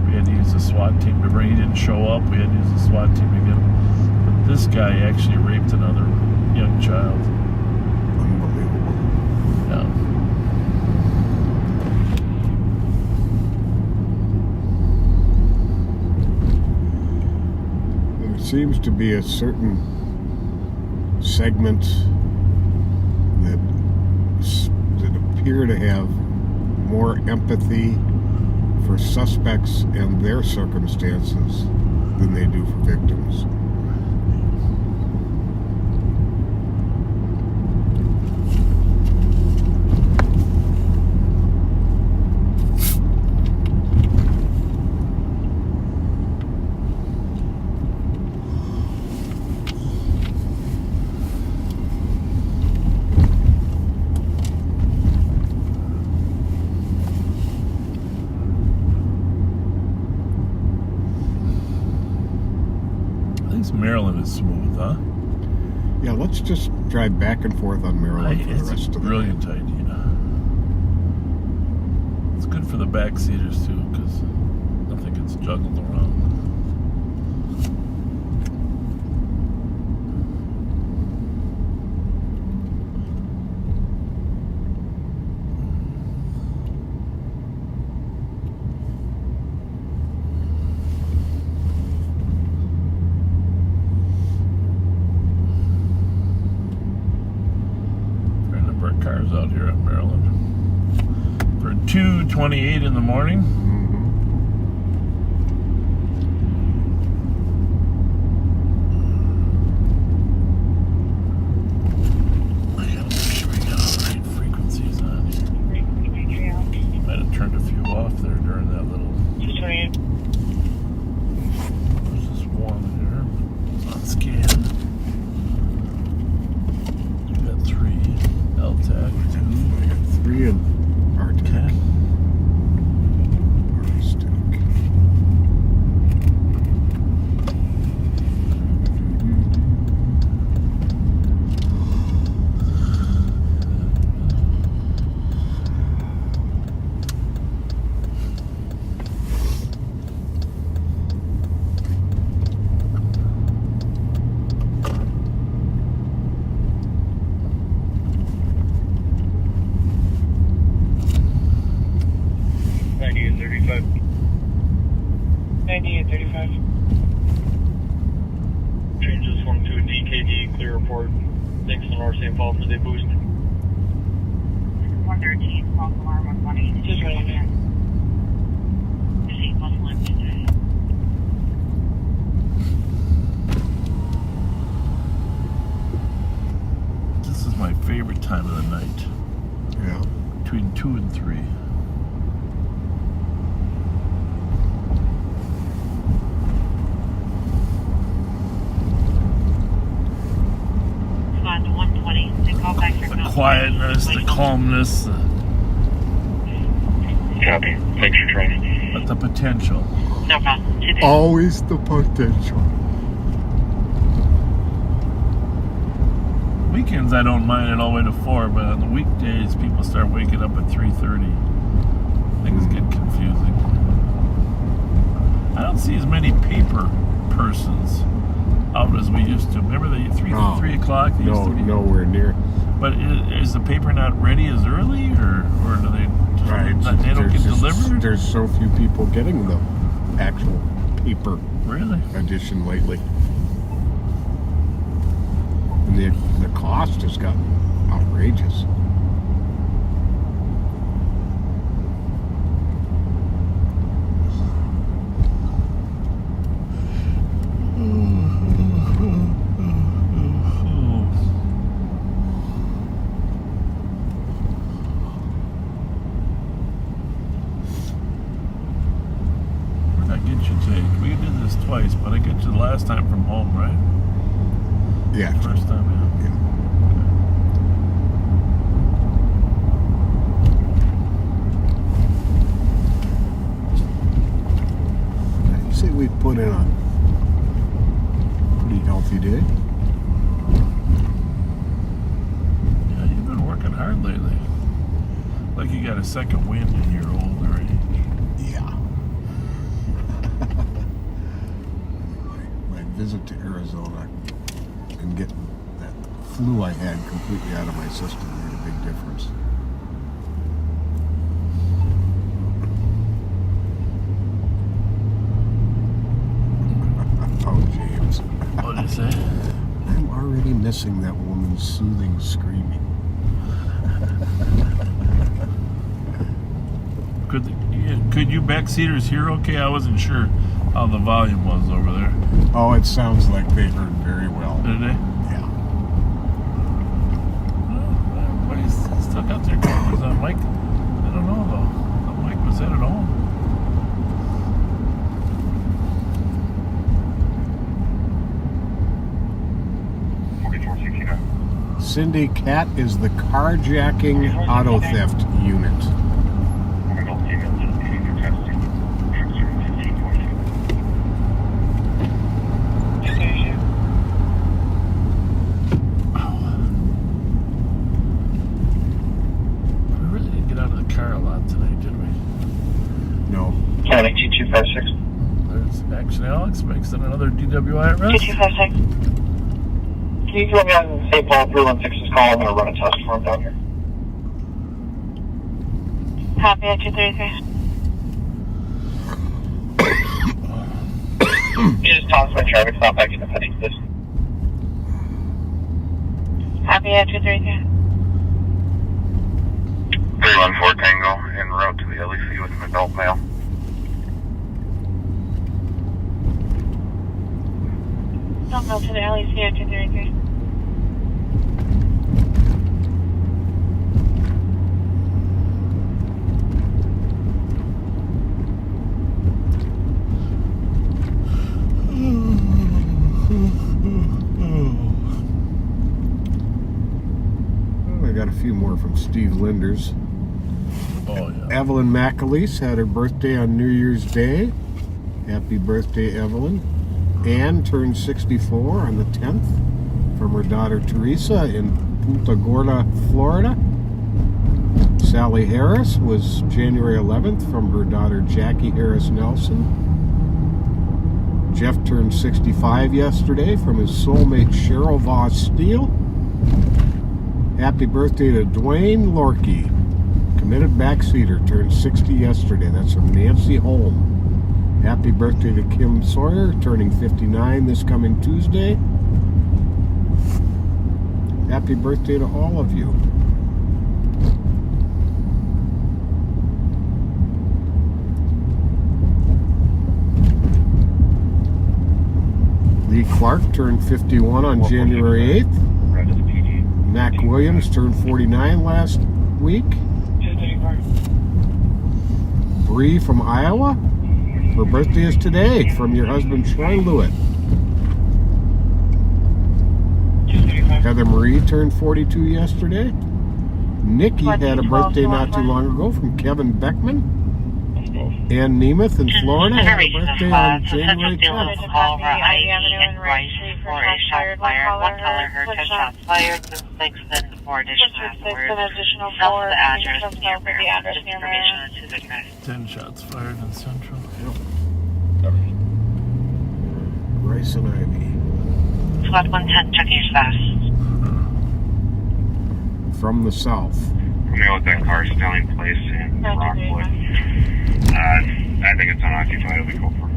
We had to use the SWAT team to bring. He didn't show up. We had to use the SWAT team to get him. But this guy actually raped another young child. Unbelievable. Yeah. There seems to be a certain segment that appear to have more empathy for suspects and their circumstances than they do for victims. Maryland is smooth, huh? Yeah, let's just drive back and forth on Maryland for the rest of the day. Brilliant idea. It's good for the backseaters too, because nothing gets juggled around. Cars out here in Maryland for 2:28 in the morning. I gotta make sure we got all the right frequencies on here. Might have turned a few off there during that little. There's this one here. It's on scan. We got 3. LTAC 2. I got 3 and RTAC. 612 DKD, clear report. Thanks to North St. Paul for the boost. 113, false alarm on 180. Just right in. Just 8 plus 1 today. This is my favorite time of the night. Yeah. Between 2 and 3. Fly to 120. They call back your The quietness, the calmness, Copy. Thanks for training. but the potential. No problem. Today. Always the potential. Weekends I don't mind it all the way to 4, but on the weekdays people start waking up at 3:30. Things get confusing. I don't see as many paper persons out as we used to. Remember the 3 o'clock? They used to be? Nowhere near. But is the paper not ready as early, or do they? Right. They don't get delivered. There's so few people getting the actual paper edition lately, and the cost has gotten outrageous. We did this twice, but I get you the last time from home, right? Yeah. First time, yeah. You say we put in a pretty healthy day? Yeah, you've been working hard lately. Like you got a second wind in your older age. Yeah. my visit to Arizona and getting that flu I had completely out of my system made a big difference. Oh, James. What did you say? I'm already missing that woman's soothing screaming. Could you backseaters hear okay? I wasn't sure how the volume was over there. Oh, it sounds like they heard very well. Did they? Yeah. Well, everybody's still got their cameras on. Mike, I don't know though. Mike was headed home. Cindy, CAT is the carjacking auto theft unit. We really didn't get out of the car a lot tonight, did we? No. County 2256. There's Action Alex makes it another DWI arrest. 2256. Can you let me on St. Paul 316's call? I'm going to run a test for him down here. Copy at 233. You just toss my traffic stop back in the petty position. Copy at 233. 314 Tango en route to the LEC with an adult male. Don't go to the LEC at 233. I got a few more from Steve Linders. Oh, yeah. Evelyn McAleese had her birthday on New Year's Day. Happy birthday, Evelyn. Anne turned 64 on the 10th from her daughter Teresa in Punta Gorda, Florida. Sally Harris was January 11th from her daughter Jackie Harris Nelson. Jeff turned 65 yesterday from his soulmate Cheryl Voss Steele. Happy birthday to Dwayne Lorkey. Committed backseater turned 60 yesterday. That's from Nancy Holm. Happy birthday to Kim Sawyer, turning 59 this coming Tuesday. Happy birthday to all of you. Lee Clark turned 51 on January 8th. Mac Williams turned 49 last week. Bree from Iowa. Her birthday is today, from your husband Troy Lewitt. Heather Marie turned 42 yesterday. Nikki had a birthday not too long ago from Kevin Beckman. Ann Nemeth in Florida had a birthday on January 10th. Call over Ivy and Rice for a shot fired. One caller heard 10 shots fired, and 6 then 4 additional afterwards. South of the address near Mary. Information on 235. 10 shots fired in Central. Rice and Ivy. Squad 110, checking your status. From the south. Let me know what that car is still in place in Rockwood. I think it's unoccupied. It'll be cool for.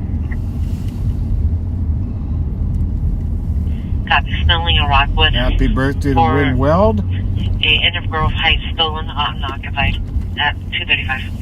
Copy, Snelling and Rockwood. Happy birthday to Wynn Weld. A End of Grove Heights stolen, unoccupied at 235.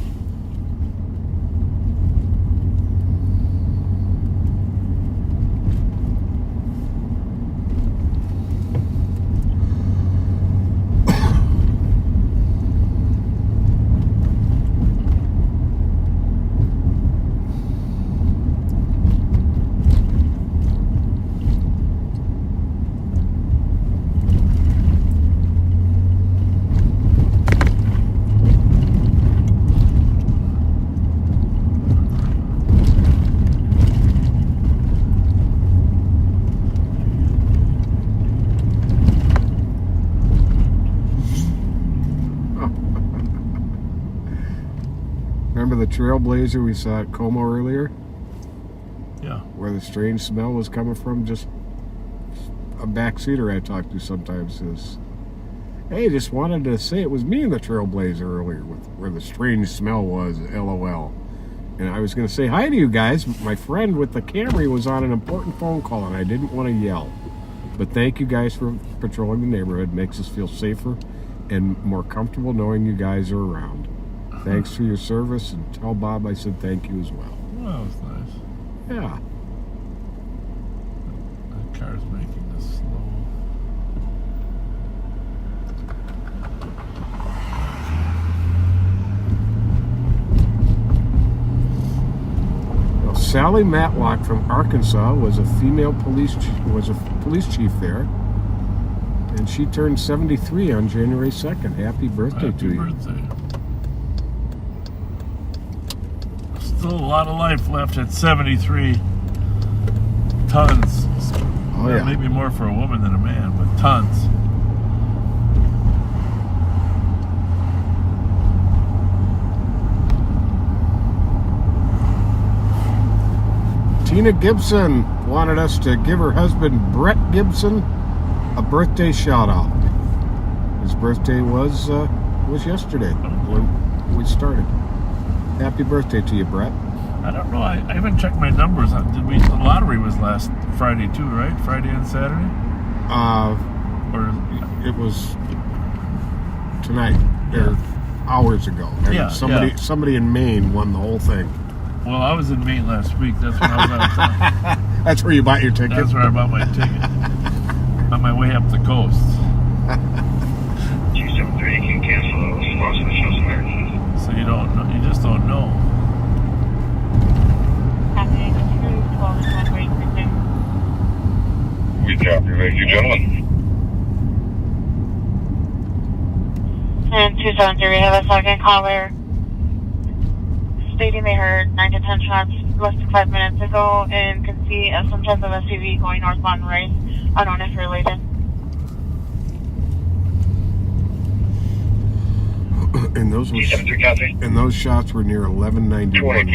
Remember the Trailblazer we saw at Como earlier? Yeah. Where the strange smell was coming from? Just a backseater I talk to sometimes says, hey, just wanted to say it was me in the Trailblazer earlier with where the strange smell was, LOL. And I was going to say hi to you guys. My friend with the Camry was on an important phone call and I didn't want to yell. But thank you guys for patrolling the neighborhood. Makes us feel safer and more comfortable knowing you guys are around. Thanks for your service, and tell Bob I said thank you as well. Well, that was nice. Yeah. That car's making this slow. Well, Sally Matlock from Arkansas was a female police chief there, and she turned 73 on January 2nd. Happy birthday to you. Birthday. Still a lot of life left at 73. Tons. Oh, yeah. Maybe more for a woman than a man, but tons. Tina Gibson wanted us to give her husband Brett Gibson a birthday shout out. His birthday was yesterday when we started. Happy birthday to you, Brett. I don't know. I haven't checked my numbers. The lottery was last Friday too, right? Friday and Saturday? Or it was tonight, or hours ago. And somebody in Maine won the whole thing. Well, I was in Maine last week. That's when I was out of town. That's where you bought your ticket? That's where I bought my ticket. On my way up the coast. 273, you can cancel those spots in the show somewhere. So you don't know, you just don't know. We drop you, ladies and gentlemen. And 273, we have a second caller stating they heard 9 to 10 shots less than 5 minutes ago and can see some type of SUV going northbound Rice. Unknown if related. And those shots were near 1191 Rice.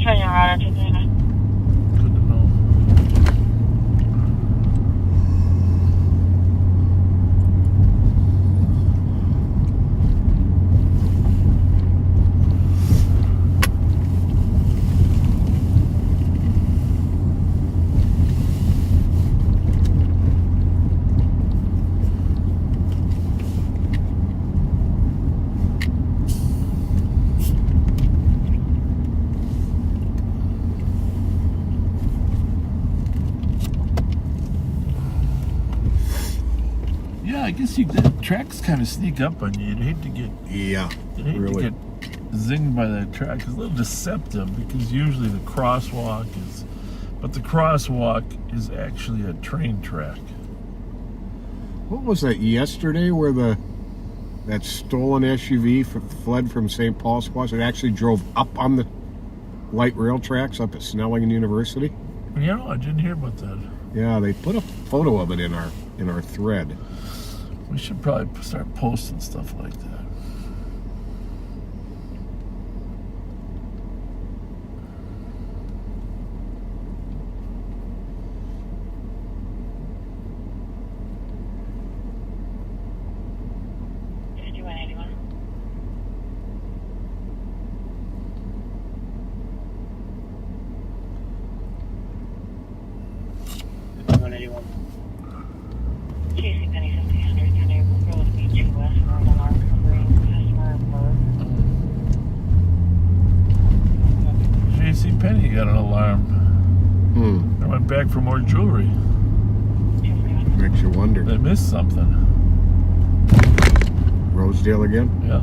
Showing your route to Dana. Good to know. guess the tracks kind of sneak up on you. You'd hate to get really to get zinged by that track. It's a little deceptive because usually the crosswalk is, but the crosswalk is actually a train track. What was that yesterday where that stolen SUV fled from St. Paul Squash? It actually drove up on the light rail tracks up at Snelling University. You know, I didn't hear about that. Yeah, they put a photo of it in our thread. We should probably start posting stuff like that. Penny got an alarm. I went back for more jewelry. Makes you wonder. They missed something. Rosedale again? Yeah.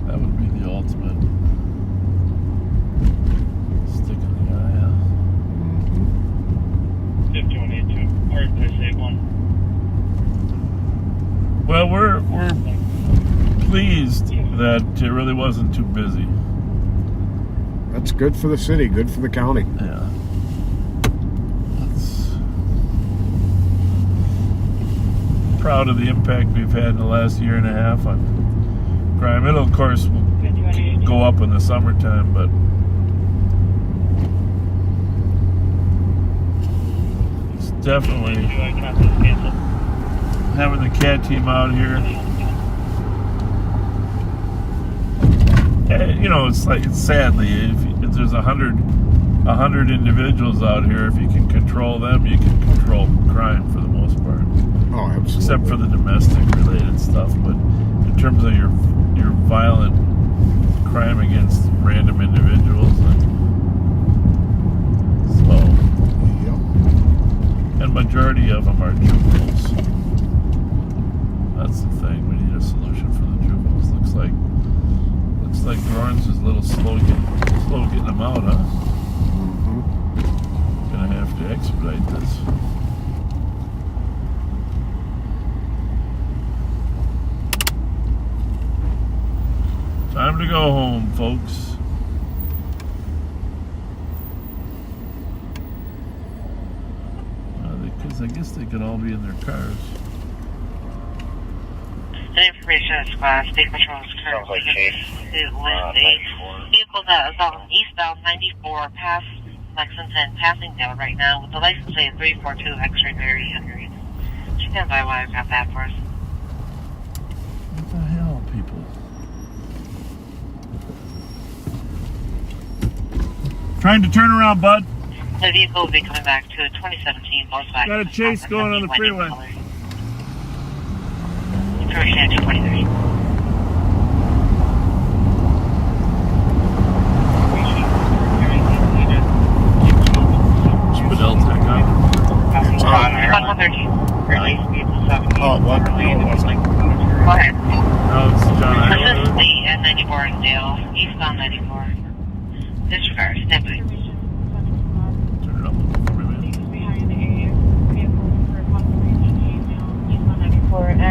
That would be the ultimate. Stick in the eye, yeah. 5182. Or place 81. Well, we're pleased that it really wasn't too busy. That's good for the city, good for the county. Yeah. Proud of the impact we've had in the last year and a half on crime. It'll, of course, go up in the summertime, but it's definitely having the CAT team out here. You know, it's sadly, if there's 100 individuals out here, if you can control them, you can control crime for the most part. Oh, absolutely. Except for the domestic related stuff, but in terms of your violent crime against random individuals, and majority of them are juveniles. That's the thing. We need a solution for the juveniles. Looks like Dorrance is a little slow getting them out, huh? Gonna have to expedite this. Time to go home, folks. Because I guess they could all be in their cars. The information is State Patrol is currently with a vehicle that is on eastbound 94 past Lexington, Passingdale right now with the license plate 342 X-ray Mary Henry. Stand by while I've got that for us. What the hell, people? Trying to turn around, bud. The vehicle will be coming back to a 2017 Volkswagen. Got a chase going on the freeway. Information at 223. Spadell Tech, huh? It's on 113. Early speed 70. Oh, what? Go ahead. No, it's John This Island. is the N94 in Dale, eastbound 94. Disregard, stand by. Turn it up for me, man.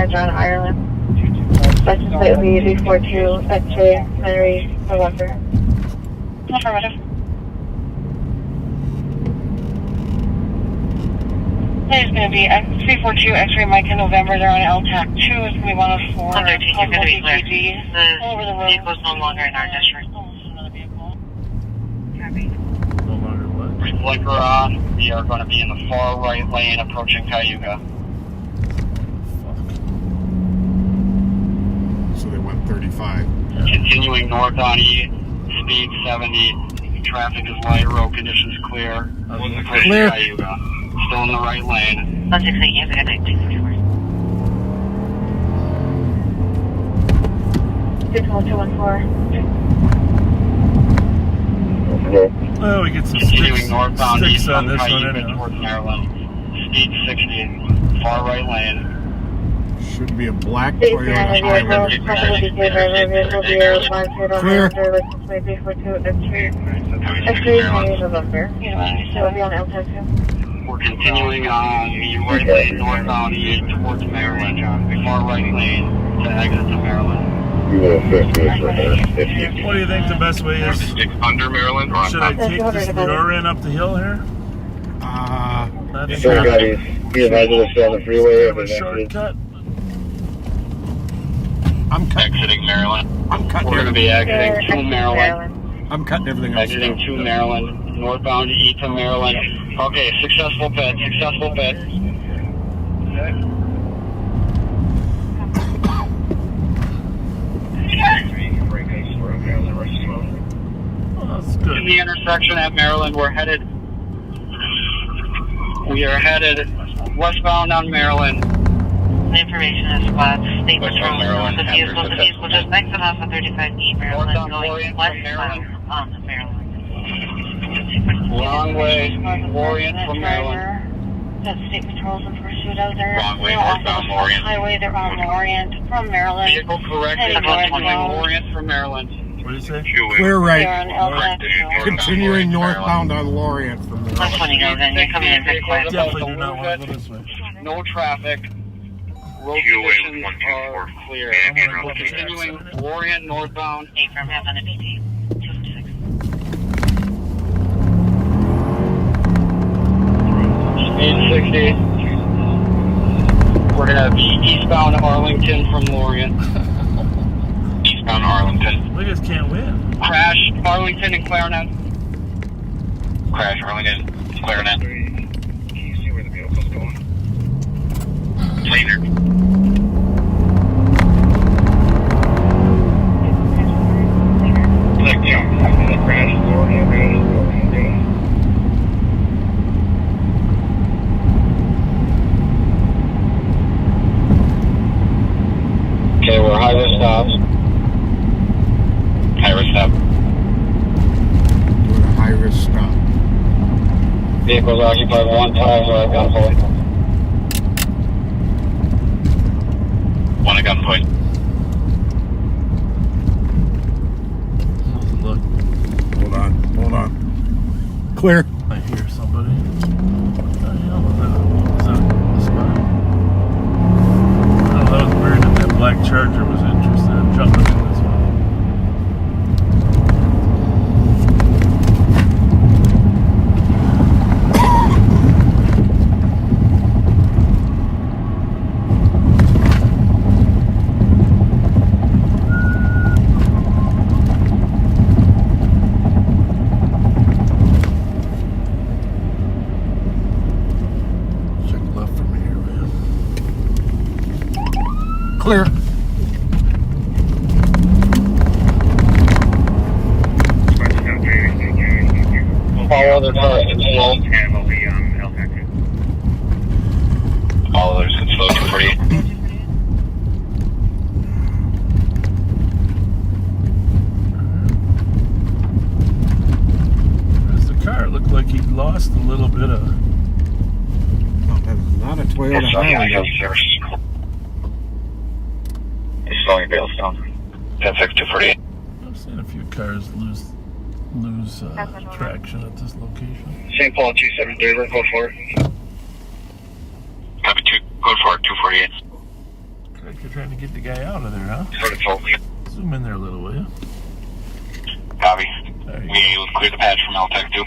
John Ireland. License plate will be 342 X-ray Mary November. Affirmative. There's going to be 342 X-ray Mike in November. They're on LTAC 2. It's going to be 104. 113, you're going to be clear. Over the The road. vehicle's no longer in our district. No longer what? Fletcher on. We are going to be in the far right lane approaching Cayuga. So they went 35. Yeah. Continuing north on E, speed 70. Traffic is light, road conditions clear. Approaching Clear. Cayuga. Still in the right lane. 168, you have a good night. Please report. 61214. Well, we get some Continuing northbound sticks east on on this one Cayuga anyhow. towards Maryland. 860, far right lane. Should be a black Toyota Highlander. Clear. We're continuing on the right lane northbound E8 towards Maryland. Far right lane to exit to Maryland. What do you think the best way is? Under Maryland. Should I take this Leorin up the hill here? Sure, guys. Be advised to stay on the freeway. A shortcut. I'm exiting Maryland. cutting. We're going to be exiting to Maryland. I'm cutting everything else. Exiting to Maryland. Northbound E to Maryland. Okay, successful pit. Successful pit. Oh, that's good. In the intersection at Maryland, we are headed westbound on Maryland. The information is squad state patrol. The vehicle just exit off of 35E Maryland, going westbound on Maryland. Wrong way, Orient from Maryland. Got state patrols in pursuit of there. Wrong way, northbound Orient. Highway, they're on Orient from Maryland. Vehicle corrected, continuing Orient from Maryland. What do you say? Clear right. Continuing northbound on Lorient from there. That's funny, guys, and you're coming in very quick. Definitely do not want to go this way. No traffic. Road conditions are clear. We're continuing Orient northbound. Hey, from having a PT. 860. We're gonna be eastbound Arlington from Lorient. Eastbound Arlington. We just can't win. Crash Arlington and Clarinet. Crash Arlington, Clarinet. Can you see where the vehicle's going? Later. Like jump. The crash is Orient. Okay, we're high risk stop. High risk stop. Doing a high risk stop. Vehicles occupied one time at gunpoint. One at gunpoint. How's it look? Hold on. Clear. I hear somebody. What the hell is that? Is that a spot? Oh, that was weird that that black Charger was interested in jumping in this one. Check left from here, man. Clear. All other cars can slow. All others can slow to 48. There's the car. It looked like he lost a little bit of. No, that is not a Toyota Highlander. He's slowing bales down. 10-6-248. I've seen a few cars lose traction at this location. St. Paul 273, we're code for it. Copy 2, code for it, 248. Looks like you're trying to get the guy out of there, huh? Sort of told me. Zoom in there a little, will you? Copy. There you We clear the patch from LTEC 2.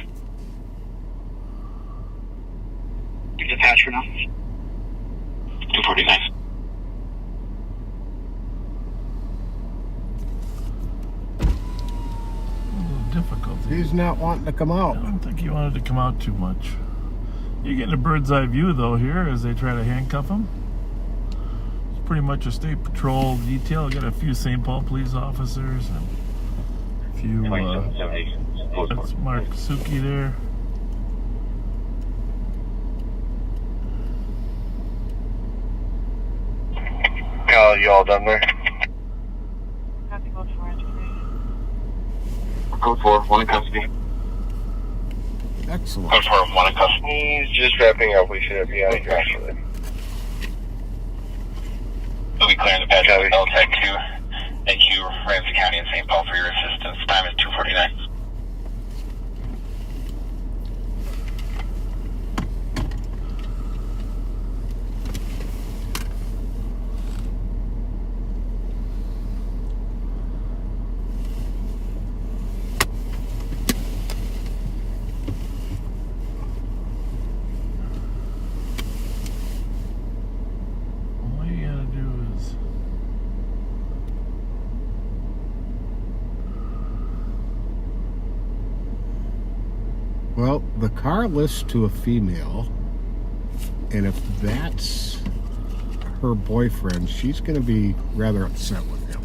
Use the patch for now. 249. Difficulty. He's not wanting to come out. I don't think he wanted to come out too much. You're getting a bird's eye view though here as they try to handcuff him. It's pretty much a state patrol detail. Got a few St. Paul police officers and a few. That's Mark Suki there. You all done there? Code 4, one in custody. Excellent. Confirm 1 and custom. He's just wrapping up. We should be out of here shortly. We'll be clearing the patch out of LTAC 2. Thank you, Ramsey County and St. Paul, for your assistance. Time is 2:49. Well, the car lists to a female, and if that's her boyfriend, she's going to be rather upset with him.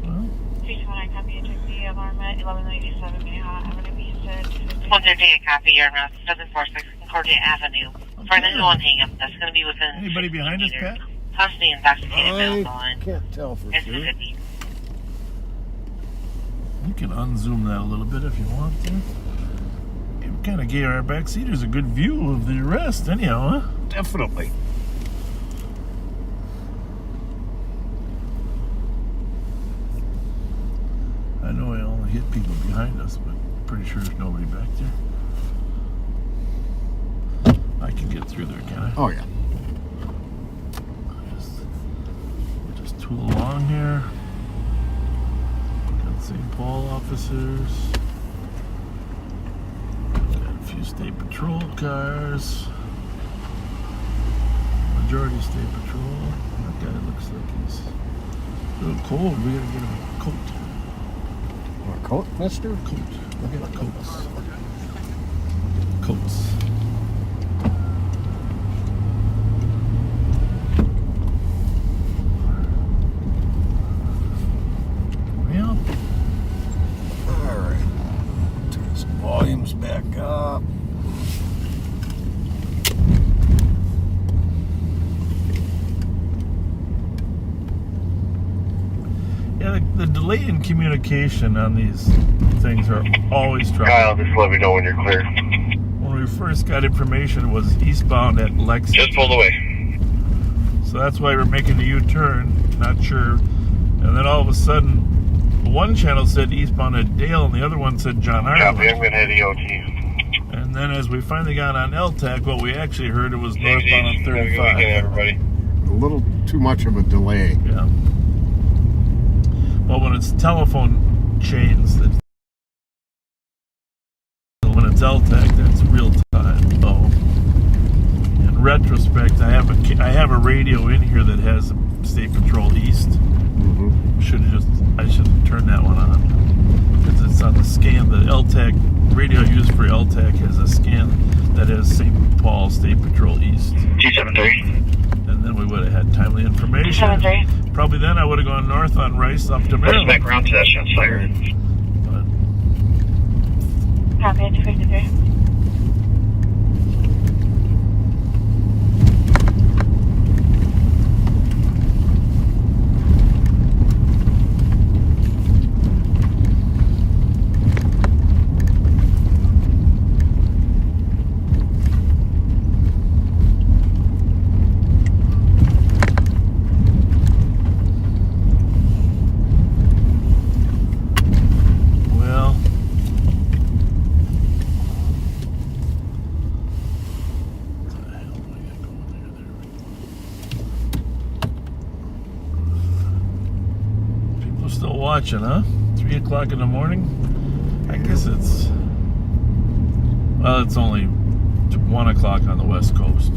Well, 329 copy, check the alarm at 1197 Mayhaw Avenue East at 138 copy, you're on 746 Concordia Avenue. For the one hang up, that's going to be within. Anybody behind us, Pat? Possibly intoxicated male line. Can't tell for It's sure. 250. You can unzoom that a little bit if you want to. We kind of gave our backseaters a good view of the arrest, anyhow, huh? Definitely. I know I only hit people behind us, but pretty sure there's nobody back there. I can get through there, can I? Oh, yeah. We'll just tool along here. Got St. Paul officers. Got a few state patrol cars. Majority state patrol. That guy looks like he's a little cold. We gotta get him a coat. Want a coat, mister? Coat. We'll get coats. Coats. Well. Alright. Turn some volumes back up. Yeah, the delay in communication on these things are always trouble. Kyle, just let me know when you're clear. When we first got information, it was eastbound at Lexington. Just pulled away. So that's why we're making a U-turn, not sure. And then all of a sudden, one channel said eastbound at Dale, and the other one said John Ireland. Copy, I'm going to head EOT. And then as we finally got on LTAC, what we actually heard it was Thanks, northbound on Have a good 35. weekend, everybody. A little too much of a delay. Yeah. Well, when it's telephone chains, when it's LTAC, that's real time. So, in retrospect, I have a radio in here that has State Patrol East. I should have turned that one on because it's on the scan. The LTAC radio used for LTAC has a scan that has St. Paul State Patrol East. 273. And then we would have had timely information. 273. Probably then I would have gone north on Rice up to Maryland. Back around to that shot fire. Copy, 253. Watching, huh? 3 o'clock in the morning. I guess it's only 1 o'clock on the West Coast.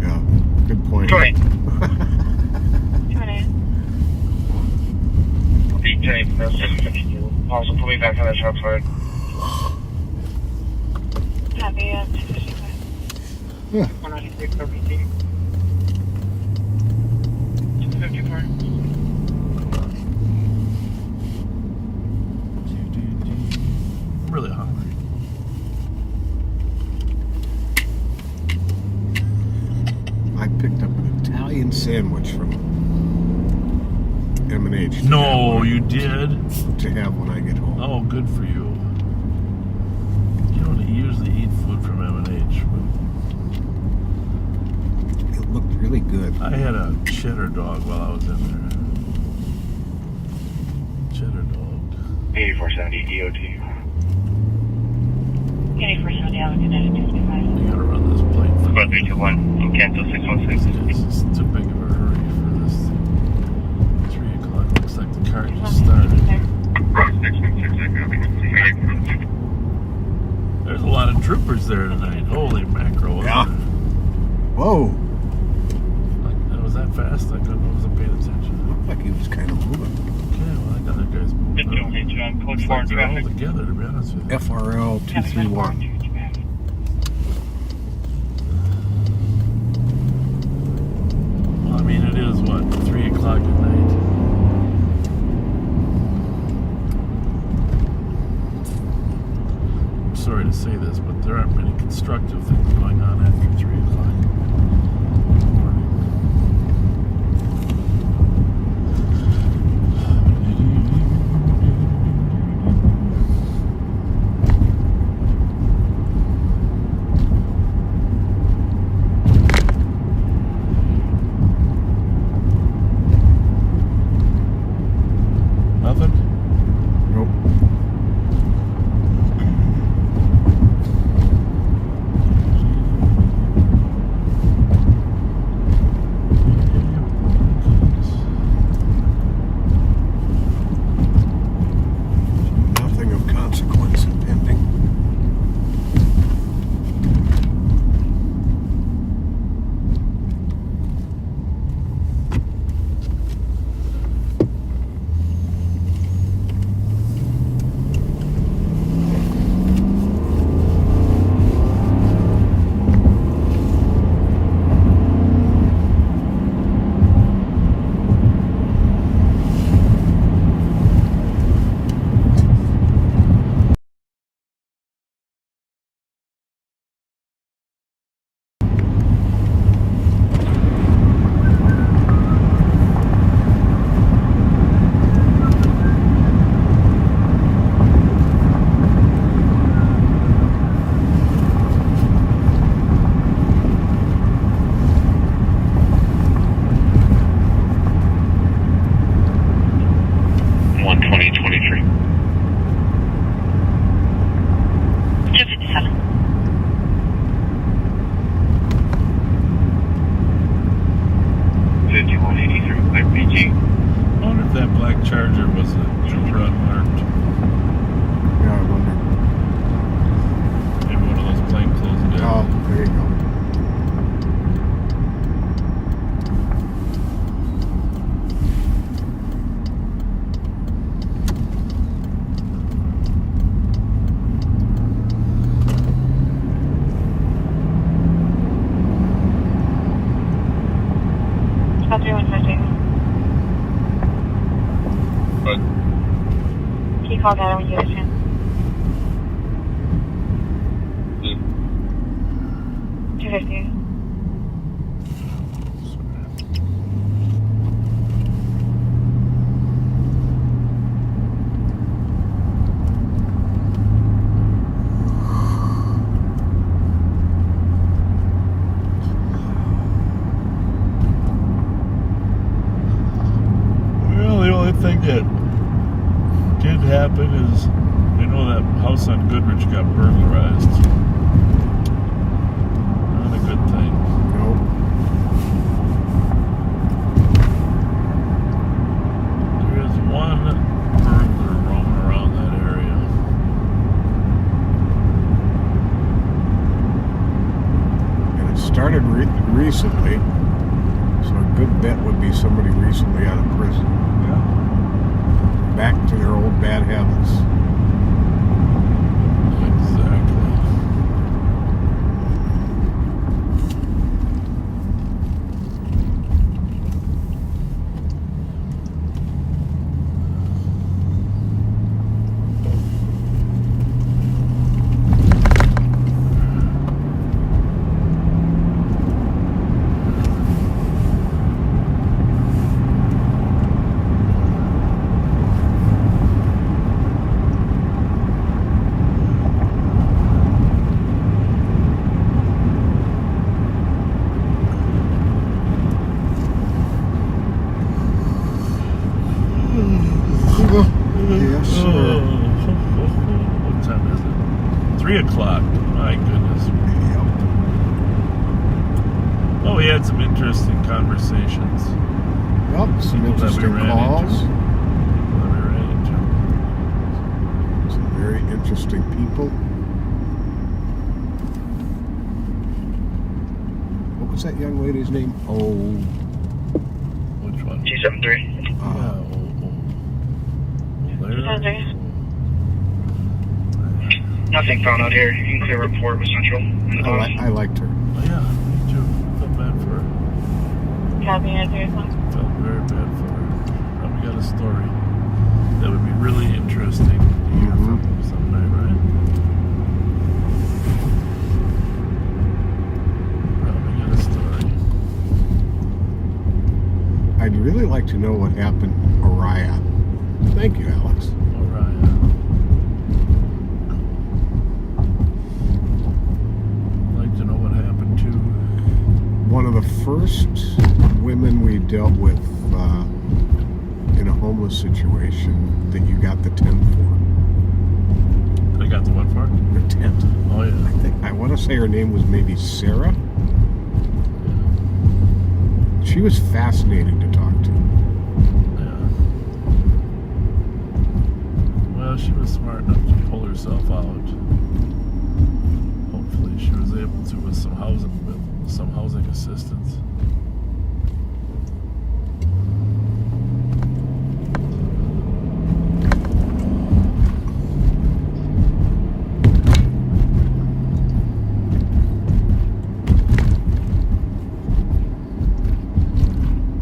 Yeah, good point. Right. 298. Beat Jay, 652. Also, pull me back on that shot fire. Copy, 255. Yeah. 193 for BT. 254. I'm really hungry. I picked up an Italian sandwich from M&H. No, you did? To have when I get home. Oh, good for you. You don't good. I had a cheddar dog while I was in there. Cheddar dog. 8470 EOT. 8470, I'll get it. You gotta run this plate for Squad 321, cancel 616. It's just too big of a hurry for this. 3 o'clock, looks like the car just started. 616, There's a lot of troopers there tonight. Holy mackerel. Yeah. Whoa. Was that fast? I wasn't paying attention. Looked like he was kind of moving. Okay, well, I got other guys moving. Code 4 Like they're all traffic. together, to be honest with you. FRL 231. Well, I mean, it is, what, 3 o'clock at night? I'm sorry to say this, but there aren't many constructive things going on after 3 o'clock. Nothing? Nope. Nothing of consequence impending. Charger was a trooper unmarked. Yeah, I wonder. Maybe one of those plainclothes guys. Oh, there you go. About 3150. Can you call that when you get a chance? $250. Well, the only thing that did happen is, you know, that house on Goodrich got burglarized. Not a good thing. Nope. There is one burglar roaming around that area. And it started recently, so a good bet would be somebody recently out of prison. Yeah. Back to their old bad habits. Exactly. 3 o'clock. My goodness. Oh, we had some interesting conversations. Yep, some People that we interesting ran calls. into. That we ran into. Some very interesting people. What was that young lady's name? Oh. Which one? G73. Nothing found out here. You can clear report with Central. I liked her. Oh, yeah, me too. Felt bad for her. Copy answer. Felt very bad for her. Probably got a story that would be really interesting to hear from someday, right? Probably got a story. I'd really like to know what happened, Oriah. Thank you, Alex. Oriah. I'd like to know what happened to one of the first women we dealt with in a homeless situation that you got the tent for. I got the what for? The tent. Oh yeah. I want to say her name was maybe Sarah. She was fascinating to talk to. Yeah. Well, she was smart enough to pull herself out. Hopefully, she was able to with some housing assistance.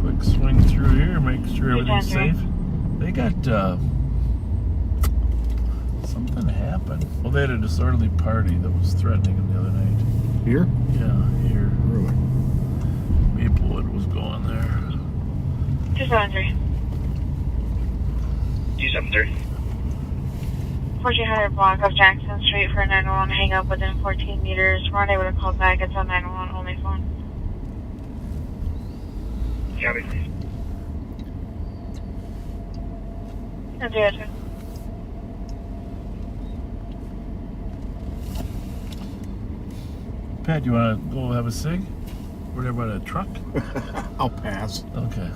Quick swing through here, make sure everything's safe. They got something happened. Well, they had a disorderly party that was threatening them the other night. Here? Yeah, here. Really? Maplewood was going there. 273. G73. 1400 block of Jackson Street for 911. Hang up within 14 meters. We're unable to call back. It's a 911 only phone. Copy. That's the answer. Pat, you want to go have a cig? We're there by the truck? I'll pass. Okay.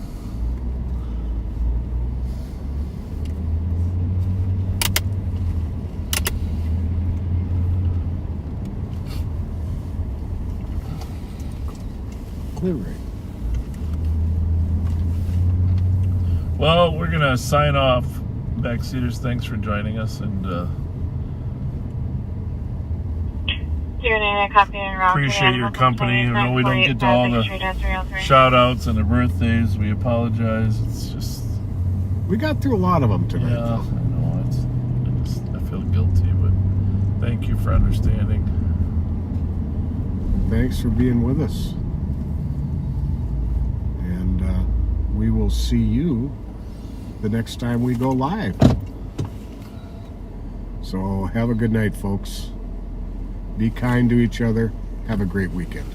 Clear rate. Well, we're going to sign off. Backseaters, thanks for joining us, and appreciate your company. I know we don't get to all the shout outs and the birthdays. We apologize. It's just... We got through a lot of them tonight. Yeah, I know. I feel guilty, but thank you for understanding. Thanks for being with us. And we will see you the next time we go live. So have a good night, folks. Be kind to each other. Have a great weekend.